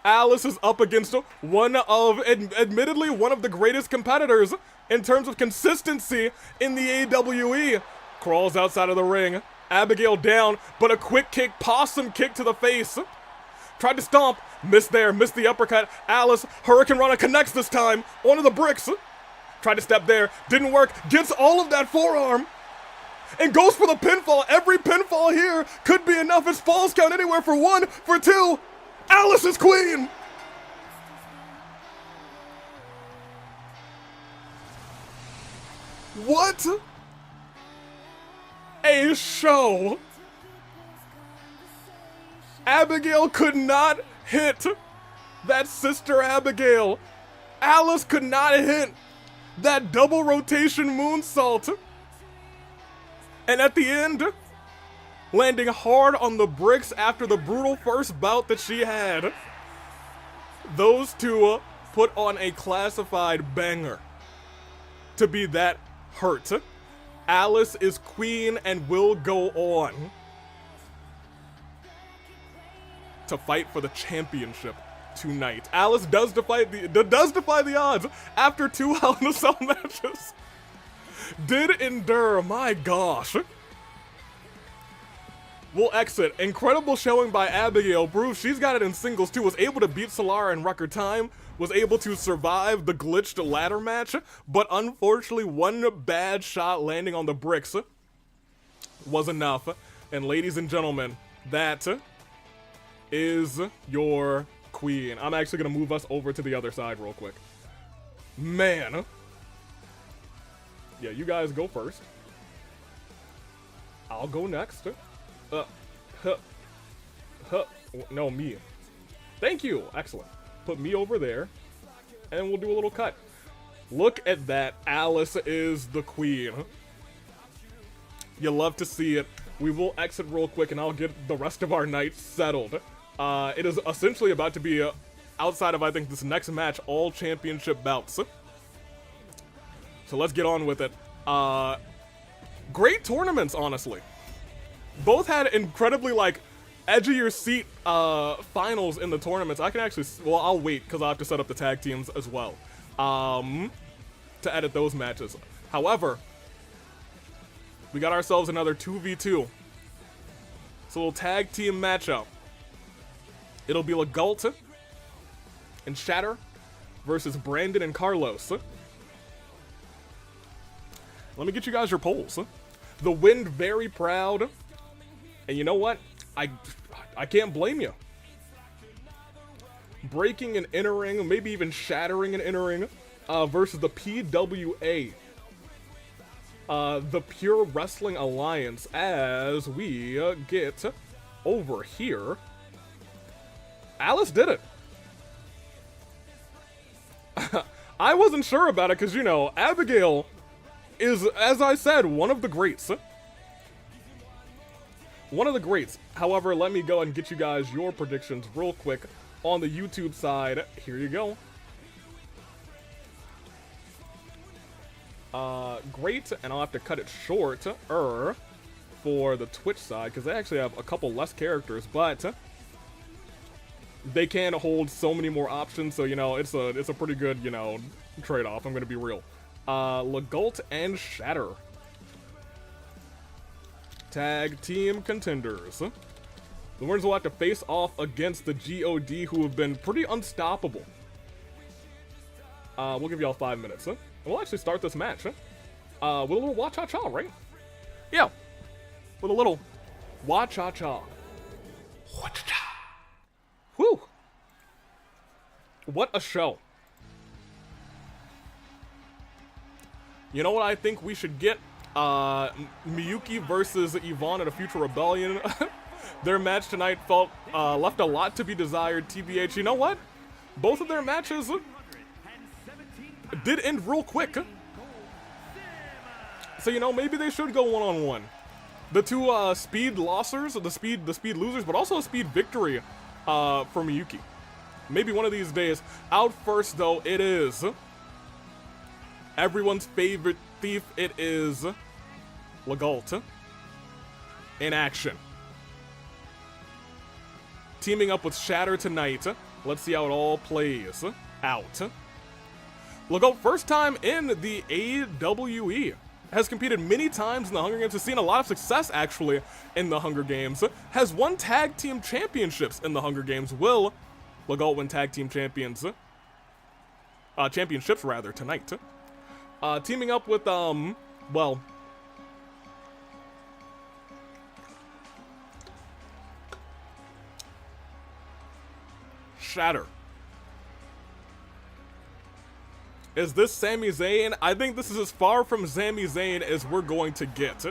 Alice is up against one of, admittedly, one of the greatest competitors in terms of consistency in the AWE. Crawls outside of the ring. Abigail down, but a quick kick, possum kick to the face. Tried to stomp, missed there, missed the uppercut. Alice, Hurricane Rana connects this time onto the bricks. Tried to step there, didn't work, gets all of that forearm. And goes for the pinfall. Every pinfall here could be enough. It's falls count anywhere for one, for two. Alice is queen! What a show! Abigail could not hit that sister Abigail. Alice could not hit that double rotation moonsault. And at the end, landing hard on the bricks after the brutal first bout that she had. Those two put on a classified banger to be that hurt. Alice is queen and will go on to fight for the championship tonight. Alice does defy the odds after 2 Hell in a Cell matches. Did endure, my gosh. We'll exit. Incredible showing by Abigail. Proves she's got it in singles too. Was able to beat Solara in record time. Was able to survive the glitched ladder match. But unfortunately, one bad shot landing on the bricks was enough. And ladies and gentlemen, that is your queen. I'm actually going to move us over to the other side real quick. Man. Yeah, you guys go first. I'll go next. No, me. Thank you. Excellent. Put me over there, and we'll do a little cut. Look at that. Alice is the queen. You love to see it. We will exit real quick, and I'll get the rest of our night settled. It is essentially about to be, outside of, I think, this next match, all championship bouts. So let's get on with it. Great tournaments, honestly. Both had incredibly, like, edge of your seat finals in the tournaments. I can actually, well, I'll wait because I have to set up the tag teams as well to edit those matches. However, we got ourselves another 2v2. It's a little tag team matchup. It'll be Legault and Shatter versus Brandon and Carlos. Let me get you guys your polls. The Wind very proud. And you know what? I can't blame you. Breaking and entering, maybe even shattering and entering, versus the PWA. The Pure Wrestling Alliance, as we get over here. Alice did it. I wasn't sure about it because, you know, Abigail is, as I said, one of the greats. One of the greats. However, let me go and get you guys your predictions real quick on the YouTube side. Here you go. Great, and I'll have to cut it short for the Twitch side because they actually have a couple less characters, but they can hold so many more options. So, you know, it's a pretty good, you know, trade-off. I'm gonna be real. Legault and Shatter. Tag team contenders. The winners will have to face off against the GOD, who have been pretty unstoppable. We'll give y'all 5 minutes, huh? we'll actually start this match, with a little wa-cha-cha, right? Yeah, with a little wa-cha-cha. Wa-cha-cha. Whew. What a show. You know what I think we should get? Miyuki versus Yvonne at a Future Rebellion. Their match tonight left a lot to be desired, TBH. You know what? Both of their matches did end real quick. So, you know, maybe they should go one-on-one. The two speed losers, the speed losers, but also a speed victory for Miyuki. Maybe one of these days. Out first, though, it is everyone's favorite thief. It is Marigold in action. Teaming up with Shatter tonight. Let's see how it all plays out. Marigold, first time in the AWE. Has competed many times in the Hunger Games. Has seen a lot of success, actually, in the Hunger Games. Has won tag team championships in the Hunger Games. Will Marigold win tag team championships rather, tonight. Teaming up with, well, Shatter. Is this Sami Zayn? I think this is as far from Sami Zayn as we're going to get.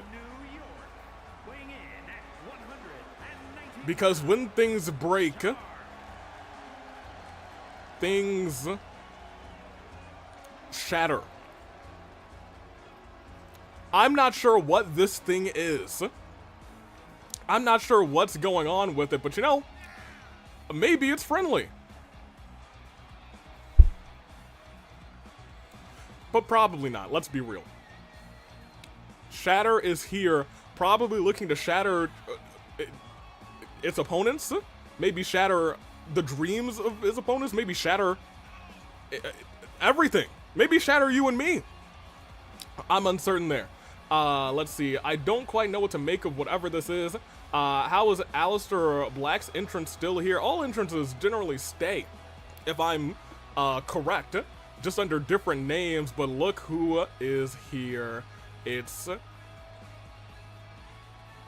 Because when things break, things shatter. I'm not sure what this thing is. I'm not sure what's going on with it, but you know, maybe it's friendly. But probably not, let's be real. Shatter is here, probably looking to shatter its opponents. Maybe shatter the dreams of his opponents. Maybe shatter everything. Maybe shatter you and me. I'm uncertain there. Let's see. I don't quite know what to make of whatever this is. How is Aleister Black's entrance still here? All entrances generally stay, if I'm correct. Just under different names, but look who is here. It's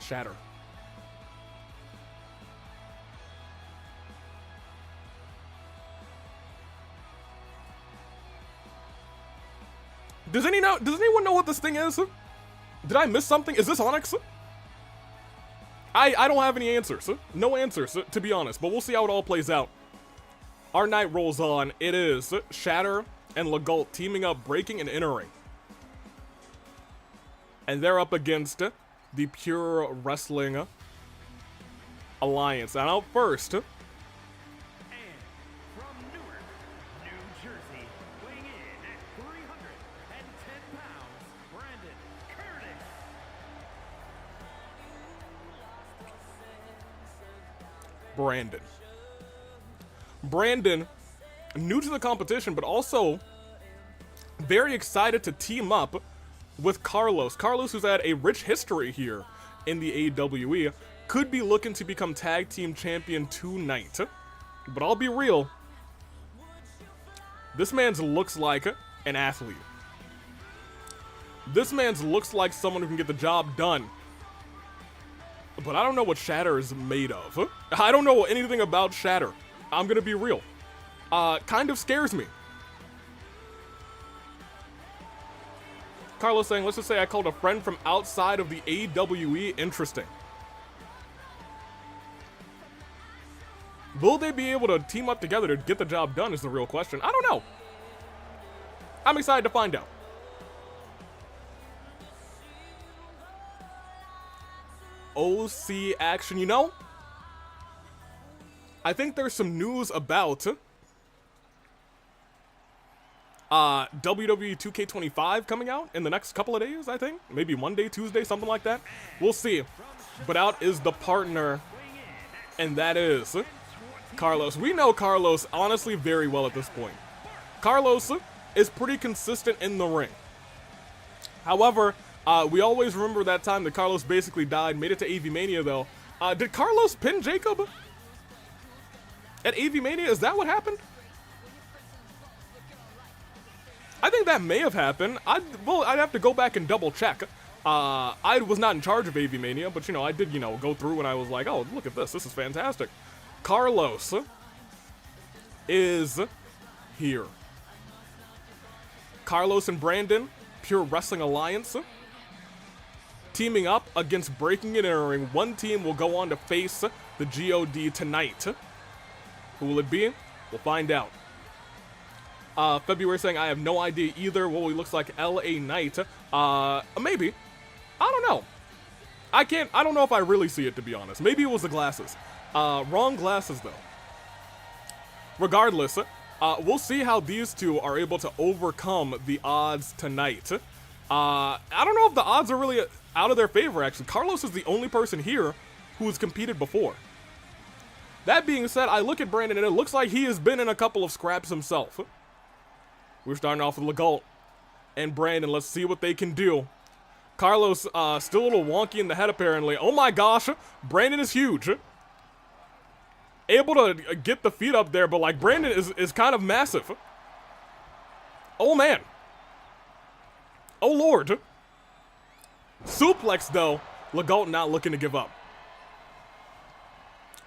Shatter. Does anyone know what this thing is? Did I miss something? Is this Onyx? I don't have any answers. No answers, to be honest, but we'll see how it all plays out. Our night rolls on. It is Shatter and Marigold teaming up, breaking and entering. And they're up against the Pure Wrestling Alliance. And out first, And from Newark, New Jersey, weighing in at 310 pounds, Curtis. Brandon, new to the competition, but also very excited to team up with Carlos. Carlos, who's had a rich history here in the AWE, could be looking to become tag team champion tonight. But I'll be real, this man's looks like an athlete. This man's looks like someone who can get the job done. But I don't know what Shatter is made of. I don't know anything about Shatter. I'm gonna be real. Kind of scares me. Carlos saying, let's just say I called a friend from outside of the AWE. Interesting. Will they be able to team up together to get the job done is the real question. I don't know. I'm excited to find out. OC action, you know? I think there's some news about WWE 2K25 coming out in the next couple of days, I think. Maybe Monday, Tuesday, something like that. We'll see. But out is the partner, and that is Carlos. We know Carlos, honestly, very well at this point. Carlos is pretty consistent in the ring. However, we always remember that time that Carlos basically died, made it to AV Mania, though. Did Carlos pin Jacob at AV Mania? Is that what happened? I think that may have happened. I'd have to go back and double check. I was not in charge of AV Mania, but, you know, I did, you know, go through and I was like, oh, look at this. This is fantastic. Carlos is here. Carlos and Brandon, Pure Wrestling Alliance, teaming up against Breaking and Entering. One team will go on to face the GOD tonight. Who will it be? We'll find out. February saying, I have no idea either. Well, he looks like LA Knight. Maybe. I don't know. I don't know if I really see it, to be honest. Maybe it was the glasses. Wrong glasses, though. Regardless, we'll see how these two are able to overcome the odds tonight. I don't know if the odds are really out of their favor, actually. Carlos is the only person here who has competed before. That being said, I look at Brandon and it looks like he has been in a couple of scraps himself. We're starting off with Legault and Brandon. Let's see what they can do. Carlos, still a little wonky in the head, apparently. Oh my gosh, Brandon is huge. Able to get the feet up there, but like Brandon is kind of massive. Oh man. Oh lord. Suplex though, Legault not looking to give up.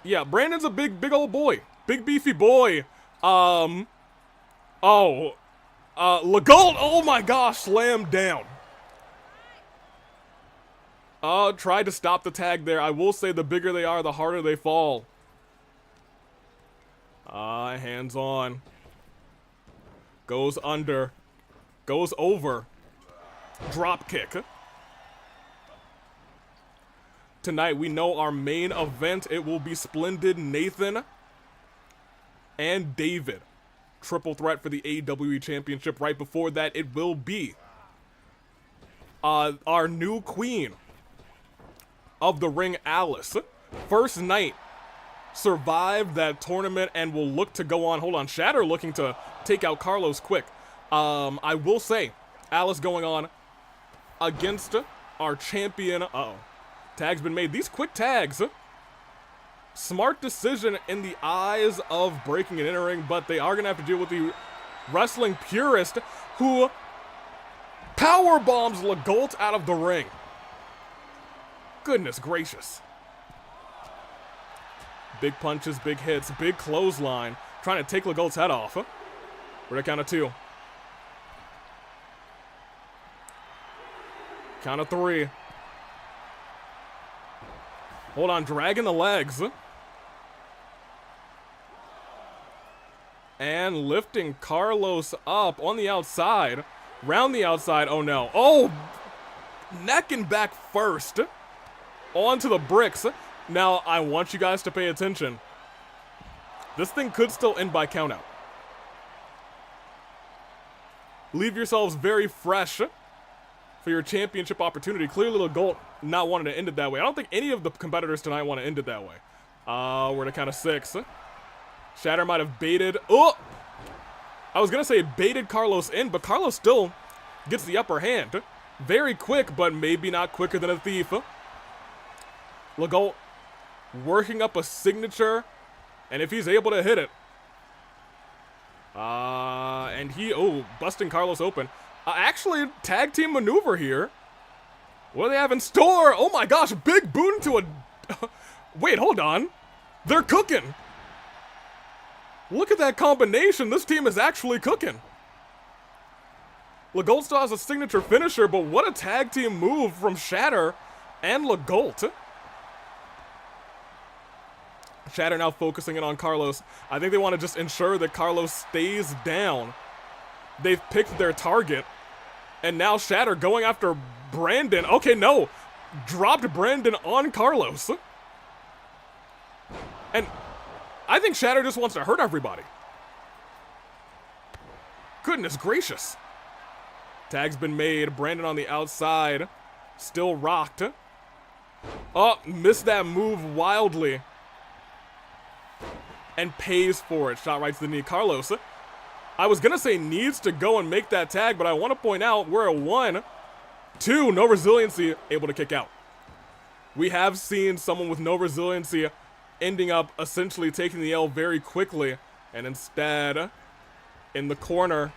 Yeah, Brandon's a big old boy. Big beefy boy. Legault, oh my gosh, slammed down. Tried to stop the tag there. I will say the bigger they are, the harder they fall. Hands on. Goes under. Goes over. Drop kick. Tonight, we know our main event. It will be Splendid Nathan and David. Triple threat for the AWE Championship. Right before that, it will be our new queen of the ring, Alice. First night, survived that tournament and will look to go on. Hold on, Shatter looking to take out Carlos quick. I will say, Alice going on against our champion. Uh-oh. Tag's been made. These quick tags, smart decision in the eyes of Breaking and Entering, but they are going to have to deal with the wrestling purist who power bombs Legault out of the ring. Goodness gracious. Big punches, big hits, big clothesline. Trying to take Legault's head off. We're at count of 2. Count of 3. Hold on, dragging the legs. And lifting Carlos up on the outside. Round the outside, oh no. Oh, neck and back first. Onto the bricks. Now, I want you guys to pay attention. This thing could still end by countout. Leave yourselves very fresh for your championship opportunity. Clearly, Legault not wanting to end it that way. I don't think any of the competitors tonight want to end it that way. We're at a count of 6. Shatter might have baited. Oh! I was going to say baited Carlos in, but Carlos still gets the upper hand. Very quick, but maybe not quicker than a thief. Legault working up a signature, and if he's able to hit it. And busting Carlos open. Actually, tag team maneuver here. What do they have in store? Oh my gosh, big boon to a... Wait, hold on. They're cooking. Look at that combination. This team is actually cooking. Legault still has a signature finisher, but what a tag team move from Shatter and Legault. Shatter now focusing in on Carlos. I think they want to just ensure that Carlos stays down. They've picked their target. And now Shatter going after Brandon. Okay, no. Dropped Brandon on Carlos. And I think Shatter just wants to hurt everybody. Goodness gracious. Tag's been made. Brandon on the outside. Still rocked. Oh, missed that move wildly. And pays for it. Shot right to the knee. Carlos, I was going to say needs to go and make that tag, but I want to point out we're at 1, 2, no resiliency, able to kick out. We have seen someone with no resiliency ending up essentially taking the L very quickly, and instead, in the corner,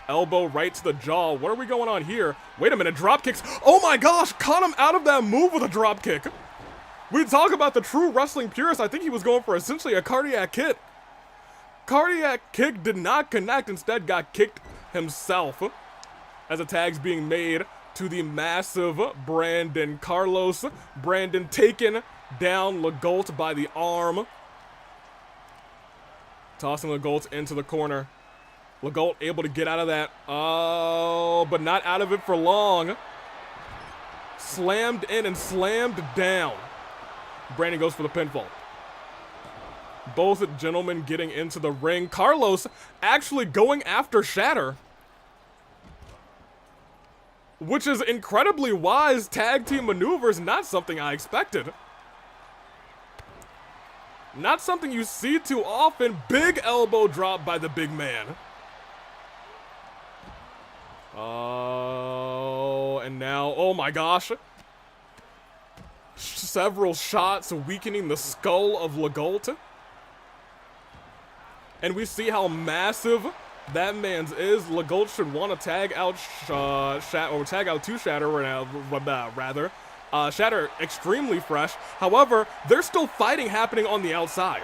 Elbow right to the jaw. What are we going on here? Wait a minute, drop kicks. Oh my gosh, caught him out of that move with a drop kick. We talk about the true wrestling purist. I think he was going for essentially a cardiac kick. Cardiac kick did not connect, instead got kicked himself. As a tag's being made to the massive Brandon Carlos. Brandon taken down Legault by the arm. Tossing Legault into the corner. Legault able to get out of that. Oh, but not out of it for long. Slammed in and slammed down. Brandon goes for the pinfall. Both gentlemen getting into the ring. Carlos actually going after Shatter, which is incredibly wise tag team maneuvers, not something I expected. Not something you see too often. Big elbow drop by the big man. Oh, and now, oh my gosh. Several shots weakening the skull of Legault. And we see how massive that man's is. Legault should want to tag out tag out to Shatter rather. Shatter extremely fresh. However, there's still fighting happening on the outside.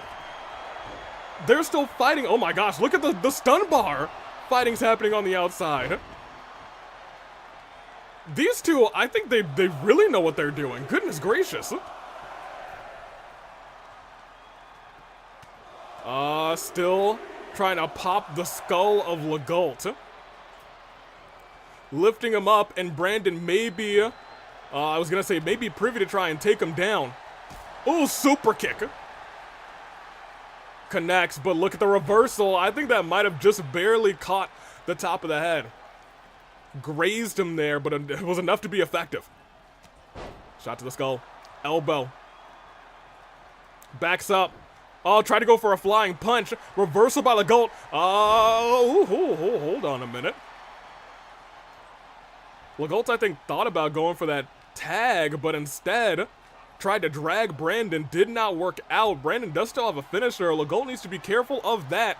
They're still fighting. Oh my gosh, look at the stun bar. Fighting's happening on the outside. These two, I think they really know what they're doing. Goodness gracious. Still trying to pop the skull of Legault. Lifting him up, and Brandon maybe, I was gonna say maybe privy to try and take him down. Oh, super kick. Connects, but look at the reversal. I think that might have just barely caught the top of the head. Grazed him there, but it was enough to be effective. Shot to the skull. Elbow. Backs up. Oh, tried to go for a flying punch. Reversal by Legault. Oh, hold on a minute. Legault, I think, thought about going for that tag, but instead tried to drag Brandon. Did not work out. Brandon does still have a finisher. Legault needs to be careful of that.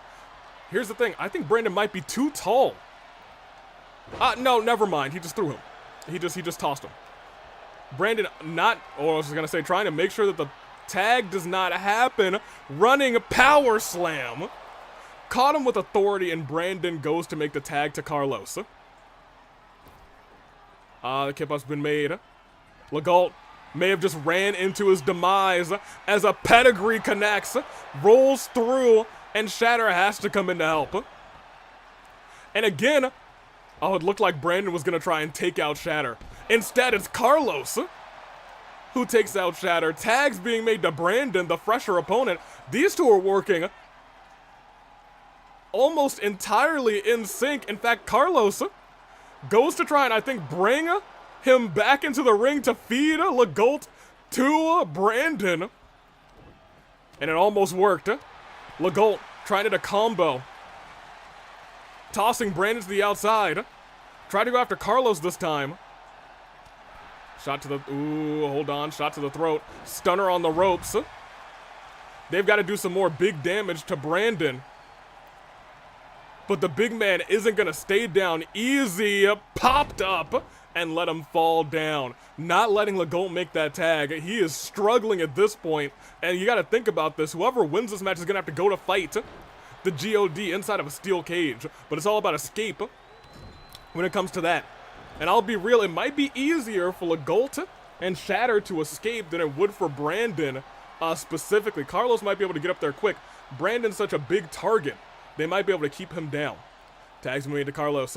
Here's the thing. I think Brandon might be too tall. No, never mind. He just threw him. He just tossed him. Brandon I was gonna say, trying to make sure that the tag does not happen. Running power slam. Caught him with authority, and Brandon goes to make the tag to Carlos. The kip up's been made. Legault may have just ran into his demise as a pedigree connects, rolls through, and Shatter has to come in to help. And again, oh, it looked like Brandon was gonna try and take out Shatter. Instead, it's Carlos who takes out Shatter. Tags being made to Brandon, the fresher opponent. These two are working almost entirely in sync. In fact, Carlos goes to try and, I think, bring him back into the ring to feed Legault to Brandon. And it almost worked. Legault trying to combo. Tossing Brandon to the outside. Try to go after Carlos this time. Shot to the, hold on, shot to the throat. Stunner on the ropes. They've got to do some more big damage to Brandon. But the big man isn't going to stay down. Izzy popped up and let him fall down. Not letting Legault make that tag. He is struggling at this point. And you got to think about this. Whoever wins this match is going to have to go to fight the GOD inside of a steel cage. But it's all about escape when it comes to that. And I'll be real, it might be easier for Legault and Shatter to escape than it would for Brandon specifically. Carlos might be able to get up there quick. Brandon's such a big target. They might be able to keep him down. Tags made to Carlos.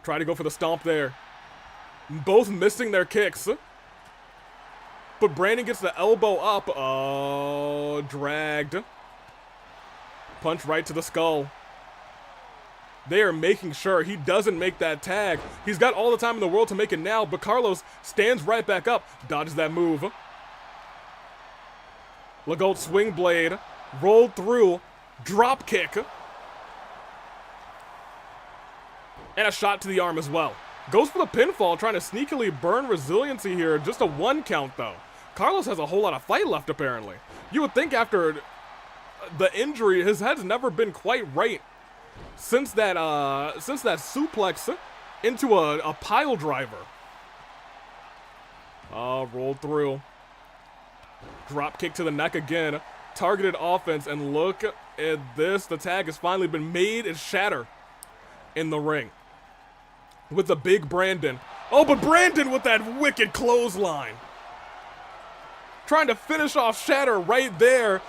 Try to go for the stomp there. Both missing their kicks. But Brandon gets the elbow up. Oh, dragged. Punch right to the skull. They are making sure he doesn't make that tag. He's got all the time in the world to make it now, but Carlos stands right back up, dodges that move. Legault swing blade, rolled through, drop kick. And a shot to the arm as well. Goes for the pinfall, trying to sneakily burn resiliency here. Just a 1 count though. Carlos has a whole lot of fight left apparently. You would think after the injury, his head's never been quite right since that suplex into a pile driver. Roll through. Drop kick to the neck again. Targeted offense, and look at this. The tag has finally been made. It's Shatter in the ring with the big Brandon. Oh, but Brandon with that wicked clothesline. Trying to finish off Shatter right there.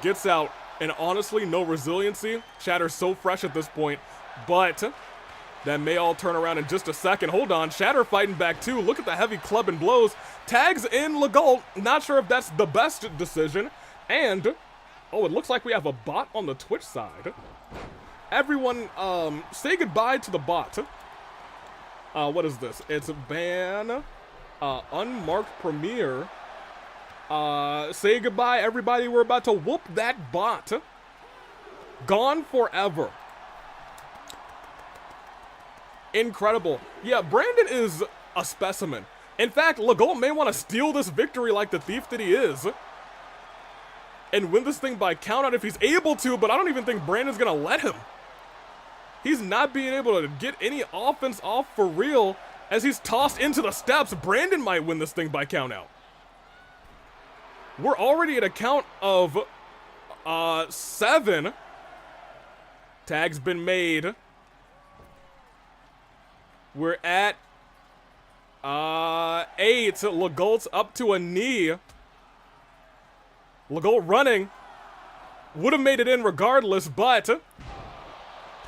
Gets out, and honestly, no resiliency. Shatter's so fresh at this point, but that may all turn around in just a second. Hold on, Shatter fighting back too. Look at the heavy club and blows. Tags in Legault. Not sure if that's the best decision. And, oh, it looks like we have a bot on the Twitch side. Everyone, say goodbye to the bot. What is this? It's ban, unmarked premiere. Say goodbye, everybody. We're about to whoop that bot. Gone forever. Incredible. Yeah, Brandon is a specimen. In fact, Legault may want to steal this victory like the thief that he is and win this thing by countout if he's able to, but I don't even think Brandon's gonna let him. He's not being able to get any offense off for real as he's tossed into the steps. Brandon might win this thing by countout. We're already at a count of 7. Tag's been made. We're at 8. Legault's up to a knee. Legault running. Would have made it in regardless, but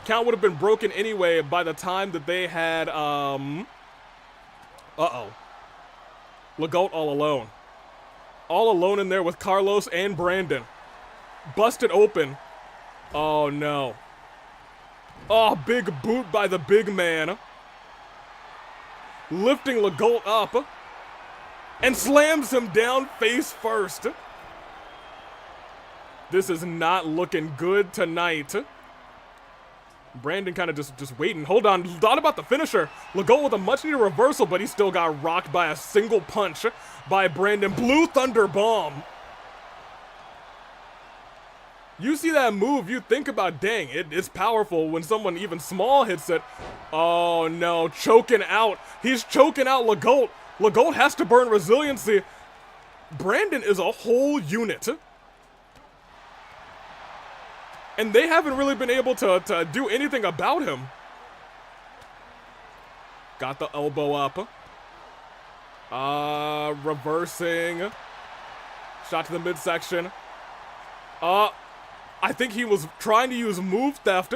count would have been broken anyway by the time that they had, uh-oh. Legault all alone. All alone in there with Carlos and Brandon. Busted open. Oh, no. Oh, big boot by the big man. Lifting Legault up. And slams him down face first. This is not looking good tonight. Brandon kind of just waiting. Hold on, thought about the finisher. Legault with a much needed reversal, but he still got rocked by a single punch by Brandon. Blue Thunder Bomb. You see that move, you think about, dang, it's powerful when someone even small hits it. Oh no, choking out. He's choking out Legault. Legault has to burn resiliency. Brandon is a whole unit. And they haven't really been able to do anything about him. Got the elbow up. Reversing. Shot to the midsection. I think he was trying to use move theft.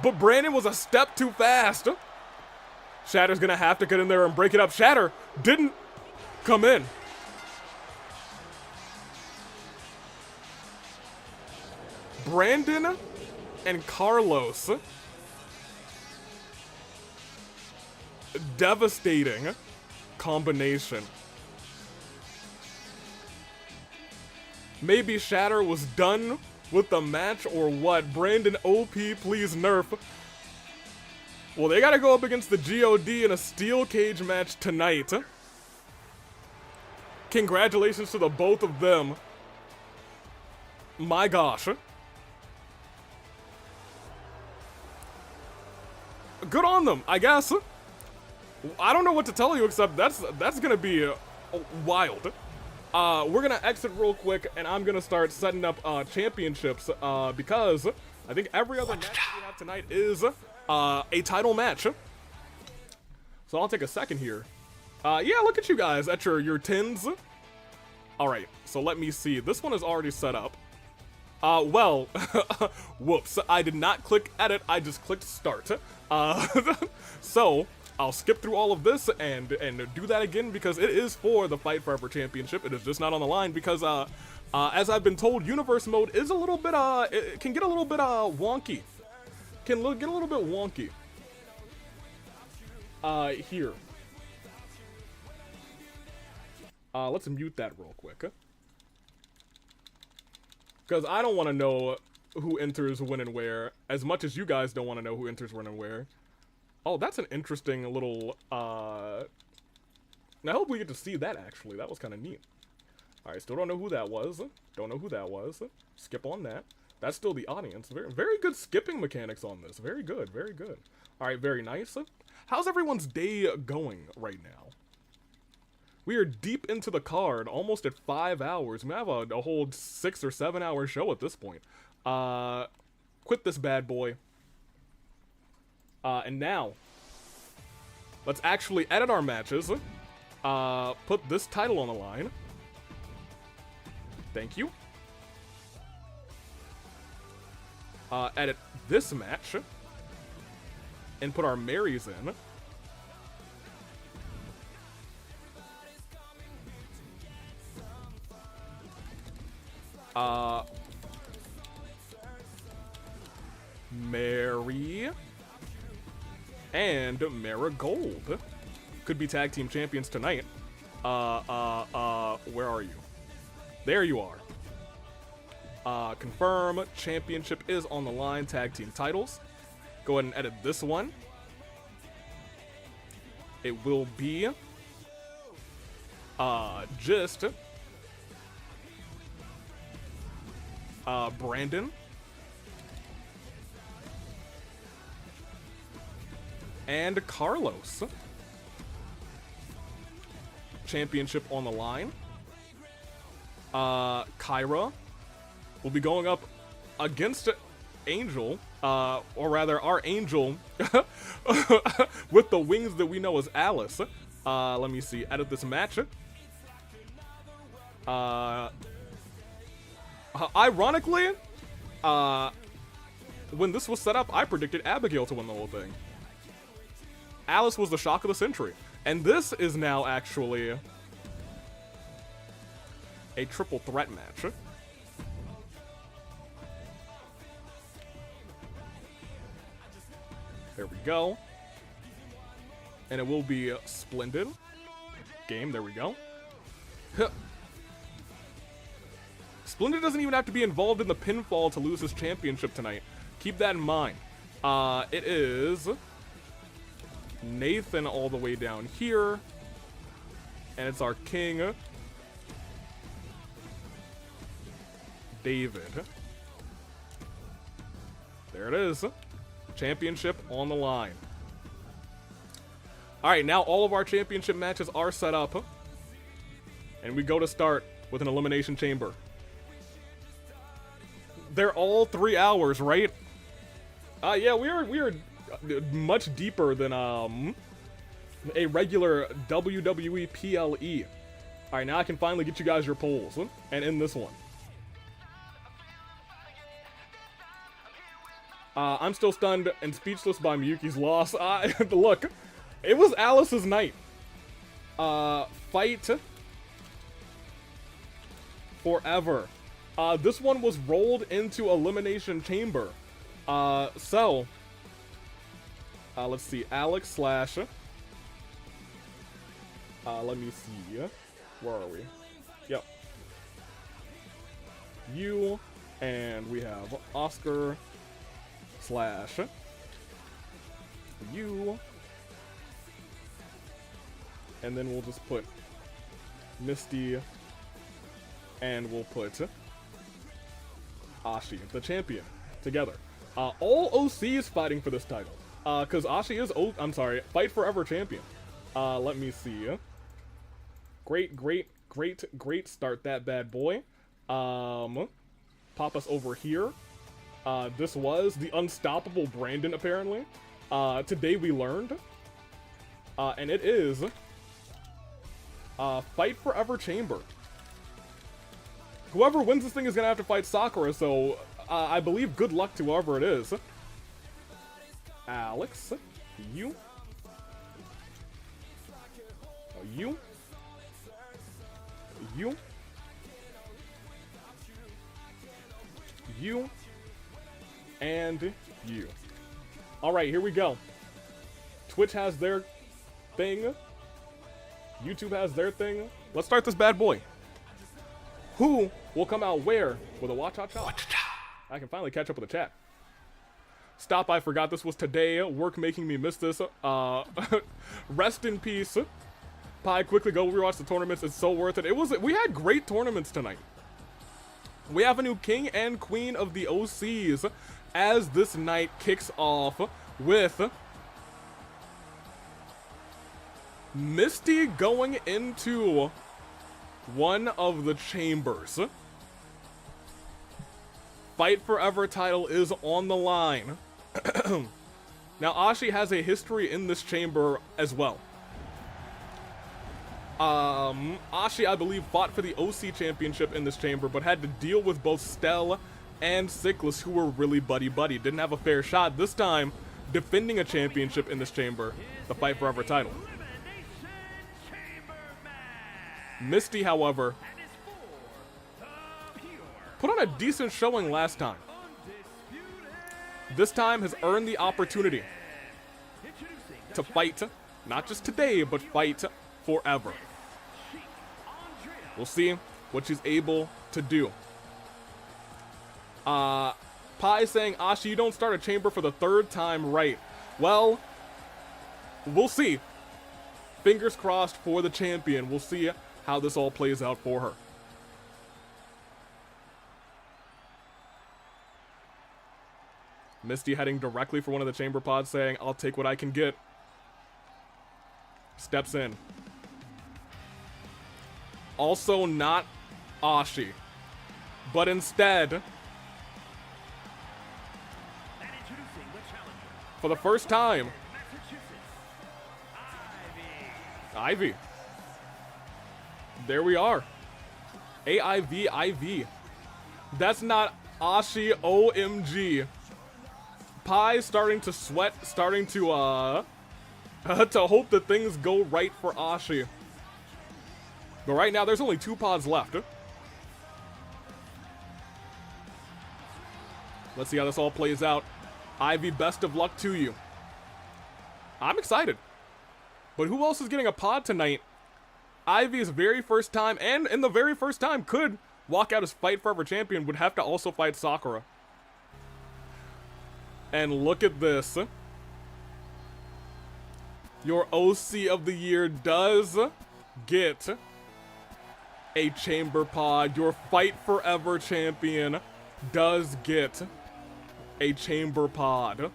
But Brandon was a step too fast. Shatter's gonna have to get in there and break it up. Shatter didn't come in. Brandon and Carlos. Devastating combination. Maybe Shatter was done with the match or what? Brandon OP, please nerf. Well, they gotta go up against the GOD in a steel cage match tonight. Congratulations to the both of them. My gosh. Good on them, I guess. I don't know what to tell you except that's gonna be wild. We're gonna exit real quick and I'm gonna start setting up championships because I think every other match we have tonight is a title match. So I'll take a second here. Yeah, look at you guys at your 10s. Alright, so let me see. This one is already set up. Well, whoops, I did not click edit, I just clicked start. So, I'll skip through all of this and do that again because it is for the Fight Forever Championship. It is just not on the line because, as I've been told, Universe Mode is a little bit, it can get a little bit, wonky. Get a little bit wonky. Here. Let's mute that real quick. Because I don't want to know who enters when and where, as much as you guys don't want to know who enters when and where. Oh, that's an interesting little, I hope we get to see that, actually. That was kind of neat. Alright, still don't know who that was. Don't know who that was. Skip on that. That's still the audience. Very, very good skipping mechanics on this. Very good, very good. Alright, very nice. How's everyone's day going right now? We are deep into the card, almost at 5 hours. We have a whole 6 or 7 hour show at this point. Quit this bad boy. And now, let's actually edit our matches. Put this title on the line. Thank you. Edit this match. And put our Marys in. Mary and Marigold could be tag team champions tonight. Where are you? There you are. Confirm championship is on the line, tag team titles. Go ahead and edit this one. It will be just Brandon and Carlos. Championship on the line. Kyra will be going up against Angel, or rather our Angel with the wings that we know as Alice. Let me see, edit this match. Ironically, when this was set up, I predicted Abigail to win the whole thing. Alice was the shock of the century. And this is now actually a triple threat match. There we go. And it will be Splendid. Game, there we go. Splendid doesn't even have to be involved in the pinfall to lose his championship tonight. Keep that in mind. It is Nathan all the way down here. And it's our king, David. There it is. Championship on the line. Alright, now all of our championship matches are set up. And we go to start with an elimination chamber. They're all 3 hours, right? Yeah, we are much deeper than a regular WWE PLE. Alright, now I can finally get you guys your polls and end this one. I'm still stunned and speechless by Miyuki's loss. Look, it was Alice's night. Fight forever. This one was rolled into Elimination Chamber. So, let's see, Alex slash, let me see, where are we? Yep. You, and we have Oscar slash you, and then we'll just put Misty, and we'll put Ashi, the champion, together. All OCs fighting for this title, because Ashi is Fight Forever champion. Let me see. Great start that bad boy. Pop us over here. This was the unstoppable Brandon, apparently. Today we learned. And it is Fight Forever Chamber. Whoever wins this thing is gonna have to fight Sakura, so I believe good luck to whoever it is. Alex, you. You. You. You. And you. Alright, here we go. Twitch has their thing. YouTube has their thing. Let's start this bad boy. Who will come out where with a wa-cha-cha? I can finally catch up with the chat. Stop, I forgot this was today. Work making me miss this. Rest in peace. Pi, quickly go rewatch the tournaments. It's so worth it. We had great tournaments tonight. We have a new king and queen of the OCs as this night kicks off with Misty going into one of the chambers. Fight Forever title is on the line. Now, Ashi has a history in this chamber as well. Ashi, I believe, fought for the OC championship in this chamber, but had to deal with both Stell and Cyklus, who were really buddy-buddy. Didn't have a fair shot this time defending a championship in this chamber, the Fight Forever title. Misty, however, put on a decent showing last time. This time has earned the opportunity to fight, not just today, but fight forever. We'll see what she's able to do. Pi saying, Ashi, you don't start a chamber for the third time right. Well, we'll see. Fingers crossed for the champion. We'll see how this all plays out for her. Misty heading directly for one of the chamber pods saying, I'll take what I can get. Steps in. Also not Ashi, but instead, for the first time, Ivy. There we are. AIV. That's not Ashi, OMG. Pi starting to sweat, starting to hope that things go right for Ashi. But right now, there's only 2 pods left. Let's see how this all plays out. Ivy, best of luck to you. I'm excited. But who else is getting a pod tonight? Ivy's very first time, and in the very first time, could walk out as Fight Forever champion, would have to also fight Sakura. And look at this. Your OC of the year does get a chamber pod. Your Fight Forever champion does get a chamber pod.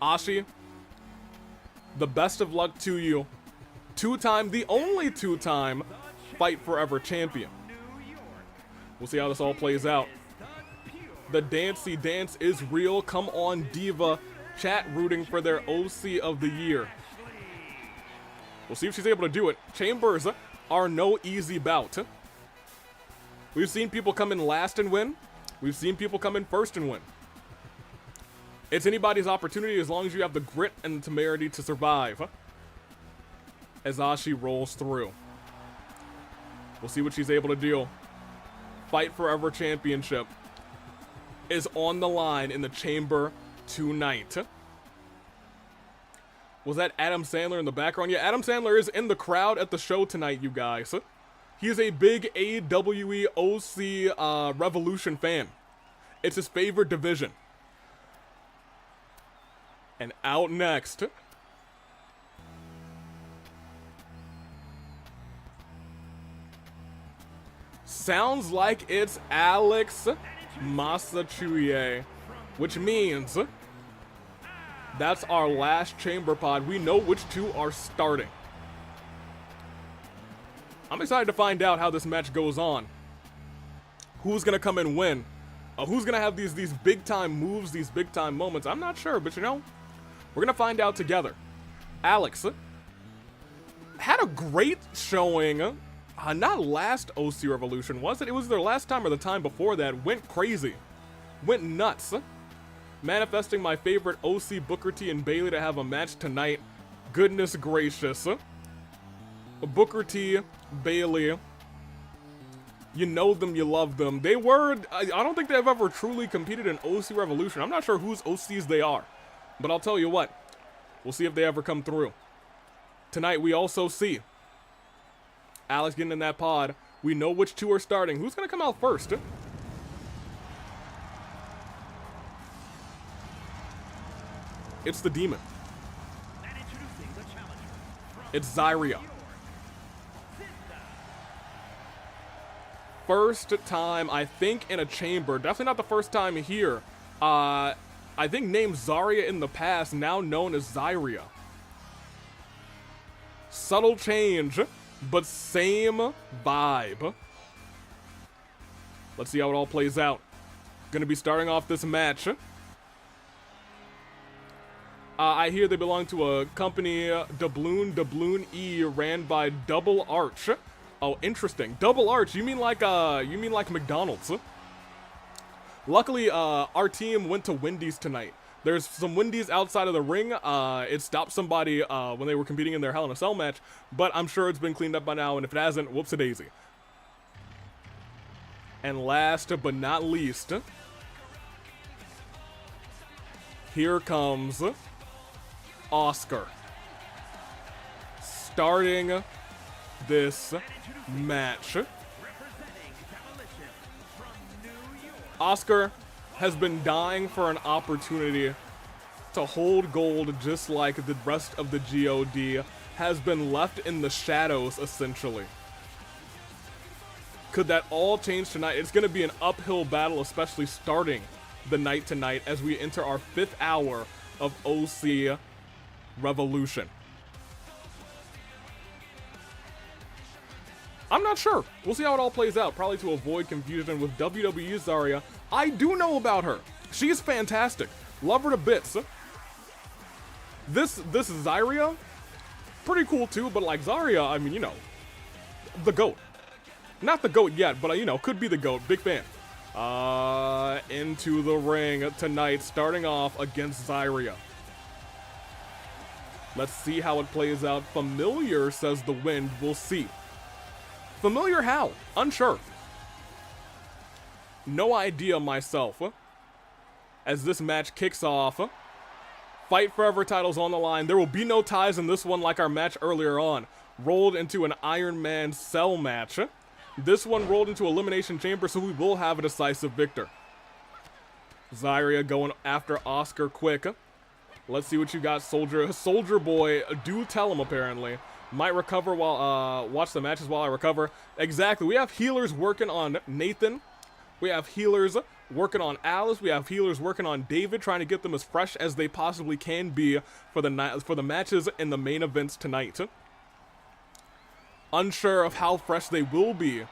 Ashi, the best of luck to you. 2-time, the only 2-time Fight Forever champion. We'll see how this all plays out. The Dancey Dance is real. Come on, Diva. Chat rooting for their OC of the year. We'll see if she's able to do it. Chambers are no easy bout. We've seen people come in last and win. We've seen people come in first and win. It's anybody's opportunity as long as you have the grit and the temerity to survive. As Ashi rolls through. We'll see what she's able to do. Fight Forever Championship is on the line in the chamber tonight. Was that Adam Sandler in the background? Yeah, Adam Sandler is in the crowd at the show tonight, you guys. He is a big AWE OC Revolution fan. It's his favorite division. And out next, sounds like it's Alex Masachuye, which means that's our last chamber pod. We know which 2 are starting. I'm excited to find out how this match goes on. Who's gonna come and win? Who's gonna have these big time moves, these big time moments? I'm not sure, but you know, we're gonna find out together. Alex had a great showing. Not last OC Revolution, was it? It was their last time or the time before that. Went crazy. Went nuts. Manifesting my favorite OC Booker T and Bailey to have a match tonight. Goodness gracious. Booker T, Bailey. You know them, you love them. They were, I don't think they've ever truly competed in OC Revolution. I'm not sure whose OCs they are. But I'll tell you what. We'll see if they ever come through. Tonight we also see Alex getting in that pod. We know which 2 are starting. Who's going to come out first? It's the demon. And introducing the challenger from It's Zyria. New York, Pinto. First time, I think, in a chamber. Definitely not the first time here. I think named Zarya in the past, now known as Zyria. Subtle change, but same vibe. Let's see how it all plays out. Gonna be starting off this match. I hear they belong to a company, Doubloon E, ran by Double Arch. Oh, interesting. Double Arch. You mean like McDonald's? Luckily, our team went to Wendy's tonight. There's some Wendy's outside of the ring. It stopped somebody when they were competing in their Hell in a Cell match, but I'm sure it's been cleaned up by now, and if it hasn't, whoops-a-daisy. And last but not least, here comes Oscar. Starting this match. Oscar has been dying for an opportunity to hold gold just like the rest of the GOD, has been left in the shadows essentially. Could that all change tonight? It's going to be an uphill battle, especially starting the night tonight as we enter our 5th hour of OC Revolution. I'm not sure. We'll see how it all plays out. Probably to avoid confusion with WWE Zarya. I do know about her. She's fantastic. Love her to bits. This Zyria, pretty cool too, but like Zarya, I mean, you know, the GOAT. Not the GOAT yet, but you know, could be the GOAT. Big fan. Into the ring tonight, starting off against Zyria. Let's see how it plays out. Familiar, says the wind. We'll see. Familiar how? Unsure. No idea myself. As this match kicks off. Fight Forever titles on the line. There will be no ties in this one like our match earlier on. Rolled into an Iron Man Cell match. This one rolled into Elimination Chamber, so we will have a decisive victor. Zyria going after Oscar quick. Let's see what you got, Soldier. Soldier Boy, do tell him apparently. Might recover while, watch the matches while I recover. Exactly, we have healers working on Nathan. We have healers working on Alice. We have healers working on David, trying to get them as fresh as they possibly can be for the matches in the main events tonight. Unsure of how fresh they will be,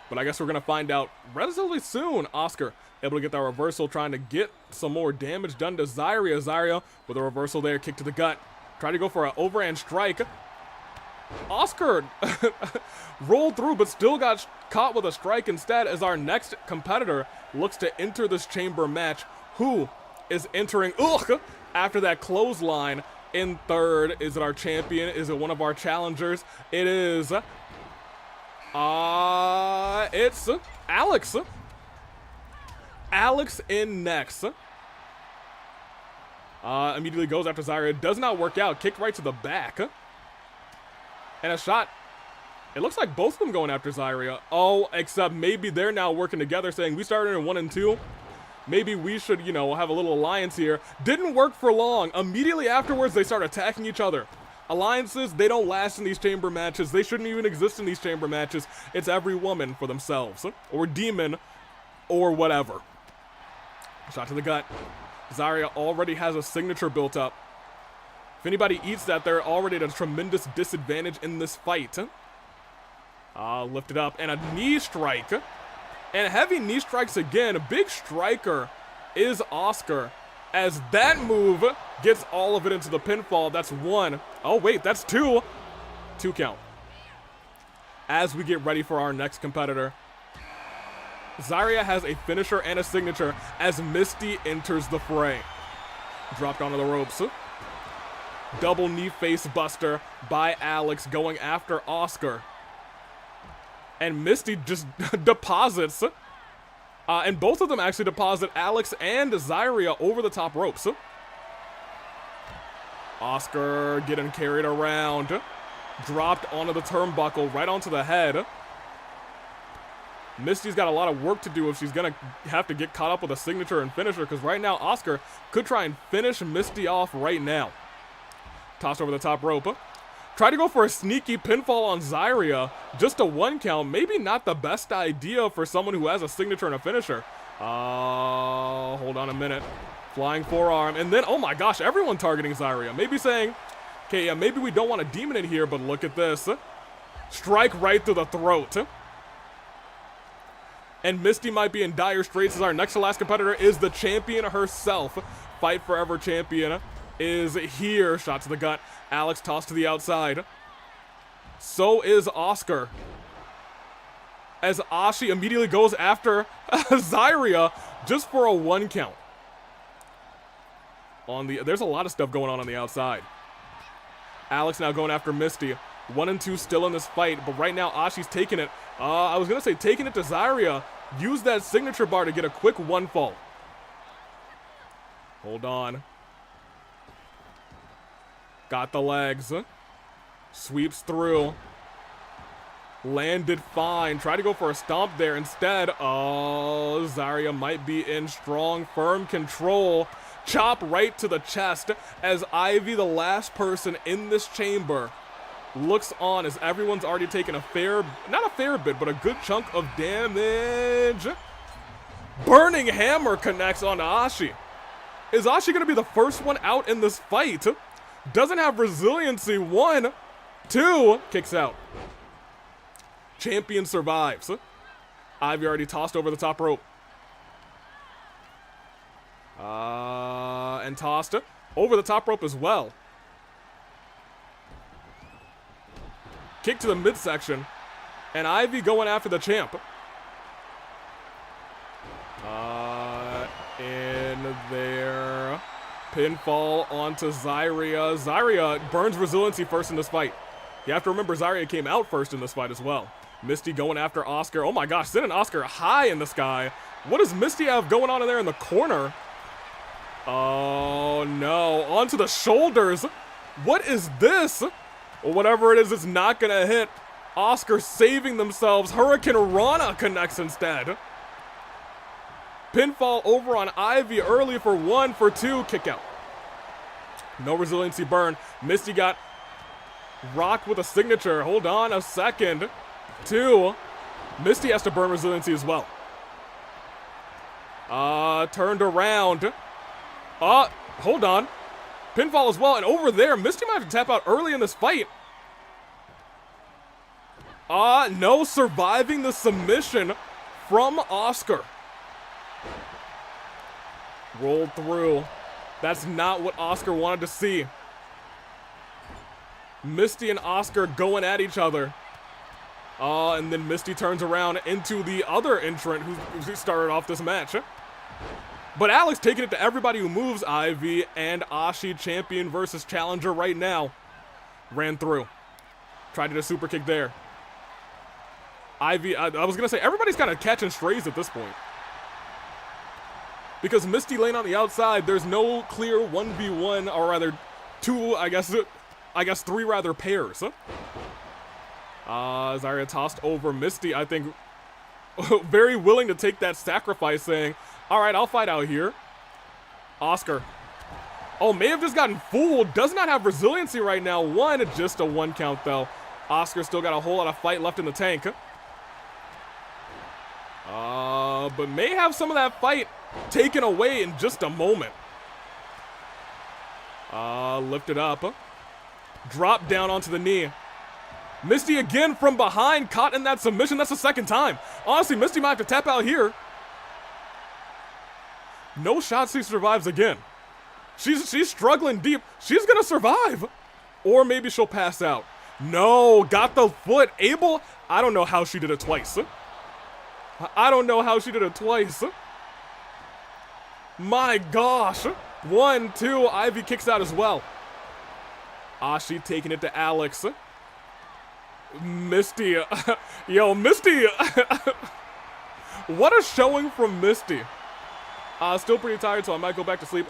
but I guess we're gonna find out relatively soon. Oscar able to get that reversal, trying to get some more damage done to Zyria. Zyria with a reversal there, kick to the gut. Try to go for an overhand strike. Oscar rolled through, but still got caught with a strike instead, as our next competitor looks to enter this chamber match. Who is entering after that clothesline in third? Is it our champion? Is it one of our challengers? It is. It's Alex. Alex in next. Immediately goes after Zyria. Does not work out. Kicked right to the back. And a shot. It looks like both of them going after Zyria. Oh, except maybe they're now working together, saying we started in 1 and 2. Maybe we should, you know, have a little alliance here. Didn't work for long. Immediately afterwards, they start attacking each other. Alliances, they don't last in these chamber matches. They shouldn't even exist in these chamber matches. It's every woman for themselves. Or demon. Or whatever. Shot to the gut. Zyria already has a signature built up. If anybody eats that, they're already at a tremendous disadvantage in this fight. Lifted up, and a knee strike. And heavy knee strikes again. A big striker is Oscar, as that move gets all of it into the pinfall. That's 1. Oh, wait, that's 2. 2 count. As we get ready for our next competitor, Zyria has a finisher and a signature as Misty enters the fray. Dropped onto the ropes. Double knee face buster by Alex going after Oscar. And Misty just deposits. And both of them actually deposit Alex and Zyria over the top ropes. Oscar getting carried around. Dropped onto the turnbuckle, right onto the head. Misty's got a lot of work to do if she's gonna have to get caught up with a signature and finisher, because right now Oscar could try and finish Misty off right now. Tossed over the top rope. Try to go for a sneaky pinfall on Zyria. Just a 1 count. Maybe not the best idea for someone who has a signature and a finisher. Hold on a minute. Flying forearm. And then, oh my gosh, everyone targeting Zyria. Maybe saying, okay, yeah, maybe we don't want a demon in here, but look at this. Strike right through the throat. And Misty might be in dire straits as our next to last competitor is the champion herself. Fight Forever champion is here. Shot to the gut. Alex tossed to the outside. So is Oscar. As Ashi immediately goes after Zyria just for a 1 count. There's a lot of stuff going on the outside. Alex now going after Misty. 1 and 2 still in this fight, but right now Ashi's taking it. I was gonna say taking it to Zyria. Use that signature bar to get a quick 1 fall. Hold on. Got the legs. Sweeps through. Landed fine. Tried to go for a stomp there. Instead, oh, Zyria might be in strong, firm control. Chop right to the chest as Ivy, the last person in this chamber, looks on as everyone's already taken not a fair bit, but a good chunk of damage. Burning Hammer connects on Ashi. Is Ashi going to be the first one out in this fight? Doesn't have resiliency. 1, 2, kicks out. Champion survives. Ivy already tossed over the top rope. And tossed over the top rope as well. Kick to the midsection. And Ivy going after the champ. In there. Pinfall onto Zyria. Zyria burns resiliency first in this fight. You have to remember Zyria came out first in this fight as well. Misty going after Oscar. Oh my gosh, sending Oscar high in the sky. What does Misty have going on in there in the corner? Oh no, onto the shoulders. What is this? Well, whatever it is, it's not gonna hit. Oscar saving themselves. Hurricane Rana connects instead. Pinfall over on Ivy early for 1, for 2, kick out. No resiliency burn. Misty got rocked with a signature. Hold on a second. 2. Misty has to burn resiliency as well. Turned around. Hold on. Pinfall as well, and over there, Misty might have to tap out early in this fight. No, surviving the submission from Oscar. Rolled through. That's not what Oscar wanted to see. Misty and Oscar going at each other. And then Misty turns around into the other entrant who started off this match. But Alex taking it to everybody who moves. Ivy and Ashi, champion versus challenger right now. Ran through. Tried to do a super kick there. Ivy, I was going to say, everybody's kind of catching strays at this point. Because Misty laying on the outside, there's no clear 1v1, or rather 2, I guess 3 rather pairs. Zyria tossed over Misty, I think, very willing to take that sacrifice, saying, all right, I'll fight out here. Oscar. Oh, may have just gotten fooled. Does not have resiliency right now. 1, just a 1 count, though. Oscar still got a whole lot of fight left in the tank. But may have some of that fight taken away in just a moment. Lifted up. Drop down onto the knee. Misty again from behind, caught in that submission. That's the second time. Honestly, Misty might have to tap out here. No Shotzi survives again. She's struggling deep. She's gonna survive. Or maybe she'll pass out. No, got the foot. Able, I don't know how she did it twice. I don't know how she did it twice. My gosh. 1, 2, Ivy kicks out as well. Ashi taking it to Alex. Misty. Yo, Misty. What a showing from Misty. Still pretty tired, so I might go back to sleep.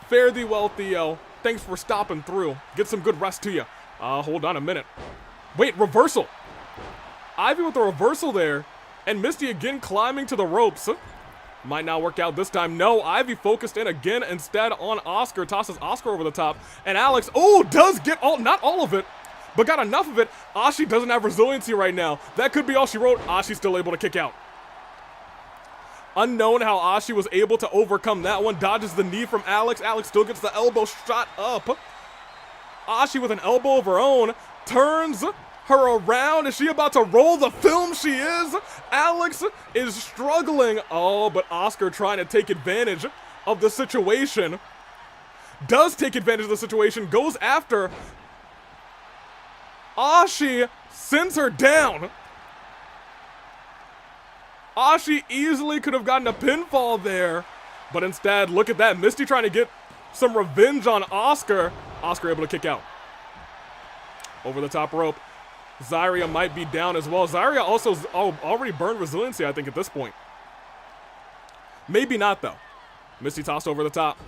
Fare thee well, Theo. Thanks for stopping through. Get some good rest to you. Hold on a minute. Wait, reversal. Ivy with the reversal there. And Misty again climbing to the ropes. Might not work out this time. No, Ivy focused in again instead on Oscar. Tosses Oscar over the top. And Alex, does get not all of it, but got enough of it. Ashi doesn't have resiliency right now. That could be all she wrote. Ashi's still able to kick out. Unknown how Ashi was able to overcome that one. Dodges the knee from Alex. Alex still gets the elbow shot up. Ashi with an elbow of her own. Turns her around. Is she about to roll the film? She is. Alex is struggling. Oh, but Oscar trying to take advantage of the situation. Does take advantage of the situation. Goes after Ashi. Sends her down. Ashi easily could have gotten a pinfall there. But instead, look at that. Misty trying to get some revenge on Oscar. Oscar able to kick out. Over the top rope. Zyria might be down as well. Zyria also already burned resiliency, I think, at this point. Maybe not, though. Misty tossed over the top.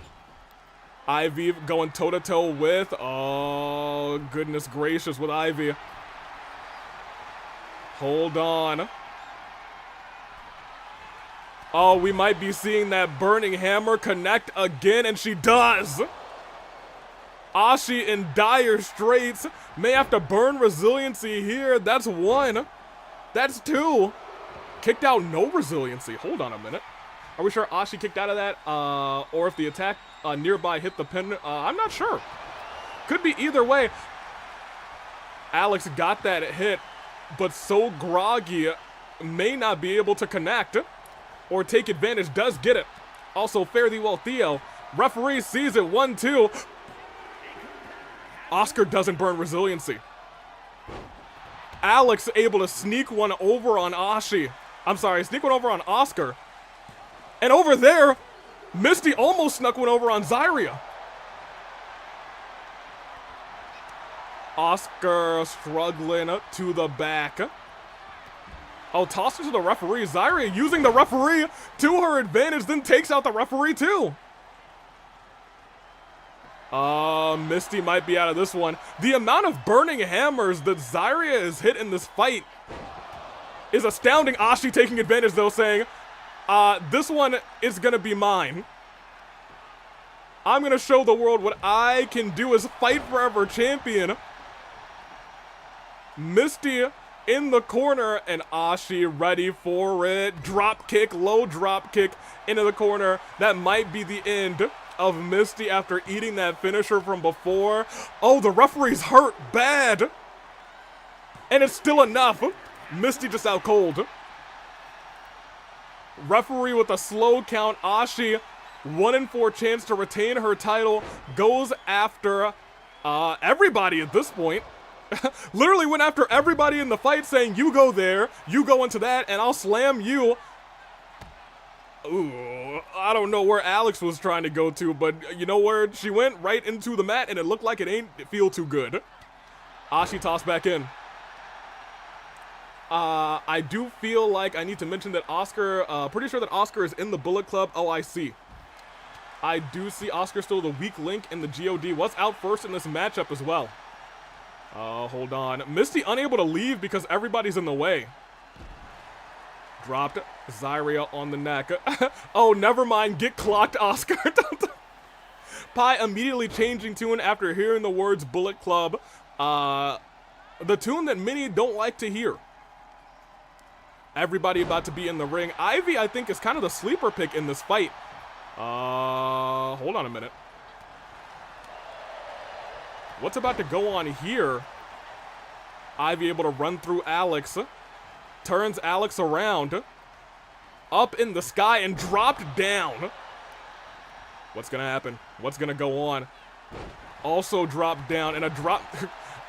Ivy going toe-to-toe with... Oh, goodness gracious with Ivy. Hold on. Oh, we might be seeing that burning hammer connect again, and she does. Ashi in dire straits. May have to burn resiliency here. That's one. That's two. Kicked out no resiliency. Hold on a minute. Are we sure Ashi kicked out of that? Or if the attack nearby hit the pin? I'm not sure. Could be either way. Alex got that hit, but so groggy, may not be able to connect or take advantage. Does get it. Also, fare thee well, Theo. Referee sees it. 1-2. Oscar doesn't burn resiliency. Alex able to sneak one over on Ashi. I'm sorry, sneak one over on Oscar. And over there, Misty almost snuck one over on Zyria. Oscar struggling to the back. Oh, tosses to the referee. Zyria using the referee to her advantage, then takes out the referee too. Misty might be out of this one. The amount of burning hammers that Zyria has hit in this fight is astounding. Ashi taking advantage though, saying, this one is gonna be mine. I'm gonna show the world what I can do as fight forever champion. Misty in the corner, and Ashi ready for it. Drop kick, low drop kick into the corner. That might be the end of Misty after eating that finisher from before. Oh, the referee's hurt bad. And it's still enough. Misty just out cold. Referee with a slow count. Ashi, 1-4 chance to retain her title. Goes after everybody at this point. Literally went after everybody in the fight, saying, you go there, you go into that, and I'll slam you. Ooh, I don't know where Alex was trying to go to, but you know where she went? Right into the mat, and it looked like it feel too good. Ashi tossed back in. I do feel like I need to mention that Oscar, pretty sure that Oscar is in the Bullet Club. Oh, I see. I do see Oscar still the weak link in the GOD. Was out first in this matchup as well. Hold on. Misty unable to leave because everybody's in the way. Dropped Zyria on the neck. Oh, never mind. Get clocked, Oscar. Pi immediately changing tune after hearing the words Bullet Club. The tune that many don't like to hear. Everybody about to be in the ring. Ivy, I think, is kind of the sleeper pick in this fight. Hold on a minute. What's about to go on here? Ivy able to run through Alex. Turns Alex around. Up in the sky and dropped down. What's gonna happen? What's gonna go on? Also dropped down and a drop.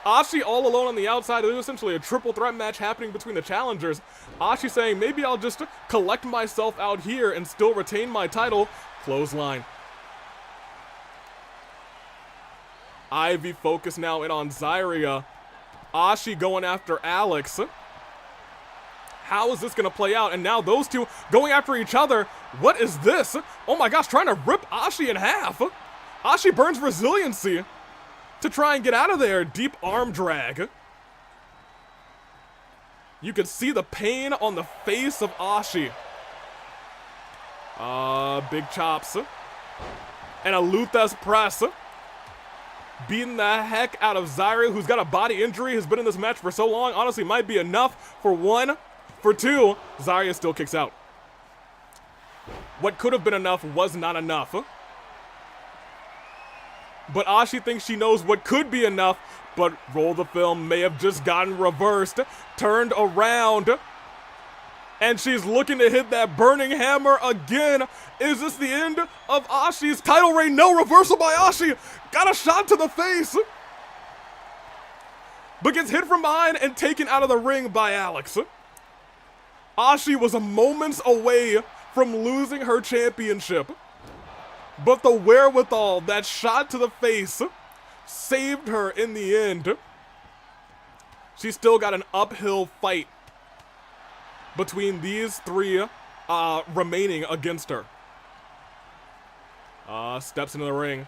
Ashi all alone on the outside. It is essentially a triple threat match happening between the challengers. Ashi saying, maybe I'll just collect myself out here and still retain my title. Clothesline. Ivy focused now in on Zyria. Ashi going after Alex. How is this going to play out? And now those two going after each other. What is this? Oh my gosh, trying to rip Ashi in half. Ashi burns resiliency to try and get out of there. Deep arm drag. You could see the pain on the face of Ashi. Big chops. And a Luthes press. Beating the heck out of Zyria, who's got a body injury, has been in this match for so long. Honestly, might be enough for one. For two, Zyria still kicks out. What could have been enough was not enough. But Ashi thinks she knows what could be enough, but roll the film may have just gotten reversed, turned around, and she's looking to hit that burning hammer again. Is this the end of Ashi's title reign? No, reversal by Ashi. Got a shot to the face, but gets hit from behind and taken out of the ring by Alex. Ashi was a moments away from losing her championship, but the wherewithal, that shot to the face, saved her in the end. She's still got an uphill fight between these three remaining against her. Steps into the ring.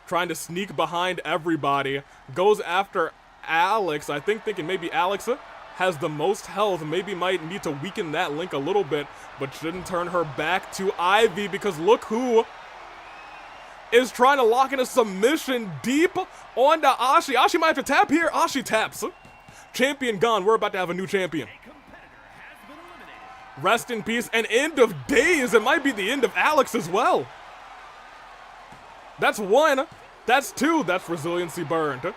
Trying to sneak behind everybody. Goes after Alex, I think thinking maybe Alex has the most health, maybe might need to weaken that link a little bit, but shouldn't turn her back to Ivy, because look who is trying to lock in a submission deep onto Ashi. Ashi might have to tap here. Ashi taps. Champion gone. We're about to have a new champion. Rest in peace and end of days. It might be the end of Alex as well. That's one. That's two. That's resiliency burned.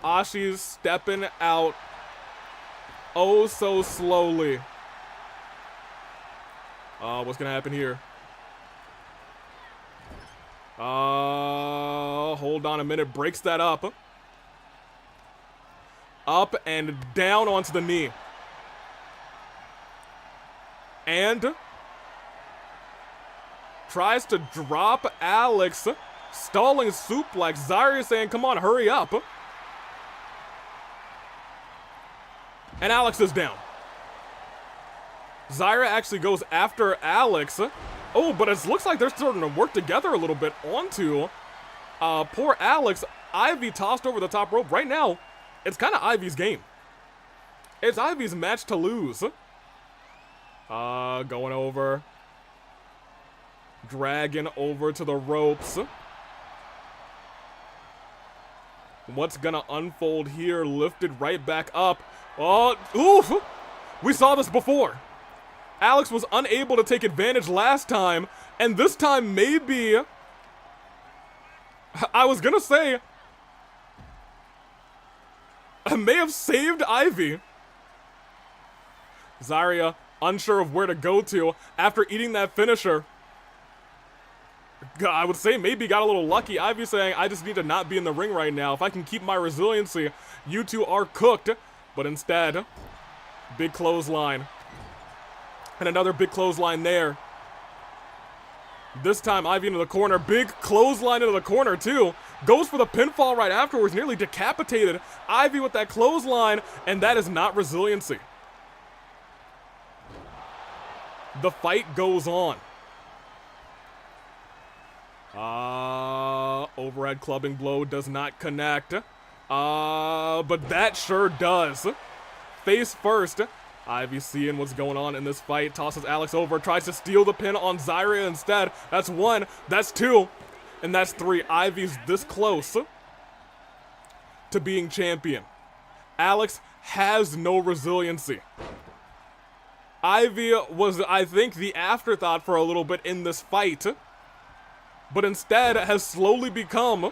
Ashi's stepping out oh so slowly. What's gonna happen here? Hold on a minute. Breaks that up. Up and down onto the knee. And tries to drop Alex. Stalling suplex. Zyria saying, come on, hurry up. And Alex is down. Zyria actually goes after Alex. Oh, but it looks like they're starting to work together a little bit onto poor Alex. Ivy tossed over the top rope. Right now, it's kind of Ivy's game. It's Ivy's match to lose. Going over. Dragging over to the ropes. What's gonna unfold here? Lifted right back up. Oh, oof! We saw this before. Alex was unable to take advantage last time, and this time maybe, I was gonna say, may have saved Ivy. Zyria unsure of where to go to after eating that finisher. I would say maybe got a little lucky. Ivy saying, I just need to not be in the ring right now. If I can keep my resiliency, you two are cooked. But instead, big clothesline. And another big clothesline there. This time, Ivy into the corner. Big clothesline into the corner, too. Goes for the pinfall right afterwards. Nearly decapitated Ivy with that clothesline. And that is not resiliency. The fight goes on. Overhead clubbing blow does not connect. But that sure does. Face first. Ivy seeing what's going on in this fight. Tosses Alex over. Tries to steal the pin on Zyria instead. That's one. That's two. And that's three. Ivy's this close to being champion. Alex has no resiliency. Ivy was, I think, the afterthought for a little bit in this fight. But instead has slowly become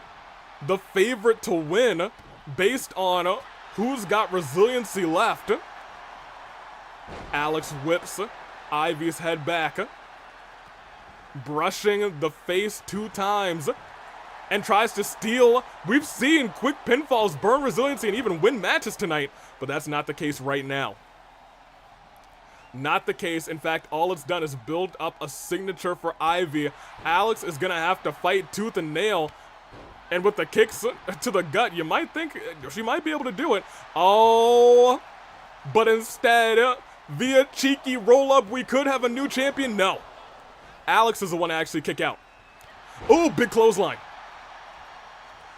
the favorite to win based on who's got resiliency left. Alex whips Ivy's head back, brushing the face 2 times, and tries to steal. We've seen quick pinfalls burn resiliency and even win matches tonight, but that's not the case right now. Not the case. In fact, all it's done is build up a signature for Ivy. Alex is gonna have to fight tooth and nail. And with the kicks to the gut, you might think she might be able to do it. Oh, but instead, via cheeky roll-up, we could have a new champion. No. Alex is the one to actually kick out. Oh, big clothesline.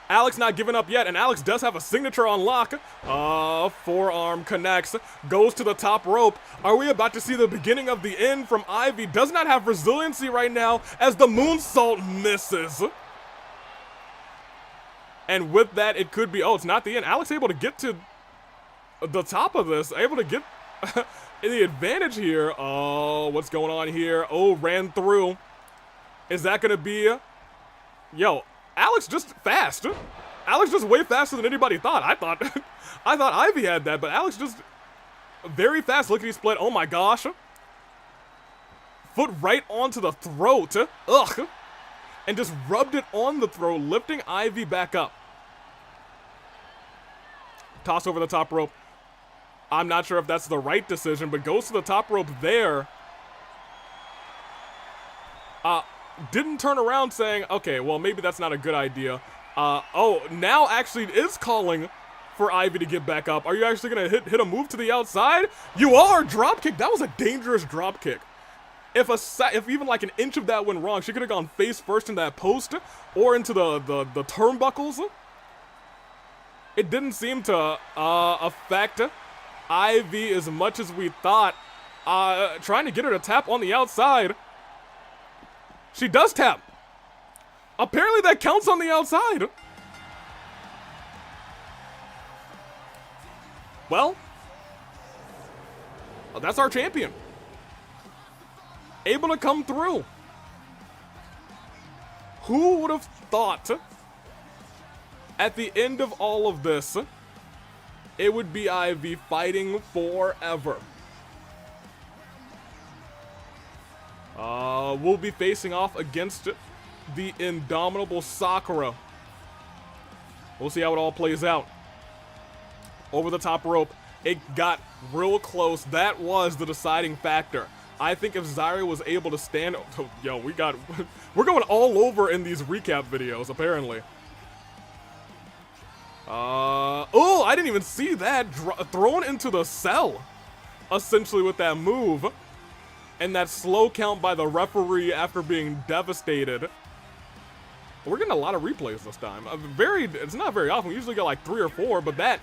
Alex not giving up yet, and Alex does have a signature on lock. Forearm connects, goes to the top rope. Are we about to see the beginning of the end from Ivy? Does not have resiliency right now as the moonsault misses. And with that, it could be, oh, it's not the end. Alex able to get to the top of this, able to get the advantage here. Oh, what's going on here? Oh, ran through. Is that going to be, yo, Alex just fast. Alex just way faster than anybody thought. I thought Ivy had that, but Alex just very fast. Look at he split. Oh my gosh. Foot right onto the throat. Ugh. And just rubbed it on the throat, lifting Ivy back up. Toss over the top rope. I'm not sure if that's the right decision, but goes to the top rope there. Didn't turn around saying, okay, well, maybe that's not a good idea. Oh, now actually is calling for Ivy to get back up. Are you actually going to hit a move to the outside? You are! Drop kick. That was a dangerous drop kick. If even like an inch of that went wrong, she could have gone face first in that post or into the turnbuckles. It didn't seem to affect Ivy as much as we thought. Trying to get her to tap on the outside. She does tap. Apparently that counts on the outside. Well, that's our champion. Able to come through. Who would have thought at the end of all of this, it would be Ivy fighting forever. We'll be facing off against the indomitable Sakura. We'll see how it all plays out. Over the top rope, it got real close. That was the deciding factor. I think if Zaire was able to stand, yo, we're going all over in these recap videos, apparently. Oh, I didn't even see that. Thrown into the cell, essentially, with that move. And that slow count by the referee after being devastated. We're getting a lot of replays this time. It's not very often. We usually get like 3 or 4, but that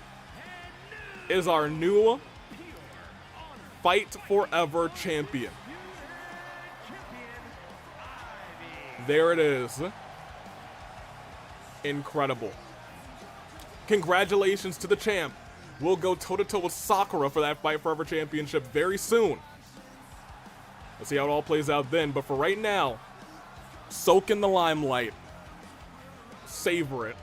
is our new Fight Forever champion. There it is. Incredible. Congratulations to the champ. We'll go toe-to-toe with Sakura for that Fight Forever championship very soon. Let's see how it all plays out then. But for right now, soak in the limelight. Savor it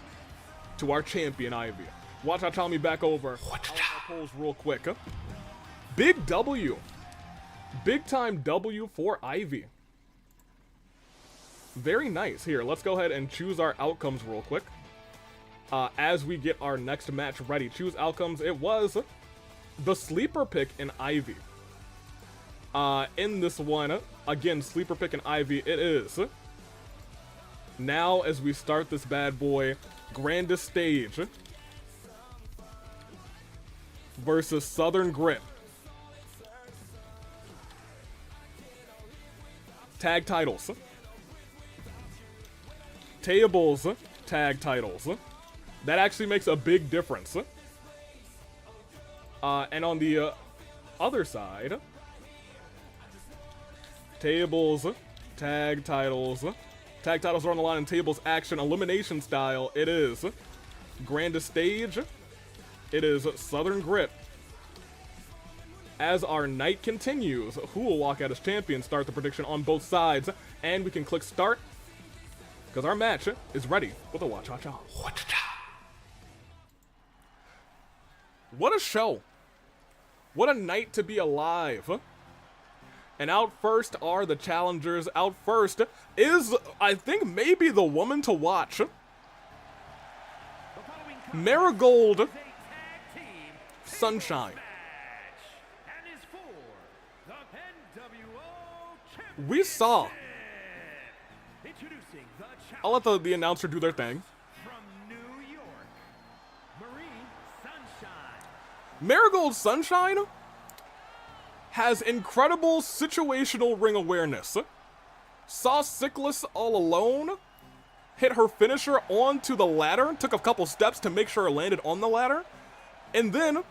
to our champion, Ivy. Watch out, tell me back over. I'll polls real quick. Big W. Big time W for Ivy. Very nice. Here, let's go ahead and choose our outcomes real quick. As we get our next match ready. Choose outcomes. It was the sleeper pick in Ivy. In this one, again, sleeper pick in Ivy, it is. Now, as we start this bad boy, grandest stage versus Southern Grit. Tag titles. Tables, tag titles. That actually makes a big difference. And on the other side, tables, tag titles. Tag titles are on the line in tables action, elimination style. It is grandest stage. It is Southern Grit. As our night continues, who will walk out as champion? Start the prediction on both sides. And we can click start because our match is ready with a watch-cha-cha. What a show. What a night to be alive. And out first are the challengers. Out first is, I think, maybe the woman to watch. Marigold Sunshine. We saw. I'll let the announcer do their thing. Marigold Sunshine has incredible situational ring awareness. Saw Cyklus all alone hit her finisher onto the ladder, took a couple steps to make sure it landed on the ladder, and then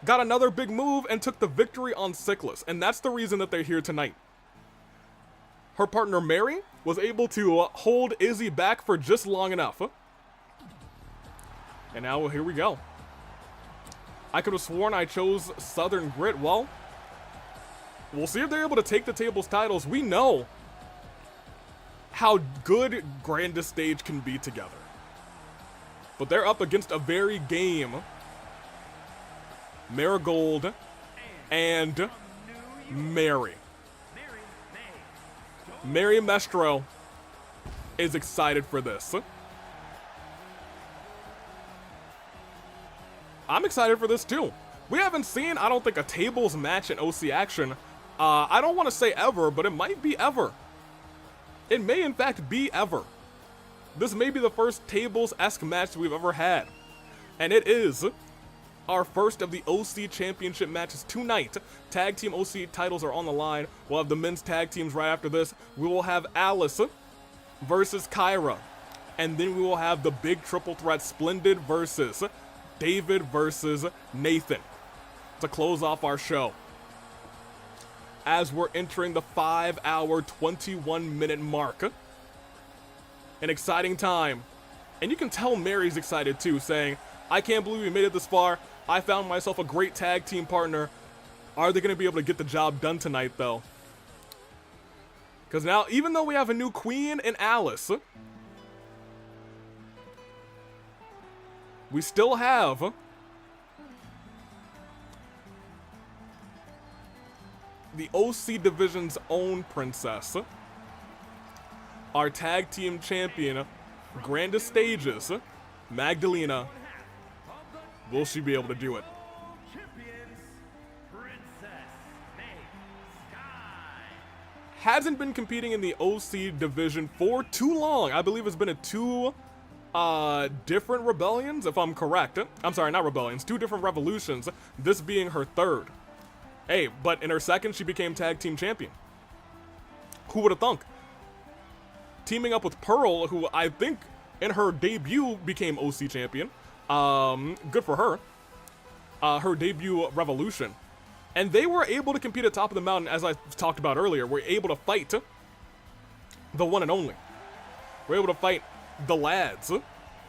got another big move and took the victory on Cyklus. And that's the reason that they're here tonight. Her partner Mary was able to hold Izzy back for just long enough. And now here we go. I could have sworn I chose Southern Grit. Well, we'll see if they're able to take the tables titles. We know how good Grandest Stage can be together. But they're up against a very game Marigold and Mary. Mary Messtro is excited for this. I'm excited for this too. We haven't seen, I don't think, a tables match in OC action. I don't want to say ever, but it might be ever. It may in fact be ever. This may be the first tables-esque match we've ever had. And it is our first of the OC championship matches tonight. Tag team OC titles are on the line. We'll have the men's tag teams right after this. We will have Alice versus Kyra. And then we will have the big triple threat Splendid versus David versus Nathan to close off our show. As we're entering the 5-hour, 21-minute mark. An exciting time. And you can tell Mary's excited too, saying, I can't believe we made it this far. I found myself a great tag team partner. Are they going to be able to get the job done tonight, though? Because now, even though we have a new queen in Alice, we still have the OC division's own princess, our tag team champion, Grandest Stages, Magdalena. Will she be able to do it? Hasn't been competing in the OC division for too long. I believe it's been a two different rebellions, if I'm correct. I'm sorry, not rebellions, 2 different revolutions, this being her 3rd. Hey, but in her 2nd, she became tag team champion. Who would have thunk? Teaming up with Pearl, who I think in her debut became OC champion. Good for her. Her debut revolution. And they were able to compete at top of the mountain, as I talked about earlier. We're able to fight the one and only. We're able to fight the lads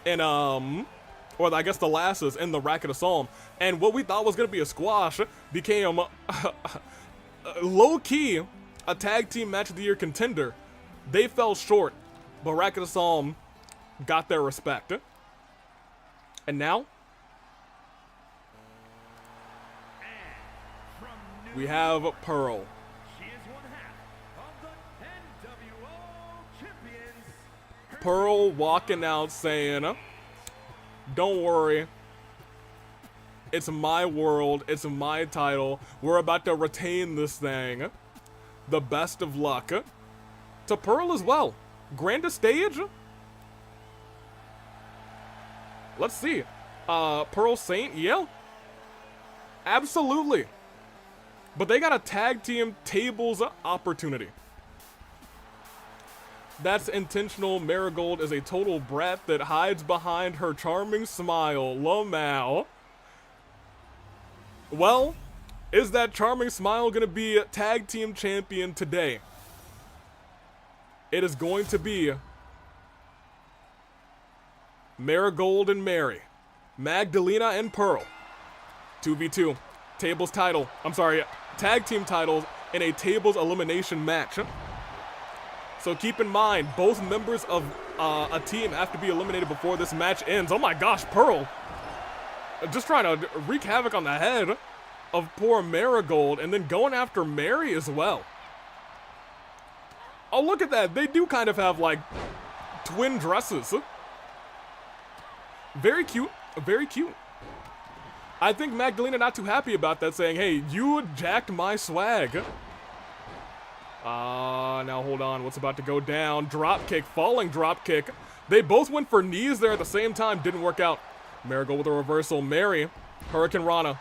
and or I guess the lasses in the Racket of Psalm. And what we thought was going to be a squash became low-key a tag team match of the year contender. They fell short, but Racket of Psalm got their respect. And now we have Pearl. Pearl walking out saying, don't worry, it's my world, it's my title, we're about to retain this thing. The best of luck. To Pearl as well. Grandest Stage? Let's see. Pearl Saint, yeah. Absolutely. But they got a tag team tables opportunity. That's intentional. Marigold is a total brat that hides behind her charming smile. Lamau. Well, is that charming smile going to be tag team champion today? It is going to be Marigold and Mary. Magdalena and Pearl. 2v2. Tables title. I'm sorry, tag team titles in a tables elimination match. So keep in mind, both members of a team have to be eliminated before this match ends. Oh my gosh, Pearl. Just trying to wreak havoc on the head of poor Marigold and then going after Mary as well. Oh, look at that. They do kind of have, like, twin dresses. Very cute. Very cute. I think Magdalena not too happy about that, saying, hey, you jacked my swag. Now hold on. What's about to go down? Drop kick, falling drop kick. They both went for knees there at the same time. Didn't work out. Marigold with a reversal. Mary, Hurricane Rana.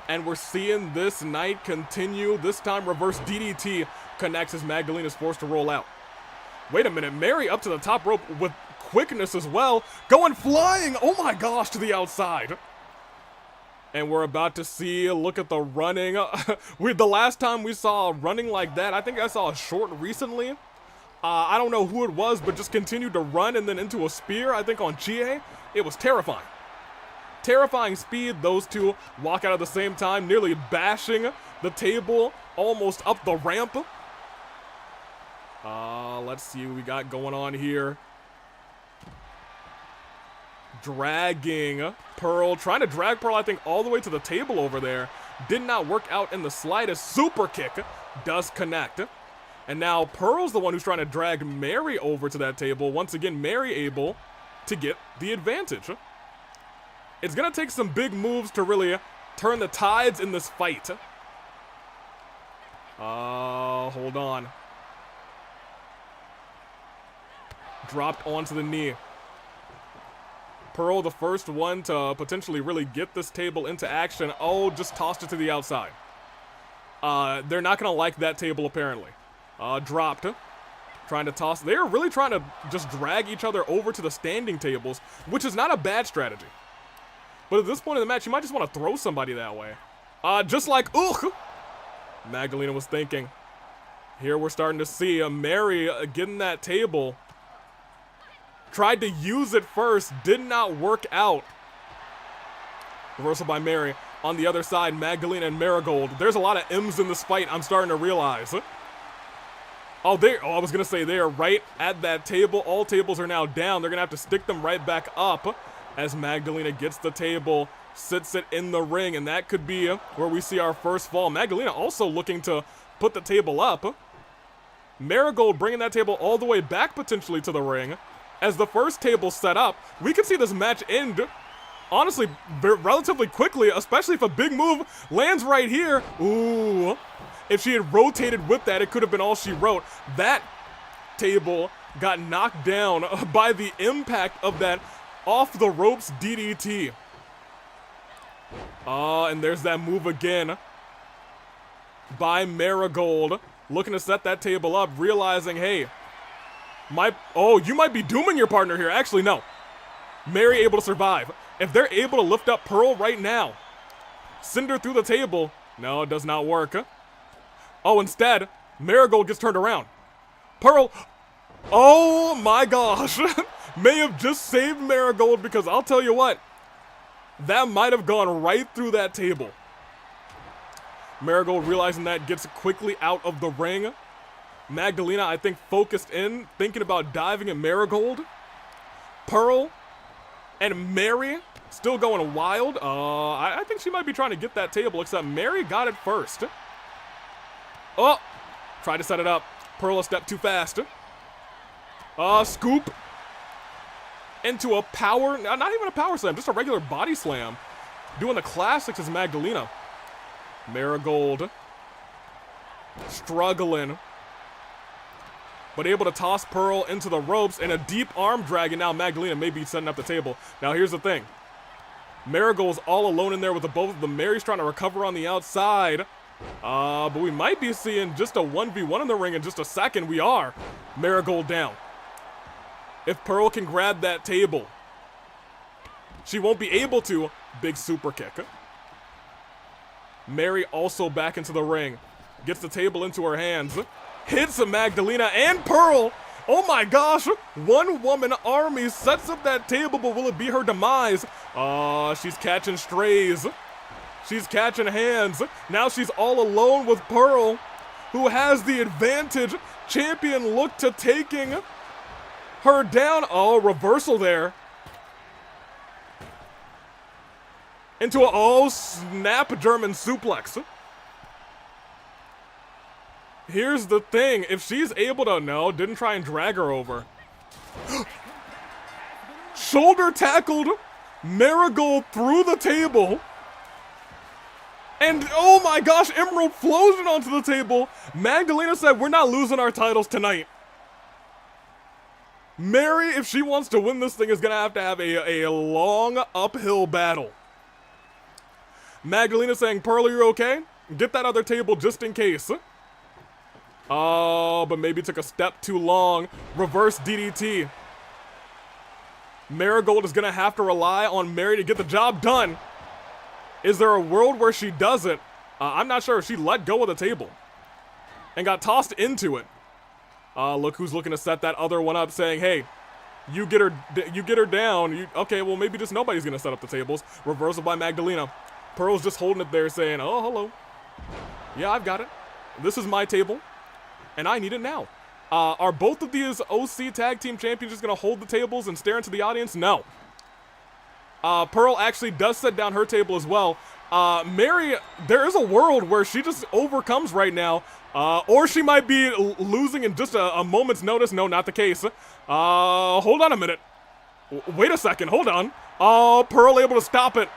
And we're seeing this night continue. This time reverse DDT connects as Magdalena's forced to roll out. Wait a minute, Mary up to the top rope with quickness as well. Going flying, oh my gosh, to the outside. And we're about to see, look at the running. The last time we saw running like that, I think I saw a short recently. I don't know who it was, but just continued to run and then into a spear, I think on Chie. It was terrifying. Terrifying speed, those two walk out at the same time, nearly bashing the table almost up the ramp. Let's see what we got going on here. Dragging Pearl, trying to drag Pearl, I think, all the way to the table over there. Did not work out in the slightest. Super kick does connect. And now Pearl's the one who's trying to drag Mary over to that table. Once again, Mary able to get the advantage. It's gonna take some big moves to really turn the tides in this fight. Hold on. Dropped onto the knee. Pearl, the first one to potentially really get this table into action. Oh, just tossed it to the outside. They're not gonna like that table apparently. Dropped. Trying to toss. They're really trying to just drag each other over to the standing tables, which is not a bad strategy. But at this point in the match, you might just want to throw somebody that way. Just like, ugh! Magdalena was thinking. Here we're starting to see Mary getting that table. Tried to use it first, did not work out. Reversal by Mary. On the other side, Magdalena and Marigold. There's a lot of M's in this fight, I'm starting to realize. I was gonna say they are right at that table. All tables are now down. They're gonna have to stick them right back up as Magdalena gets the table, sits it in the ring, and that could be where we see our first fall. Magdalena also looking to put the table up. Marigold bringing that table all the way back potentially to the ring. As the first table set up, we could see this match end, honestly, relatively quickly, especially if a big move lands right here. Ooh. If she had rotated with that, it could have been all she wrote. That table got knocked down by the impact of that off the ropes DDT. And there's that move again by Marigold. Looking to set that table up, realizing, hey, you might be dooming your partner here. Actually, no. Mary able to survive. If they're able to lift up Pearl right now, send her through the table. No, it does not work. Oh, instead, Marigold gets turned around. Pearl, oh my gosh. May have just saved Marigold, because I'll tell you what, that might have gone right through that table. Marigold realizing that gets quickly out of the ring. Magdalena, I think, focused in, thinking about diving at Marigold. Pearl and Mary still going wild. I think she might be trying to get that table, except Mary got it first. Oh, tried to set it up. Pearl a step too fast. Scoop into a power, not even a power slam, just a regular body slam. Doing the classics as Magdalena. Marigold struggling, but able to toss Pearl into the ropes and a deep arm drag, and now Magdalena may be setting up the table. Now here's the thing. Marigold's all alone in there with the both of them. Mary's trying to recover on the outside. But we might be seeing just a 1v1 in the ring in just a second. We are. Marigold down. If Pearl can grab that table, she won't be able to. Big super kick. Mary also back into the ring. Gets the table into her hands. Hits Magdalena and Pearl. Oh my gosh. One woman army sets up that table, but will it be her demise? She's catching strays. She's catching hands. Now she's all alone with Pearl, who has the advantage. Champion look to taking her down. Oh, reversal there. Into a, snap German suplex. Here's the thing. If she's able to, no, didn't try and drag her over. Shoulder tackled Marigold through the table. And oh my gosh, Emerald flows it onto the table. Magdalena said, we're not losing our titles tonight. Mary, if she wants to win this thing, is going to have a long uphill battle. Magdalena saying, Pearl, you're okay? Get that other table just in case. Oh, but maybe took a step too long. Reverse DDT. Marigold is gonna have to rely on Mary to get the job done. Is there a world where she doesn't? I'm not sure if she let go of the table and got tossed into it. Look who's looking to set that other one up, saying, hey, you get her down. Okay, well, maybe just nobody's gonna set up the tables. Reversal by Magdalena. Pearl's just holding it there saying, oh, hello. Yeah, I've got it. This is my table, and I need it now. Are both of these OC Tag Team Champions just gonna hold the tables and stare into the audience? No. Pearl actually does set down her table as well. Mary, there is a world where she just overcomes right now, or she might be losing in just a moment's notice. No, not the case. Hold on a minute. Wait a second, hold on. Oh, Pearl able to stop it.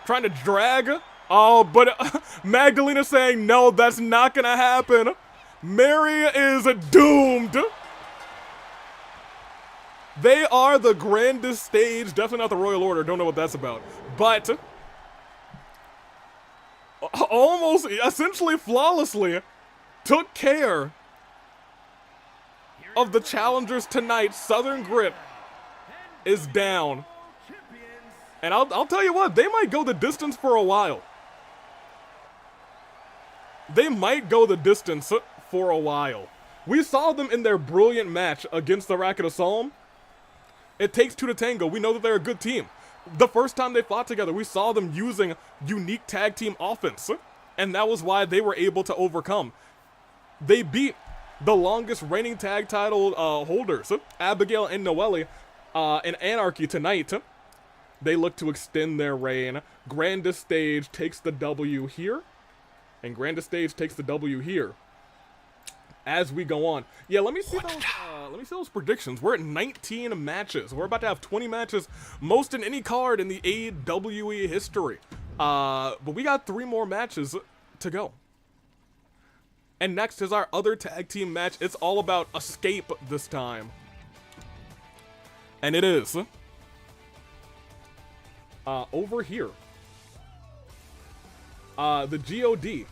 Trying to drag. Oh, but Magdalena saying, no, that's not gonna happen. Mary is doomed. They are the grandest stage. Definitely not the Royal Order. Don't know what that's about. But almost, essentially flawlessly took care of the challengers tonight. Southern Grit is down. And I'll tell you what, they might go the distance for a while. They might go the distance for a while. We saw them in their brilliant match against the Racket of Psalm. It takes two to tango. We know that they're a good team. The first time they fought together, we saw them using unique tag team offense. And that was why they were able to overcome. They beat the longest reigning tag title holders, Abigail and Noelle, in Anarchy tonight. They look to extend their reign. Grandest Stage takes the W here. And Grandest Stage takes the W here. As we go on. Yeah, let me see those predictions. We're at 19 matches. We're about to have 20 matches, most in any card in the AWE history. But we got 3 more matches to go. And next is our other tag team match. It's all about escape this time. And it is over here. The GOD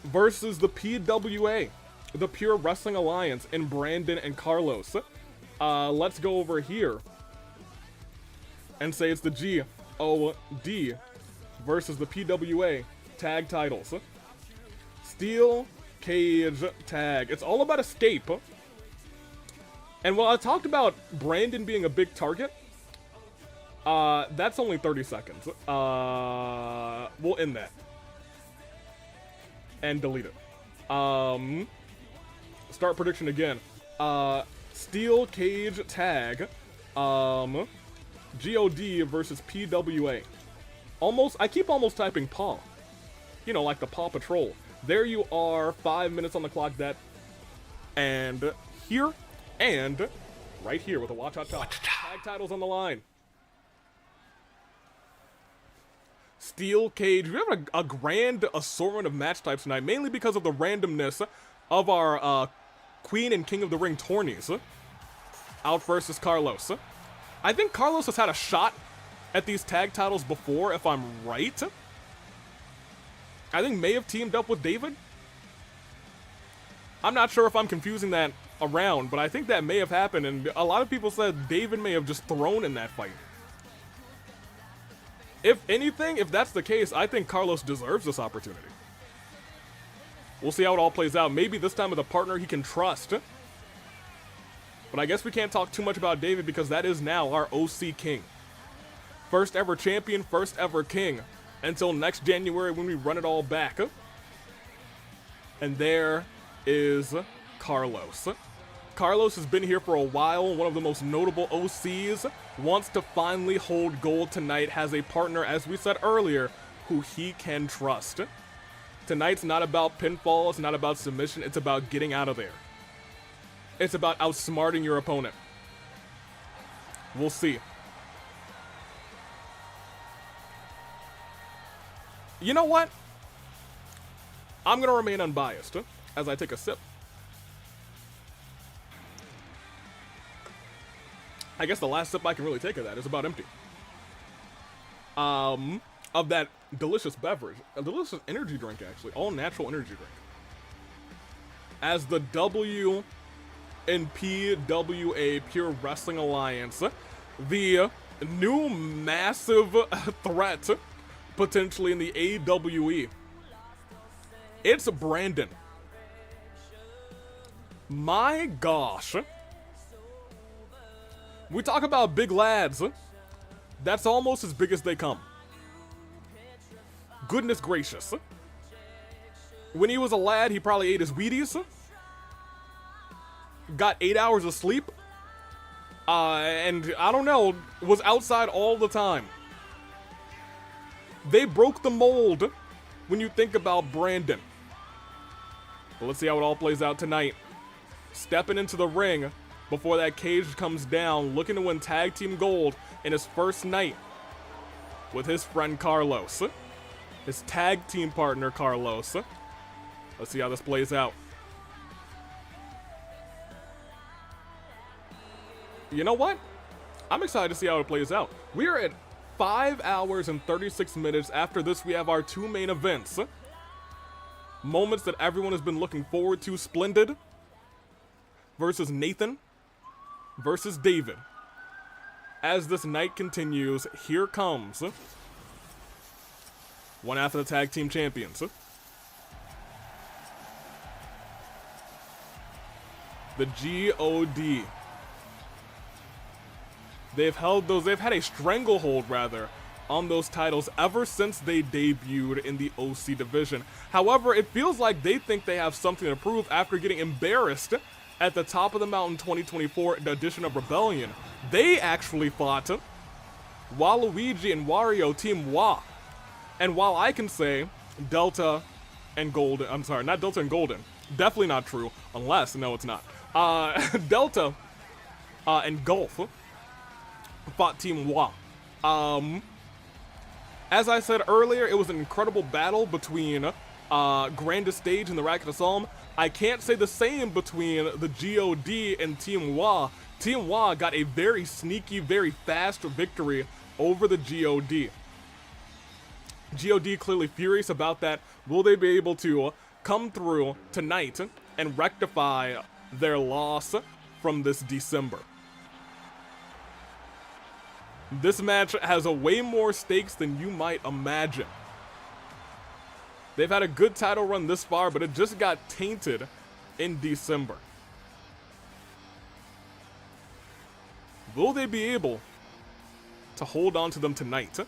versus the PWA, the Pure Wrestling Alliance, and Brandon and Carlos. Let's go over here and say it's the GOD versus the PWA tag titles. Steel Cage Tag. It's all about escape. And while I talked about Brandon being a big target, that's only 30 seconds. We'll end that. And delete it. Start prediction again. Steel Cage Tag. GOD versus PWA. I keep almost typing Paw. You know, like the Paw Patrol. There you are, 5 minutes on the clock, and here, and right here with a watch out top. Tag titles on the line. Steel Cage. We have a grand assortment of match types tonight, mainly because of the randomness of our Queen and King of the Ring tourneys. Out first is Carlos. I think Carlos has had a shot at these tag titles before, if I'm right. I think may have teamed up with David. I'm not sure if I'm confusing that around, but I think that may have happened, and a lot of people said David may have just thrown in that fight. If anything, if that's the case, I think Carlos deserves this opportunity. We'll see how it all plays out. Maybe this time with a partner he can trust. But I guess we can't talk too much about David because that is now our OC King. First ever champion, first ever king. Until next January when we run it all back. And there is Carlos. Carlos has been here for a while, one of the most notable OCs, wants to finally hold gold tonight, has a partner, as we said earlier, who he can trust. Tonight's not about pinfall, it's not about submission, it's about getting out of there. It's about outsmarting your opponent. We'll see. You know what? I'm gonna remain unbiased as I take a sip. I guess the last sip I can really take of that is about empty. of that delicious beverage, a delicious energy drink actually, all natural energy drink. As the W in PWA, Pure Wrestling Alliance, the new massive threat potentially in the AWE. It's Brandon. My gosh. We talk about big lads. That's almost as big as they come. Goodness gracious. When he was a lad, he probably ate his Wheaties. Got 8 hours of sleep. And I don't know, was outside all the time. They broke the mold when you think about Brandon. But let's see how it all plays out tonight. Stepping into the ring before that cage comes down, looking to win tag team gold in his first night with his friend Carlos. His tag team partner Carlos. Let's see how this plays out. You know what? I'm excited to see how it plays out. We are at 5 hours and 36 minutes. After this, we have our two main events. Moments that everyone has been looking forward to. Splendid versus Nathan versus David. As this night continues, here comes one after the tag team champions. The GOD. They've had a stranglehold rather on those titles ever since they debuted in the OC division. However, it feels like they think they have something to prove after getting embarrassed at the Top of the Mountain 2024 edition of Rebellion. They actually fought Waluigi and Wario Team Wa. And while I can say Delta and Golden, I'm sorry, not Delta and Golden, definitely not true, unless, no it's not. Delta and Gulf fought Team Wa. As I said earlier, it was an incredible battle between Grandest Stage and the Racket Assault. I can't say the same between the GOD and Team Wa. Team Wa got a very sneaky, very fast victory over the GOD. GOD clearly furious about that. Will they be able to come through tonight and rectify their loss from this December? This match has a way more stakes than you might imagine. They've had a good title run this far, but it just got tainted in December. Will they be able to hold on to them tonight?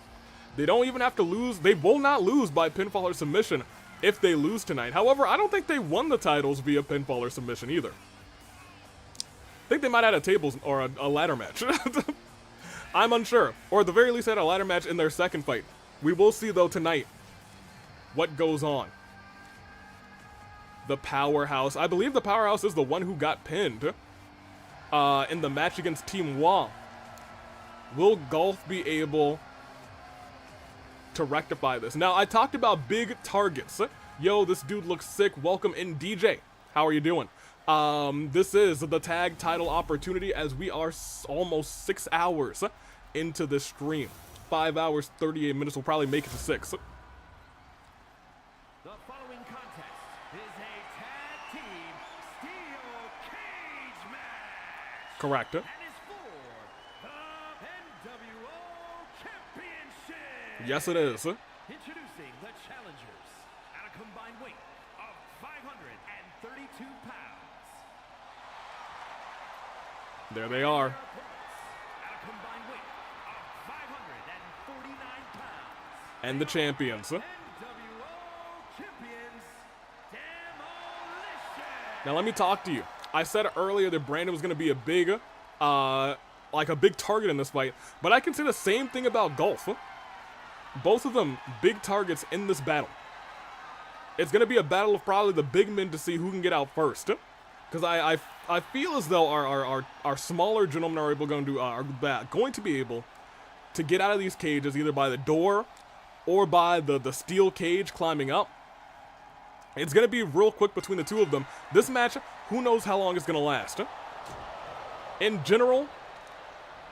They don't even have to lose. They will not lose by pinfall or submission if they lose tonight. However, I don't think they won the titles via pinfall or submission either. I think they might have had a tables or a ladder match. I'm unsure. Or at the very least, had a ladder match in their second fight. We will see, though, tonight what goes on. The Powerhouse. I believe the Powerhouse is the one who got pinned in the match against Team Wa. Will Golf be able to rectify this? Now, I talked about big targets. Yo, this dude looks sick. Welcome in, DJ. How are you doing? This is the tag title opportunity as we are almost 6 hours into this stream. 5 hours, 38 minutes. We'll probably make it to 6. The following contest is a tag team steel cage match. Correct. And is for the NWO Championship. Yes, it is. Introducing the challengers at a combined weight of 532 pounds. There they are. At a combined weight of 549 pounds. And the champions. NWO Champions, Demolition. Now let me talk to you. I said earlier that Brandon was going to be a big, like a big target in this fight, but I can say the same thing about Golf. Both of them big targets in this battle. It's going to be a battle of probably the big men to see who can get out first. Because I feel as though our smaller gentlemen are going to be able to get out of these cages either by the door or by the steel cage climbing up. It's going to be real quick between the two of them. This match, who knows how long it's going to last. In general,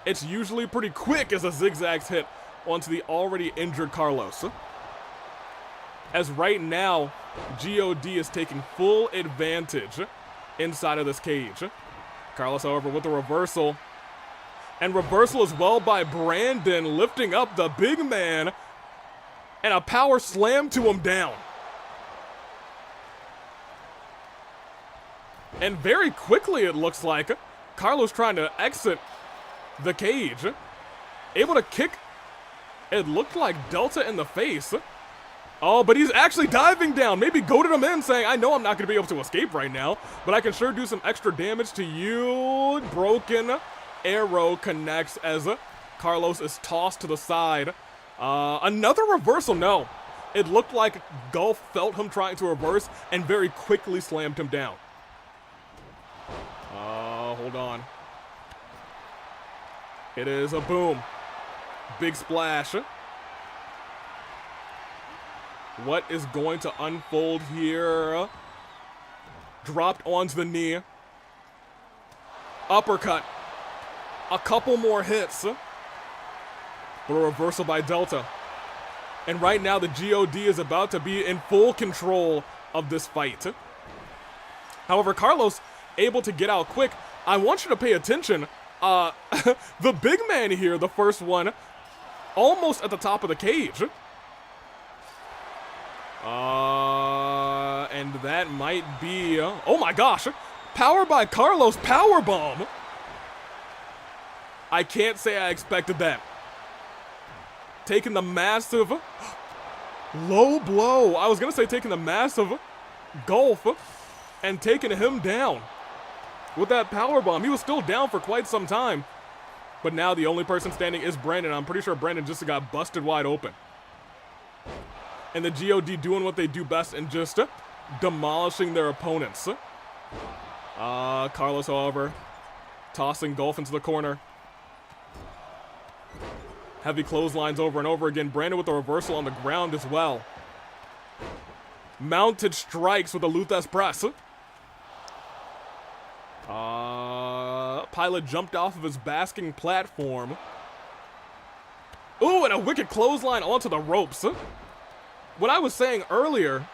it's usually pretty quick as the zigzags hit. onto the already injured Carlos. As right now, God is taking full advantage inside of this cage. Carlos, however, with the reversal. And reversal as well by Brandon, lifting up the big man. And a power slam to him down. And very quickly, it looks like, Carlos trying to exit the cage. Able to kick, it looked like Delta in the face. Oh, but he's actually diving down. Maybe goaded him in, saying, I know I'm not going to be able to escape right now, but I can sure do some extra damage to you. Broken arrow connects as Carlos is tossed to the side. Another reversal, no. It looked like Gulf felt him trying to reverse and very quickly slammed him down. Hold on. It is a boom. Big splash. What is going to unfold here? Dropped onto the knee. Uppercut. A couple more hits. But a reversal by Delta. And right now the God is about to be in full control of this fight. However, Carlos able to get out quick. I want you to pay attention. The big man here, the first one, almost at the top of the cage. And that might be, oh my gosh, power by Carlos, power bomb. I can't say I expected that. Taking the massive low blow. I was gonna say taking the massive gulf and taking him down with that power bomb. He was still down for quite some time, but now the only person standing is Brandon. I'm pretty sure Brandon just got busted wide open. And the God doing what they do best and just demolishing their opponents. Carlos, however, tossing Gulf into the corner. Heavy clotheslines over and over again. Brandon with the reversal on the ground as well. Mounted strikes with a Luthes press. Pilot jumped off of his basking platform. Ooh, and a wicked clothesline onto the ropes. What I was saying earlier,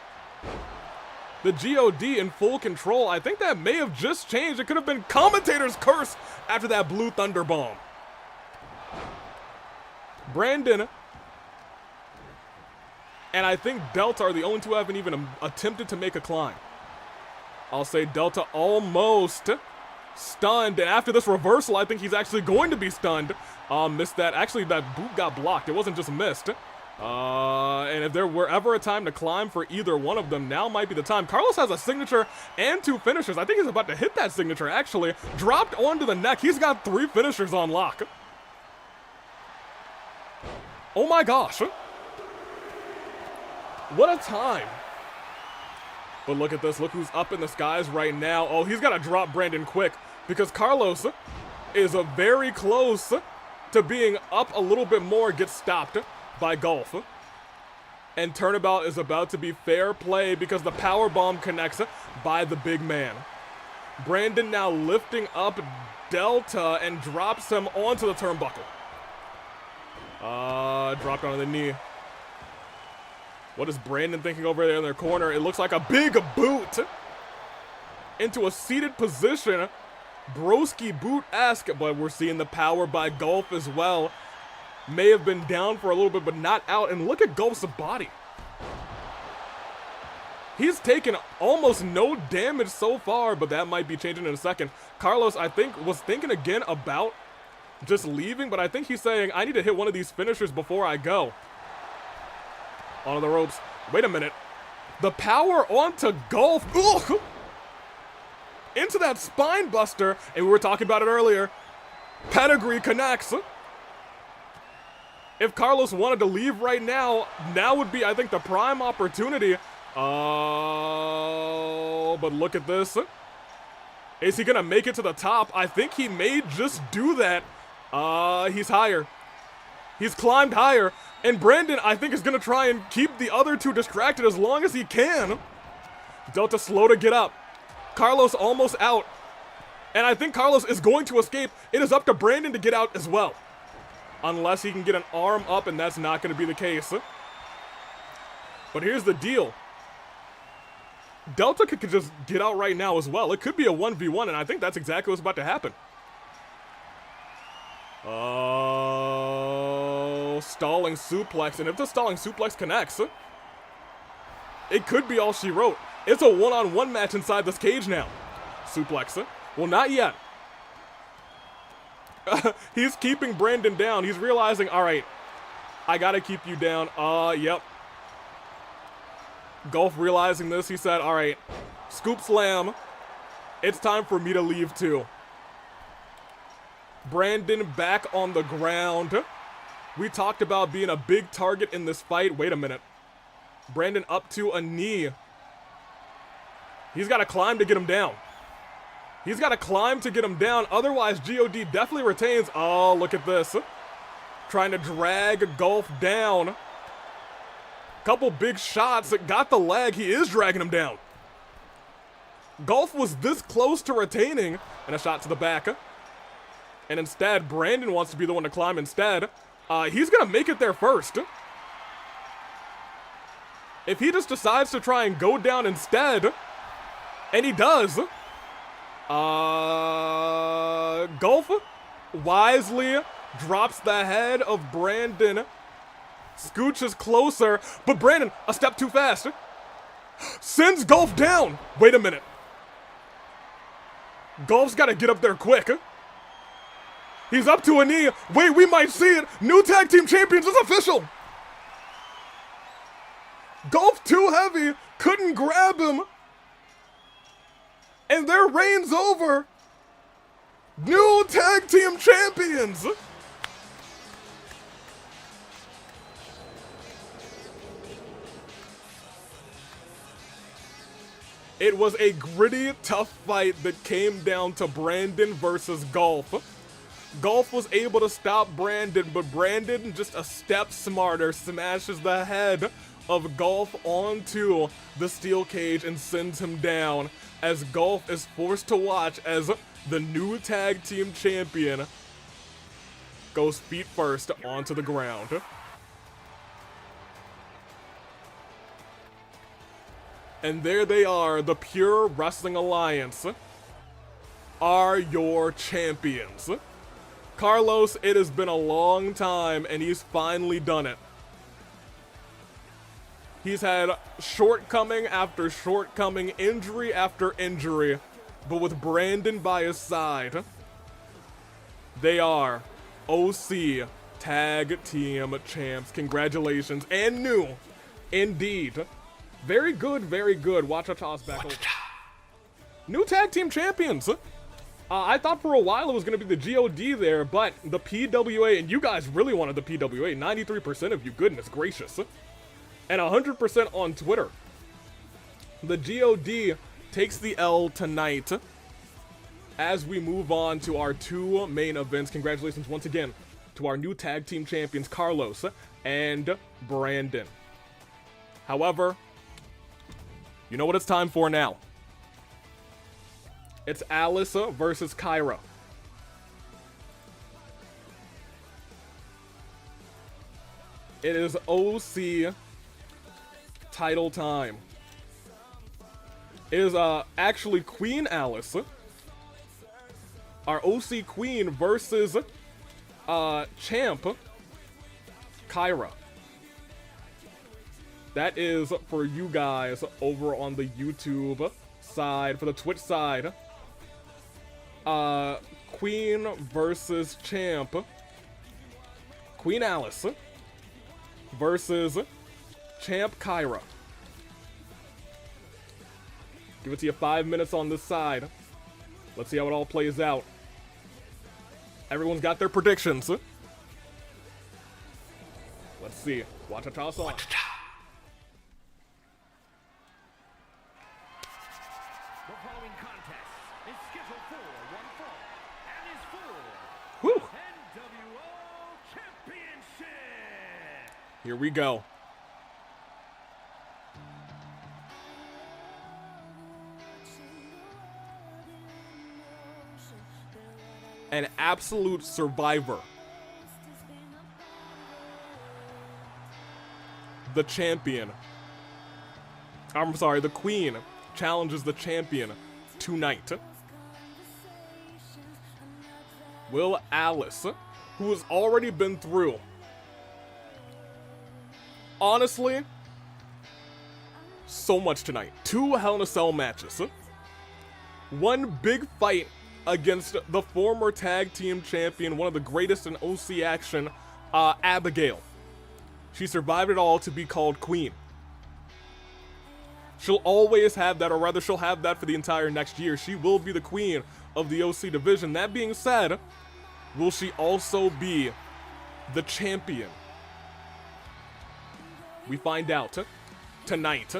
the God in full control, I think that may have just changed. It could have been commentator's curse after that blue thunder bomb. Brandon and I think Delta are the only two who haven't even attempted to make a climb. I'll say Delta almost stunned, and after this reversal, I think he's actually going to be stunned. Missed that. Actually, that boot got blocked. It wasn't just missed. And if there were ever a time to climb for either one of them, now might be the time. Carlos has a signature and 2 finishers. I think he's about to hit that signature, actually. Dropped onto the neck. He's got 3 finishers on lock. Oh my gosh. What a time. But look at this. Look who's up in the skies right now. Oh, he's got to drop Brandon quick because Carlos is very close to being up a little bit more. Gets stopped by Gulf. And turnabout is about to be fair play because the power bomb connects by the big man. Brandon now lifting up Delta and drops him onto the turnbuckle. Dropped onto the knee. What is Brandon thinking over there in their corner? It looks like a big boot into a seated position. Broski boot-esque, but we're seeing the power by Gulf as well. May have been down for a little bit, but not out. And look at Gulf's body. He's taken almost no damage so far, but that might be changing in a second. Carlos, I think, was thinking again about just leaving, but I think he's saying, I need to hit one of these finishers before I go. Onto the ropes. Wait a minute. The power onto Gulf. Ugh! Into that spine buster, and we were talking about it earlier. Pedigree connects. If Carlos wanted to leave right now, now would be, I think, the prime opportunity. Oh, but look at this. Is he gonna make it to the top? I think he may just do that. He's higher. He's climbed higher. And Brandon, I think, is gonna try and keep the other two distracted as long as he can. Delta slow to get up. Carlos almost out. And I think Carlos is going to escape. It is up to Brandon to get out as well. Unless he can get an arm up, and that's not going to be the case. But here's the deal. Delta could just get out right now as well. It could be a 1v1, and I think that's exactly what's about to happen. Oh, stalling suplex. And if the stalling suplex connects, it could be all she wrote. It's a one-on-one match inside this cage now. Suplex. Well, not yet. He's keeping Brandon down. He's realizing, all right, I gotta keep you down. Yep. Golf realizing this, he said, all right, scoop slam. It's time for me to leave too. Brandon back on the ground. We talked about being a big target in this fight. Wait a minute. Brandon up to a knee. He's got to climb to get him down. He's got to climb to get him down. Otherwise, God definitely retains. Oh, look at this. Trying to drag Golf down. Couple big shots. Got the leg. He is dragging him down. Golf was this close to retaining. And a shot to the back. And instead, Brandon wants to be the one to climb instead. He's going to make it there first. If he just decides to try and go down instead, and he does, Golf wisely drops the head of Brandon, scooches closer, but Brandon, a step too fast, sends Golf down. Wait a minute. Golf's got to get up there quick. He's up to a knee. Wait, we might see it. New tag team champions is official. Golf too heavy, couldn't grab him. And their reign's over. New tag team champions. It was a gritty, tough fight that came down to Brandon versus Golf. Golf was able to stop Brandon, but Brandon, just a step smarter, smashes the head of Golf onto the steel cage and sends him down, as Golf is forced to watch as the new tag team champion goes feet first onto the ground. And there they are, the Pure Wrestling Alliance are your champions. Carlos, it has been a long time, and he's finally done it. He's had shortcoming after shortcoming, injury after injury, but with Brandon by his side, they are OC Tag Team Champs. Congratulations, and new, indeed. Very good, very good. Watch our toss back over. New Tag Team Champions. I thought for a while it was going to be the GOD there, but the PWA, and you guys really wanted the PWA, 93% of you, goodness gracious. And 100% on Twitter. The GOD takes the L tonight as we move on to our two main events. Congratulations once again to our new tag team champions, Carlos and Brandon. However, you know what it's time for now. It's Alice versus Kyra. It is OC title time. It is actually Queen Alice, our OC Queen, versus Champ Kyra. That is for you guys over on the YouTube side. For the Twitch side, Queen versus Champ. Queen Alice versus Champ Kyra. Give it to you 5 minutes on this side. Let's see how it all plays out. Everyone's got their predictions. Let's see. Watch a toss on. The following contest is scheduled for one fall and is for Whew. NWO Championship. Here we go. An absolute survivor the champion. I'm sorry, the queen challenges the champion tonight. Will Alice, who has already been through, honestly, so much tonight. 2 Hell in a Cell matches. 1 big fight against the former tag team champion, one of the greatest in OC action, Abigail. She survived it all to be called queen. She'll always have that, or rather she'll have that for the entire next year. She will be the queen of the OC division. That being said, will she also be the champion? We find out tonight.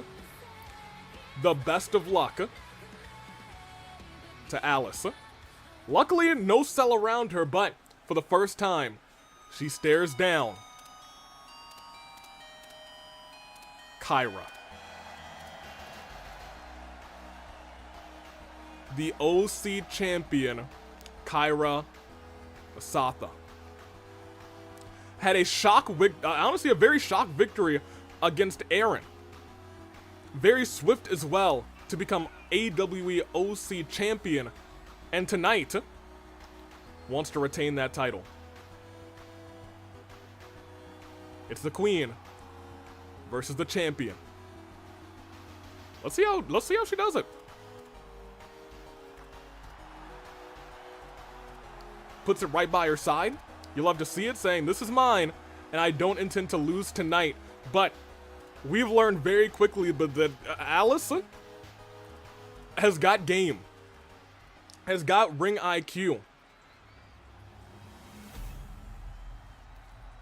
The best of luck to Alice. Luckily, no cell around her, but for the first time, she stares down Kyra. The OC champion, Kyra Asatha, had a honestly a very shock victory against Aaron. Very swift as well to become AWE OC champion, and tonight wants to retain that title. It's the queen versus the champion. Let's see how she does it. Puts it right by her side. You love to see it, saying, "This is mine, and I don't intend to lose tonight." But we've learned very quickly that Alice has got game, has got ring IQ.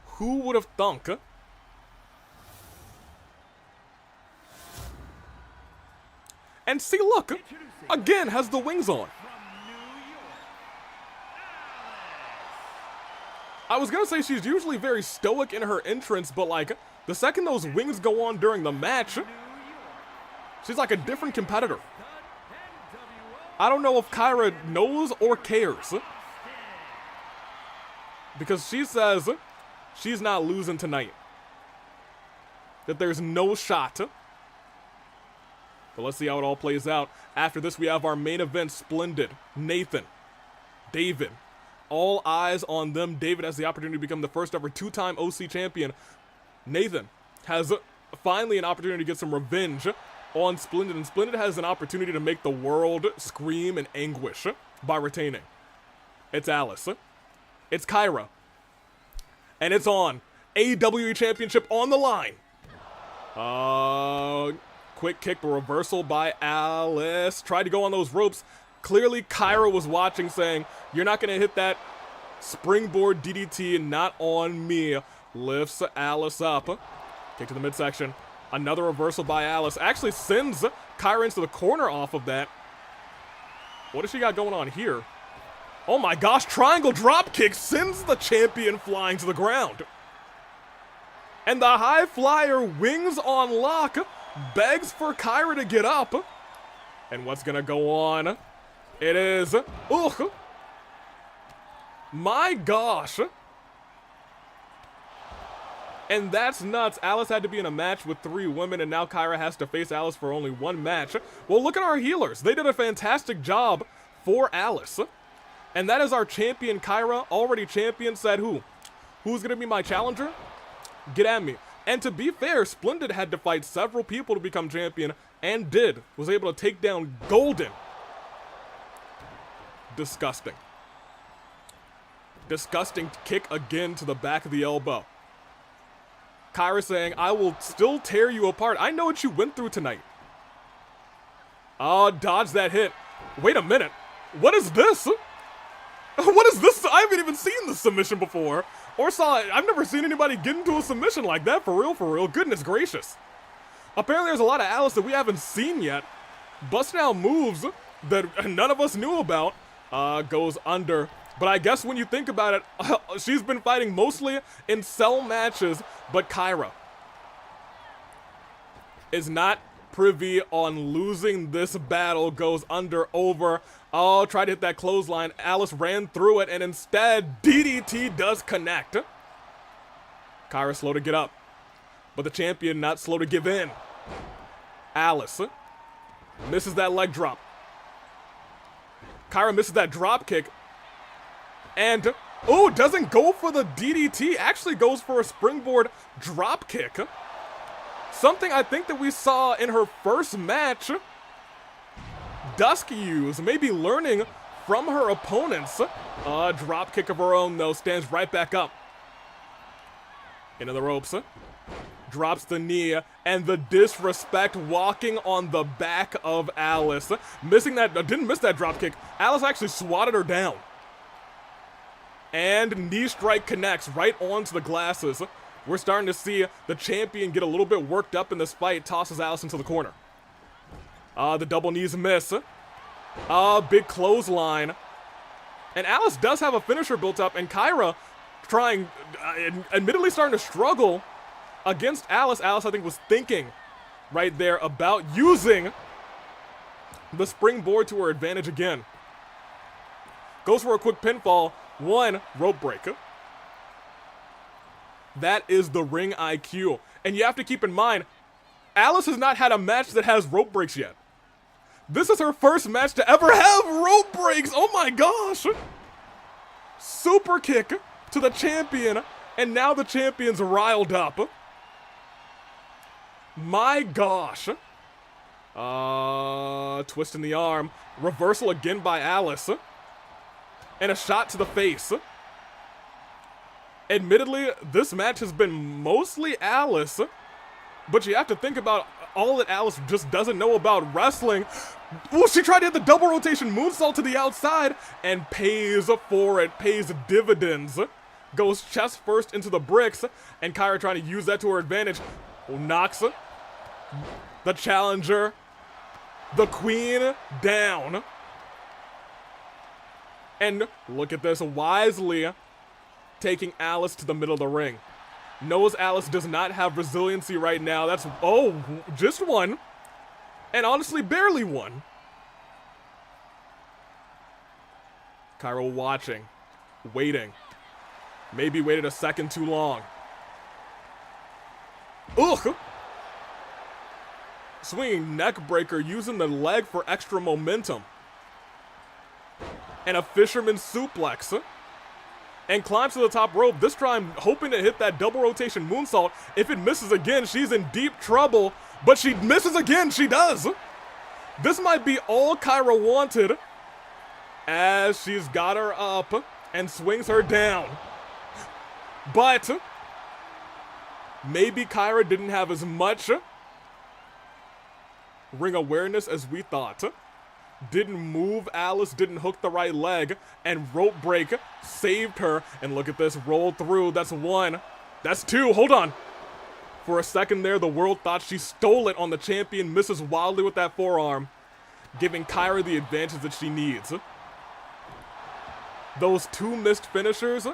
Who would have thunk? And see, look, again has the wings on. I was gonna say she's usually very stoic in her entrance, but like, the second those wings go on during the match, she's like a different competitor. I don't know if Kyra knows or cares, because she says she's not losing tonight. That there's no shot. But let's see how it all plays out. After this, we have our main event, Splendid, Nathan, David. All eyes on them. David has the opportunity to become the first ever 2-time OC champion. Nathan has finally an opportunity to get some revenge on Splendid, and Splendid has an opportunity to make the world scream in anguish by retaining. It's Alice. It's Kyra. And it's on. AWE Championship on the line. Quick kick, but reversal by Alice. Tried to go on those ropes. Clearly, Kyra was watching, saying, "You're not going to hit that springboard DDT, not on me." Lifts Alice up. Kick to the midsection. Another reversal by Alice. Actually sends Kyra into the corner off of that. What does she got going on here? Oh my gosh, triangle drop kick sends the champion flying to the ground. And the high flyer, wings on lock, begs for Kyra to get up. And what's going to go on? It is, my gosh. And that's nuts. Alice had to be in a match with 3 women, and now Kyra has to face Alice for only 1 match. Well, look at our healers. They did a fantastic job for Alice. And that is our champion, Kyra. Already champion, said who? Who's going to be my challenger? Get at me. And to be fair, Splendid had to fight several people to become champion, and was able to take down Golden. Disgusting. Disgusting kick again to the back of the elbow. Kyra saying, "I will still tear you apart. I know what you went through tonight." Oh, dodge that hit. Wait a minute. What is this? What is this? I haven't even seen this submission before. Or saw it. I've never seen anybody get into a submission like that. For real. Goodness gracious. Apparently there's a lot of Alice that we haven't seen yet. Busting out moves that none of us knew about. Goes under. But I guess when you think about it, she's been fighting mostly in cell matches, but Kyra is not privy on losing this battle. Goes under, over. Oh, tried to hit that clothesline. Alice ran through it, and instead, DDT does connect. Kyra slow to get up. But the champion not slow to give in. Alice misses that leg drop. Kyra misses that drop kick. And, oh, doesn't go for the DDT. Actually goes for a springboard drop kick. Something I think that we saw in her first match. Dusk use, maybe learning from her opponents. Drop kick of her own, though, stands right back up. Into the ropes. Drops the knee, and the disrespect walking on the back of Alice. Missing that, didn't miss that drop kick. Alice actually swatted her down. And knee strike connects right onto the glasses. We're starting to see the champion get a little bit worked up in this fight. Tosses Alice into the corner. The double knees miss. Big clothesline. And Alice does have a finisher built up, and Kyra trying, admittedly starting to struggle against Alice. Alice, I think, was thinking right there about using the springboard to her advantage again. Goes for a quick pinfall. One rope break. That is the ring IQ. And you have to keep in mind, Alice has not had a match that has rope breaks yet. This is her first match to ever have rope breaks. Oh my gosh. Super kick to the champion. And now the champion's riled up. My gosh. Twist in the arm. Reversal again by Alice. And a shot to the face. Admittedly, this match has been mostly Alice. But you have to think about all that Alice just doesn't know about wrestling. Well, she tried to hit the double rotation moonsault to the outside and pays for it, pays dividends. Goes chest first into the bricks, and Kyra trying to use that to her advantage. Knocks the challenger, the queen, down. And look at this, wisely taking Alice to the middle of the ring. Knows Alice does not have resiliency right now. That's, oh, just one. And honestly, barely one. Kyra watching, waiting. Maybe waited a second too long. Ugh! Swinging neck breaker, using the leg for extra momentum. And a fisherman suplex. And climbs to the top rope, this time hoping to hit that double rotation moonsault. If it misses again, she's in deep trouble. But she misses again, she does. This might be all Kyra wanted, as she's got her up and swings her down. But maybe Kyra didn't have as much ring awareness as we thought. Didn't move Alice, didn't hook the right leg, and rope break saved her. And look at this, roll through. That's one. That's two. Hold on. For a second there, the world thought she stole it on the champion, misses wildly with that forearm, giving Kyra the advantage that she needs. Those two missed finishers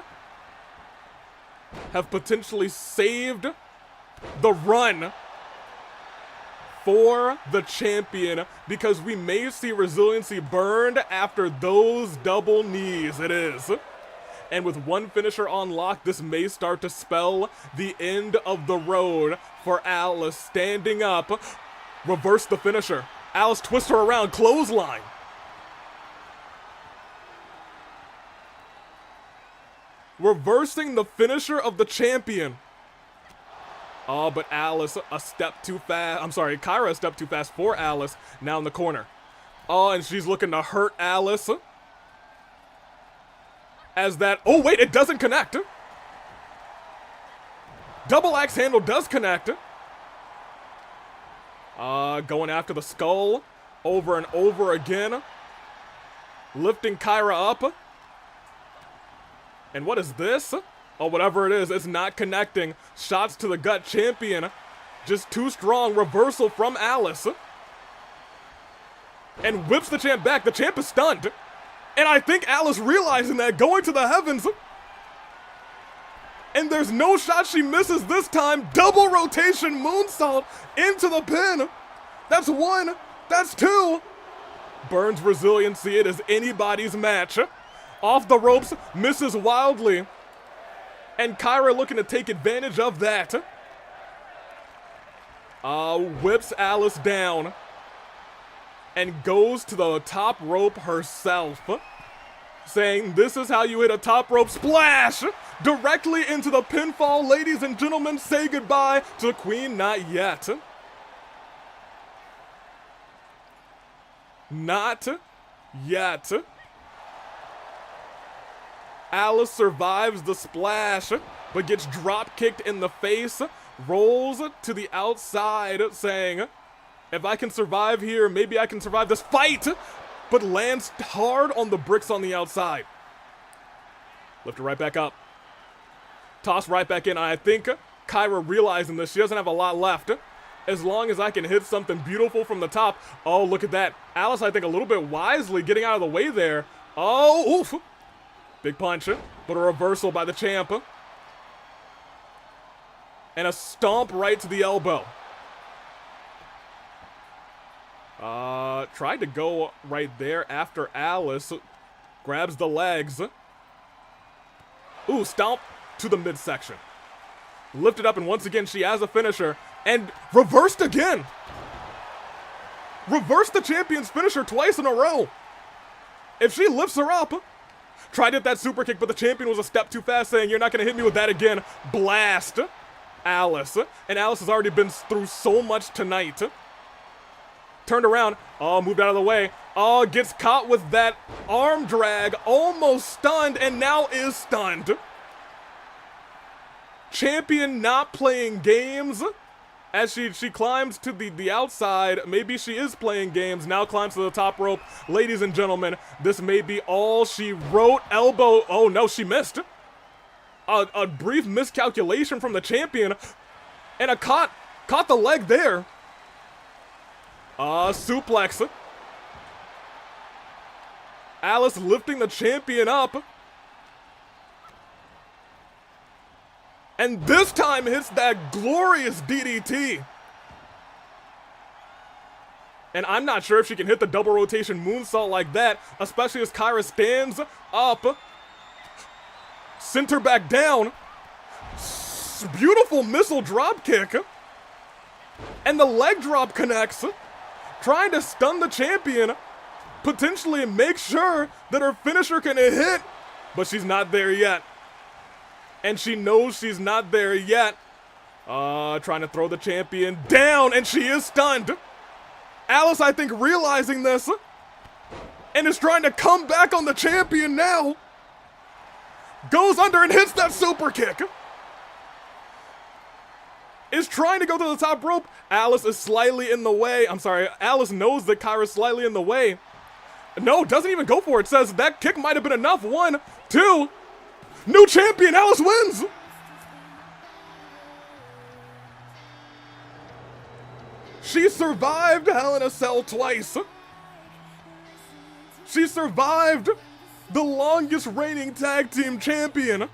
have potentially saved the run for the champion, because we may see resiliency burned after those double knees. It is. And with one finisher on lock, this may start to spell the end of the road for Alice. Standing up, reverse the finisher. Alice twists her around, clothesline. Reversing the finisher of the champion. Oh, but Alice a step too fast. I'm sorry, Kyra a step too fast for Alice. Now in the corner. Oh, and she's looking to hurt Alice. As that, oh wait, it doesn't connect. Double axe handle does connect. Going after the skull over and over again. Lifting Kyra up. And what is this? Oh, whatever it is, it's not connecting. Shots to the gut, champion. Just too strong. Reversal from Alice. And whips the champ back. The champ is stunned. And I think Alice realizing that, going to the heavens. And there's no shot she misses this time. Double rotation moonsault into the pin. That's one. That's two. Burns resiliency. It is anybody's match. Off the ropes. Misses wildly. And Kyra looking to take advantage of that. Whips Alice down and goes to the top rope herself, saying, "This is how you hit a top rope splash!" Directly into the pinfall. Ladies and gentlemen, say goodbye to the Queen. Not yet. Not yet. Alice survives the splash, but gets drop kicked in the face, rolls to the outside, saying, "If I can survive here, maybe I can survive this fight," but lands hard on the bricks on the outside. Lift her right back up. Toss right back in. I think Kyra realizing this, she doesn't have a lot left. As long as I can hit something beautiful from the top. Oh, look at that. Alice, I think, a little bit wisely getting out of the way there. Oh, oof. Big punch, but a reversal by the champ. And a stomp right to the elbow. Tried to go right there after Alice grabs the legs. Ooh, stomp to the midsection. Lifted up, and once again, she has a finisher. And reversed again. Reversed the champion's finisher twice in a row. If she lifts her up. Tried to hit that super kick, but the champion was a step too fast, saying, "You're not going to hit me with that again." Blast Alice. And Alice has already been through so much tonight. Turned around. Oh, moved out of the way. Oh, gets caught with that arm drag. Almost stunned, and now is stunned. Champion not playing games. As she climbs to the outside, maybe she is playing games, now climbs to the top rope. Ladies and gentlemen, this may be all she wrote. Elbow, oh no, she missed. A brief miscalculation from the champion, and a caught the leg there. Suplex. Alice lifting the champion up. And this time hits that glorious DDT. And I'm not sure if she can hit the double rotation moonsault like that, especially as Kyra stands up. Sent her back down. Beautiful missile drop kick. And the leg drop connects. Trying to stun the champion. Potentially make sure that her finisher can hit. But she's not there yet. And she knows she's not there yet. Trying to throw the champion down, and she is stunned. Alice, I think, realizing this, and is trying to come back on the champion now. Goes under and hits that super kick. Is trying to go to the top rope. Alice is slightly in the way. I'm sorry, Alice knows that Kyra's slightly in the way. No, doesn't even go for it. Says that kick might have been enough. 1, 2. New champion, Alice wins! She survived Hell in a Cell twice. She survived the longest reigning tag team champion.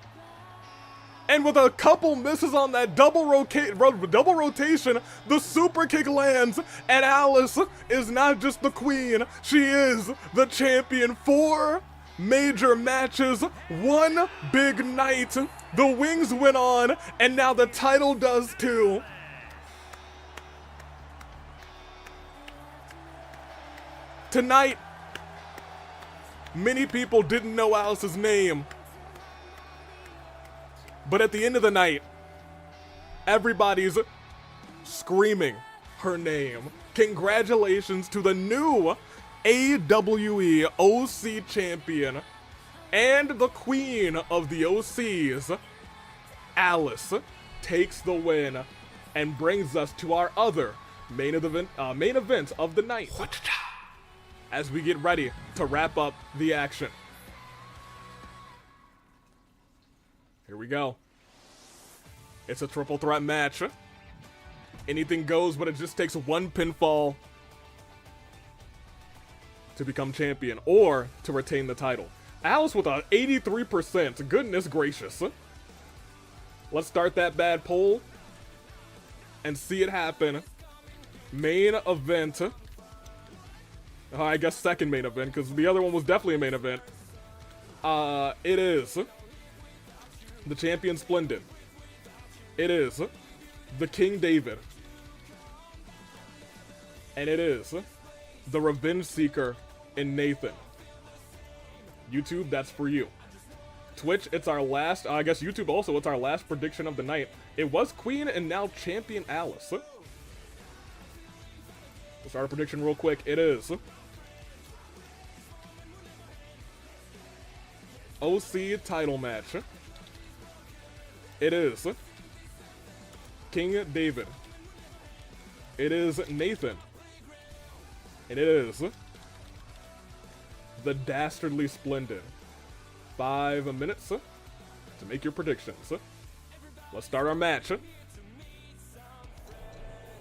And with a couple misses on that double rotation, the super kick lands, and Alice is not just the queen, she is the champion. 4 major matches, 1 big night. The wings went on, and now the title does too. Tonight, many people didn't know Alice's name. But at the end of the night, everybody's screaming her name. Congratulations to the new AWE OC champion and the queen of the OCs. Alice takes the win and brings us to our other main event of the night, as we get ready to wrap up the action. Here we go. It's a triple threat match. Anything goes, but it just takes 1 pinfall to become champion or to retain the title. Alice with an 83%. Goodness gracious. Let's start that bad poll and see it happen. Main event. I guess second main event, because the other one was definitely a main event. It is the champion Splendid. It is the King David And it is the Revenge Seeker in Nathan. YouTube, that's for you. Twitch, it's our last, I guess YouTube also, it's our last prediction of the night. It was Queen and now Champion Alice. Let's start a prediction real quick. It is OC title match. It is King David. It is Nathan. And it is the Dastardly Splendid. 5 minutes to make your predictions. Let's start our match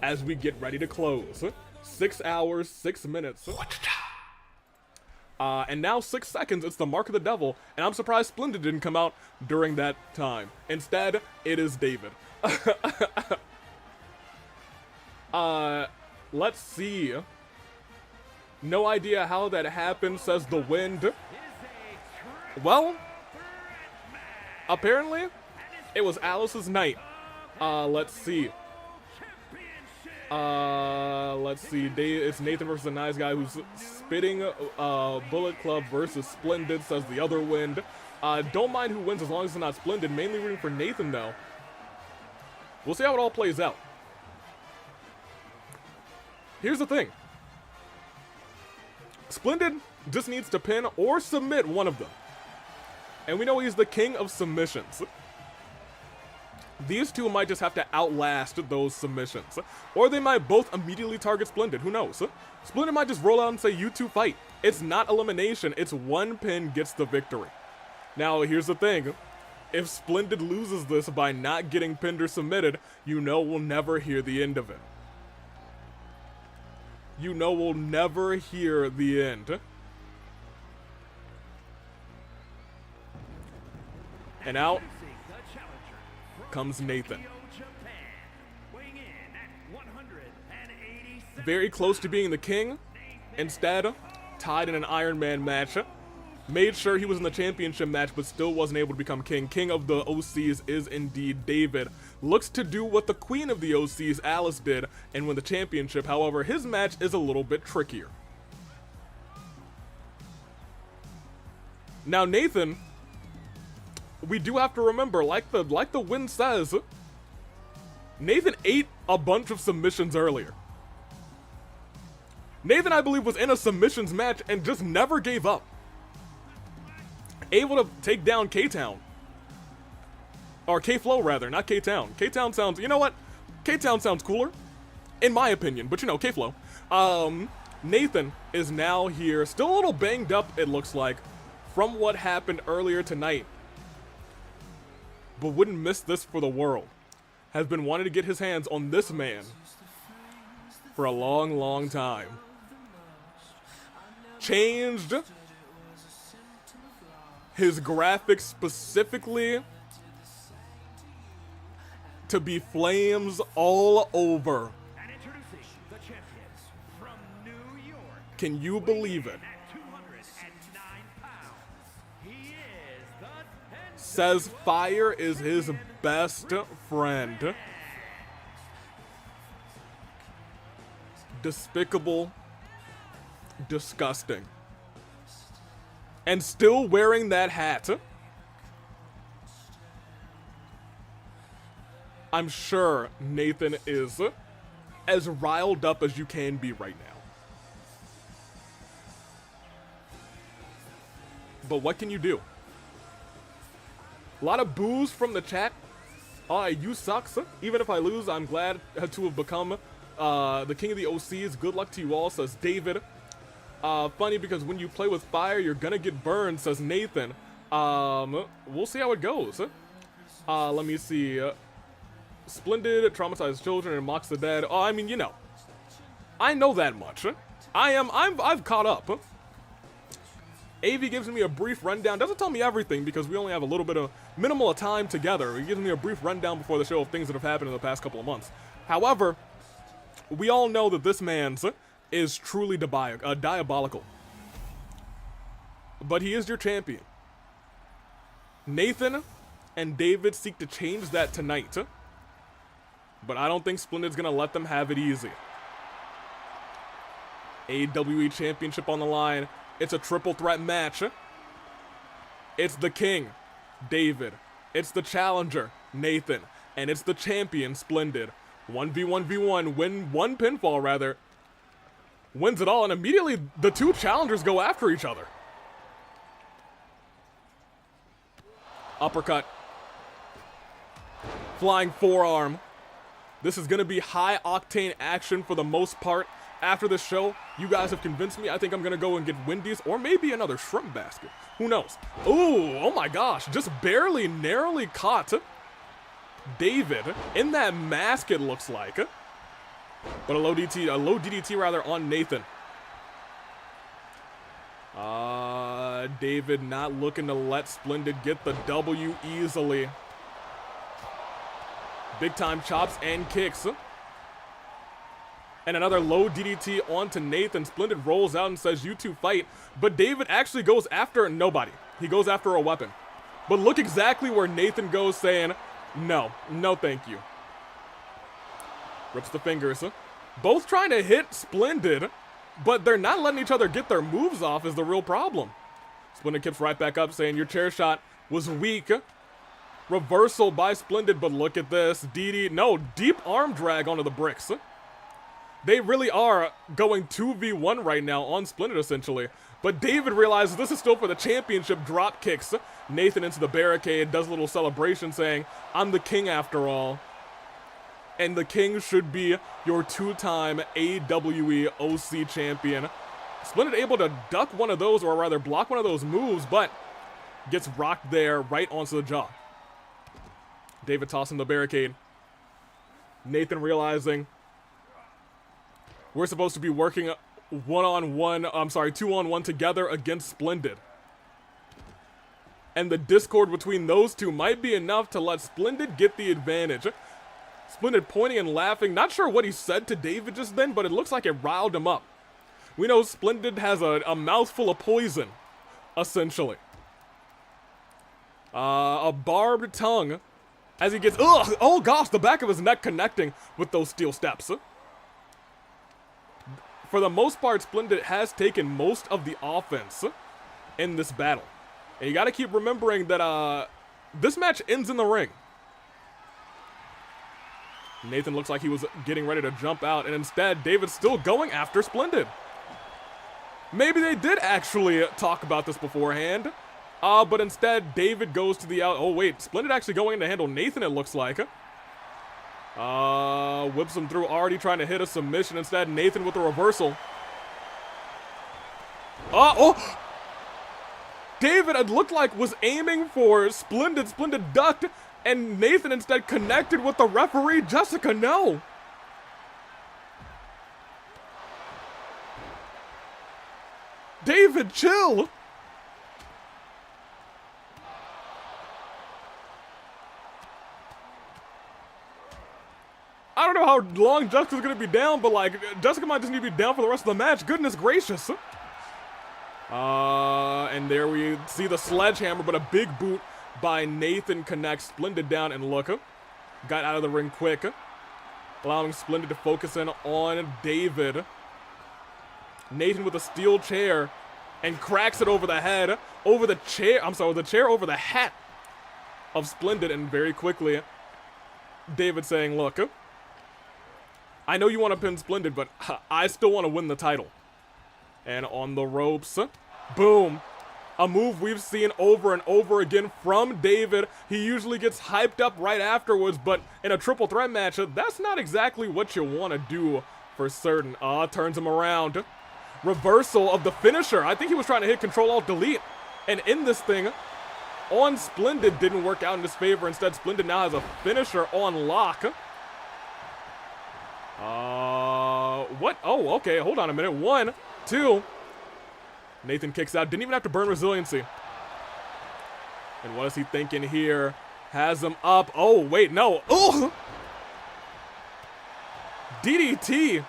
as we get ready to close. 6 hours, 6 minutes. And now 6 seconds, it's the Mark of the Devil, and I'm surprised Splendid didn't come out during that time. Instead, it is David. Let's see. No idea how that happened, says the Wind. Well, apparently, it was Alice's night. Let's see. It's Nathan versus the nice guy who's spitting Bullet Club versus Splendid, says the other Wind. Don't mind who wins as long as it's not Splendid. Mainly rooting for Nathan, though. We'll see how it all plays out. Here's the thing. Splendid just needs to pin or submit one of them. And we know he's the king of submissions. These two might just have to outlast those submissions. Or they might both immediately target Splendid, who knows? Splendid might just roll out and say, you two fight. It's not elimination, it's one pin gets the victory. Now, here's the thing. If Splendid loses this by not getting pinned or submitted, you know we'll never hear the end of it. You know we'll never hear the end. And out comes Nathan. Very close to being the king. Instead, tied in an Iron Man match. Made sure he was in the championship match, but still wasn't able to become king. King of the OCs is indeed David. Looks to do what the queen of the OCs, Alice, did and win the championship. However, his match is a little bit trickier. Now, Nathan, we do have to remember, like the Wind says, Nathan ate a bunch of submissions earlier. Nathan, I believe, was in a submissions match and just never gave up. Able to take down K-Town. Or K-Flow, rather, not K-Town. K-Town sounds, you know what? K-Town sounds cooler, in my opinion, but you know, K-Flow. Nathan is now here, still a little banged up, it looks like, from what happened earlier tonight. But wouldn't miss this for the world. Has been wanting to get his hands on this man for a long, long time. Changed his graphics specifically to be flames all over. And introducing the champions from New York. Can you believe it? At 209 pounds, he is the Says fire is his best friend. Despicable. Disgusting. And still wearing that hat. I'm sure Nathan is as riled up as you can be right now. But what can you do? A lot of boos from the chat. You sucks. Even if I lose, I'm glad to have become the king of the OCs. Good luck to you all, says David. Funny because when you play with fire, you're gonna get burned, says Nathan. We'll see how it goes. Let me see. Splendid, traumatized children, and mocks the dead. Oh, I mean, you know. I know that much. I've caught up. AV gives me a brief rundown. Doesn't tell me everything because we only have a little bit of minimal time together. He gives me a brief rundown before the show of things that have happened in the past couple of months. However, we all know that this man's is truly diabolical. But he is your champion. Nathan and David seek to change that tonight. But I don't think Splendid's gonna let them have it easy. AWE Championship on the line. It's a triple threat match. It's the king, David. It's the challenger, Nathan. And it's the champion, Splendid. 1v1v1, win one pinfall rather. Wins it all, and immediately the two challengers go after each other. Uppercut. Flying forearm. This is going to be high octane action for the most part. After this show, you guys have convinced me. I think I'm going to go and get Wendy's or maybe another shrimp basket. Who knows? Ooh, oh my gosh. Just barely, narrowly caught David in that mask, it looks like. But a low DDT rather on Nathan. David not looking to let Splendid get the W easily. Big time chops and kicks. And another low DDT onto Nathan. Splendid rolls out and says, you two fight. But David actually goes after nobody. He goes after a weapon. But look exactly where Nathan goes, saying, no, no thank you. Rips the fingers. Both trying to hit Splendid, but they're not letting each other get their moves off is the real problem. Splendid kicks right back up, saying your chair shot was weak. Reversal by Splendid, but look at this. DD, no, deep arm drag onto the bricks. They really are going 2v1 right now on Splendid, essentially. But David realizes this is still for the championship. Drop kicks Nathan into the barricade, does a little celebration saying, I'm the king after all. And the king should be your two-time AWE OC champion. Splendid able to duck one of those, or rather block one of those moves, but gets rocked there right onto the jaw. David tossing the barricade. Nathan realizing we're supposed to be working two-on-one together against Splendid. And the discord between those two might be enough to let Splendid get the advantage. Splendid pointing and laughing. Not sure what he said to David just then, but it looks like it riled him up. We know Splendid has a mouthful of poison, essentially. A barbed tongue as he gets, oh gosh, the back of his neck connecting with those steel steps. For the most part, Splendid has taken most of the offense in this battle. And you gotta keep remembering that this match ends in the ring. Nathan looks like he was getting ready to jump out, and instead, David's still going after Splendid. Maybe they did actually talk about this beforehand, but instead, David goes to the out. Oh wait, Splendid actually going in to handle Nathan, it looks like. Whips him through, already trying to hit a submission. Instead, Nathan with a reversal. David, it looked like, was aiming for Splendid. Splendid ducked, and Nathan instead connected with the referee. Jessica, no. David, chill. I don't know how long Jessica's gonna be down, but like, Jessica might just need to be down for the rest of the match. Goodness gracious. And there we see the sledgehammer, but a big boot by Nathan connects Splendid down, and look, got out of the ring quick, allowing Splendid to focus in on David. Nathan with a steel chair and cracks it over the head, over the chair, the chair over the hat of Splendid, and very quickly, David saying, look, I know you want to pin Splendid, but I still want to win the title. And on the ropes, boom. A move we've seen over and over again from David. He usually gets hyped up right afterwards, but in a triple threat match, that's not exactly what you want to do for certain. Turns him around. Reversal of the finisher. I think he was trying to hit Control-Alt-Delete. And in this thing, on Splendid didn't work out in his favor. Instead, Splendid now has a finisher on lock. What? Oh, okay, hold on a minute. 1, 2. Nathan kicks out. Didn't even have to burn resiliency. And what is he thinking here? Has him up. Oh, wait, no. Oh! DDT.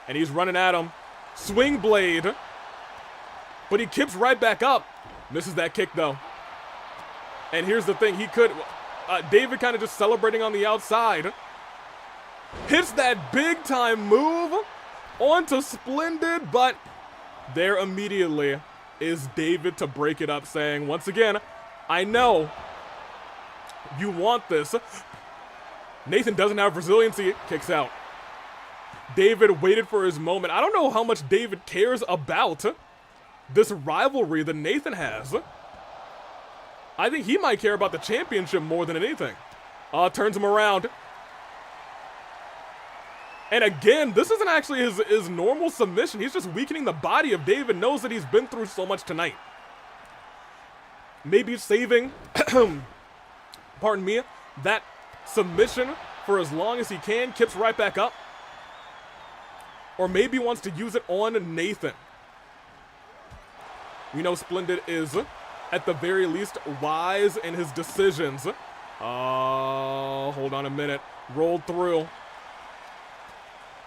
And he's running at him. Swing blade. But he kips right back up. Misses that kick, though. And here's the thing. He could... David kind of just celebrating on the outside. Hits that big-time move onto Splendid, but there immediately is David to break it up, saying, once again, I know you want this. Nathan doesn't have resiliency, kicks out. David waited for his moment. I don't know how much David cares about this rivalry that Nathan has. I think he might care about the championship more than anything. Turns him around. And again, this isn't actually his normal submission. He's just weakening the body of David. Knows that he's been through so much tonight. Maybe saving, pardon me, that submission for as long as he can. Kips right back up. Or maybe wants to use it on Nathan. We know Splendid is, at the very least, wise in his decisions. Hold on a minute. Rolled through.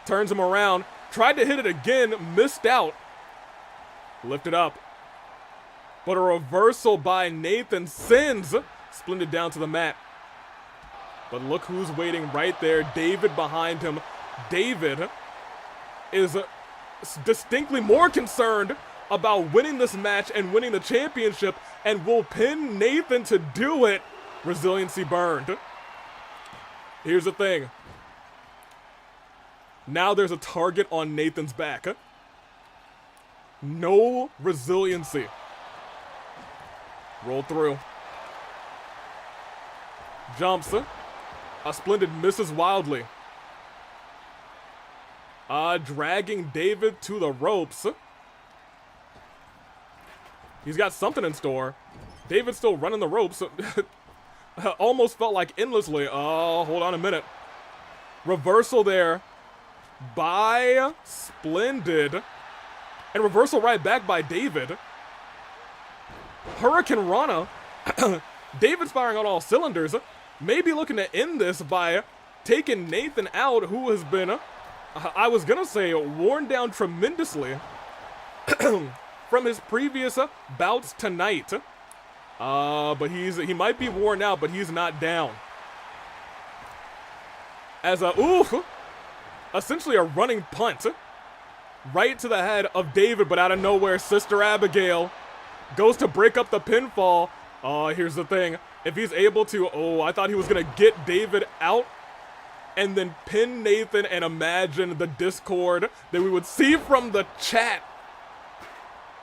Turns him around. Tried to hit it again. Missed out. Lifted up. But a reversal by Nathan sends Splendid down to the mat. But look who's waiting right there. David behind him. David is distinctly more concerned about winning this match and winning the championship, and will pin Nathan to do it. Resiliency burned. Here's the thing. Now there's a target on Nathan's back. No resiliency. Roll through. Jumps. A Splendid misses wildly. Dragging David to the ropes. He's got something in store. David's still running the ropes. Almost felt like endlessly. Oh, hold on a minute. Reversal there by Splendid. And reversal right back by David. Hurricane Rana. David's firing on all cylinders. Maybe looking to end this by taking Nathan out, who has been, I was gonna say, worn down tremendously from his previous bouts tonight. But he might be worn out, but he's not down. As essentially a running punt right to the head of David, but out of nowhere, Sister Abigail goes to break up the pinfall. Here's the thing. If he's able to, I thought he was gonna get David out and then pin Nathan, and imagine the discord that we would see from the chat.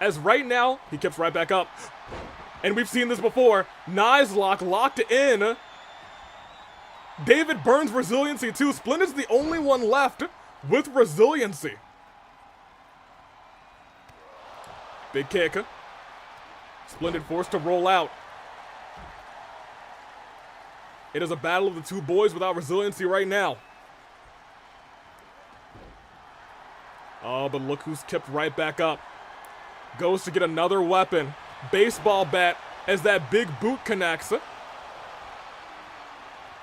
As right now, he keeps right back up. And we've seen this before. Knives locked in. David burns resiliency too. Splendid's the only one left with resiliency. Big kick. Splendid forced to roll out. It is a battle of the two boys without resiliency right now. But look who's kept right back up. Goes to get another weapon. Baseball bat as that big boot connects.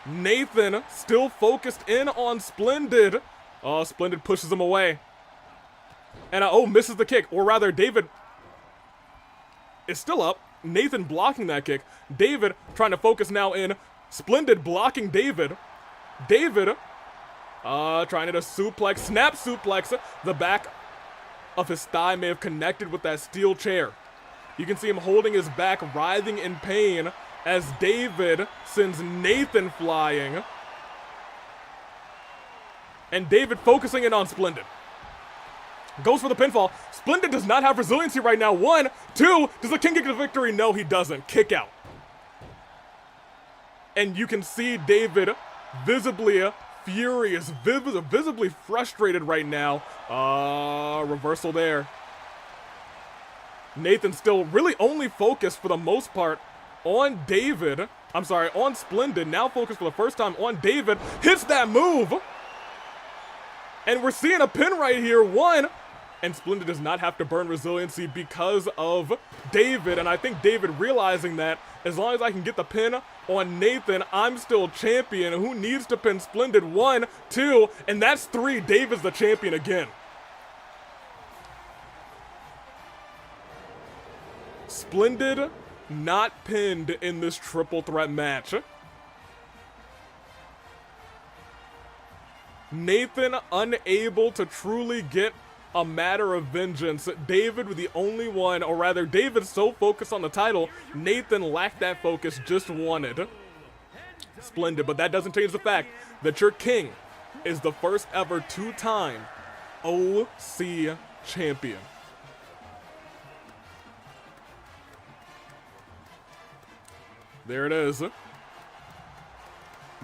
Nathan still focused in on Splendid. Splendid pushes him away. And misses the kick. Or rather, David is still up. Nathan blocking that kick. David trying to focus now in. Splendid blocking David. David trying to suplex. Snap suplex. The back of his thigh may have connected with that steel chair. You can see him holding his back, writhing in pain as David sends Nathan flying. And David focusing in on Splendid. Goes for the pinfall. Splendid does not have resiliency right now. 1, 2, does the King get the victory? No, he doesn't. Kick out. And you can see David visibly furious, visibly frustrated right now. Reversal there. Nathan still really only focused for the most part on David. I'm sorry, on Splendid. Now focused for the first time on David. Hits that move. And we're seeing a pin right here. 1. And Splendid does not have to burn resiliency because of David. And I think David realizing that as long as I can get the pin on Nathan, I'm still champion. Who needs to pin Splendid? 1, 2, and that's 3. David's the champion again. Splendid not pinned in this triple threat match. Nathan unable to truly get a matter of vengeance. David was the only one, or rather, David so focused on the title, Nathan lacked that focus, just wanted. Splendid, but that doesn't change the fact that your king is the first ever two-time OC champion. There it is.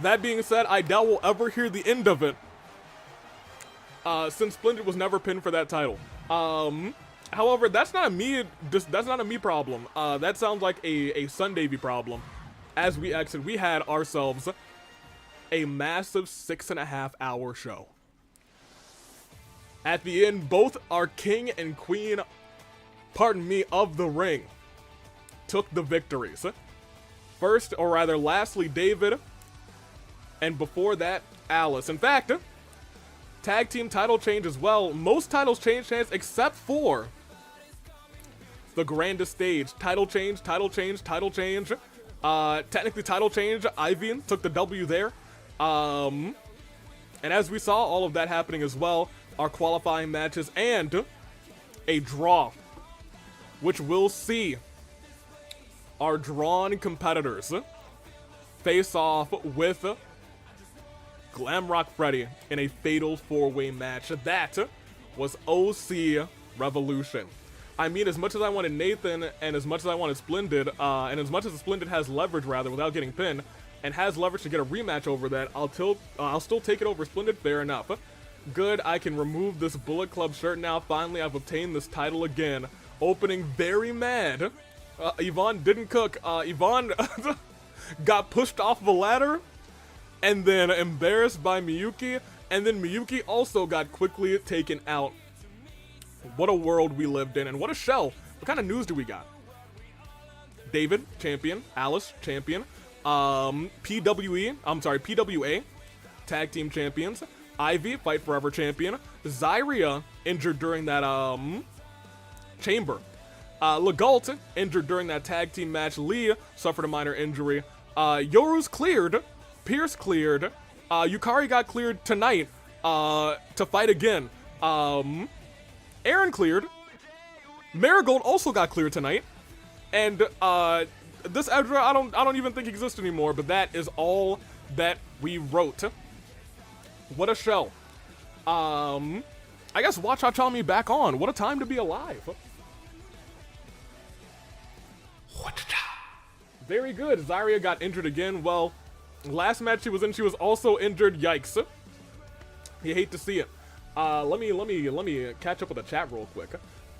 That being said, I doubt we'll ever hear the end of it, since Splendid was never pinned for that title. However, that's not a me problem. That sounds like a Sundavy problem. As we exit, we had ourselves a massive 6.5 hour show. At the end, both our king and queen, pardon me, of the ring took the victories. First, or rather lastly, David, and before that, Alice. In fact, tag team title change as well. Most titles change hands except for the grandest stage. Title change, title change, title change. Technically title change, Yvonne took the W there. And as we saw, all of that happening as well. Our qualifying matches and a draw, which we'll see our drawn competitors face off with Glamrock Freddy in a fatal four-way match. That was OC Revolution. I mean, as much as I wanted Nathan, and as much as I wanted Splendid, and as much as Splendid has leverage, rather, without getting pinned, and has leverage to get a rematch over that, I'll still take it over Splendid, fair enough. Good, I can remove this Bullet Club shirt now. Finally, I've obtained this title again. Opening very mad. Yvonne didn't cook. Yvonne got pushed off the ladder, and then embarrassed by Miyuki, and then Miyuki also got quickly taken out. What a world we lived in, and what a show. What kind of news do we got? David, champion. Alice, champion. PWA, tag team champions. Ivy, Fight Forever champion. Zyria, injured during that, chamber. Legault, injured during that tag team match. Lee suffered a minor injury. Yoru's cleared. Pierce cleared. Yukari got cleared tonight, to fight again. Aaron cleared. Marigold also got cleared tonight. And, this Edra, I don't even think exists anymore, but that is all that we wrote. What a show. I guess Watch Out Me back on. What a time to be alive. Very good. Zyria got injured again. Well, last match she was in, she was also injured. Yikes. You hate to see it. Let me catch up with the chat real quick.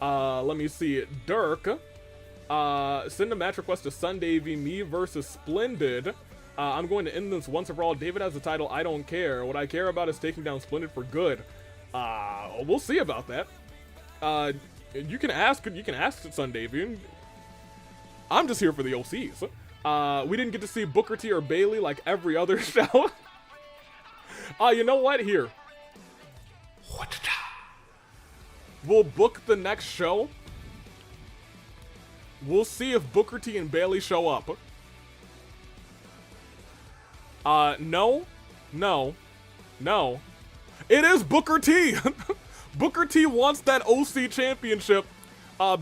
Let me see. Dirk. Send a match request to Sundavy, me versus Splendid. I'm going to end this once and for all. David has the title. I don't care. What I care about is taking down Splendid for good. We'll see about that. You can ask Sundavy. I'm just here for the OCs. We didn't get to see Booker T or Bailey like every other show. You know what? Here. We'll book the next show. We'll see if Booker T and Bailey show up. No. It is Booker T! Booker T wants that OC championship.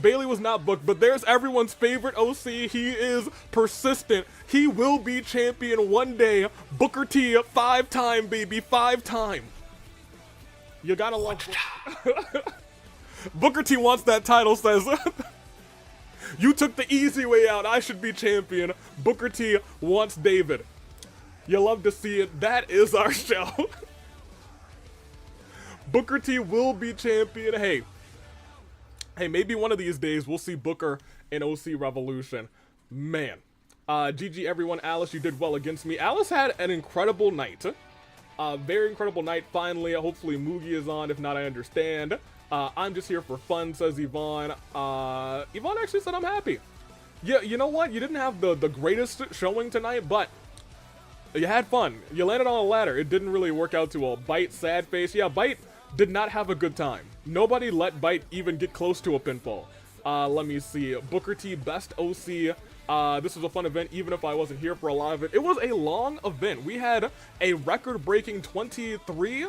Bailey was not booked, but there's everyone's favorite OC. He is persistent. He will be champion one day. Booker T, 5-time, baby, 5-time. You gotta love Booker T wants that title, says. You took the easy way out. I should be champion. Booker T wants David. You love to see it. That is our show. Booker T will be champion. Hey, maybe one of these days we'll see Booker in OC Revolution. Man. GG everyone. Alice, you did well against me. Alice had an incredible night. Very incredible night. Finally, hopefully Mugi is on. If not, I understand. I'm just here for fun, says Yvonne. Yvonne actually said I'm happy. Yeah, you know what? You didn't have the greatest showing tonight, but you had fun. You landed on a ladder. It didn't really work out to a BYTE sad face. Yeah, BYTE did not have a good time. Nobody let BYTE even get close to a pinfall. Let me see. Booker T, best OC. This was a fun event, even if I wasn't here for a lot of it. It was a long event. We had a record-breaking 23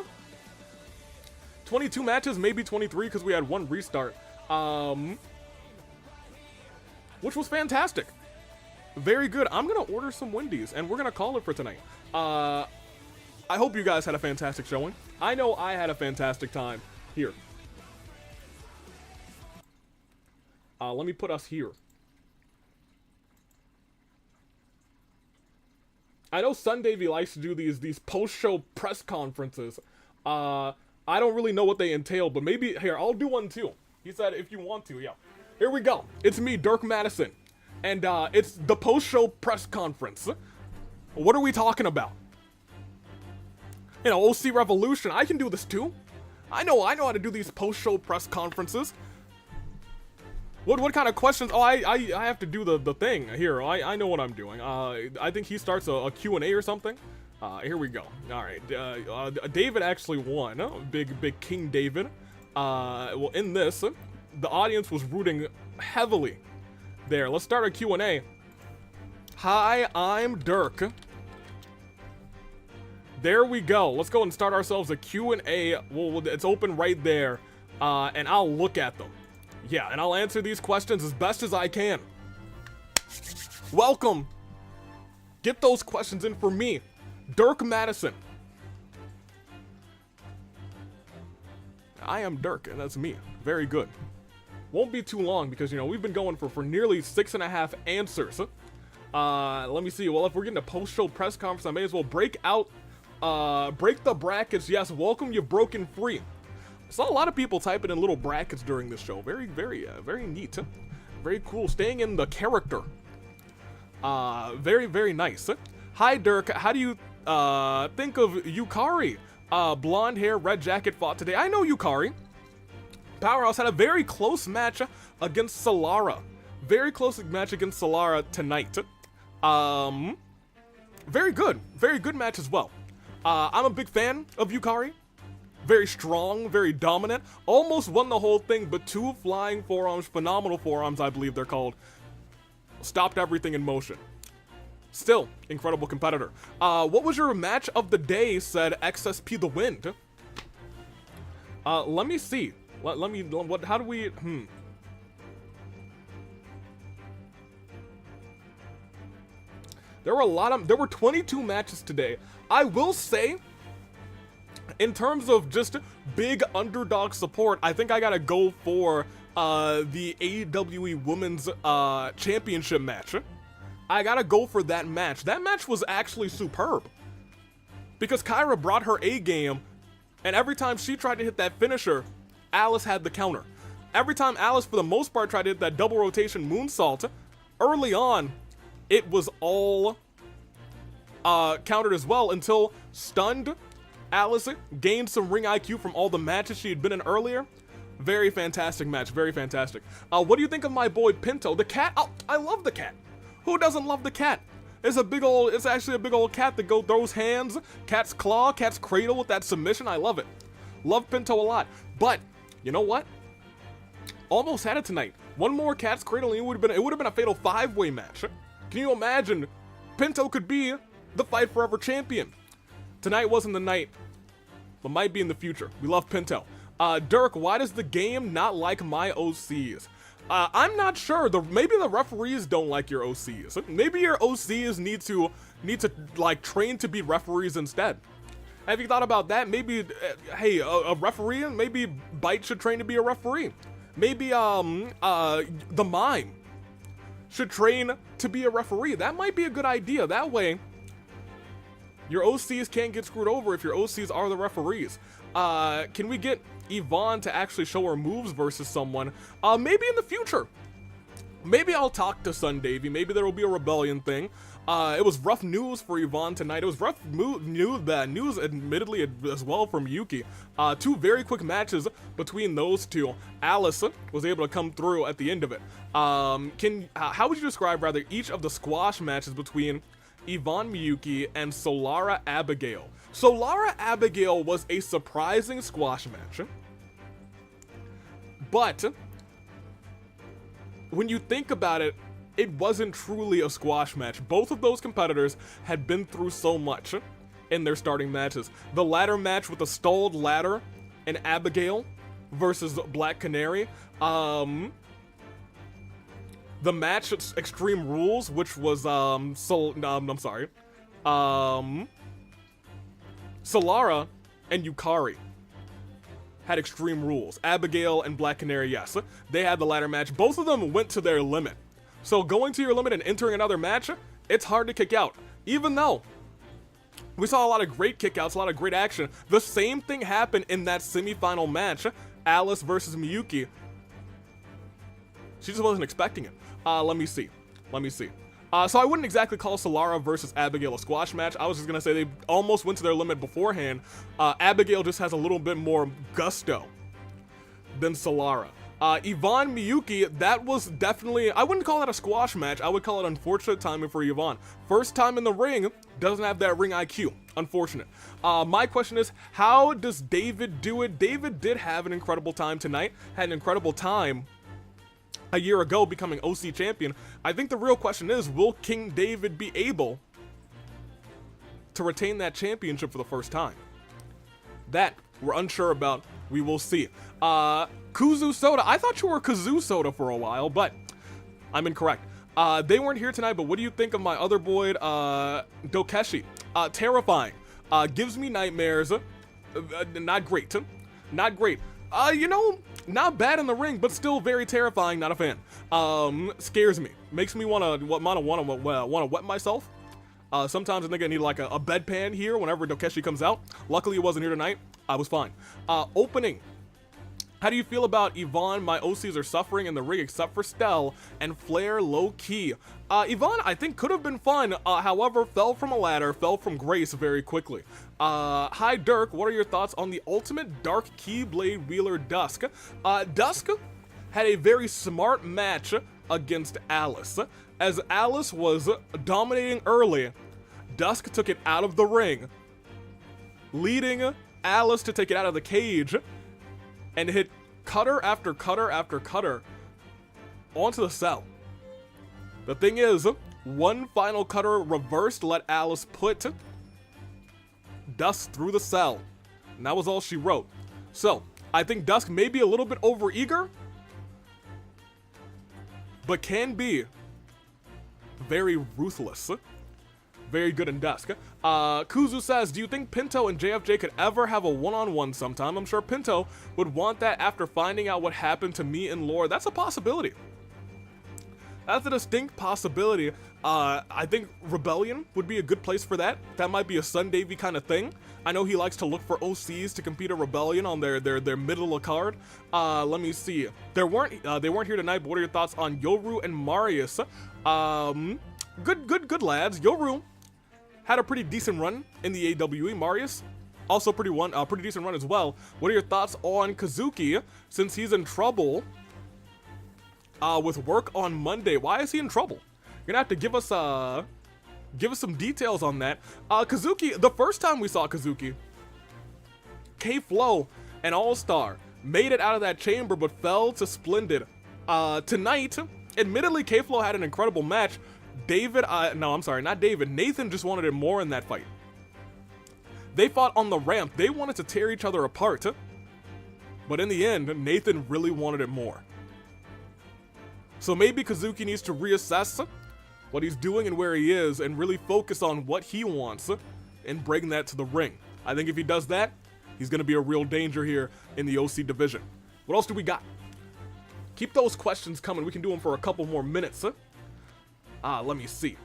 22 matches, maybe 23 because we had one restart. Which was fantastic. Very good. I'm gonna order some Wendy's and we're gonna call it for tonight. I hope you guys had a fantastic showing. I know I had a fantastic time here. Let me put us here. I know Sundavy likes to do these post-show press conferences. I don't really know what they entail, but maybe here I'll do one too. He said if you want to, yeah. Here we go. It's me, Dirk Madison, and it's the post-show press conference. What are we talking about? You know, OC Revolution. I can do this too. I know how to do these post-show press conferences. What kind of questions? Oh, I have to do the thing here. I know what I'm doing. I think he starts a Q&A or something. Here we go. All right. David actually won. Big King David. Well, in this, the audience was rooting heavily. There. Let's start a Q&A. Hi, I'm Dirk. There we go. Let's go and start ourselves a Q&A. Well, it's open right there. And I'll look at them. Yeah, and I'll answer these questions as best as I can. Welcome. Get those questions in for me, Dirk Madison. I am Dirk, and that's me. Very good. Won't be too long because, you know, we've been going for nearly 6.5 answers. Let me see. Well, if we're getting a post-show press conference, I may as well break the brackets. Yes, welcome, you've broken free. Saw a lot of people typing in little brackets during this show. Very neat. Very cool. Staying in the character. Very nice. Hi, Dirk. How do you think of Yukari? Blonde hair, red jacket fought today. I know Yukari. Powerhouse had a very close match against Solara. Very close match against Solara tonight. Very good match as well. I'm a big fan of Yukari. Very strong, very dominant. Almost won the whole thing, but 2 flying forearms, phenomenal forearms, I believe they're called, stopped everything in motion. Still, incredible competitor. What was your match of the day, said XSP the Wind? Let me see. How do we, There were 22 matches today. I will say, in terms of just big underdog support, I think I gotta go for the AEW Women's Championship match. I gotta go for that match. That match was actually superb. Because Kyra brought her A game, and every time she tried to hit that finisher, Alice had the counter. Every time Alice, for the most part, tried to hit that double rotation moonsault, early on, it was all countered as well until stunned. Alice gained some ring IQ from all the matches she had been in earlier. Very fantastic match, very fantastic. What do you think of my boy Pinto? The cat? Oh, I love the cat. Who doesn't love the cat? It's actually a big old cat that throws hands, cat's claw, cat's cradle with that submission. I love it. Love Pinto a lot. But, you know what? Almost had it tonight. One more cat's cradle and it would have been a fatal 5-way match. Can you imagine? Pinto could be the Fight Forever champion. Tonight wasn't the night, but might be in the future. We love Pinto. Dirk, why does the game not like my OCs? I'm not sure. Maybe the referees don't like your OCs. Maybe your OCs need to like train to be referees instead. Have you thought about that? Maybe, hey, a referee. Maybe BYTE should train to be a referee. Maybe the mime should train to be a referee. That might be a good idea. That way, your OCs can't get screwed over if your OCs are the referees. Can we get Yvonne to actually show her moves versus someone? Maybe in the future. Maybe I'll talk to Sundavy. Maybe there will be a rebellion thing. It was rough news for Yvonne tonight. It was rough news, admittedly, as well from Miyuki. 2 very quick matches between those two. Alice was able to come through at the end of it. How would you describe, rather, each of the squash matches between Yvonne Miyuki and Solara Abigail? Solara Abigail was a surprising squash match. But when you think about it, it wasn't truly a squash match. Both of those competitors had been through so much in their starting matches. The ladder match with the stalled ladder and Abigail versus Black Canary. The match at Extreme Rules, which was Solara and Yukari had Extreme Rules. Abigail and Black Canary, yes, they had the ladder match. Both of them went to their limit. So going to your limit and entering another match, it's hard to kick out. Even though we saw a lot of great kickouts, a lot of great action, the same thing happened in that semifinal match, Alice versus Miyuki. She just wasn't expecting it. Let me see. So I wouldn't exactly call Solara versus Abigail a squash match. I was just gonna say they almost went to their limit beforehand. Abigail just has a little bit more gusto than Solara. Yvonne Miyuki, that was definitely, I wouldn't call that a squash match. I would call it unfortunate timing for Yvonne. First time in the ring, doesn't have that ring IQ. Unfortunate. My question is, how does David do it? David did have an incredible time tonight, had an incredible time a year ago becoming OC champion. I think the real question is, will King David be able to retain that championship for the first time? That we're unsure about. We will see. Kuzu Soda. I thought you were Kazu Soda for a while, but I'm incorrect. They weren't here tonight, but what do you think of my other boy, Dokeshi? Terrifying. Gives me nightmares. Not great. Not great. You know, not bad in the ring, but still very terrifying. Not a fan. Scares me. Makes me wanna wet myself. Sometimes I think I need like a bedpan here whenever Dokeshi comes out. Luckily, it wasn't here tonight. I was fine. Opening. How do you feel about Yvonne? My OCs are suffering in the ring except for Stell and Flair low key. Yvonne, I think could have been fun. However, fell from a ladder, fell from grace very quickly. Hi Dirk, what are your thoughts on the ultimate dark keyblade wheeler Dusk? Dusk had a very smart match against Alice. As Alice was dominating early, Dusk took it out of the ring, leading Alice to take it out of the cage and hit cutter after cutter after cutter onto the cell. The thing is, one final cutter reversed, let Alice put Dusk through the cell. And that was all she wrote. So, I think Dusk may be a little bit overeager, but can be very ruthless. Very good in Dusk. Kuzu says, do you think Pinto and JFJ could ever have a one-on-one sometime? I'm sure Pinto would want that after finding out what happened to me and Lore. That's a possibility. That's a distinct possibility. I think Rebellion would be a good place for that. That might be a Sundavy kind of thing. I know he likes to look for OCs to compete at Rebellion on their middle of card. Let me see. They weren't here tonight, but what are your thoughts on Yoru and Marius? Good lads. Yoru had a pretty decent run in the AWE. Marius, also pretty decent run as well. What are your thoughts on Kazuki, since he's in trouble with work on Monday? Why is he in trouble? You're gonna have to give us some details on that. Kazuki, the first time we saw Kazuki, K-Flow and All-Star made it out of that chamber but fell to Splendid. Tonight, admittedly, K-Flow had an incredible match. Nathan just wanted it more in that fight. They fought on the ramp. They wanted to tear each other apart. But in the end, Nathan really wanted it more. So maybe Kazuki needs to reassess what he's doing and where he is and really focus on what he wants and bring that to the ring. I think if he does that, he's going to be a real danger here in the OC division. What else do we got? Keep those questions coming. We can do them for a couple more minutes. Let me see.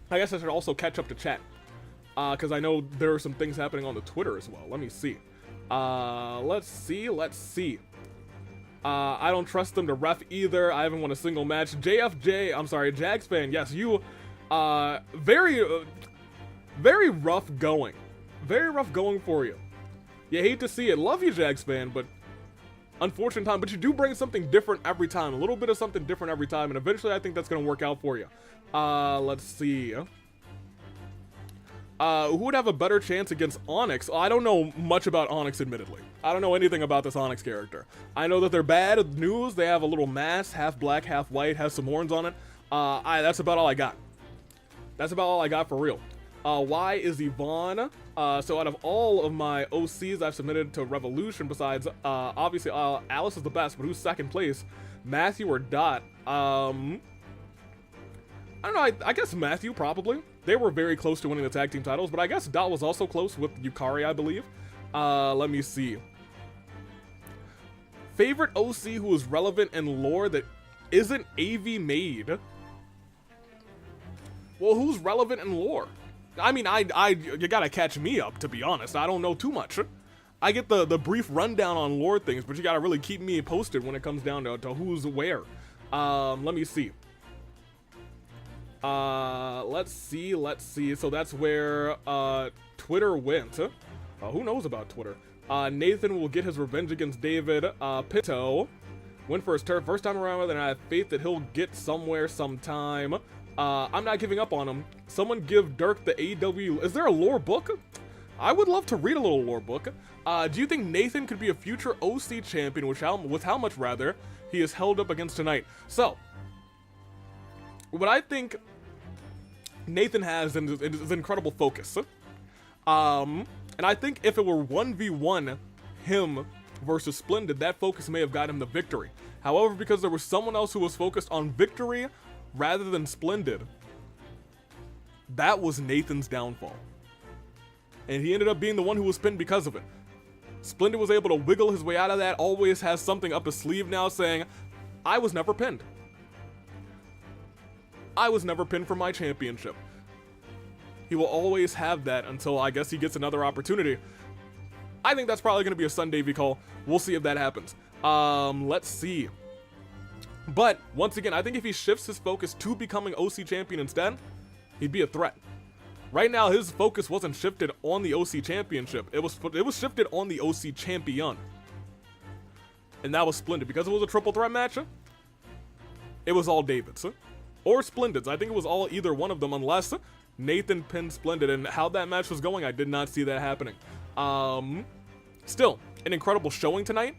I guess I should also catch up to chat, because I know there are some things happening on the Twitter as well. Let me see. Let's see. I don't trust them to ref either. I haven't won a single match. Jagsfan. Yes, you, very rough going. Very rough going for you. You hate to see it. Love you, Jagsfan, but unfortunate time. But you do bring something different every time. A little bit of something different every time, and eventually I think that's going to work out for you. Let's see. Who would have a better chance against Onyx? I don't know much about Onyx, admittedly. I don't know anything about this Onyx character. I know that they're bad news. They have a little mask, half black, half white, has some horns on it. That's about all I got. That's about all I got for real. Y is Yvonne. So out of all of my OCs I've submitted to Revolution, besides obviously Alice is the best, but who's second place? Matthew or Dot? I don't know, I guess Matthew probably. They were very close to winning the tag team titles, but I guess Dot was also close with Yukari, I believe. Let me see. Favorite OC who is relevant in lore that isn't AV made? Well, who's relevant in lore? I mean, you gotta catch me up, to be honest. I don't know too much. I get the brief rundown on lore things, but you gotta really keep me posted when it comes down to who's where. Let me see. Let's see. So that's where Twitter went. Who knows about Twitter? Nathan will get his revenge against David. Pinto went for his turn first time around, and I have faith that he'll get somewhere sometime. I'm not giving up on him. Someone give Dirk the AW. Is there a lore book? I would love to read a little lore book. Do you think Nathan could be a future OC champion, with how much rather he is held up against tonight? So, what I think Nathan has is incredible focus. And I think if it were 1v1 him versus Splendid, that focus may have got him the victory. However, because there was someone else who was focused on victory rather than Splendid, that was Nathan's downfall. And he ended up being the one who was pinned because of it. Splendid was able to wiggle his way out of that, always has something up his sleeve now saying, I was never pinned. I was never pinned for my championship. He will always have that until I guess he gets another opportunity. I think that's probably going to be a Sunday V call. We'll see if that happens. Let's see. But once again, I think if he shifts his focus to becoming OC champion instead, he'd be a threat. Right now, his focus wasn't shifted on the OC championship. It was shifted on the OC champion. And that was Splendid. Because it was a triple threat match, it was all David's. Or Splendid's. I think it was all either one of them, unless Nathan pinned Splendid. And how that match was going, I did not see that happening. Still, an incredible showing tonight.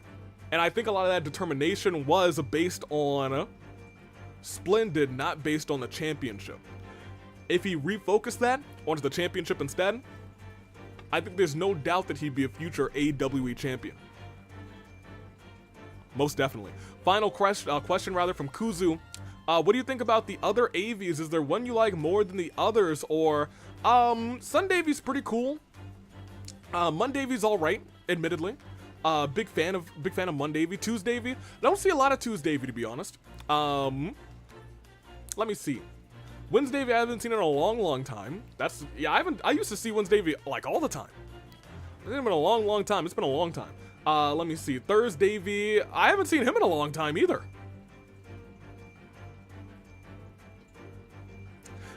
And I think a lot of that determination was based on Splendid, not based on the championship. If he refocused that onto the championship instead, I think there's no doubt that he'd be a future AWE champion. Most definitely. Final question from Kuzu. What do you think about the other AVs? Is there one you like more than the others? Or, Sundavy's pretty cool. Mondavy's alright, admittedly. Big fan of Mondavy. Tuesdavy, I don't see a lot of Tuesdavy, to be honest. Let me see. Wednesdavy, I haven't seen in a long time. I used to see Wednesdavy like all the time. It's been a long time. It's been a long time. Let me see. Thursdavy, I haven't seen him in a long time either.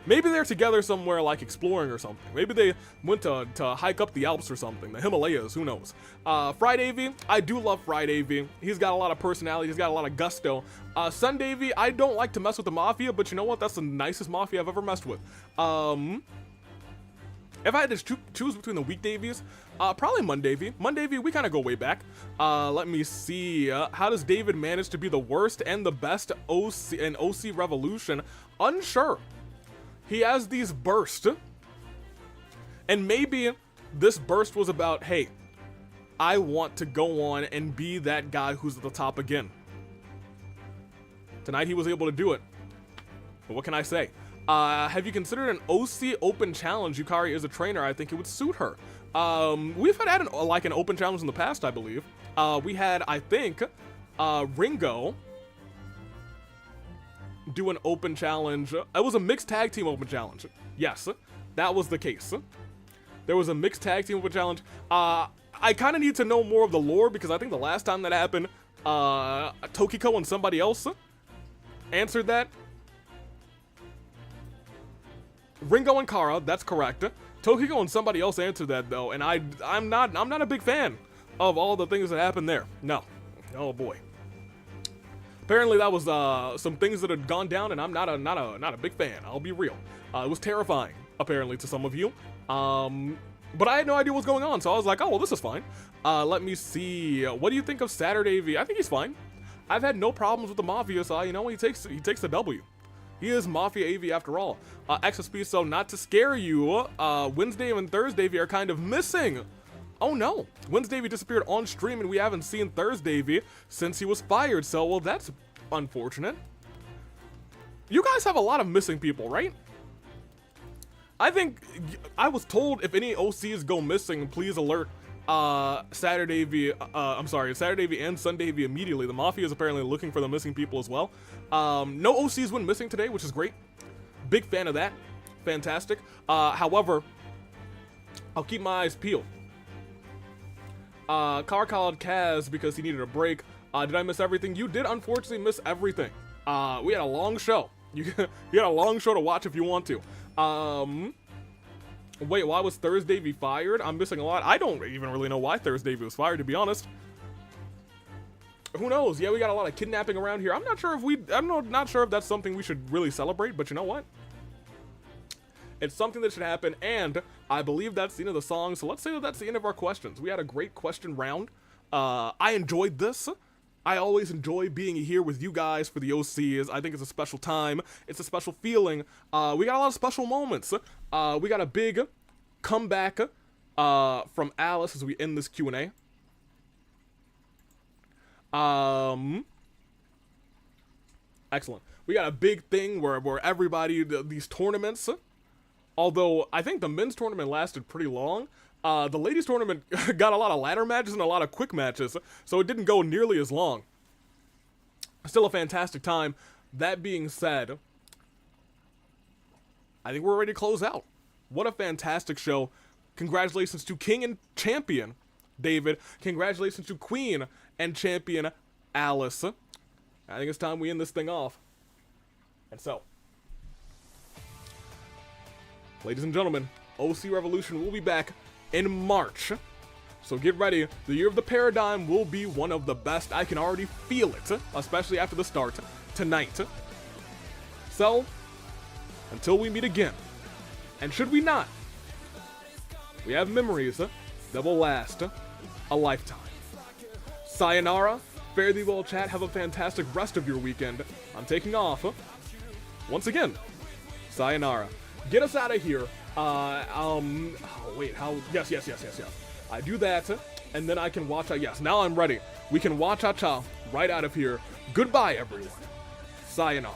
Maybe they're together somewhere, like exploring or something. Maybe they went to hike up the Alps or something, the Himalayas, who knows. Fridayvy, I do love Fridayvy. He's got a lot of personality, he's got a lot of gusto. Sundayvy, I don't like to mess with the Mafia, but you know what? That's the nicest Mafia I've ever messed with. If I had to choose between the weekdavies, probably Mondayvy. Mondayvy, we kind of go way back. Let me see. How does David manage to be the worst and the best OC in OC Revolution? Unsure. He has these bursts, and maybe this burst was about, hey, I want to go on and be that guy who's at the top again. Tonight he was able to do it, but what can I say? Have you considered an OC open challenge? Yukari is a trainer. I think it would suit her. We've had an open challenge in the past, I believe. We had, I think, Ringo do an open challenge. It was a mixed tag team open challenge. Yes, that was the case. There was a mixed tag team open challenge. I kind of need to know more of the lore, because I think the last time that happened, Tokiko and somebody else answered that. Ringo and Kara, that's correct. Tokiko and somebody else answered that though, and I'm not a big fan of all the things that happened there. No. Oh boy. Apparently that was some things that had gone down, and I'm not a big fan. I'll be real. It was terrifying, apparently, to some of you. But I had no idea what was going on, so I was like, oh well, this is fine. Let me see. What do you think of Saturday V? I think he's fine. I've had no problems with the Mafia, so you know he takes the W. He is Mafia AV after all. XSP, so not to scare you, Wednesday and Thursday are kind of missing. Oh no, Wednesday disappeared on stream and we haven't seen Thursday since he was fired, so well that's unfortunate. You guys have a lot of missing people, right? I think I was told if any OCs go missing, please alert Saturday and Sunday immediately. The Mafia is apparently looking for the missing people as well. No OCs went missing today, which is great. Big fan of that. Fantastic. However, I'll keep my eyes peeled. Car called Kaz because he needed a break. Did I miss everything? You did unfortunately miss everything. We had a long show. You had a long show to watch if you want to. Wait, why was Thursday fired? I'm missing a lot. I don't even really know why Thursday was fired, to be honest. Who knows? Yeah, we got a lot of kidnapping around here. I'm not sure if that's something we should really celebrate, but you know what? It's something that should happen, and I believe that's the end of the song, so let's say that that's the end of our questions. We had a great question round. I enjoyed this. I always enjoy being here with you guys for the OCs. I think it's a special time. It's a special feeling. We got a lot of special moments. We got a big comeback from Alice as we end this Q&A. Excellent. We got a big thing where everybody, these tournaments, although I think the men's tournament lasted pretty long, the ladies tournament got a lot of ladder matches and a lot of quick matches, so it didn't go nearly as long. Still a fantastic time. That being said, I think we're ready to close out. What a fantastic show. Congratulations to King and Champion David. Congratulations to Queen and Champion Alice. I think it's time we end this thing off. And so, ladies and gentlemen, OC Revolution will be back in March. So get ready. The Year of the Paradigm will be one of the best. I can already feel it, especially after the start tonight. So, until we meet again, and should we not, we have memories that will last a lifetime. Sayonara, fare thee well, chat. Have a fantastic rest of your weekend. I'm taking off. Once again, sayonara. Get us out of here. Oh, wait, how? Yes. I do that, and then I can watch. Yes, now I'm ready. We can watch Cha right out of here. Goodbye, everyone. Sayonara.